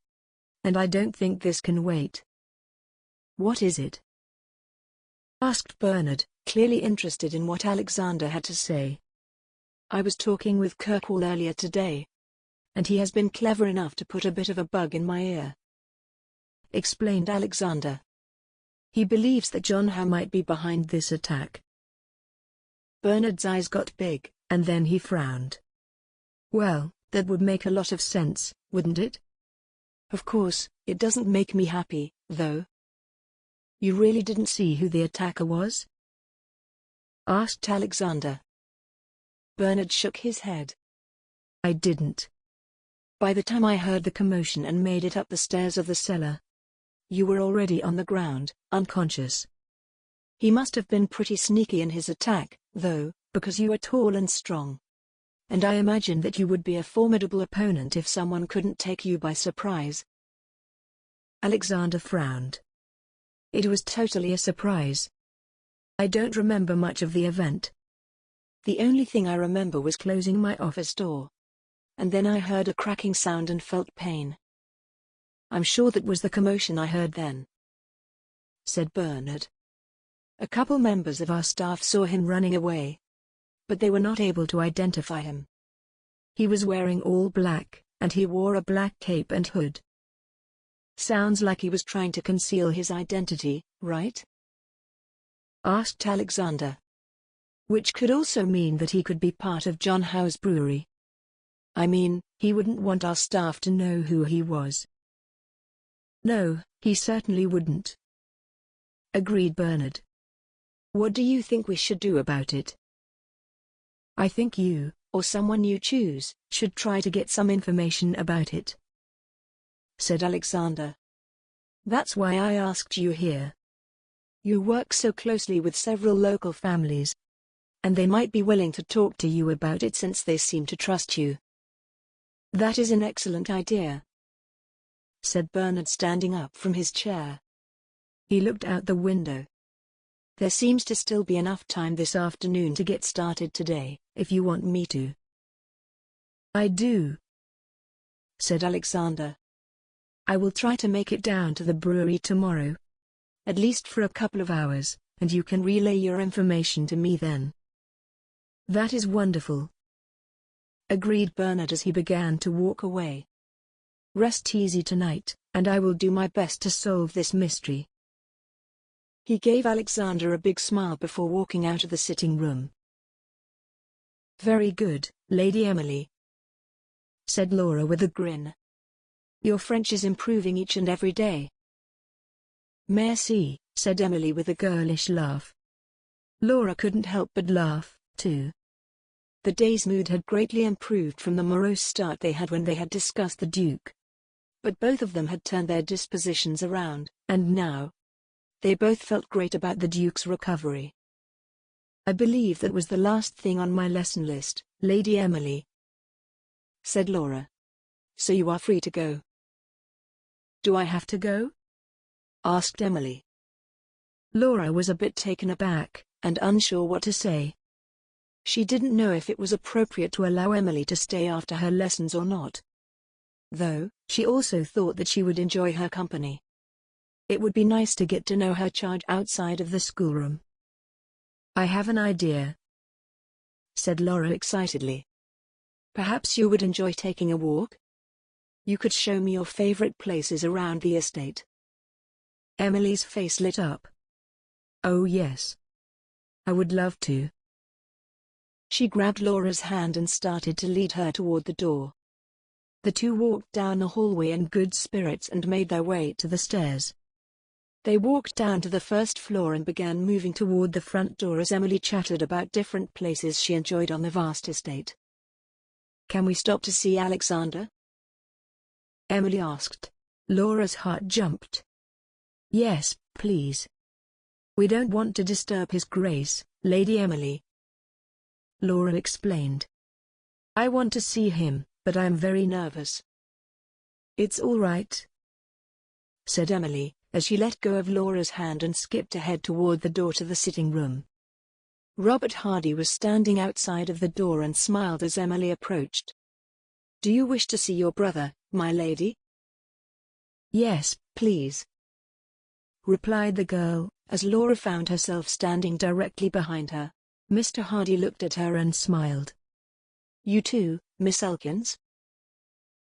And I don't think this can wait. What is it? Asked Bernard, clearly interested in what Alexander had to say. I was talking with Kirkwall earlier today, and he has been clever enough to put a bit of a bug in my ear, explained Alexander. He believes that John Howe might be behind this attack. Bernard's eyes got big, and then he frowned. Well, that would make a lot of sense, wouldn't it? Of course, it doesn't make me happy, though. You really didn't see who the attacker was? Asked Alexander. Bernard shook his head. I didn't. By the time I heard the commotion and made it up the stairs of the cellar, you were already on the ground, unconscious. He must have been pretty sneaky in his attack, though, because you are tall and strong. And I imagine that you would be a formidable opponent if someone couldn't take you by surprise. Alexander frowned. It was totally a surprise. I don't remember much of the event. The only thing I remember was closing my office door. And then I heard a cracking sound and felt pain. I'm sure that was the commotion I heard then, said Bernard. A couple members of our staff saw him running away, but they were not able to identify him. He was wearing all black, and he wore a black cape and hood. Sounds like he was trying to conceal his identity, right? Asked Alexander. Which could also mean that he could be part of John Howe's brewery. I mean, he wouldn't want our staff to know who he was. No, he certainly wouldn't, agreed Bernard. What do you think we should do about it? I think you, or someone you choose, should try to get some information about it, said Alexander. That's why I asked you here. You work so closely with several local families, and they might be willing to talk to you about it since they seem to trust you. That is an excellent idea, said Bernard, standing up from his chair. He looked out the window. There seems to still be enough time this afternoon to get started today, if you want me to. I do, said Alexander. I will try to make it down to the brewery tomorrow, at least for a couple of hours, and you can relay your information to me then. That is wonderful, agreed Bernard as he began to walk away. Rest easy tonight, and I will do my best to solve this mystery. He gave Alexander a big smile before walking out of the sitting room. Very good, Lady Emily, said Laura with a grin. Your French is improving each and every day. Merci, said Emily with a girlish laugh. Laura couldn't help but laugh, too. The day's mood had greatly improved from the morose start they had when they had discussed the Duke. But both of them had turned their dispositions around, and now they both felt great about the Duke's recovery. "I believe that was the last thing on my lesson list, Lady Emily," said Laura. "So you are free to go." "Do I have to go?" asked Emily. Laura was a bit taken aback, and unsure what to say. She didn't know if it was appropriate to allow Emily to stay after her lessons or not. Though, she also thought that she would enjoy her company. It would be nice to get to know her charge outside of the schoolroom. "I have an idea," said Laura excitedly. "Perhaps you would enjoy taking a walk? You could show me your favorite places around the estate." Emily's face lit up. "Oh yes. I would love to." She grabbed Laura's hand and started to lead her toward the door. The two walked down the hallway in good spirits and made their way to the stairs. They walked down to the first floor and began moving toward the front door as Emily chattered about different places she enjoyed on the vast estate. "Can we stop to see Alexander?" Emily asked. Laura's heart jumped. "Yes, please. We don't want to disturb His Grace, Lady Emily," Laura explained. "I want to see him, but I am very nervous." "It's all right," said Emily, as she let go of Laura's hand and skipped ahead toward the door to the sitting room. Robert Hardy was standing outside of the door and smiled as Emily approached. "Do you wish to see your brother, my lady?" "Yes, please," replied the girl, as Laura found herself standing directly behind her. Mr. Hardy looked at her and smiled. "You too, Miss Elkins?"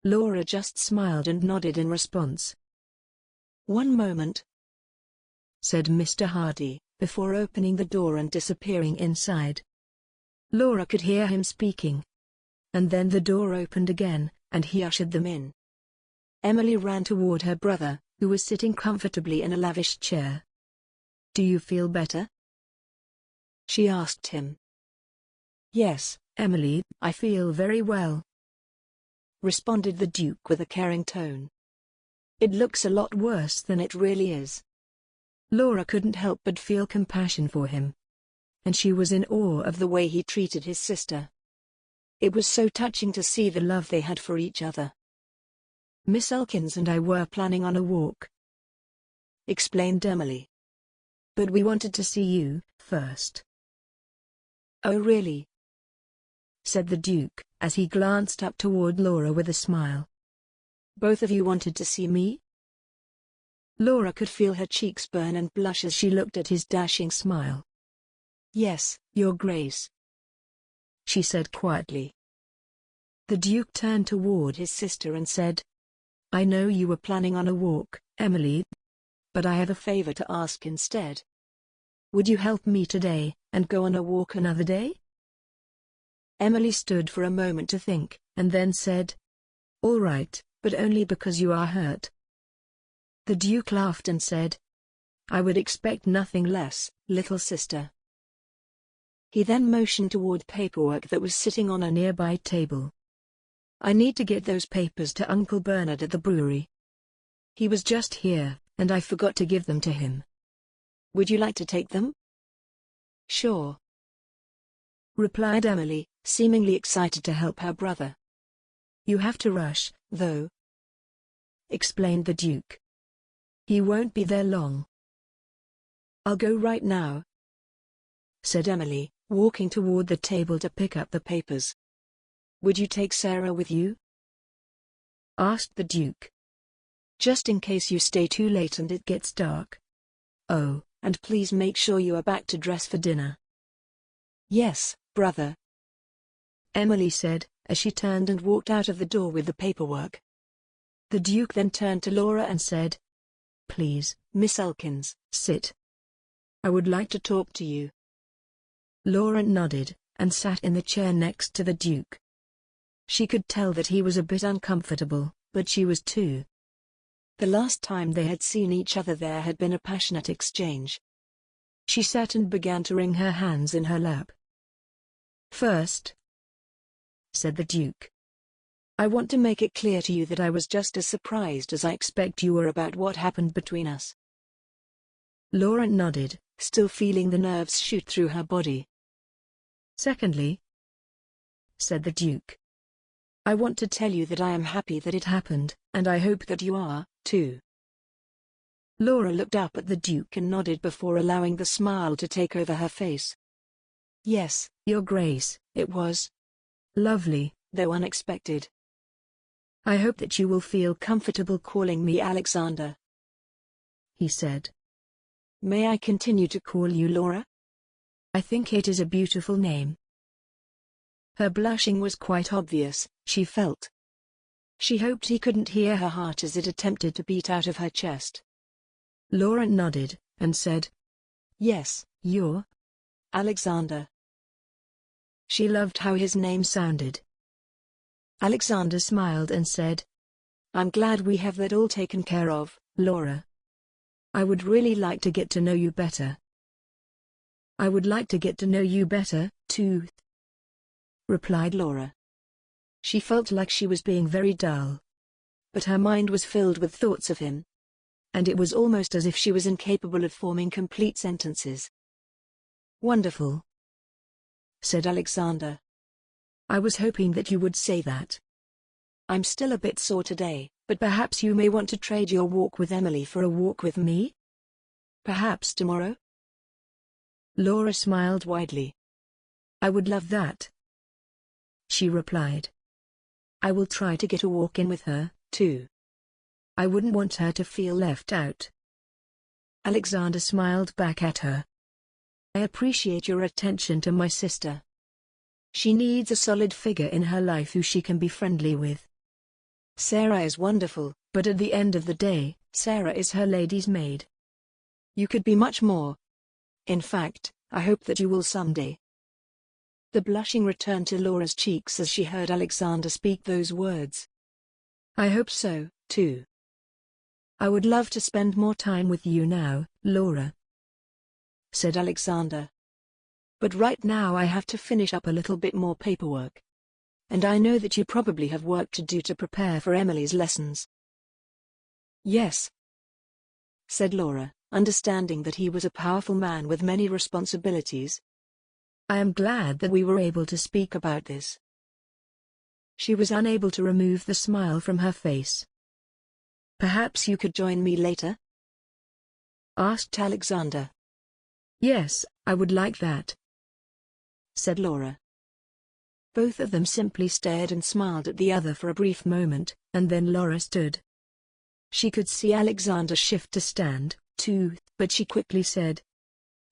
Laura just smiled and nodded in response. "One moment," said Mr. Hardy, before opening the door and disappearing inside. Laura could hear him speaking. And then the door opened again, and he ushered them in. Emily ran toward her brother, who was sitting comfortably in a lavish chair. "Do you feel better?" she asked him. "Yes, Emily, I feel very well," responded the Duke with a caring tone. "It looks a lot worse than it really is." Laura couldn't help but feel compassion for him. And she was in awe of the way he treated his sister. It was so touching to see the love they had for each other. "Miss Elkins and I were planning on a walk," explained Emily. "But we wanted to see you first." "Oh really?" said the Duke, as he glanced up toward Laura with a smile. "Both of you wanted to see me?" Laura could feel her cheeks burn and blush as she looked at his dashing smile. "Yes, Your Grace," she said quietly. The Duke turned toward his sister and said, "I know you were planning on a walk, Emily, but I have a favor to ask instead. Would you help me today, and go on a walk another day?" Emily stood for a moment to think, and then said, "All right, but only because you are hurt." The Duke laughed and said, "I would expect nothing less, little sister." He then motioned toward paperwork that was sitting on a nearby table. "I need to get those papers to Uncle Bernard at the brewery. He was just here, and I forgot to give them to him. Would you like to take them?" "Sure," replied Emily, seemingly excited to help her brother. "You have to rush, though," explained the Duke. "He won't be there long." "I'll go right now," said Emily, walking toward the table to pick up the papers. "Would you take Sarah with you?" asked the Duke. "Just in case you stay too late and it gets dark. Oh, and please make sure you are back to dress for dinner." "Yes, brother," Emily said, as she turned and walked out of the door with the paperwork. The Duke then turned to Laura and said, "Please, Miss Elkins, sit. I would like to talk to you." Laura nodded, and sat in the chair next to the Duke. She could tell that he was a bit uncomfortable, but she was too. The last time they had seen each other there had been a passionate exchange. She sat and began to wring her hands in her lap. "First," said the Duke, I want to make it clear to you that I was just as surprised as I expect you were about what happened between us. Laura nodded, still feeling the nerves shoot through her body. Secondly, said the Duke, I want to tell you that I am happy that it happened, and I hope that you are, too. Laura looked up at the Duke and nodded before allowing the smile to take over her face. Yes, Your Grace, it was lovely, though unexpected. I hope that you will feel Comfortable calling me Alexander, he said. May I continue to call you Laura? I think it is a beautiful name. Her blushing was quite obvious, she felt. She hoped he couldn't hear her heart as it attempted to beat out of her chest. Laura nodded, and said, Yes, You're Alexander. She loved how his name sounded. Alexander smiled and said, I'm glad we have that all taken care of, Laura. I would really like to get to know you better. I would like to get to know you better, too, replied Laura. She felt like she was being very dull. But her mind was filled with thoughts of him. And it was almost as if she was incapable of forming complete sentences. Wonderful, said Alexander. I was hoping that you would say that. I'm still a bit sore today, but perhaps you may want to trade your walk with Emily for a walk with me? Perhaps tomorrow? Laura smiled widely. I would love that, she replied. I will try to get a walk in with her, too. I wouldn't want her to feel left out. Alexander smiled back at her. I appreciate your attention to my sister. She needs a solid figure in her life who she can be friendly with. Sarah is wonderful, but at the end of the day, Sarah is her lady's maid. You could be much more. In fact, I hope that you will someday. The blushing returned to Laura's cheeks as she heard Alexander speak those words. I hope so, too. I would love to spend more time with you now, Laura, said Alexander. But right now I have to finish up a little bit more paperwork. And I know that you probably have work to do to prepare for Emily's lessons. Yes, said Laura, understanding that he was a powerful man with many responsibilities. I am glad that we were able to speak about this. She was unable to remove the smile from her face. Perhaps you could join me later? Asked Alexander. Yes, I would like that, said Laura. Both of them simply stared and smiled at the other for a brief moment, and then Laura stood. She could see Alexander shift to stand, too, but she quickly said,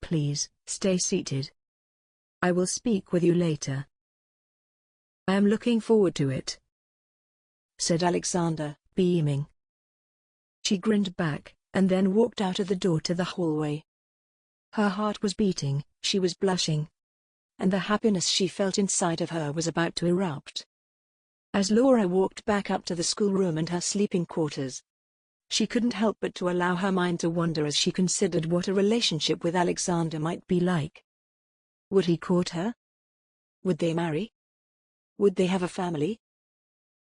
Please, stay seated. I will speak with you later. I am looking forward to it, said Alexander, beaming. She grinned back, and then walked out of the door to the hallway. Her heart was beating, she was blushing, and the happiness she felt inside of her was about to erupt. As Laura walked back up to the schoolroom and her sleeping quarters, she couldn't help but to allow her mind to wander as she considered what a relationship with Alexander might be like. Would he court her? Would they marry? Would they have a family?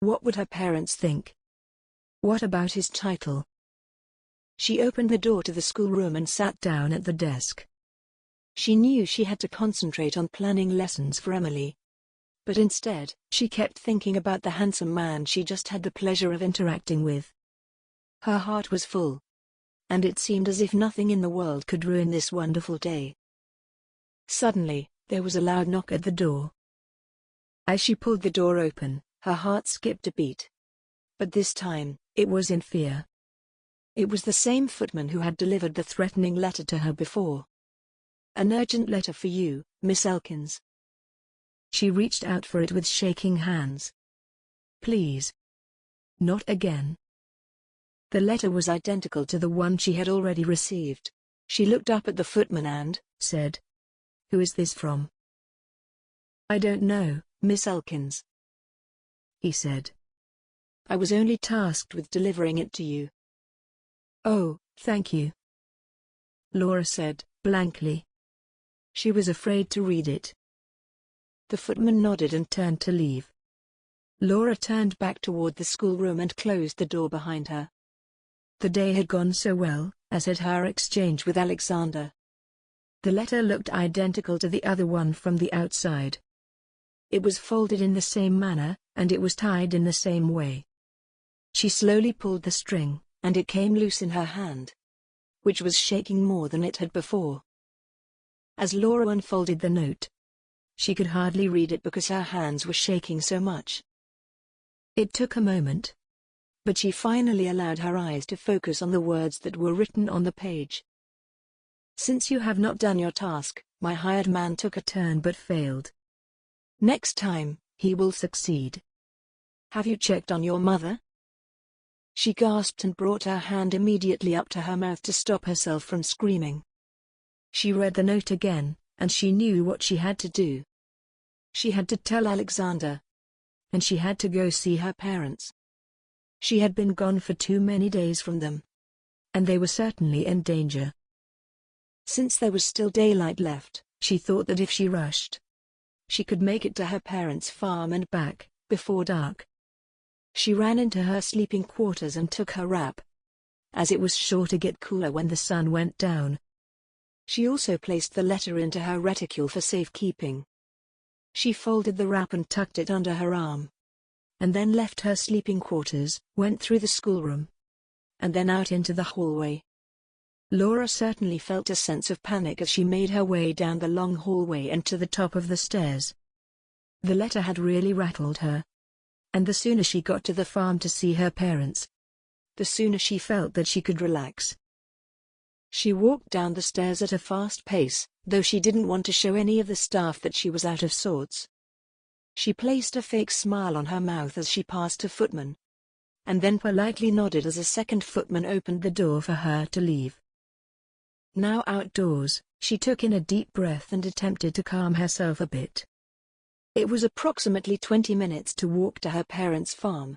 What would her parents think? What about his title? She opened the door to the schoolroom and sat down at the desk. She knew she had to concentrate on planning lessons for Emily. But instead, she kept thinking about the handsome man she just had the pleasure of interacting with. Her heart was full. And it seemed as if nothing in the world could ruin this wonderful day. Suddenly, there was a loud knock at the door. As she pulled the door open, her heart skipped a beat. But this time, it was in fear. It was the same footman who had delivered the threatening letter to her before. An urgent letter for you, Miss Elkins. She reached out for it with shaking hands. Please. Not again. The letter was identical to the one she had already received. She looked up at the footman and said, Who is this from? I don't know, Miss Elkins, he said. I was only tasked with delivering it to you. Oh, thank you, Laura said, blankly. She was afraid to read it. The footman nodded and turned to leave. Laura turned back toward the schoolroom and closed the door behind her. The day had gone so well, as had her exchange with Alexander. The letter looked identical to the other one from the outside. It was folded in the same manner, and it was tied in the same way. She slowly pulled the string, and it came loose in her hand, which was shaking more than it had before. As Laura unfolded the note, she could hardly read it because her hands were shaking so much. It took a moment, but she finally allowed her eyes to focus on the words that were written on the page. Since you have not done your task, my hired man took a turn but failed. Next time, he will succeed. Have you checked on your mother? She gasped and brought her hand immediately up to her mouth to stop herself from screaming. She read the note again, and she knew what she had to do. She had to tell Alexander. And she had to go see her parents. She had been gone for too many days from them. And they were certainly in danger. Since there was still daylight left, she thought that if she rushed, she could make it to her parents' farm and back, before dark. She ran into her sleeping quarters and took her wrap, as it was sure to get cooler when the sun went down. She also placed the letter into her reticule for safekeeping. She folded the wrap and tucked it under her arm, and then left her sleeping quarters, went through the schoolroom, and then out into the hallway. Laura certainly felt a sense of panic as she made her way down the long hallway and to the top of the stairs. The letter had really rattled her. And the sooner she got to the farm to see her parents, the sooner she felt that she could relax. She walked down the stairs at a fast pace, though she didn't want to show any of the staff that she was out of sorts. She placed a fake smile on her mouth as she passed a footman, and then politely nodded as a second footman opened the door for her to leave. Now outdoors, she took in a deep breath and attempted to calm herself a bit. It was approximately 20 minutes to walk to her parents' farm,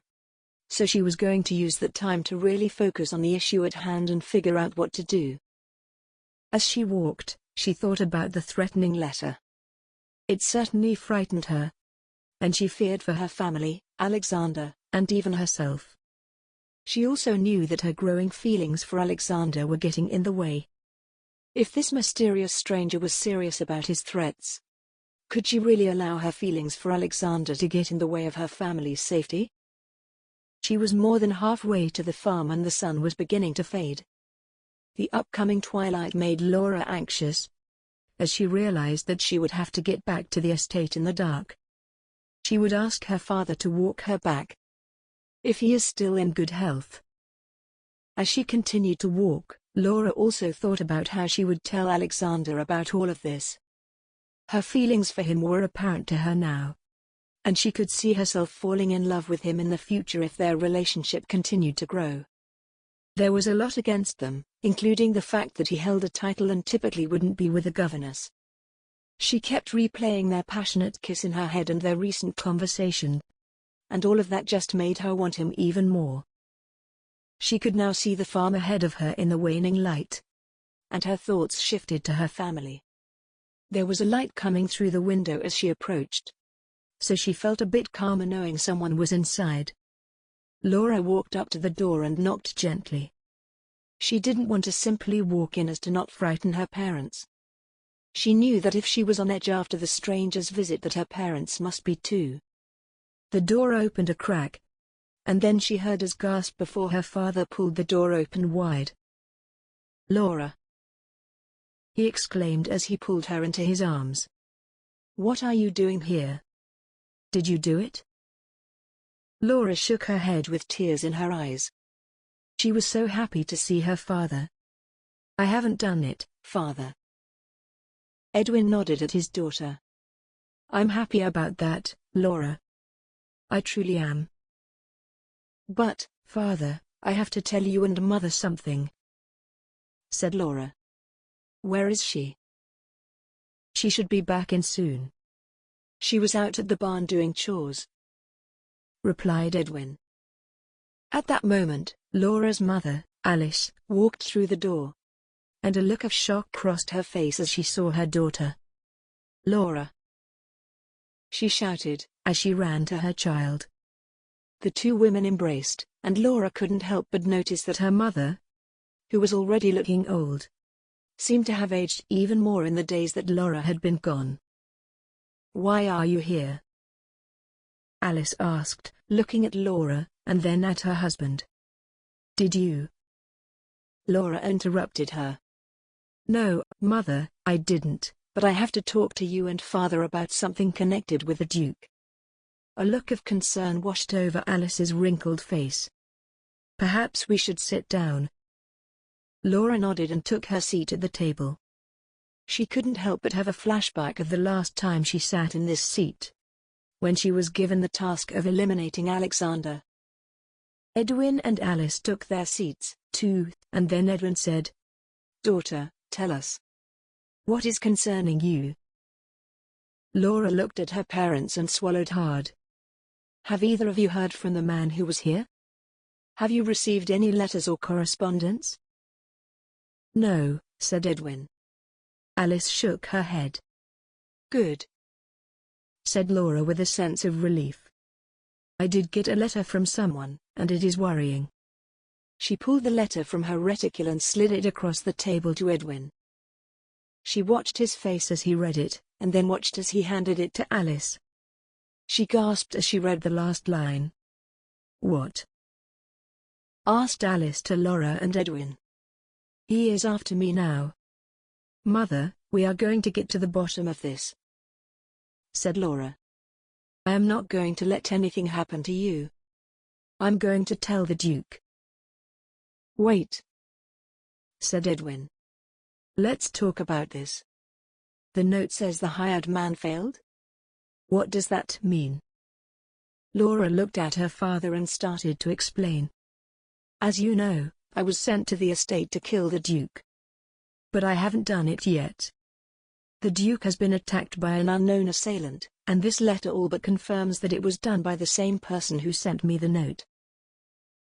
so she was going to use that time to really focus on the issue at hand and figure out what to do. As she walked, she thought about the threatening letter. It certainly frightened her, and she feared for her family, Alexander, and even herself. She also knew that her growing feelings for Alexander were getting in the way. If this mysterious stranger was serious about his threats, could she really allow her feelings for Alexander to get in the way of her family's safety? She was more than halfway to the farm and the sun was beginning to fade. The upcoming twilight made Laura anxious, as she realized that she would have to get back to the estate in the dark. She would ask her father to walk her back, if he is still in good health. As she continued to walk, Laura also thought about how she would tell Alexander about all of this. Her feelings for him were apparent to her now, and she could see herself falling in love with him in the future if their relationship continued to grow. There was a lot against them, including the fact that he held a title and typically wouldn't be with a governess. She kept replaying their passionate kiss in her head and their recent conversation, and all of that just made her want him even more. She could now see the farm ahead of her in the waning light, and her thoughts shifted to her family. There was a light coming through the window as she approached, so she felt a bit calmer knowing someone was inside. Laura walked up to the door and knocked gently. She didn't want to simply walk in as to not frighten her parents. She knew that if she was on edge after the stranger's visit that her parents must be too. The door opened a crack, and then she heard a gasp before her father pulled the door open wide. "Laura!" he exclaimed as he pulled her into his arms. "What are you doing here? Did you do it?" Laura shook her head with tears in her eyes. She was so happy to see her father. "I haven't done it, father." Edwin nodded at his daughter. "I'm happy about that, Laura. I truly am. But, father, I have to tell you and mother something," said Laura. "Where is she?" "She should be back in soon." "She was out at the barn doing chores," replied Edwin. At that moment, Laura's mother, Alice, walked through the door, and a look of shock crossed her face as she saw her daughter. "Laura!" she shouted, as she ran to her child. The two women embraced, and Laura couldn't help but notice that her mother, who was already looking old, seemed to have aged even more in the days that Laura had been gone. "Why are you here?" Alice asked, looking at Laura, and then at her husband. "Did you?" Laura interrupted her. "No, Mother, I didn't, but I have to talk to you and Father about something connected with the Duke." A look of concern washed over Alice's wrinkled face. "Perhaps we should sit down." Laura nodded and took her seat at the table. She couldn't help but have a flashback of the last time she sat in this seat, when she was given the task of eliminating Alexander. Edwin and Alice took their seats, too, and then Edwin said, "Daughter, tell us. What is concerning you?" Laura looked at her parents and swallowed hard. "Have either of you heard from the man who was here? Have you received any letters or correspondence?" "No," said Edwin. Alice shook her head. "Good," said Laura with a sense of relief. "I did get a letter from someone, and it is worrying." She pulled the letter from her reticule and slid it across the table to Edwin. She watched his face as he read it, and then watched as he handed it to Alice. She gasped as she read the last line. "What?" asked Alice to Laura and Edwin. "He is after me now." "Mother, we are going to get to the bottom of this," said Laura. "I am not going to let anything happen to you. I'm going to tell the Duke." "Wait," said Edwin. "Let's talk about this. The note says the hired man failed? What does that mean?" Laura looked at her father and started to explain. "As you know, I was sent to the estate to kill the Duke. But I haven't done it yet. The Duke has been attacked by an unknown assailant, and this letter all but confirms that it was done by the same person who sent me the note."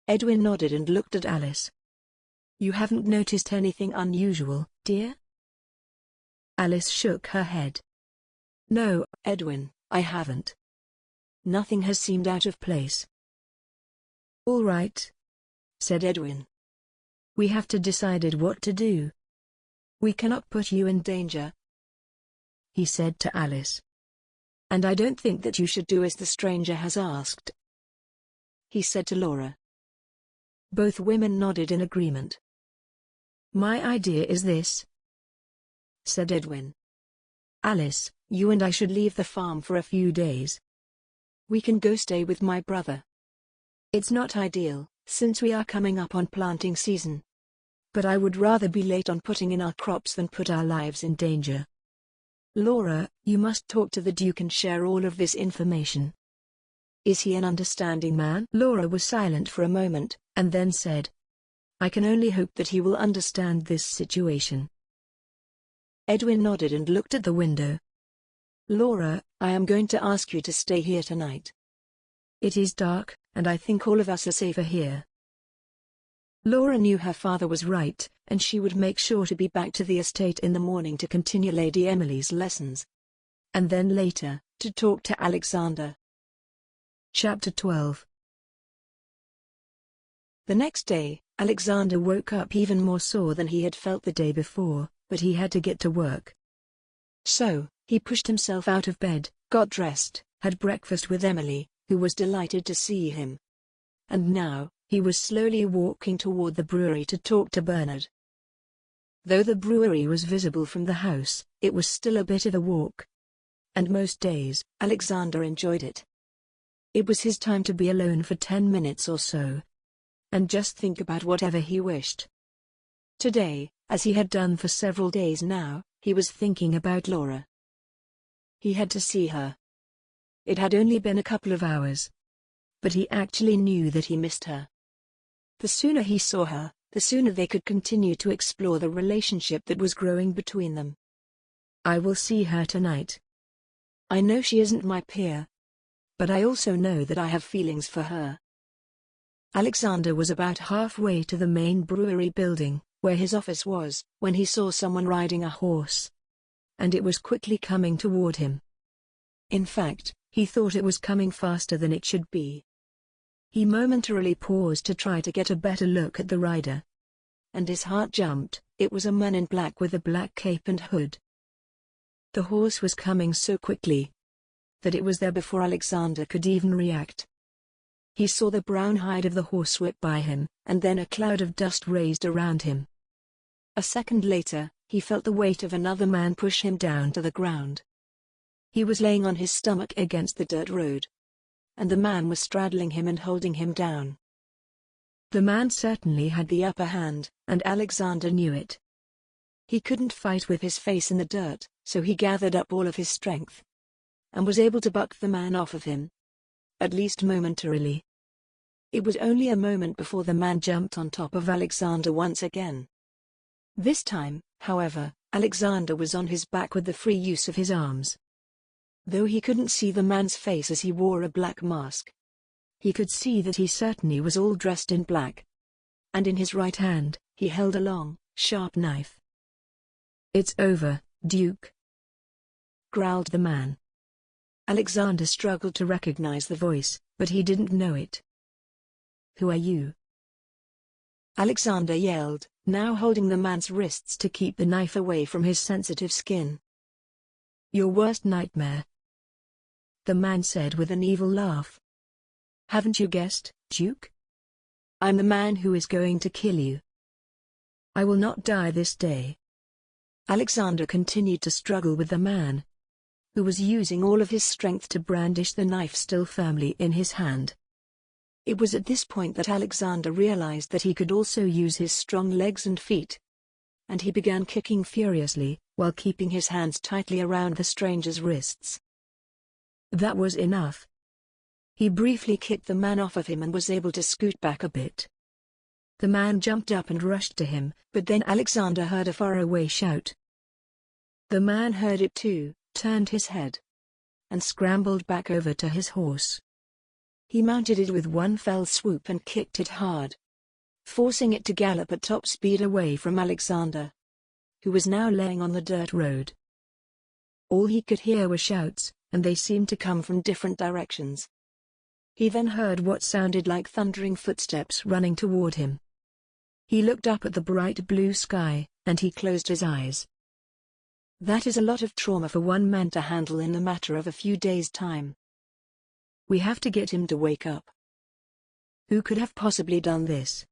Edwin nodded and looked at Alice. "You haven't noticed anything unusual, dear?" Alice shook her head. "No, Edwin, I haven't. Nothing has seemed out of place." "All right," said Edwin. "We have to decide what to do. We cannot put you in danger," he said to Alice. "And I don't think that you should do as the stranger has asked," he said to Laura. Both women nodded in agreement. "My idea is this," said Edwin. "Alice, you and I should leave the farm for a few days. We can go stay with my brother. It's not ideal, since we are coming up on planting season. But I would rather be late on putting in our crops than put our lives in danger. Laura, you must talk to the Duke and share all of this information. Is he an understanding man?" Laura was silent for a moment, and then said, "I can only hope that he will understand this situation." Edwin nodded and looked at the window. "Laura, I am going to ask you to stay here tonight. It is dark, and I think all of us are safer here." Laura knew her father was right, and she would make sure to be back to the estate in the morning to continue Lady Emily's lessons. And then later, to talk to Alexander. Chapter 12. The next day, Alexander woke up even more sore than he had felt the day before, but he had to get to work. So, he pushed himself out of bed, got dressed, had breakfast with Emily, who was delighted to see him. And now, he was slowly walking toward the brewery to talk to Bernard. Though the brewery was visible from the house, it was still a bit of a walk. And most days, Alexander enjoyed it. It was his time to be alone for 10 minutes or so, and just think about whatever he wished. Today, as he had done for several days now, he was thinking about Laura. He had to see her. It had only been a couple of hours, but he actually knew that he missed her. The sooner he saw her, the sooner they could continue to explore the relationship that was growing between them. "I will see her tonight. I know she isn't my peer, but I also know that I have feelings for her." Alexander was about halfway to the main brewery building, where his office was, when he saw someone riding a horse. And it was quickly coming toward him. In fact, he thought it was coming faster than it should be. He momentarily paused to try to get a better look at the rider. And his heart jumped. It was a man in black with a black cape and hood. The horse was coming so quickly that it was there before Alexander could even react. He saw the brown hide of the horse whip by him, and then a cloud of dust raised around him. A second later, he felt the weight of another man push him down to the ground. He was laying on his stomach against the dirt road, and the man was straddling him and holding him down. The man certainly had the upper hand, and Alexander knew it. He couldn't fight with his face in the dirt, so he gathered up all of his strength and was able to buck the man off of him, at least momentarily. It was only a moment before the man jumped on top of Alexander once again. This time, however, Alexander was on his back with the free use of his arms. Though he couldn't see the man's face as he wore a black mask, he could see that he certainly was all dressed in black. And in his right hand, he held a long, sharp knife. "It's over, Duke," growled the man. Alexander struggled to recognize the voice, but he didn't know it. "Who are you?" Alexander yelled, now holding the man's wrists to keep the knife away from his sensitive skin. "Your worst nightmare," the man said with an evil laugh. "Haven't you guessed, Duke? I'm the man who is going to kill you. I will not die this day." Alexander continued to struggle with the man, who was using all of his strength to brandish the knife still firmly in his hand. It was at this point that Alexander realized that he could also use his strong legs and feet, and he began kicking furiously, while keeping his hands tightly around the stranger's wrists. That was enough. He briefly kicked the man off of him and was able to scoot back a bit. The man jumped up and rushed to him, but then Alexander heard a faraway shout. The man heard it too, turned his head, and scrambled back over to his horse. He mounted it with one fell swoop and kicked it hard, forcing it to gallop at top speed away from Alexander, who was now laying on the dirt road. All he could hear were shouts, and they seemed to come from different directions. He then heard what sounded like thundering footsteps running toward him. He looked up at the bright blue sky, and he closed his eyes. That is a lot of trauma for one man to handle in a matter of a few days' time. We have to get him to wake up. Who could have possibly done this?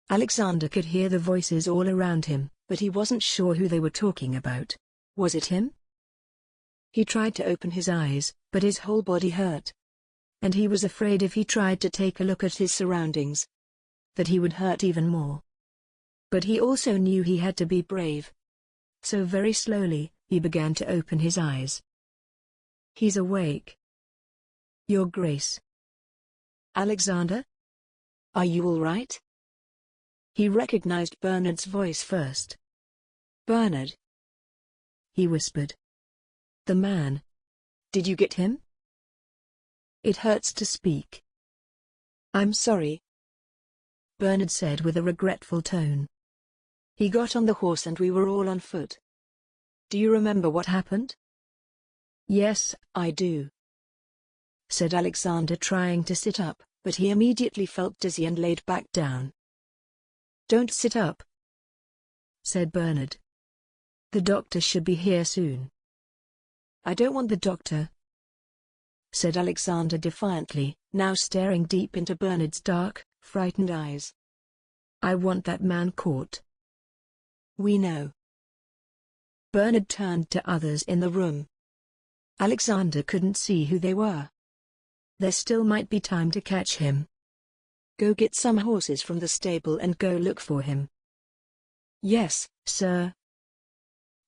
Alexander could hear the voices all around him, but he wasn't sure who they were talking about. Was it him? He tried to open his eyes, but his whole body hurt. And he was afraid if he tried to take a look at his surroundings, that he would hurt even more. But he also knew he had to be brave. So very slowly, he began to open his eyes. He's awake. Your Grace. Alexander? Are you all right? He recognized Bernard's voice first. Bernard? He whispered. The man. Did you get him? It hurts to speak. I'm sorry, Bernard said with a regretful tone. He got on the horse and we were all on foot. Do you remember what happened? Yes, I do, said Alexander, trying to sit up, but he immediately felt dizzy and laid back down. Don't sit up, said Bernard. The doctor should be here soon. I don't want the doctor, said Alexander defiantly, now staring deep into Bernard's dark, frightened eyes. I want that man caught. We know. Bernard turned to others in the room. Alexander couldn't see who they were. There still might be time to catch him. Go get some horses from the stable and go look for him. Yes, sir.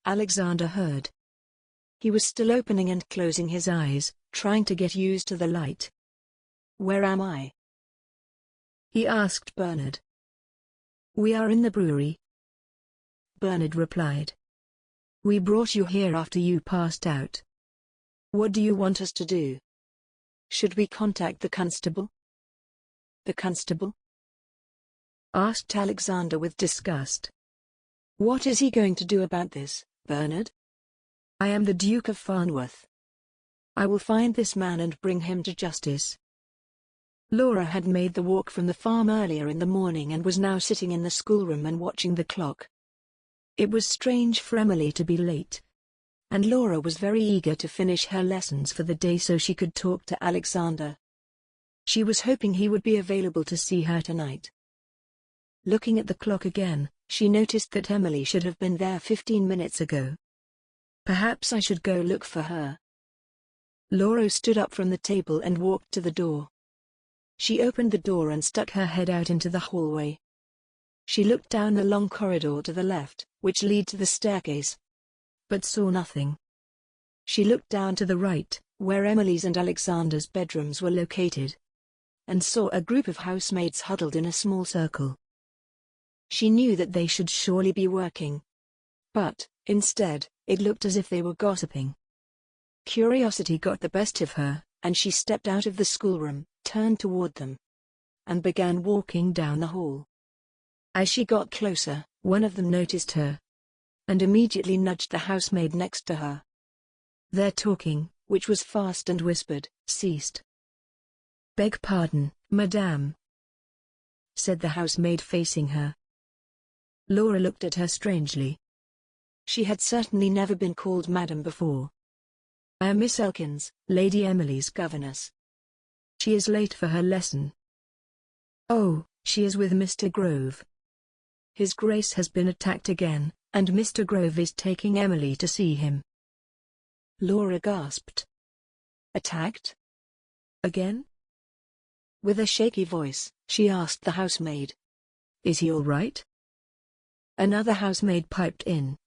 Alexander heard. He was still opening and closing his eyes, trying to get used to the light. Where am I? He asked Bernard. We are in the brewery, Bernard replied. We brought you here after you passed out. What do you want us to do? Should we contact the constable? The constable? Asked Alexander with disgust. What is he going to do about this, Bernard? I am the Duke of Farnworth. I will find this man and bring him to justice. Laura had made the walk from the farm earlier in the morning and was now sitting in the schoolroom and watching the clock. It was strange for Emily to be late, and Laura was very eager to finish her lessons for the day so she could talk to Alexander. She was hoping he would be available to see her tonight. Looking at the clock again, she noticed that Emily should have been there 15 minutes ago. Perhaps I should go look for her. Laura stood up from the table and walked to the door. She opened the door and stuck her head out into the hallway. She looked down the long corridor to the left, which led to the staircase, but saw nothing. She looked down to the right, where Emily's and Alexander's bedrooms were located, and saw a group of housemaids huddled in a small circle. She knew that they should surely be working, but, instead, it looked as if they were gossiping. Curiosity got the best of her, and she stepped out of the schoolroom, turned toward them, and began walking down the hall. As she got closer, one of them noticed her, and immediately nudged the housemaid next to her. Their talking, which was fast and whispered, ceased. "Beg pardon, madame," said the housemaid facing her. Laura looked at her strangely. She had certainly never been called madam before. "I am Miss Elkins, Lady Emily's governess. She is late for her lesson." "Oh, she is with Mr. Grove. His Grace has been attacked again, and Mr. Grove is taking Emily to see him." Laura gasped. "Attacked? Again?" With a shaky voice, she asked the housemaid, "Is he all right?" Another housemaid piped in.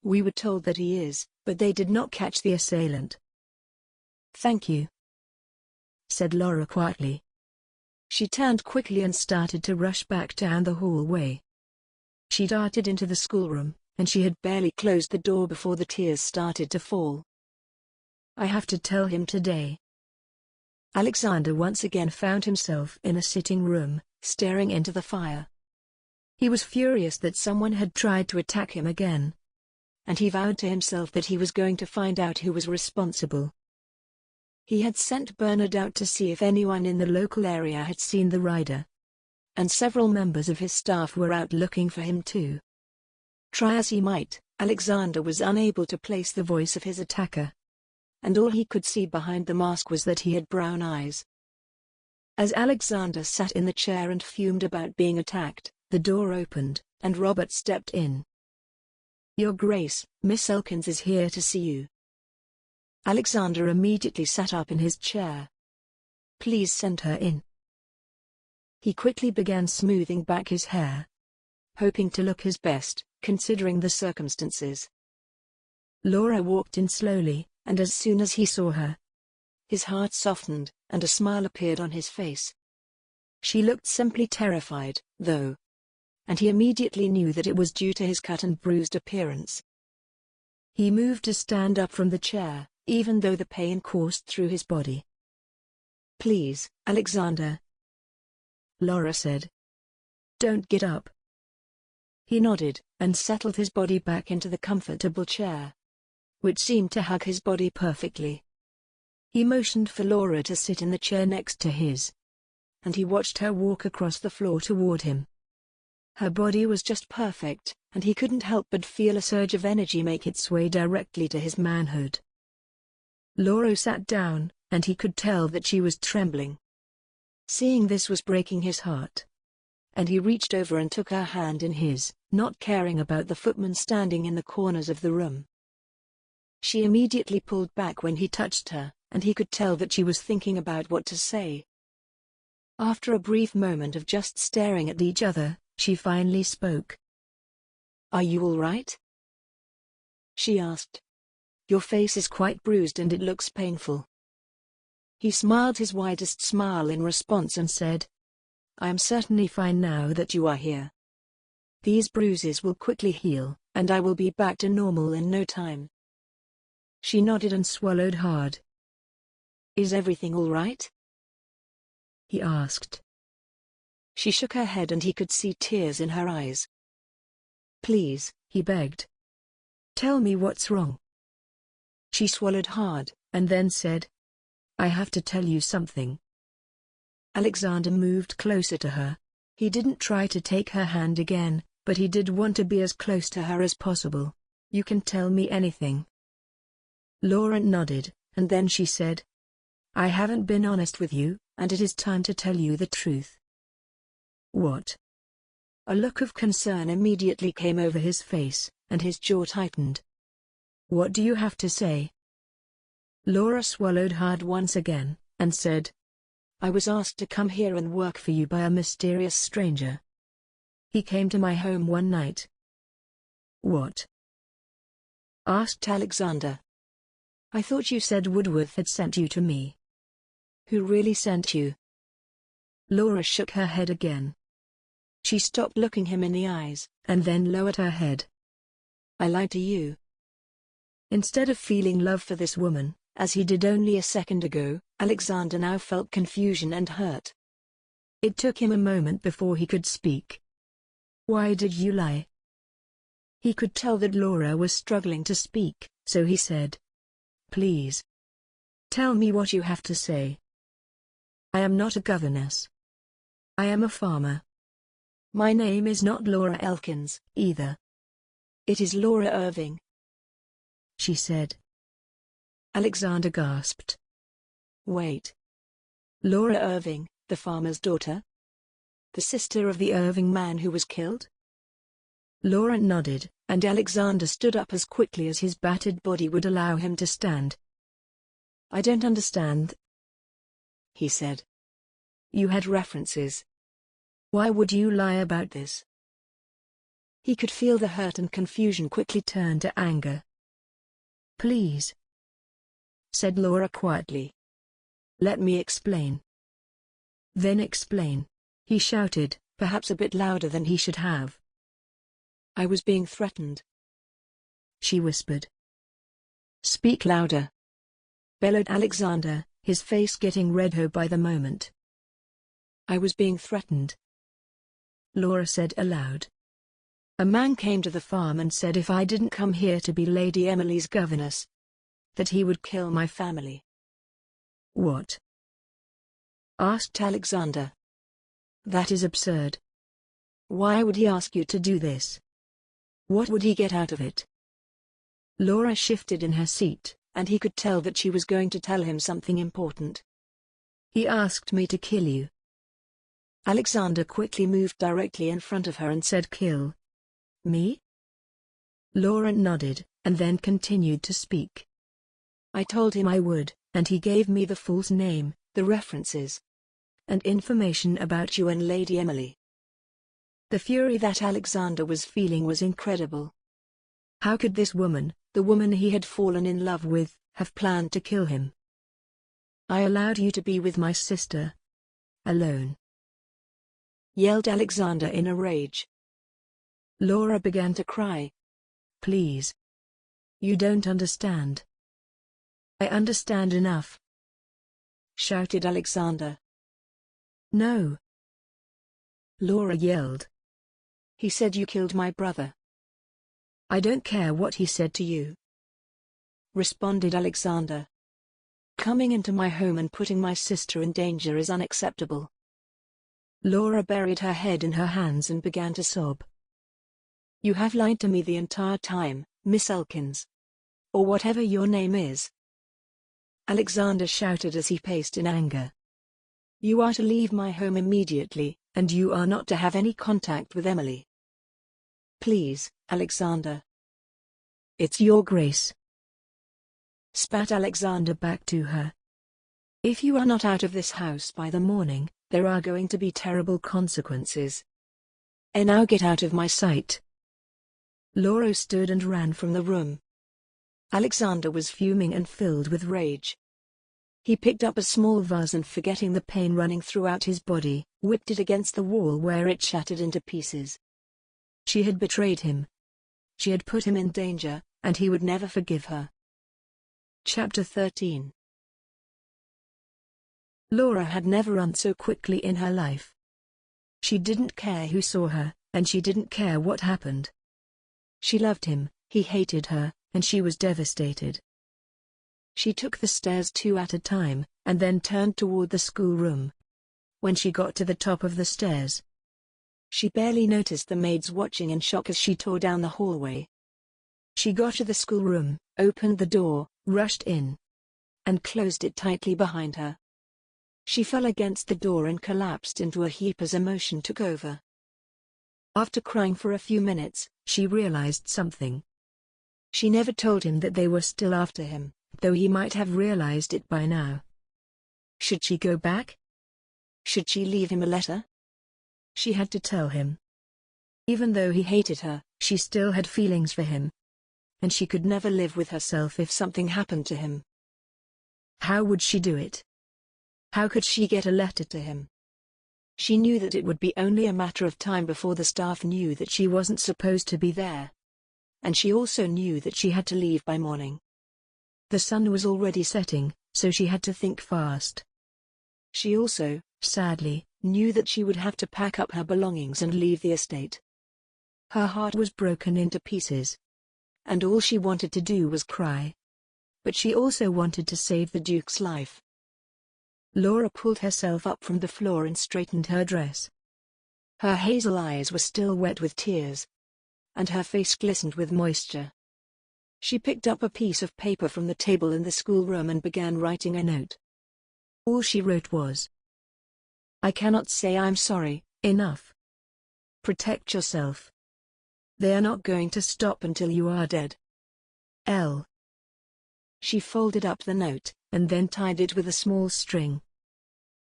"We were told that he is, but they did not catch the assailant." "Thank you," said Laura quietly. She turned quickly and started to rush back down the hallway. She darted into the schoolroom, and she had barely closed the door before the tears started to fall. "I have to tell him today." Alexander once again found himself in a sitting room, staring into the fire. He was furious that someone had tried to attack him again, and he vowed to himself that he was going to find out who was responsible. He had sent Bernard out to see if anyone in the local area had seen the rider, and several members of his staff were out looking for him too. Try as he might, Alexander was unable to place the voice of his attacker, and all he could see behind the mask was that he had brown eyes. As Alexander sat in the chair and fumed about being attacked, the door opened, and Robert stepped in. "Your Grace, Miss Elkins is here to see you." Alexander immediately sat up in his chair. "Please send her in." He quickly began smoothing back his hair, hoping to look his best, considering the circumstances. Laura walked in slowly, and as soon as he saw her, his heart softened, and a smile appeared on his face. She looked simply terrified, though, and he immediately knew that it was due to his cut and bruised appearance. He moved to stand up from the chair, even though the pain coursed through his body. "Please, Alexander," Laura said. "Don't get up." He nodded, and settled his body back into the comfortable chair, which seemed to hug his body perfectly. He motioned for Laura to sit in the chair next to his, and he watched her walk across the floor toward him. Her body was just perfect, and he couldn't help but feel a surge of energy make its way directly to his manhood. Laura sat down, and he could tell that she was trembling. Seeing this was breaking his heart, and he reached over and took her hand in his, not caring about the footmen standing in the corners of the room. She immediately pulled back when he touched her, and he could tell that she was thinking about what to say. After a brief moment of just staring at each other, she finally spoke. "Are you all right?" she asked. "Your face is quite bruised and it looks painful." He smiled his widest smile in response and said, "I am certainly fine now that you are here. These bruises will quickly heal, and I will be back to normal in no time." She nodded and swallowed hard. "Is everything all right?" he asked. She shook her head and he could see tears in her eyes. "Please," he begged. "Tell me what's wrong." She swallowed hard, and then said, "I have to tell you something." Alexander moved closer to her. He didn't try to take her hand again, but he did want to be as close to her as possible. "You can tell me anything." Laura nodded, and then she said, "I haven't been honest with you, and it is time to tell you the truth." "What?" A look of concern immediately came over his face, and his jaw tightened. "What do you have to say?" Laura swallowed hard once again, and said, "I was asked to come here and work for you by a mysterious stranger. He came to my home one night." "What?" asked Alexander. "I thought you said Woodworth had sent you to me. Who really sent you?" Laura shook her head again. She stopped looking him in the eyes, and then lowered her head. "I lied to you." Instead of feeling love for this woman, as he did only a second ago, Alexander now felt confusion and hurt. It took him a moment before he could speak. "Why did you lie?" He could tell that Laura was struggling to speak, so he said, "Please. Tell me what you have to say." "I am not a governess. I am a farmer. My name is not Laura Elkins, either. It is Laura Irving," she said. Alexander gasped. "Wait. Laura Irving, the farmer's daughter? The sister of the Irving man who was killed?" Laura nodded, and Alexander stood up as quickly as his battered body would allow him to stand. "I don't understand," he said. "You had references. Why would you lie about this?" He could feel the hurt and confusion quickly turn to anger. "Please," said Laura quietly. "Let me explain." "Then explain," he shouted, perhaps a bit louder than he should have. "I was being threatened," she whispered. "Speak louder," bellowed Alexander, his face getting redder by the moment. "I was being threatened," Laura said aloud. "A man came to the farm and said if I didn't come here to be Lady Emily's governess, that he would kill my family." "What?" asked Alexander. "That is absurd. Why would he ask you to do this? What would he get out of it?" Laura shifted in her seat, and he could tell that she was going to tell him something important. "He asked me to kill you." Alexander quickly moved directly in front of her and said, "Kill me?" Laura nodded, and then continued to speak. "I told him I would, and he gave me the false name, the references, and information about you and Lady Emily." The fury that Alexander was feeling was incredible. How could this woman, the woman he had fallen in love with, have planned to kill him? "I allowed you to be with my sister. Alone," yelled Alexander in a rage. Laura began to cry. "Please. You don't understand." "I understand enough," shouted Alexander. "No," Laura yelled. "He said you killed my brother." "I don't care what he said to you," responded Alexander. "Coming into my home and putting my sister in danger is unacceptable." Laura buried her head in her hands and began to sob. "You have lied to me the entire time, Miss Elkins. Or whatever your name is," Alexander shouted as he paced in anger. "You are to leave my home immediately, and you are not to have any contact with Emily. Please, Alexander. It's your grace," spat Alexander back to her. "If you are not out of this house by the morning, there are going to be terrible consequences. And now get out of my sight." Laura stood and ran from the room. Alexander was fuming and filled with rage. He picked up a small vase and, forgetting the pain running throughout his body, whipped it against the wall where it shattered into pieces. She had betrayed him. She had put him in danger, and he would never forgive her. Chapter 13. Laura had never run so quickly in her life. She didn't care who saw her, and she didn't care what happened. She loved him, he hated her, and she was devastated. She took the stairs two at a time, and then turned toward the schoolroom. When she got to the top of the stairs, she barely noticed the maids watching in shock as she tore down the hallway. She got to the schoolroom, opened the door, rushed in, and closed it tightly behind her. She fell against the door and collapsed into a heap as emotion took over. After crying for a few minutes, she realized something. She never told him that they were still after him, though he might have realized it by now. Should she go back? Should she leave him a letter? She had to tell him. Even though he hated her, she still had feelings for him. And she could never live with herself if something happened to him. How would she do it? How could she get a letter to him? She knew that it would be only a matter of time before the staff knew that she wasn't supposed to be there. And she also knew that she had to leave by morning. The sun was already setting, so she had to think fast. She also, sadly, knew that she would have to pack up her belongings and leave the estate. Her heart was broken into pieces. And all she wanted to do was cry. But she also wanted to save the Duke's life. Laura pulled herself up from the floor and straightened her dress. Her hazel eyes were still wet with tears, and her face glistened with moisture. She picked up a piece of paper from the table in the schoolroom and began writing a note. All she wrote was, "I cannot say I'm sorry, enough. Protect yourself. They are not going to stop until you are dead. L." She folded up the note, and then tied it with a small string.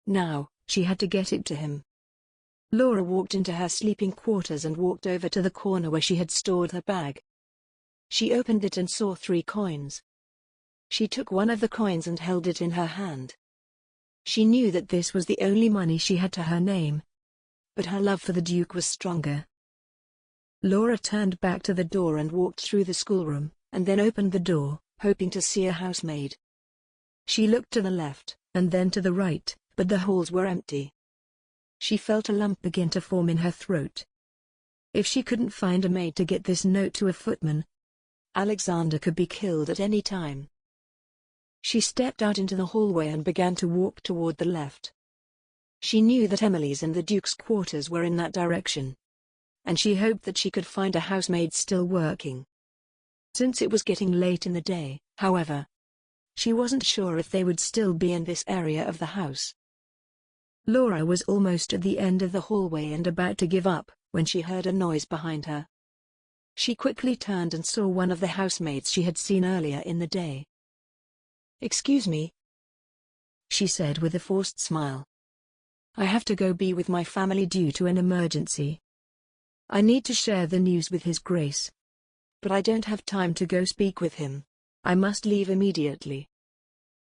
Now, she had to get it to him. Laura walked into her sleeping quarters and walked over to the corner where she had stored her bag. She opened it and saw 3 coins. She took one of the coins and held it in her hand. She knew that this was the only money she had to her name. But her love for the Duke was stronger. Laura turned back to the door and walked through the schoolroom, and then opened the door, hoping to see a housemaid. She looked to the left, and then to the right, but the halls were empty. She felt a lump begin to form in her throat. If she couldn't find a maid to get this note to a footman, Alexander could be killed at any time. She stepped out into the hallway and began to walk toward the left. She knew that Emily's and the Duke's quarters were in that direction, and she hoped that she could find a housemaid still working. Since it was getting late in the day, however, she wasn't sure if they would still be in this area of the house. Laura was almost at the end of the hallway and about to give up, when she heard a noise behind her. She quickly turned and saw one of the housemaids she had seen earlier in the day. "Excuse me," she said with a forced smile. "I have to go be with my family due to an emergency. I need to share the news with His Grace. But I don't have time to go speak with him. I must leave immediately.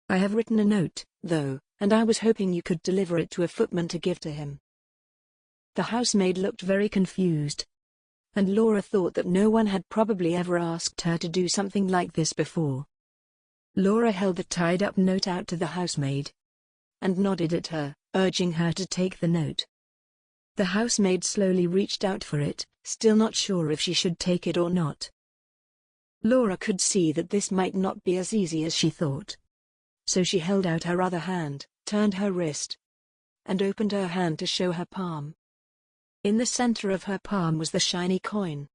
I have written a note, though, and I was hoping you could deliver it to a footman to give to him." The housemaid looked very confused, and Laura thought that no one had probably ever asked her to do something like this before. Laura held the tied-up note out to the housemaid, and nodded at her, urging her to take the note. The housemaid slowly reached out for it, still not sure if she should take it or not. Laura could see that this might not be as easy as she thought. So she held out her other hand, turned her wrist, and opened her hand to show her palm. In the center of her palm was the shiny coin.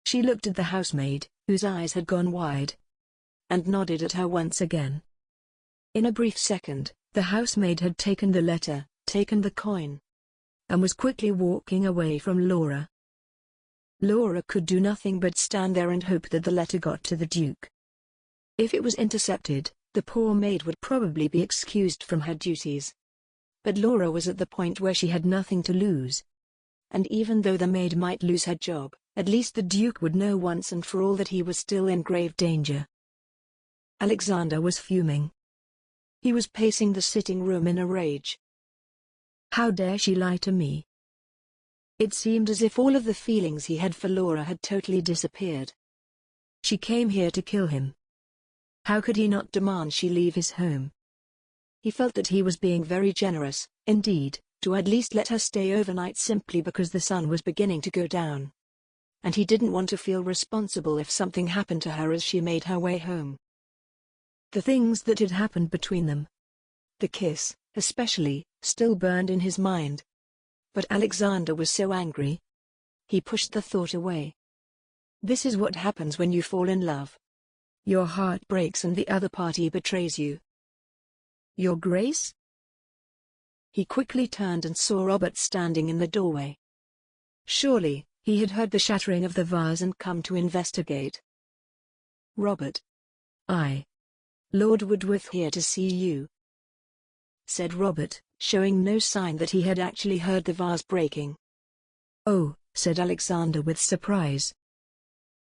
She looked at the housemaid, whose eyes had gone wide, and nodded at her once again. In a brief second, the housemaid had taken the letter, taken the coin, and was quickly walking away from Laura. Laura could do nothing but stand there and hope that the letter got to the Duke. If it was intercepted, the poor maid would probably be excused from her duties. But Laura was at the point where she had nothing to lose. And even though the maid might lose her job, at least the Duke would know once and for all that he was still in grave danger. Alexander was fuming. He was pacing the sitting room in a rage. How dare she lie to me? It seemed as if all of the feelings he had for Laura had totally disappeared. She came here to kill him. How could he not demand she leave his home? He felt that he was being very generous, indeed, to at least let her stay overnight simply because the sun was beginning to go down. And he didn't want to feel responsible if something happened to her as she made her way home. The things that had happened between them. The kiss, especially, still burned in his mind. But Alexander was so angry. He pushed the thought away. This is what happens when you fall in love. Your heart breaks and the other party betrays you. Your Grace? He quickly turned and saw Robert standing in the doorway. Surely, he had heard the shattering of the vase and come to investigate. Robert. Lord Woodworth Here to see you, said Robert, showing no sign that he had actually heard the vase breaking. Oh, said Alexander with surprise.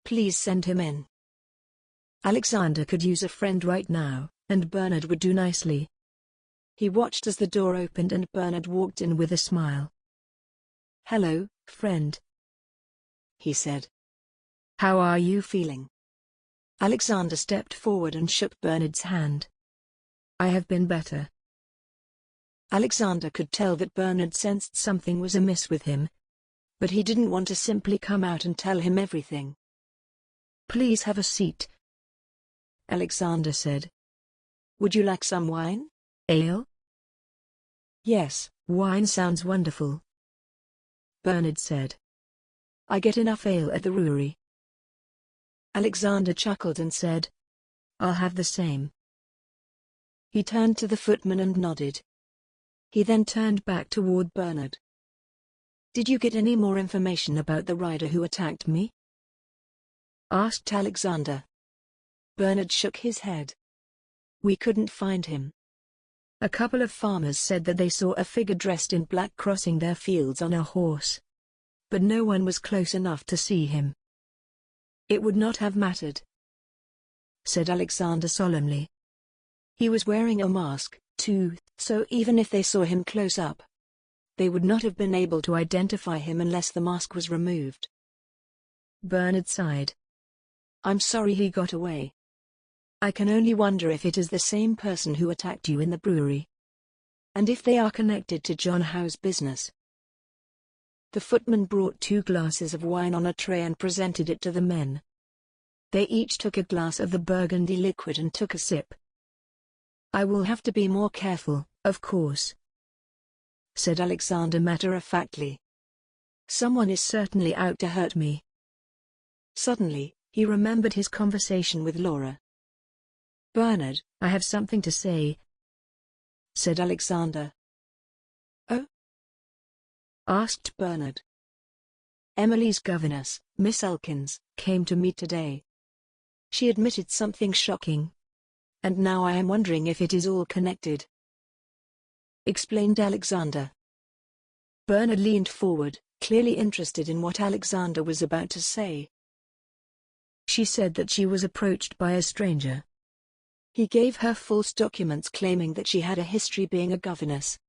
Please send him in. Alexander could use a friend right now, and Bernard would do nicely. He watched as the door opened and Bernard walked in with a smile. Hello, friend, he said. How are you Feeling? Alexander stepped forward and shook Bernard's hand. I have been better. Alexander could tell that Bernard sensed something was amiss with him, but he didn't want to simply come out and tell him everything. Please have a seat, Alexander said. Would you like some wine? Ale? Yes. Wine sounds wonderful, Bernard said. I get enough ale at the brewery. Alexander chuckled and said, I'll have the same. He turned to the footman and nodded. He then turned back toward Bernard. Did you get any more information about the rider who attacked me? Asked Alexander. Bernard shook his head. We couldn't find him. A couple of farmers said that they saw a figure dressed in black crossing their fields on a horse. But no one was close enough to see him. It would not have mattered, said Alexander solemnly. He was wearing a mask, too, so even if they saw him close up, they would not have been able to identify him unless the mask was removed. Bernard sighed. I'm sorry he got away. I can only wonder if it is the same person who attacked you in the brewery. And if they are connected to John Howe's business. The footman brought 2 glasses of wine on a tray and presented it to the men. They each took a glass of the burgundy liquid and took a sip. I will have to be more careful, of course, said Alexander matter-of-factly. Someone is certainly out to hurt me. Suddenly, he remembered his conversation with Laura. Bernard, I have something to say, said Alexander. Oh? Asked Bernard. Emily's governess, Miss Elkins, came to me today. She admitted something shocking. And now I am wondering if it is all connected, explained Alexander. Bernard leaned forward, clearly interested in what Alexander was about to say. She said that she was approached by a stranger. He gave her false documents claiming that she had a history being a governess.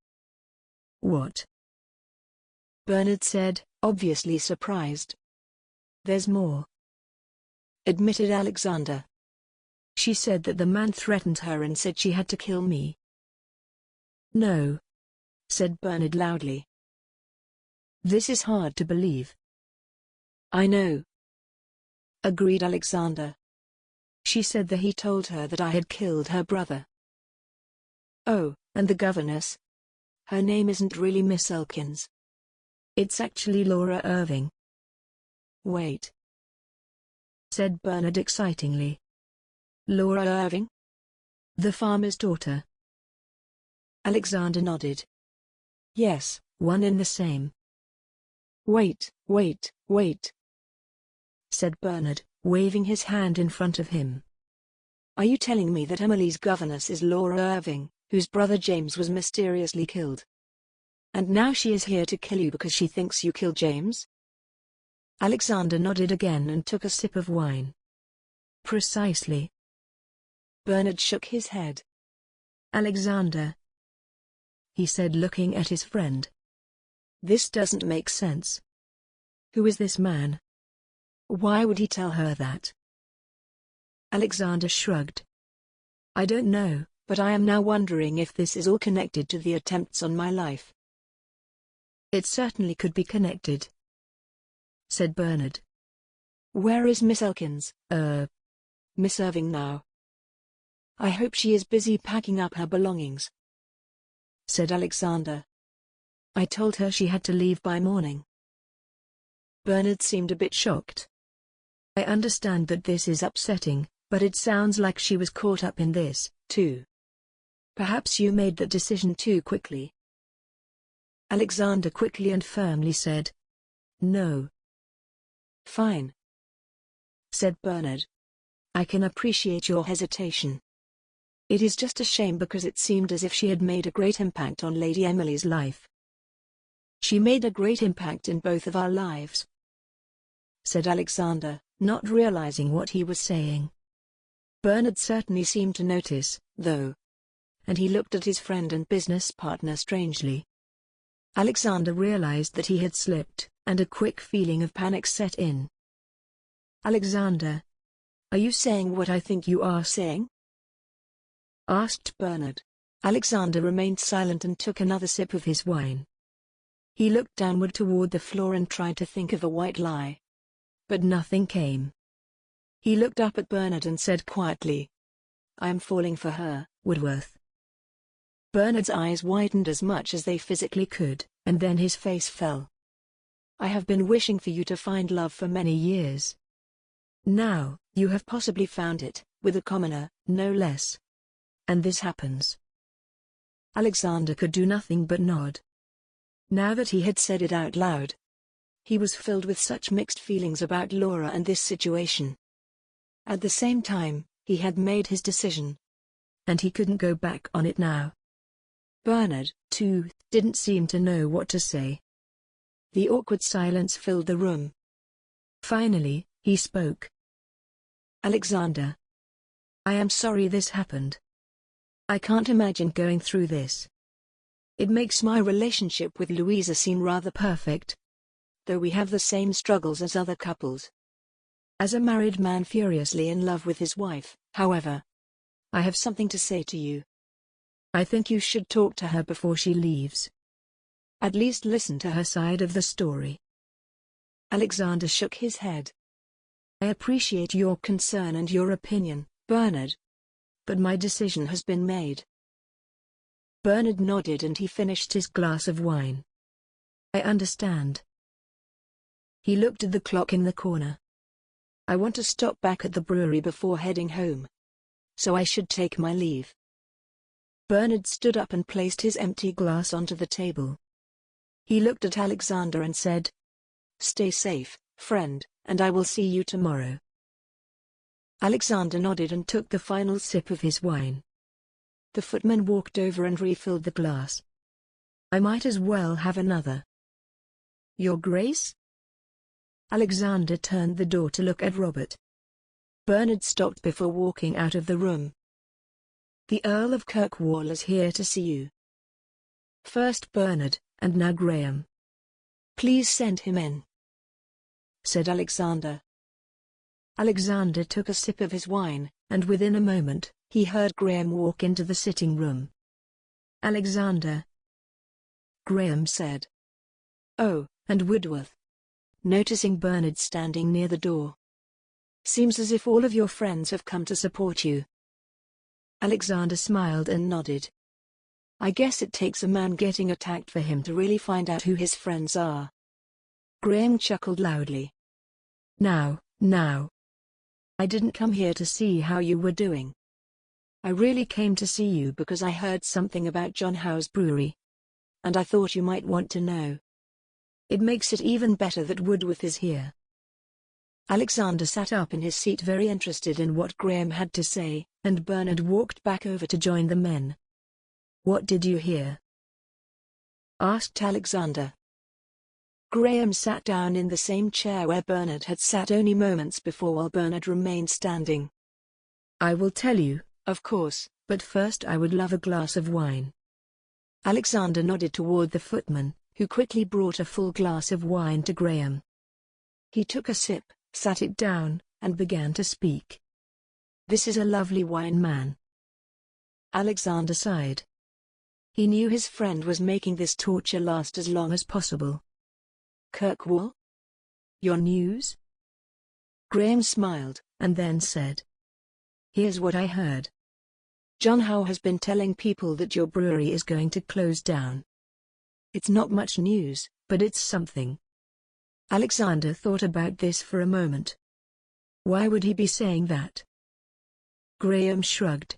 What? Bernard said, obviously surprised. There's more, admitted Alexander. She said that the man threatened her and said she had to kill me. No, said Bernard loudly. This is hard to believe. I know, agreed Alexander. She said that he told her that I had killed her brother. Oh, and the governess? Her name isn't really Miss Elkins. It's actually Laura Irving. Wait, said Bernard excitingly. Laura Irving? The farmer's daughter. Alexander nodded. Yes, one and the same. Wait, said Bernard, waving his hand in front of him. Are you telling me that Emily's governess is Laura Irving, whose brother James was mysteriously killed? And now she is here to kill you because she thinks you killed James? Alexander nodded again and took a sip of wine. Precisely. Bernard shook his head. Alexander, he said looking at his friend. This doesn't make sense. Who is this man? Why would he tell her that? Alexander shrugged. I don't know, but I am now wondering if this is all connected to the attempts on my life. It certainly could be connected, said Bernard. Where is Miss Elkins? Miss Irving now. I hope she is busy packing up her belongings. said Alexander. I told her she had to leave by morning. Bernard seemed a bit shocked. I understand that this is upsetting, but it sounds like she was caught up in this, too. Perhaps you made that decision too quickly. Alexander quickly and firmly said. No. Fine, said Bernard. I can appreciate your hesitation. It is just a shame because it seemed as if she had made a great impact on Lady Emily's life. She made a great impact in both of our lives, said Alexander, not realizing what he was saying. Bernard certainly seemed to notice, though, and he looked at his friend and business partner strangely. Alexander realized that he had slipped, and a quick feeling of panic set in. Alexander, are you saying what I think you are saying? Asked Bernard. Alexander remained silent and took another sip of his wine. He looked downward toward the floor and tried to think of a white lie. But nothing came. He looked up at Bernard and said quietly, I am falling for her, Woodworth. Bernard's eyes widened as much as they physically could, and then his face fell. I have been wishing for you to find love for many years. Now, you have possibly found it, with a commoner, no less. And this happens. Alexander could do nothing but nod. Now that he had said it out loud, he was filled with such mixed feelings about Laura and this situation. At the same time, he had made his decision, and he couldn't go back on it now. Bernard, too, didn't seem to know what to say. The awkward silence filled the room. Finally, he spoke. Alexander, I am sorry this happened. I can't imagine going through this. It makes my relationship with Louisa seem rather perfect, though we have the same struggles as other couples. As a married man furiously in love with his wife, however, I have something to say to you. I think you should talk to her before she leaves. At least listen to her side of the story. Alexander shook his head. I appreciate your concern and your opinion, Bernard, but my decision has been made. Bernard nodded and he finished his glass of wine. I understand. He looked at the clock in the corner. I want to stop back at the brewery before heading home, so I should take my leave. Bernard stood up and placed his empty glass onto the table. He looked at Alexander and said, Stay safe, friend, and I will see you tomorrow. Alexander nodded and took the final sip of his wine. The footman walked over and refilled the glass. I might as well have another. Your Grace? Alexander turned the door to look at Robert. Bernard stopped before walking out of the room. The Earl of Kirkwall is here to see you. First Bernard, and now Graham. Please send him in, said Alexander. Alexander took a sip of his wine, and within a moment, he heard Graham walk into the sitting room. Alexander, Graham said. Oh, and Woodworth. Noticing Bernard standing near the door. Seems as if all of your friends have come to support you. Alexander smiled and nodded. I guess it takes a man getting attacked for him to really find out who his friends are. Graham chuckled loudly. Now. I didn't come here to see how you were doing. I really came to see you because I heard something about John Howe's brewery, and I thought you might want to know. It makes it even better that Woodworth is here. Alexander sat up in his seat very interested in what Graham had to say, and Bernard walked back over to join the men. What did you hear? Asked Alexander. Graham sat down in the same chair where Bernard had sat only moments before while Bernard remained standing. I will tell you, of course, but first I would love a glass of wine. Alexander nodded toward the footman, who quickly brought a full glass of wine to Graham. He took a sip, sat it down, and began to speak. This is a lovely wine, man. Alexander sighed. He knew his friend was making this torture last as long as possible. Kirkwall? Your news? Graham smiled, and then said. Here's what I heard. John Howe has been telling people that your brewery is going to close down. It's not much news, but it's something. Alexander thought about this for a moment. Why would he be saying that? Graham shrugged.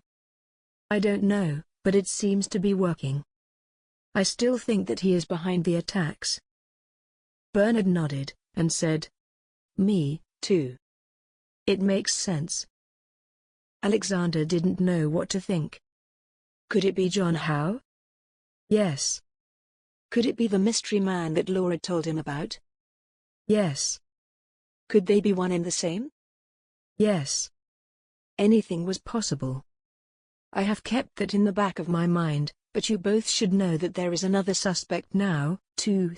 I don't know, but it seems to be working. I still think that he is behind the attacks. Bernard nodded, and said, Me, too. It makes sense. Alexander didn't know what to think. Could it be John Howe? Yes. Could it be the mystery man that Laura told him about? Yes. Could they be one and the same? Yes. Anything was possible. I have kept that in the back of my mind, but you both should know that there is another suspect now, too,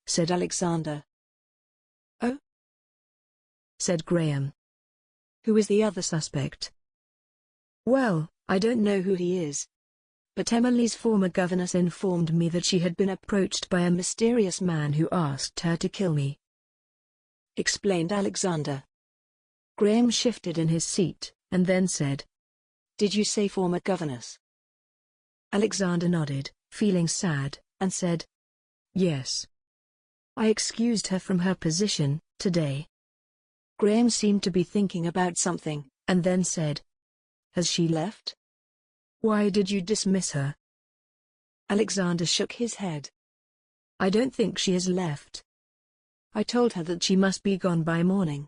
said Alexander. Oh? Said Graham. Who is the other suspect? Well, I don't know who he is. But Emily's former governess informed me that she had been approached by a mysterious man who asked her to kill me, explained Alexander. Graham shifted in his seat, and then said, Did you say former governess? Alexander nodded, feeling sad, and said, Yes. I excused her from her position, today. Graham seemed to be thinking about something, and then said, Has she left? Why did you dismiss her? Alexander shook his head. I don't think she has left. I told her that she must be gone by morning.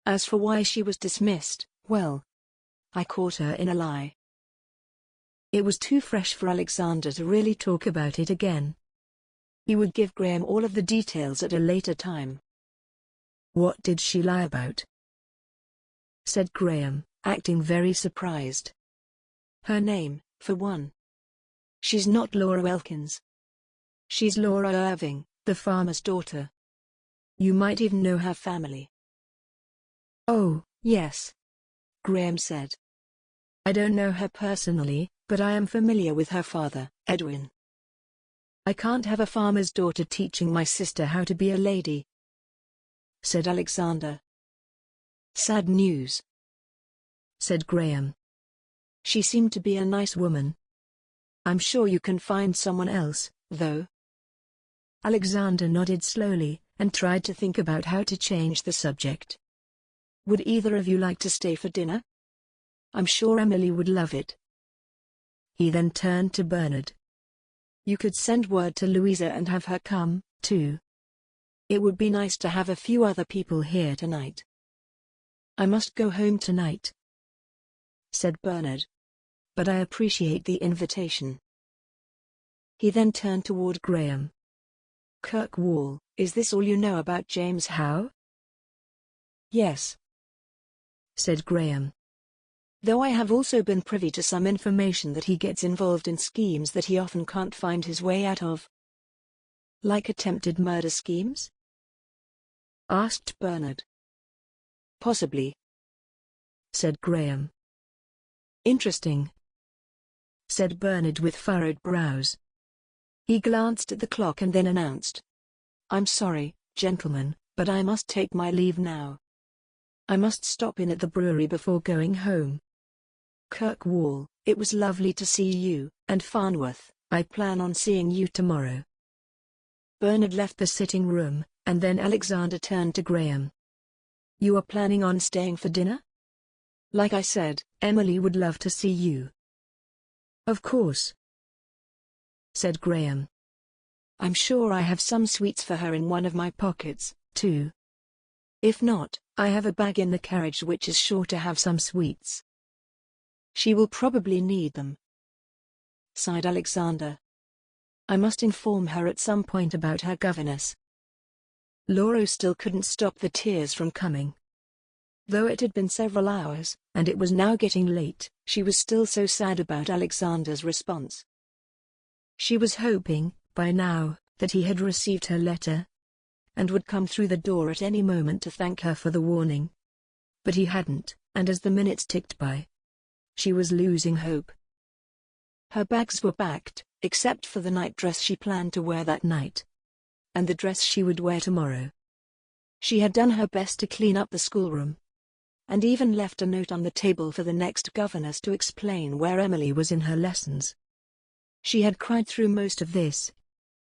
As for why she was dismissed, well, I caught her in a lie. It was too fresh for Alexander to really talk about it again. He would give Graham all of the details at a later time. What did she lie about? Said Graham, acting very surprised. Her name, for one. She's not Laura Elkins. She's Laura Irving, the farmer's daughter. You might even know her family. Oh, yes. Graham said. I don't know her personally, but I am familiar with her father, Edwin. I can't have a farmer's daughter teaching my sister how to be a lady, said Alexander. Sad news, said Graham. She seemed to be a nice woman. I'm sure you can find someone else, though. Alexander nodded slowly, and tried to think about how to change the subject. Would either of you like to stay for dinner? I'm sure Emily would love it. He then turned to Bernard. You could send word to Louisa and have her come, too. It would be nice to have a few other people here tonight. I must go home tonight, said Bernard. But I appreciate the invitation. He then turned toward Graham. Kirkwall, is this all you know about James Howe? Yes, said Graham. Though I have also been privy to some information that he gets involved in schemes that he often can't find his way out of. Like attempted murder schemes? Asked Bernard. Possibly, said Graham. Interesting, said Bernard with furrowed brows. He glanced at the clock and then announced, I'm sorry, gentlemen, but I must take my leave now. I must stop in at the brewery before going home. Kirkwall, it was lovely to see you, and Farnworth, I plan on seeing you tomorrow. Bernard left the sitting room, and then Alexander turned to Graham. You are planning on staying for dinner? Like I said, Emily would love to see you. Of course, said Graham. I'm sure I have some sweets for her in one of my pockets, too. If not, I have a bag in the carriage which is sure to have some sweets. She will probably need them, sighed Alexander. I must inform her at some point about her governess. Laura still couldn't stop the tears from coming. Though it had been several hours, and it was now getting late, she was still so sad about Alexander's response. She was hoping, by now, that he had received her letter, and would come through the door at any moment to thank her for the warning. But he hadn't, and as the minutes ticked by, she was losing hope. Her bags were packed, except for the night dress she planned to wear that night, and the dress she would wear tomorrow. She had done her best to clean up the schoolroom, and even left a note on the table for the next governess to explain where Emily was in her lessons. She had cried through most of this,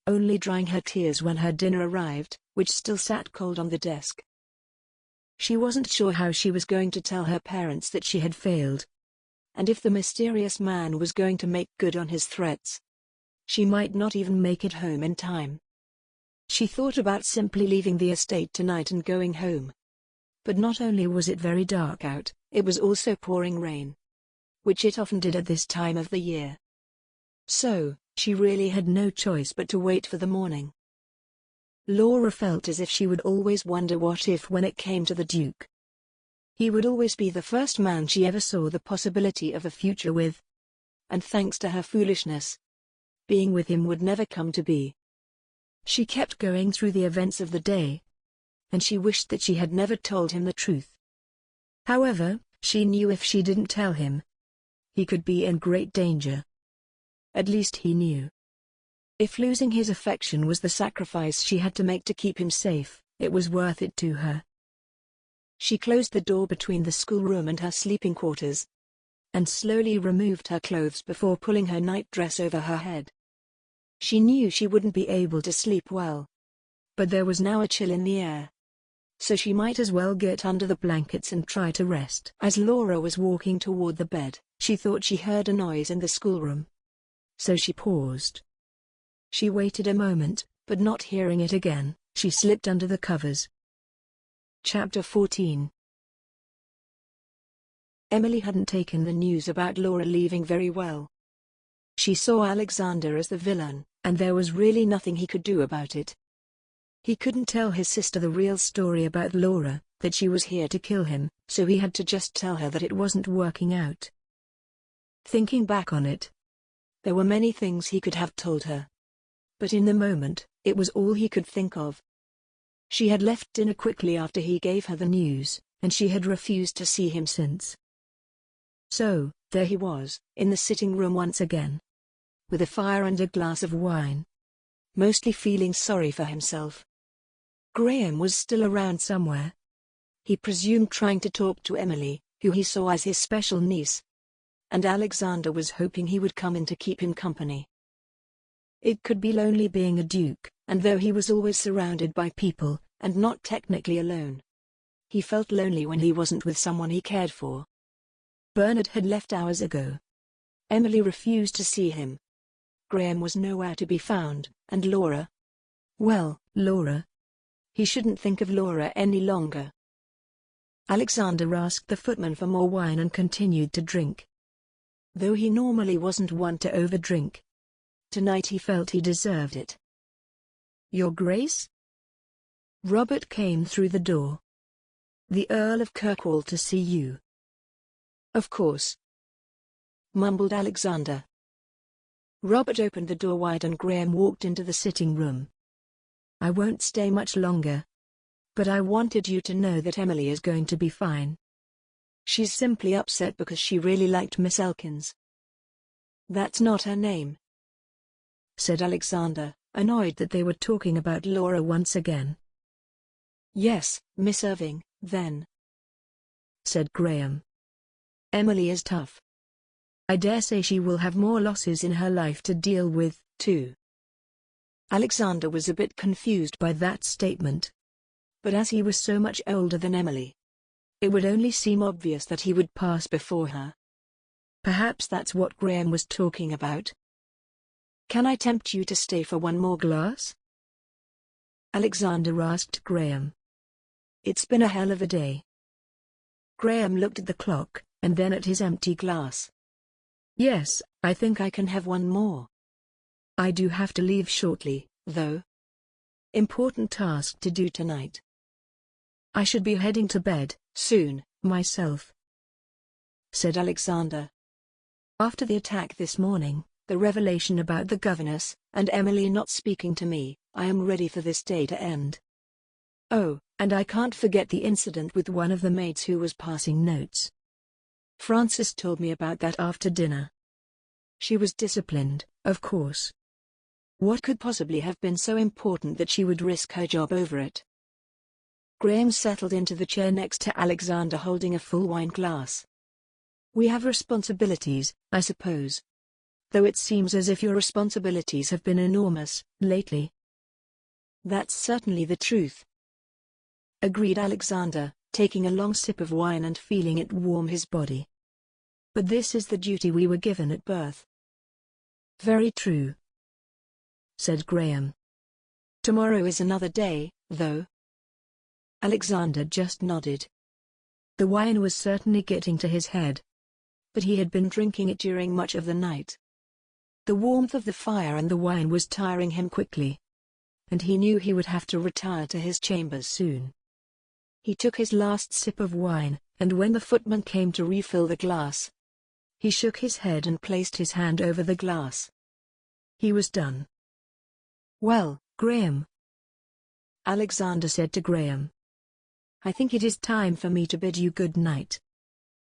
only drying her tears when her dinner arrived, which still sat cold on the desk. She wasn't sure how she was going to tell her parents that she had failed, and if the mysterious man was going to make good on his threats. She might not even make it home in time. She thought about simply leaving the estate tonight and going home. But not only was it very dark out, it was also pouring rain, which it often did at this time of the year. So, she really had no choice but to wait for the morning. Laura felt as if she would always wonder what if when it came to the Duke. He would always be the first man she ever saw the possibility of a future with. And thanks to her foolishness, being with him would never come to be. She kept going through the events of the day, and she wished that she had never told him the truth. However, she knew if she didn't tell him, he could be in great danger. At least he knew. If losing his affection was the sacrifice she had to make to keep him safe, it was worth it to her. She closed the door between the schoolroom and her sleeping quarters, and slowly removed her clothes before pulling her nightdress over her head. She knew she wouldn't be able to sleep well, but there was now a chill in the air, so she might as well get under the blankets and try to rest. As Laura was walking toward the bed, she thought she heard a noise in the schoolroom, so she paused. She waited a moment, but not hearing it again, she slipped under the covers. Chapter 14. Emily hadn't taken the news about Laura leaving very well. She saw Alexander as the villain, and there was really nothing he could do about it. He couldn't tell his sister the real story about Laura, that she was here to kill him, so he had to just tell her that it wasn't working out. Thinking back on it, there were many things he could have told her, but in the moment, it was all he could think of. She had left dinner quickly after he gave her the news, and she had refused to see him since. So, there he was, in the sitting room once again, with a fire and a glass of wine, mostly feeling sorry for himself. Graham was still around somewhere. He presumed trying to talk to Emily, who he saw as his special niece, and Alexander was hoping he would come in to keep him company. It could be lonely being a duke, and though he was always surrounded by people, and not technically alone, he felt lonely when he wasn't with someone he cared for. Bernard had left hours ago. Emily refused to see him. Graham was nowhere to be found, and Laura? Well, Laura. He shouldn't think of Laura any longer. Alexander asked the footman for more wine and continued to drink. Though he normally wasn't one to overdrink, tonight he felt he deserved it. Your Grace? Robert came through the door. The Earl of Kirkwall to see you. Of course, mumbled Alexander. Robert opened the door wide and Graham walked into the sitting room. I won't stay much longer, but I wanted you to know that Emily is going to be fine. She's simply upset because she really liked Miss Elkins. That's not her name, said Alexander, annoyed that they were talking about Laura once again. Yes, Miss Irving, then, said Graham. Emily is tough. I dare say she will have more losses in her life to deal with, too. Alexander was a bit confused by that statement. But as he was so much older than Emily, it would only seem obvious that he would pass before her. Perhaps that's what Graham was talking about. Can I tempt you to stay for one more glass? Alexander asked Graham. It's been a hell of a day. Graham looked at the clock, and then at his empty glass. Yes, I think I can have one more. I do have to leave shortly, though. Important task to do tonight. I should be heading to bed soon, myself, said Alexander. After the attack this morning, the revelation about the governess, and Emily not speaking to me, I am ready for this day to end. Oh, and I can't forget the incident with one of the maids who was passing notes. Frances told me about that after dinner. She was disciplined, of course. What could possibly have been so important that she would risk her job over it? Graham settled into the chair next to Alexander holding a full wine glass. We have responsibilities, I suppose. Though it seems as if your responsibilities have been enormous, lately. That's certainly the truth, agreed Alexander, taking a long sip of wine and feeling it warm his body. But this is the duty we were given at birth. Very true, said Graham. Tomorrow is another day, though. Alexander just nodded. The wine was certainly getting to his head. But he had been drinking it during much of the night. The warmth of the fire and the wine was tiring him quickly. And he knew he would have to retire to his chambers soon. He took his last sip of wine, and when the footman came to refill the glass, he shook his head and placed his hand over the glass. He was done. Well, Graham, Alexander said to Graham, I think it is time for me to bid you good night.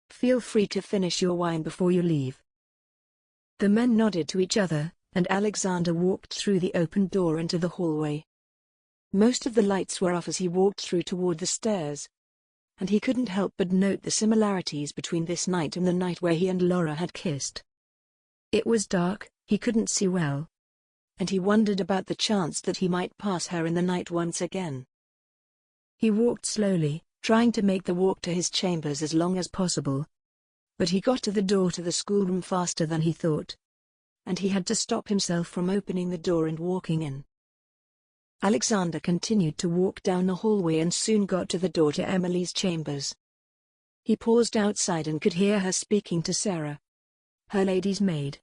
Feel free to finish your wine before you leave. The men nodded to each other, and Alexander walked through the open door into the hallway. Most of the lights were off as he walked through toward the stairs, and he couldn't help but note the similarities between this night and the night where he and Laura had kissed. It was dark, he couldn't see well, and he wondered about the chance that he might pass her in the night once again. He walked slowly, trying to make the walk to his chambers as long as possible. But he got to the door to the schoolroom faster than he thought, and he had to stop himself from opening the door and walking in. Alexander continued to walk down the hallway and soon got to the door to Emily's chambers. He paused outside and could hear her speaking to Sarah, her lady's maid.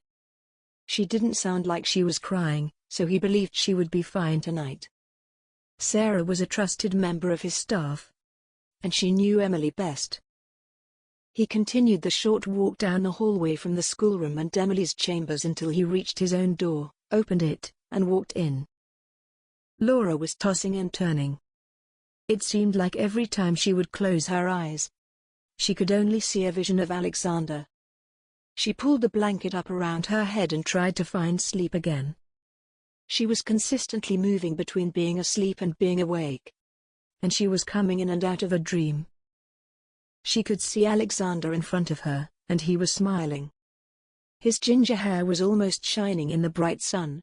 She didn't sound like she was crying, so he believed she would be fine tonight. Sarah was a trusted member of his staff, and she knew Emily best. He continued the short walk down the hallway from the schoolroom and Emily's chambers until he reached his own door, opened it, and walked in. Laura was tossing and turning. It seemed like every time she would close her eyes, she could only see a vision of Alexander. She pulled the blanket up around her head and tried to find sleep again. She was consistently moving between being asleep and being awake, and she was coming in and out of a dream. She could see Alexander in front of her, and he was smiling. His ginger hair was almost shining in the bright sun,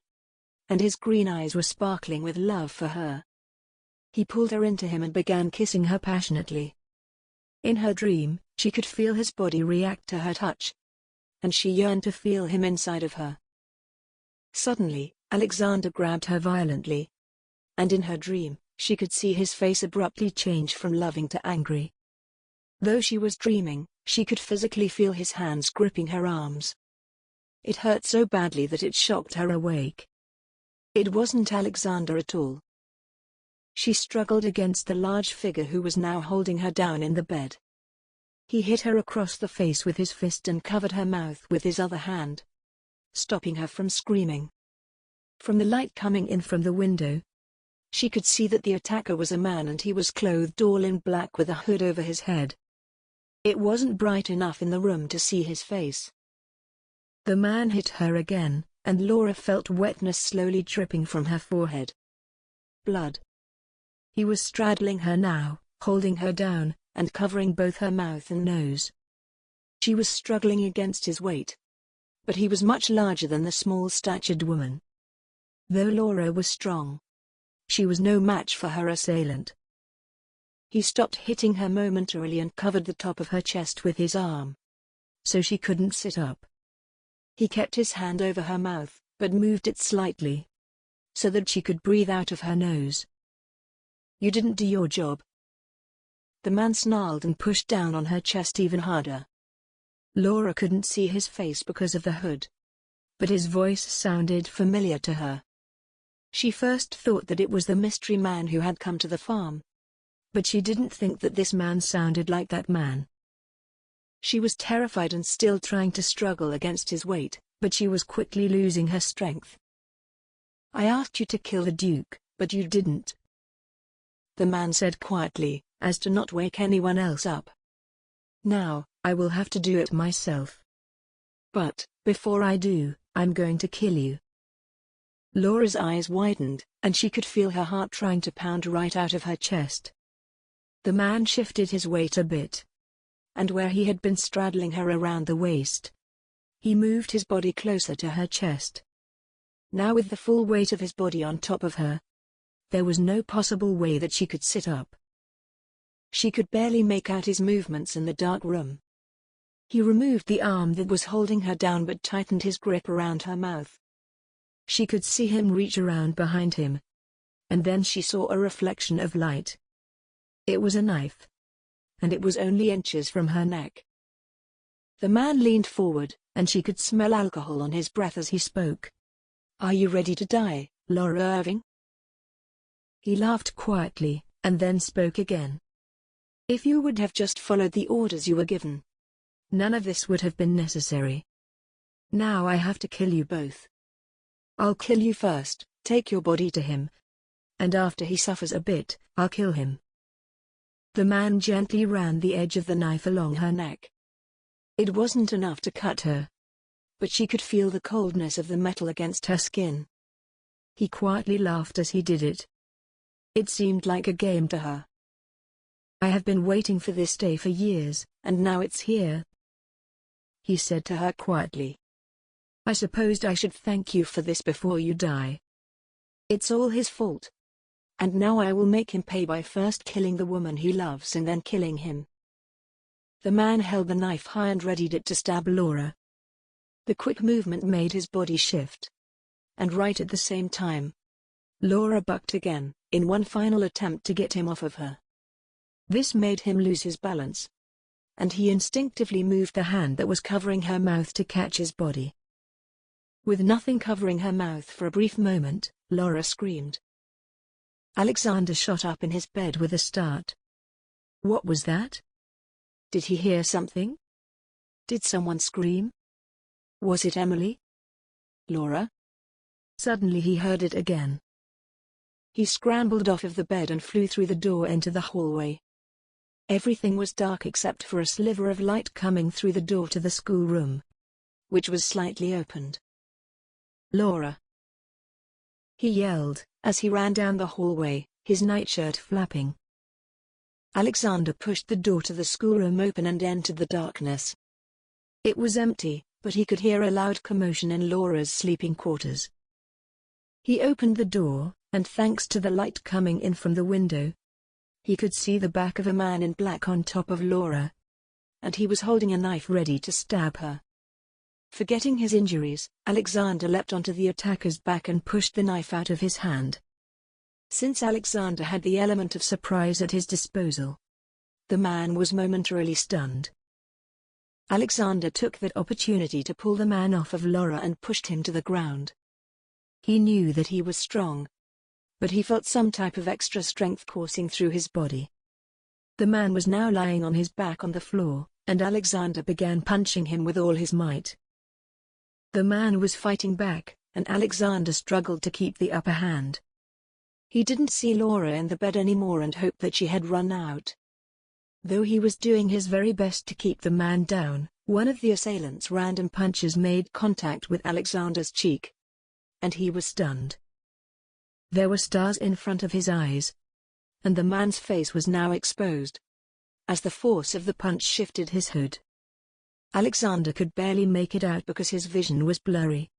and his green eyes were sparkling with love for her. He pulled her into him and began kissing her passionately. In her dream, she could feel his body react to her touch, and she yearned to feel him inside of her. Suddenly, Alexander grabbed her violently, and in her dream, she could see his face abruptly change from loving to angry. Though she was dreaming, she could physically feel his hands gripping her arms. It hurt so badly that it shocked her awake. It wasn't Alexander at all. She struggled against the large figure who was now holding her down in the bed. He hit her across the face with his fist and covered her mouth with his other hand, stopping her from screaming. From the light coming in from the window, she could see that the attacker was a man and he was clothed all in black with a hood over his head. It wasn't bright enough in the room to see his face. The man hit her again, and Laura felt wetness slowly dripping from her forehead. Blood. He was straddling her now, holding her down, and covering both her mouth and nose. She was struggling against his weight, but he was much larger than the small-statured woman. Though Laura was strong, she was no match for her assailant. He stopped hitting her momentarily and covered the top of her chest with his arm, so she couldn't sit up. He kept his hand over her mouth, but moved it slightly, so that she could breathe out of her nose. "You didn't do your job." The man snarled and pushed down on her chest even harder. Laura couldn't see his face because of the hood, but his voice sounded familiar to her. She first thought that it was the mystery man who had come to the farm, but she didn't think that this man sounded like that man. She was terrified and still trying to struggle against his weight, but she was quickly losing her strength. "I asked you to kill the Duke, but you didn't," the man said quietly, as to not wake anyone else up. "Now, I will have to do it myself. But, before I do, I'm going to kill you." Laura's eyes widened, and she could feel her heart trying to pound right out of her chest. The man shifted his weight a bit, and where he had been straddling her around the waist, he moved his body closer to her chest. Now with the full weight of his body on top of her, there was no possible way that she could sit up. She could barely make out his movements in the dark room. He removed the arm that was holding her down but tightened his grip around her mouth. She could see him reach around behind him, and then she saw a reflection of light. It was a knife, and it was only inches from her neck. The man leaned forward, and she could smell alcohol on his breath as he spoke. "Are you ready to die, Laura Irving?" He laughed quietly, and then spoke again. "If you would have just followed the orders you were given, none of this would have been necessary. Now I have to kill you both. I'll kill you first, take your body to him, and after he suffers a bit, I'll kill him." The man gently ran the edge of the knife along her neck. It wasn't enough to cut her, but she could feel the coldness of the metal against her skin. He quietly laughed as he did it. It seemed like a game to her. "I have been waiting for this day for years, and now it's here," he said to her quietly. "I supposed I should thank you for this before you die. It's all his fault. And now I will make him pay by first killing the woman he loves and then killing him." The man held the knife high and readied it to stab Laura. The quick movement made his body shift. And right at the same time, Laura bucked again, in one final attempt to get him off of her. This made him lose his balance, and he instinctively moved the hand that was covering her mouth to catch his body. With nothing covering her mouth for a brief moment, Laura screamed. Alexander shot up in his bed with a start. What was that? Did he hear something? Did someone scream? Was it Emily? Laura? Suddenly he heard it again. He scrambled off of the bed and flew through the door into the hallway. Everything was dark except for a sliver of light coming through the door to the schoolroom, which was slightly opened. "Laura!" he yelled, as he ran down the hallway, his nightshirt flapping. Alexander pushed the door to the schoolroom open and entered the darkness. It was empty, but he could hear a loud commotion in Laura's sleeping quarters. He opened the door, and thanks to the light coming in from the window, he could see the back of a man in black on top of Laura, and he was holding a knife ready to stab her. Forgetting his injuries, Alexander leapt onto the attacker's back and pushed the knife out of his hand. Since Alexander had the element of surprise at his disposal, the man was momentarily stunned. Alexander took that opportunity to pull the man off of Laura and pushed him to the ground. He knew that he was strong, but he felt some type of extra strength coursing through his body. The man was now lying on his back on the floor, and Alexander began punching him with all his might. The man was fighting back, and Alexander struggled to keep the upper hand. He didn't see Laura in the bed anymore and hoped that she had run out. Though he was doing his very best to keep the man down, one of the assailants' random punches made contact with Alexander's cheek, and he was stunned. There were stars in front of his eyes, and the man's face was now exposed, as the force of the punch shifted his hood. Alexander could barely make it out because his vision was blurry.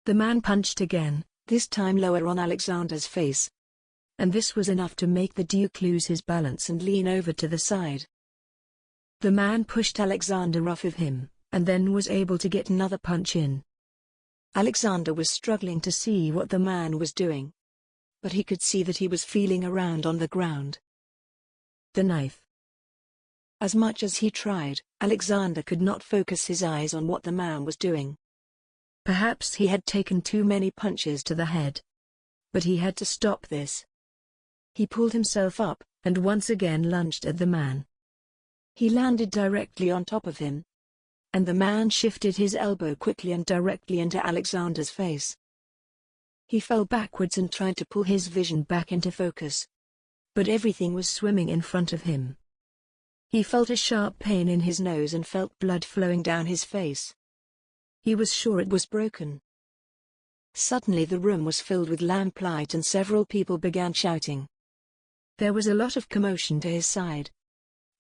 The man punched again, this time lower on Alexander's face, and this was enough to make the Duke lose his balance and lean over to the side. The man pushed Alexander off of him, and then was able to get another punch in. Alexander was struggling to see what the man was doing, but he could see that he was feeling around on the ground. The knife. As much as he tried, Alexander could not focus his eyes on what the man was doing. Perhaps he had taken too many punches to the head, but he had to stop this. He pulled himself up, and once again lunged at the man. He landed directly on top of him, and the man shifted his elbow quickly and directly into Alexander's face. He fell backwards and tried to pull his vision back into focus, but everything was swimming in front of him. He felt a sharp pain in his nose and felt blood flowing down his face. He was sure it was broken. Suddenly the room was filled with lamplight and several people began shouting. There was a lot of commotion to his side,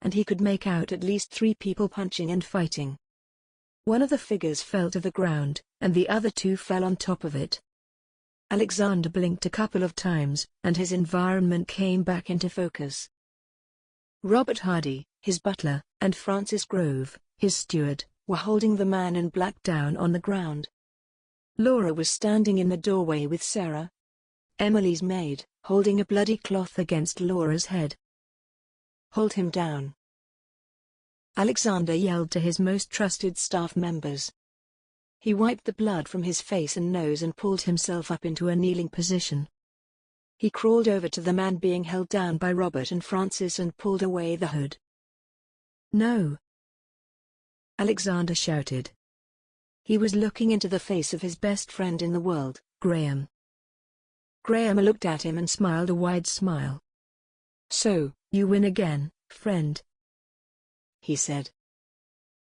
and he could make out at least 3 people punching and fighting. One of the figures fell to the ground, and the other 2 fell on top of it. Alexander blinked a couple of times, and his environment came back into focus. Robert Hardy, his butler, and Francis Grove, his steward, were holding the man in black down on the ground. Laura was standing in the doorway with Sarah, Emily's maid, holding a bloody cloth against Laura's head. "Hold him down," Alexander yelled to his most trusted staff members. He wiped the blood from his face and nose and pulled himself up into a kneeling position. He crawled over to the man being held down by Robert and Francis and pulled away the hood. "No!" Alexander shouted. He was looking into the face of his best friend in the world, Graham. Graham looked at him and smiled a wide smile. "So, you win again, friend," he said.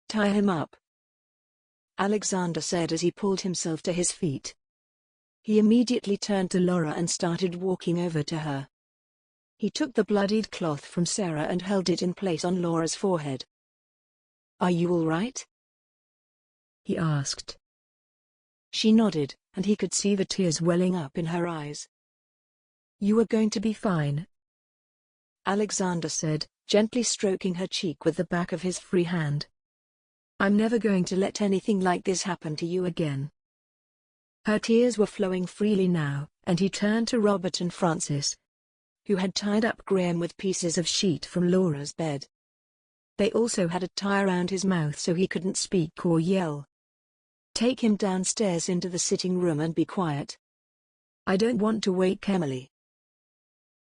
"Tie him up," Alexander said as he pulled himself to his feet. He immediately turned to Laura and started walking over to her. He took the bloodied cloth from Sarah and held it in place on Laura's forehead. "Are you all right?" he asked. She nodded, and he could see the tears welling up in her eyes. "You are going to be fine," Alexander said, gently stroking her cheek with the back of his free hand. "I'm never going to let anything like this happen to you again." Her tears were flowing freely now, and he turned to Robert and Francis, who had tied up Graham with pieces of sheet from Laura's bed. They also had a tie around his mouth so he couldn't speak or yell. "Take him downstairs into the sitting room and be quiet. I don't want to wake Emily."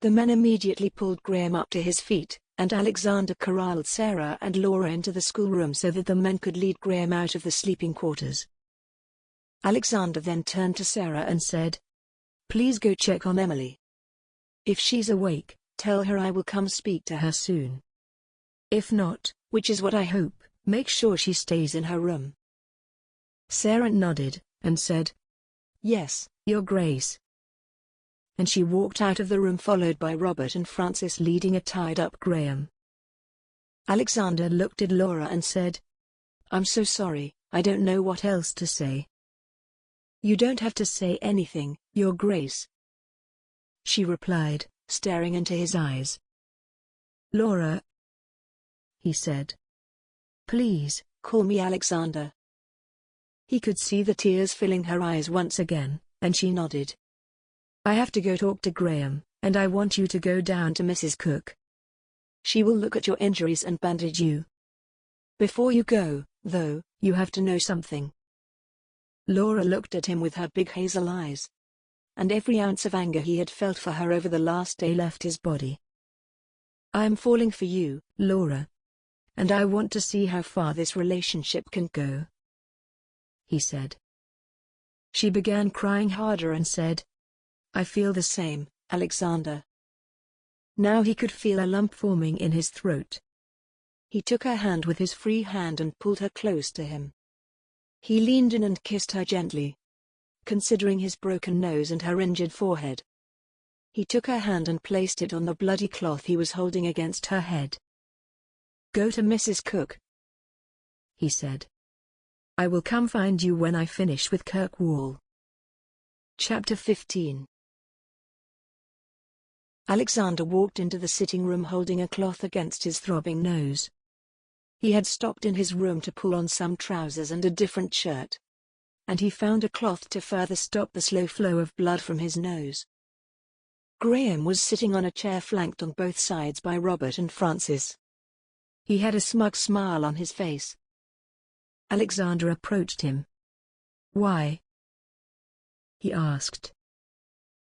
The men immediately pulled Graham up to his feet, and Alexander corralled Sarah and Laura into the schoolroom so that the men could lead Graham out of the sleeping quarters. Alexander then turned to Sarah and said, "Please go check on Emily. If she's awake, tell her I will come speak to her soon. If not, which is what I hope, make sure she stays in her room." Sarah nodded, and said, "Yes, Your Grace." And she walked out of the room followed by Robert and Francis leading a tied-up Graham. Alexander looked at Laura and said, "I'm so sorry, I don't know what else to say." "You don't have to say anything, Your Grace," she replied, staring into his eyes. "Laura," he said. "Please, call me Alexander." He could see the tears filling her eyes once again, and she nodded. "I have to go talk to Graham, and I want you to go down to Mrs. Cook. She will look at your injuries and bandage you. Before you go, though, you have to know something." Laura looked at him with her big hazel eyes, and every ounce of anger he had felt for her over the last day left his body. "I am falling for you, Laura. And I want to see how far this relationship can go," he said. She began crying harder and said, "I feel the same, Alexander." Now he could feel a lump forming in his throat. He took her hand with his free hand and pulled her close to him. He leaned in and kissed her gently, considering his broken nose and her injured forehead. He took her hand and placed it on the bloody cloth he was holding against her head. "Go to Mrs. Cook," he said. "I will come find you when I finish with Kirkwall." Chapter 15. Alexander walked into the sitting room holding a cloth against his throbbing nose. He had stopped in his room to pull on some trousers and a different shirt, and he found a cloth to further stop the slow flow of blood from his nose. Graham was sitting on a chair flanked on both sides by Robert and Francis. He had a smug smile on his face. Alexander approached him. "Why?" he asked.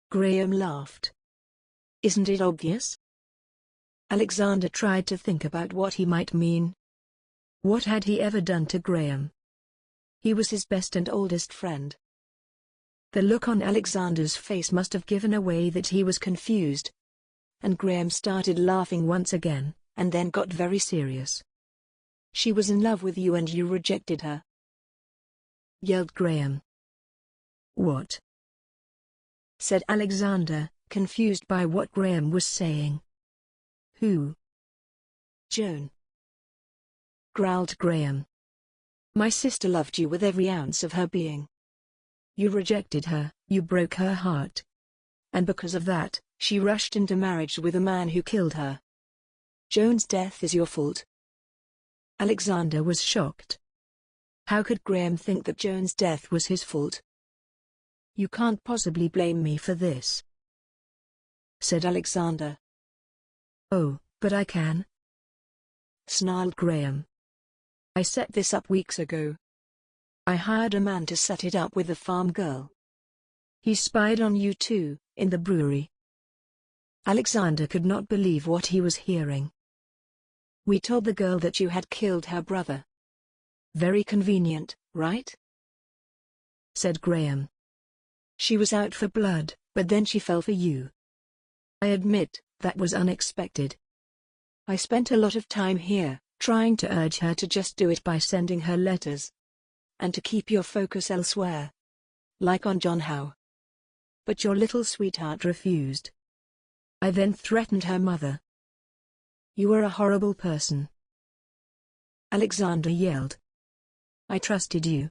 Graham laughed. "Isn't it obvious?" Alexander tried to think about what he might mean. What had he ever done to Graham? He was his best and oldest friend. The look on Alexander's face must have given away that he was confused. And Graham started laughing once again, and then got very serious. "She was in love with you and you rejected her," yelled Graham. "What?" said Alexander, confused by what Graham was saying. Who? Joan, growled Graham. My sister loved you with every ounce of her being. You rejected her, you broke her heart. And because of that, she rushed into marriage with a man who killed her. Joan's death is your fault. Alexander was shocked. How could Graham think that Joan's death was his fault? You can't possibly blame me for this, said Alexander. Oh, but I can, snarled Graham. I set this up weeks ago. I hired a man to set it up with the farm girl. He spied on you too, in the brewery. Alexander could not believe what he was hearing. We told the girl that you had killed her brother. Very convenient, right? Said Graham. She was out for blood, but then she fell for you. I admit, that was unexpected. I spent a lot of time here, trying to urge her to just do it by sending her letters. And to keep your focus elsewhere. Like on John Howe. But your little sweetheart refused. I then threatened her mother. You were a horrible person, Alexander yelled. I trusted you.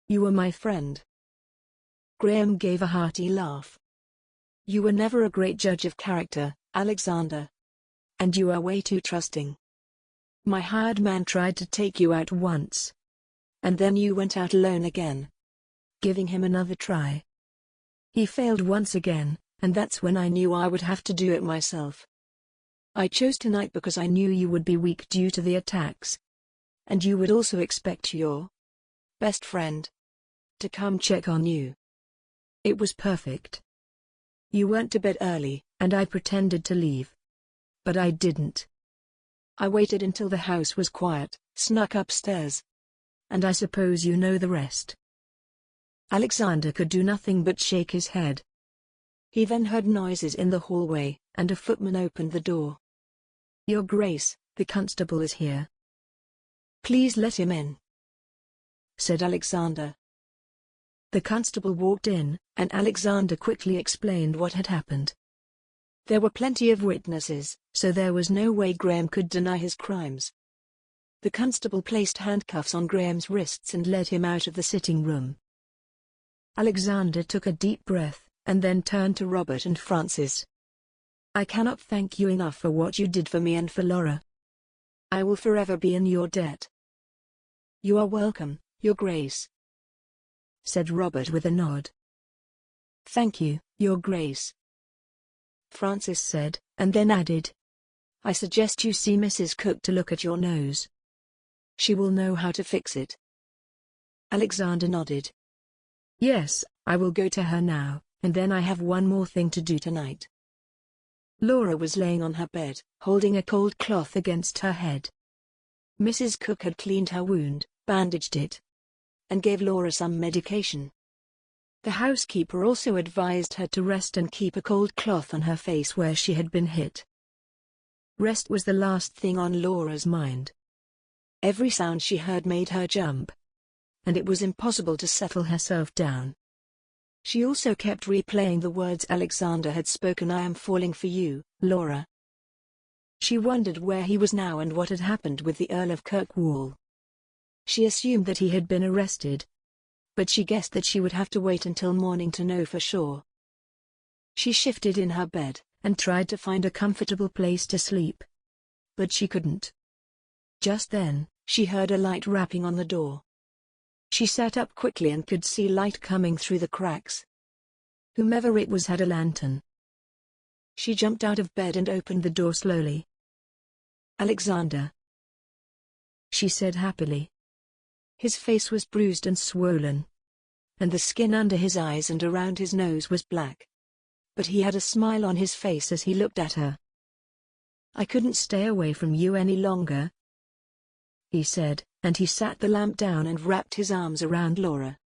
You were my friend. Graham gave a hearty laugh. You were never a great judge of character, Alexander. And you are way too trusting. My hired man tried to take you out once. And then you went out alone again, giving him another try. He failed once again, and that's when I knew I would have to do it myself. I chose tonight because I knew you would be weak due to the attacks. And you would also expect your best friend to come check on you. It was perfect. You went to bed early, and I pretended to leave. But I didn't. I waited until the house was quiet, snuck upstairs. And I suppose you know the rest. Alexander could do nothing but shake his head. He then heard noises in the hallway, and a footman opened the door. Your Grace, the constable is here. Please let him in, said Alexander. The constable walked in, and Alexander quickly explained what had happened. There were plenty of witnesses, so there was no way Graham could deny his crimes. The constable placed handcuffs on Graham's wrists and led him out of the sitting room. Alexander took a deep breath, and then turned to Robert and Francis. I cannot thank you enough for what you did for me and for Laura. I will forever be in your debt. You are welcome, Your Grace, said Robert with a nod. Thank you, Your Grace, Francis said, and then added. I suggest you see Mrs. Cook to look at your nose. She will know how to fix it. Alexander nodded. Yes, I will go to her now, and then I have one more thing to do tonight. Laura was laying on her bed, holding a cold cloth against her head. Mrs. Cook had cleaned her wound, bandaged it, and gave Laura some medication. The housekeeper also advised her to rest and keep a cold cloth on her face where she had been hit. Rest was the last thing on Laura's mind. Every sound she heard made her jump. And it was impossible to settle herself down. She also kept replaying the words Alexander had spoken. I am falling for you, Laura. She wondered where he was now and what had happened with the Earl of Kirkwall. She assumed that he had been arrested. But she guessed that she would have to wait until morning to know for sure. She shifted in her bed, and tried to find a comfortable place to sleep. But she couldn't. Just then, she heard a light rapping on the door. She sat up quickly and could see light coming through the cracks. Whomever it was had a lantern. She jumped out of bed and opened the door slowly. Alexander, she said happily. His face was bruised and swollen, and the skin under his eyes and around his nose was black. But he had a smile on his face as he looked at her. I couldn't stay away from you any longer, he said, and he sat the lamp down and wrapped his arms around Laura.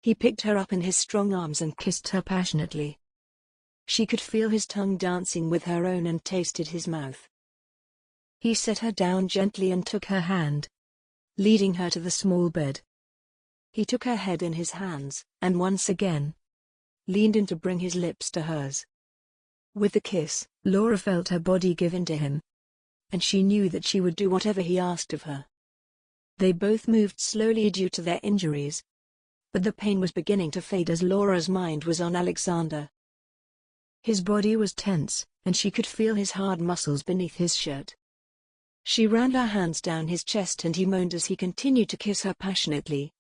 He picked her up in his strong arms and kissed her passionately. She could feel his tongue dancing with her own and tasted his mouth. He set her down gently and took her hand, leading her to the small bed. He took her head in his hands, and once again, leaned in to bring his lips to hers. With the kiss, Laura felt her body give in to him, and she knew that she would do whatever he asked of her. They both moved slowly due to their injuries, but the pain was beginning to fade as Laura's mind was on Alexander. His body was tense, and she could feel his hard muscles beneath his shirt. She ran her hands down his chest and he moaned as he continued to kiss her passionately,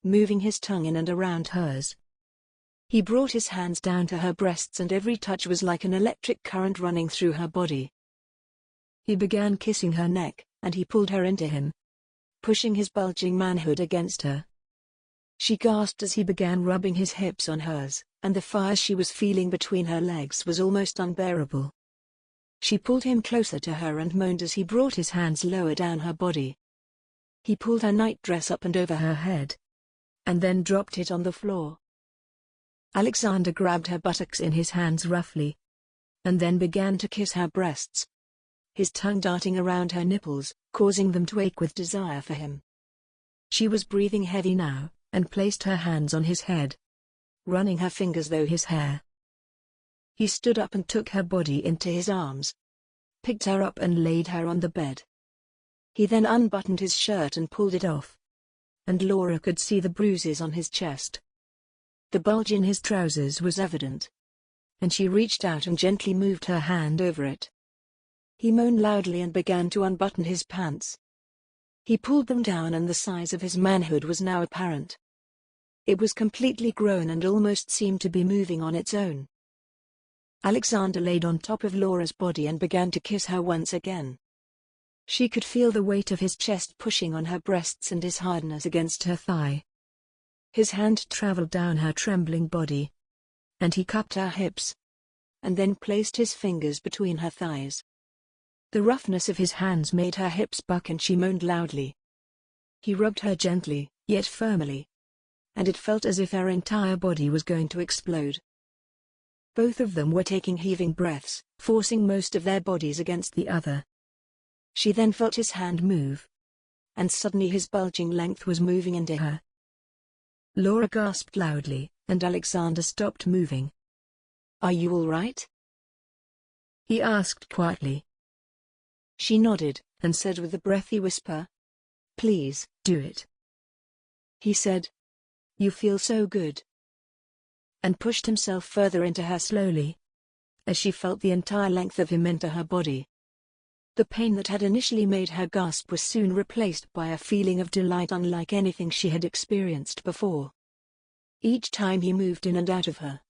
moving his tongue in and around hers. He brought his hands down to her breasts and every touch was like an electric current running through her body. He began kissing her neck, and he pulled her into him, pushing his bulging manhood against her. She gasped as he began rubbing his hips on hers, and the fire she was feeling between her legs was almost unbearable. She pulled him closer to her and moaned as he brought his hands lower down her body. He pulled her nightdress up and over her head, and then dropped it on the floor. Alexander grabbed her buttocks in his hands roughly, and then began to kiss her breasts, his tongue darting around her nipples, causing them to ache with desire for him. She was breathing heavy now, and placed her hands on his head, running her fingers through his hair. He stood up and took her body into his arms, picked her up and laid her on the bed. He then unbuttoned his shirt and pulled it off, and Laura could see the bruises on his chest. The bulge in his trousers was evident, and she reached out and gently moved her hand over it. He moaned loudly and began to unbutton his pants. He pulled them down and the size of his manhood was now apparent. It was completely grown and almost seemed to be moving on its own. Alexander laid on top of Laura's body and began to kiss her once again. She could feel the weight of his chest pushing on her breasts and his hardness against her thigh. His hand traveled down her trembling body, and he cupped her hips, and then placed his fingers between her thighs. The roughness of his hands made her hips buck and she moaned loudly. He rubbed her gently, yet firmly, and it felt as if her entire body was going to explode. Both of them were taking heaving breaths, forcing most of their bodies against the other. She then felt his hand move, and suddenly his bulging length was moving into her. Laura gasped loudly, and Alexander stopped moving. "Are you all right?" he asked quietly. She nodded, and said with a breathy whisper, "Please, do it." He said, "You feel so good," and pushed himself further into her slowly, as she felt the entire length of him enter her body. The pain that had initially made her gasp was soon replaced by a feeling of delight unlike anything she had experienced before. Each time he moved in and out of her,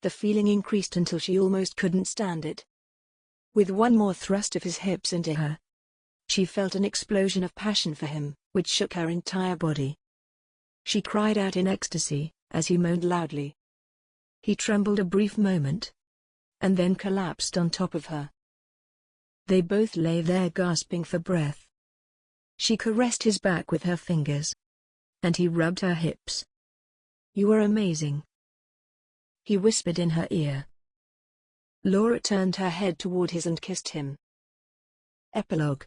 the feeling increased until she almost couldn't stand it. With one more thrust of his hips into her, she felt an explosion of passion for him, which shook her entire body. She cried out in ecstasy, as he moaned loudly. He trembled a brief moment, and then collapsed on top of her. They both lay there gasping for breath. She caressed his back with her fingers, and he rubbed her hips. "You are amazing," he whispered in her ear. Laura turned her head toward his and kissed him. Epilogue.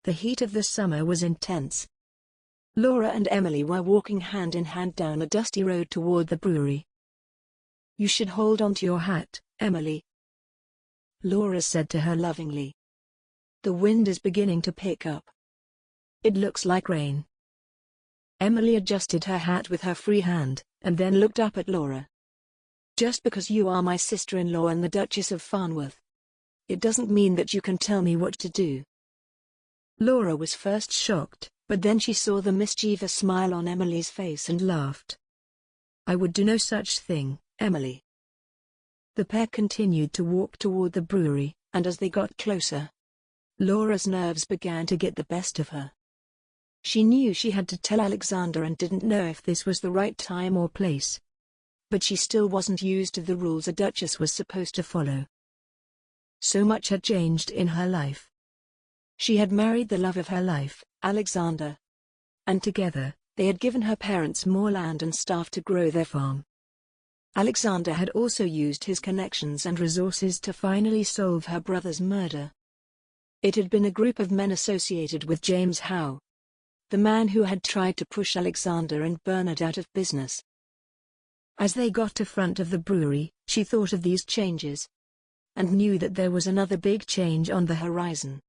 The heat of the summer was intense. Laura and Emily were walking hand in hand down a dusty road toward the brewery. "You should hold on to your hat, Emily," Laura said to her lovingly. "The wind is beginning to pick up. It looks like rain." Emily adjusted her hat with her free hand, and then looked up at Laura. "Just because you are my sister-in-law and the Duchess of Farnworth, it doesn't mean that you can tell me what to do." Laura was first shocked, but then she saw the mischievous smile on Emily's face and laughed. "I would do no such thing, Emily." The pair continued to walk toward the brewery, and as they got closer, Laura's nerves began to get the best of her. She knew she had to tell Alexander and didn't know if this was the right time or place. But she still wasn't used to the rules a duchess was supposed to follow. So much had changed in her life. She had married the love of her life, Alexander. And together, they had given her parents more land and staff to grow their farm. Alexander had also used his connections and resources to finally solve her brother's murder. It had been a group of men associated with James Howe, the man who had tried to push Alexander and Bernard out of business. As they got to front of the brewery, she thought of these changes and knew that there was another big change on the horizon.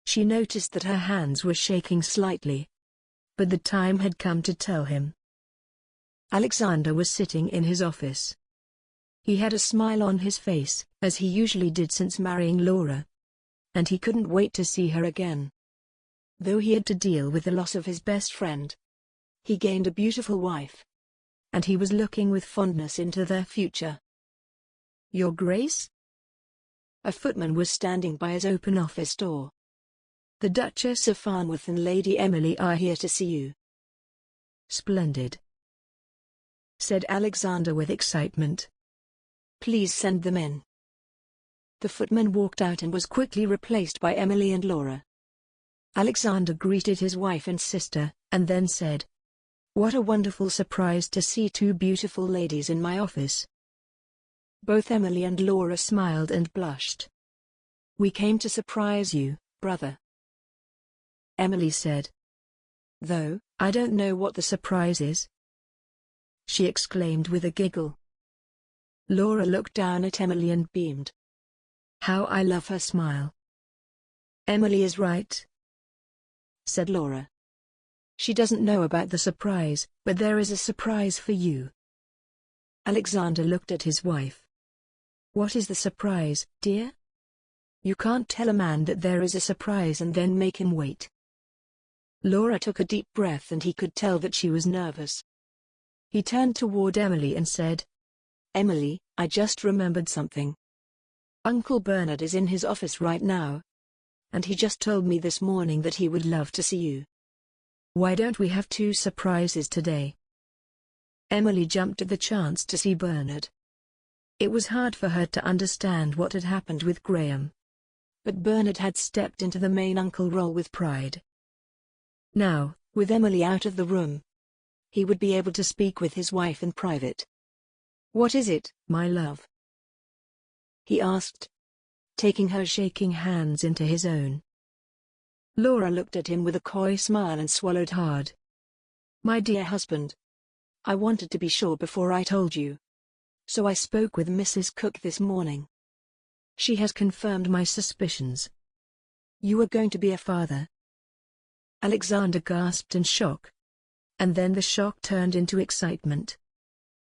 She noticed that her hands were shaking slightly. But the time had come to tell him. Alexander was sitting in his office. He had a smile on his face, as he usually did since marrying Laura. And he couldn't wait to see her again. Though he had to deal with the loss of his best friend, he gained a beautiful wife. And he was looking with fondness into their future. "Your Grace?" A footman was standing by his open office door. "The Duchess of Farnworth and Lady Emily are here to see you." "Splendid," said Alexander with excitement. "Please send them in." The footman walked out and was quickly replaced by Emily and Laura. Alexander greeted his wife and sister, and then said, "What a wonderful surprise to see two beautiful ladies in my office." Both Emily and Laura smiled and blushed. "We came to surprise you, brother," Emily said. "Though, I don't know what the surprise is," she exclaimed with a giggle. Laura looked down at Emily and beamed. "How I love her smile." "Emily is right," said Laura. "She doesn't know about the surprise, but there is a surprise for you." Alexander looked at his wife. "What is the surprise, dear?" "You can't tell a man that there is a surprise and then make him wait." Laura took a deep breath and he could tell that she was nervous. He turned toward Emily and said, "Emily, I just remembered something. Uncle Bernard is in his office right now. And he just told me this morning that he would love to see you. Why don't we have two surprises today?" Emily jumped at the chance to see Bernard. It was hard for her to understand what had happened with Graham. But Bernard had stepped into the main uncle role with pride. Now, with Emily out of the room, he would be able to speak with his wife in private. "What is it, my love?" he asked, taking her shaking hands into his own. Laura looked at him with a coy smile and swallowed hard. "My dear husband, I wanted to be sure before I told you. So I spoke with Mrs. Cook this morning. She has confirmed my suspicions. You are going to be a father." Alexander gasped in shock. And then the shock turned into excitement.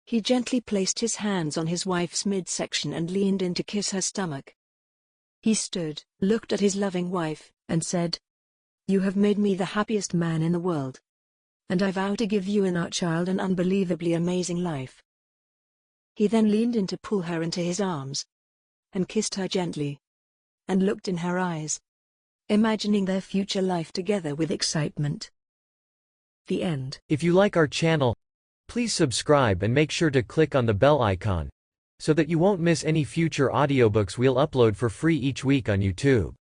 He gently placed his hands on his wife's midsection and leaned in to kiss her stomach. He stood, looked at his loving wife, and said, "You have made me the happiest man in the world. And I vow to give you and our child an unbelievably amazing life." He then leaned in to pull her into his arms, and kissed her gently, and looked in her eyes, imagining their future life together with excitement. The end. If you like our channel, please subscribe and make sure to click on the bell icon, so that you won't miss any future audiobooks we'll upload for free each week on YouTube.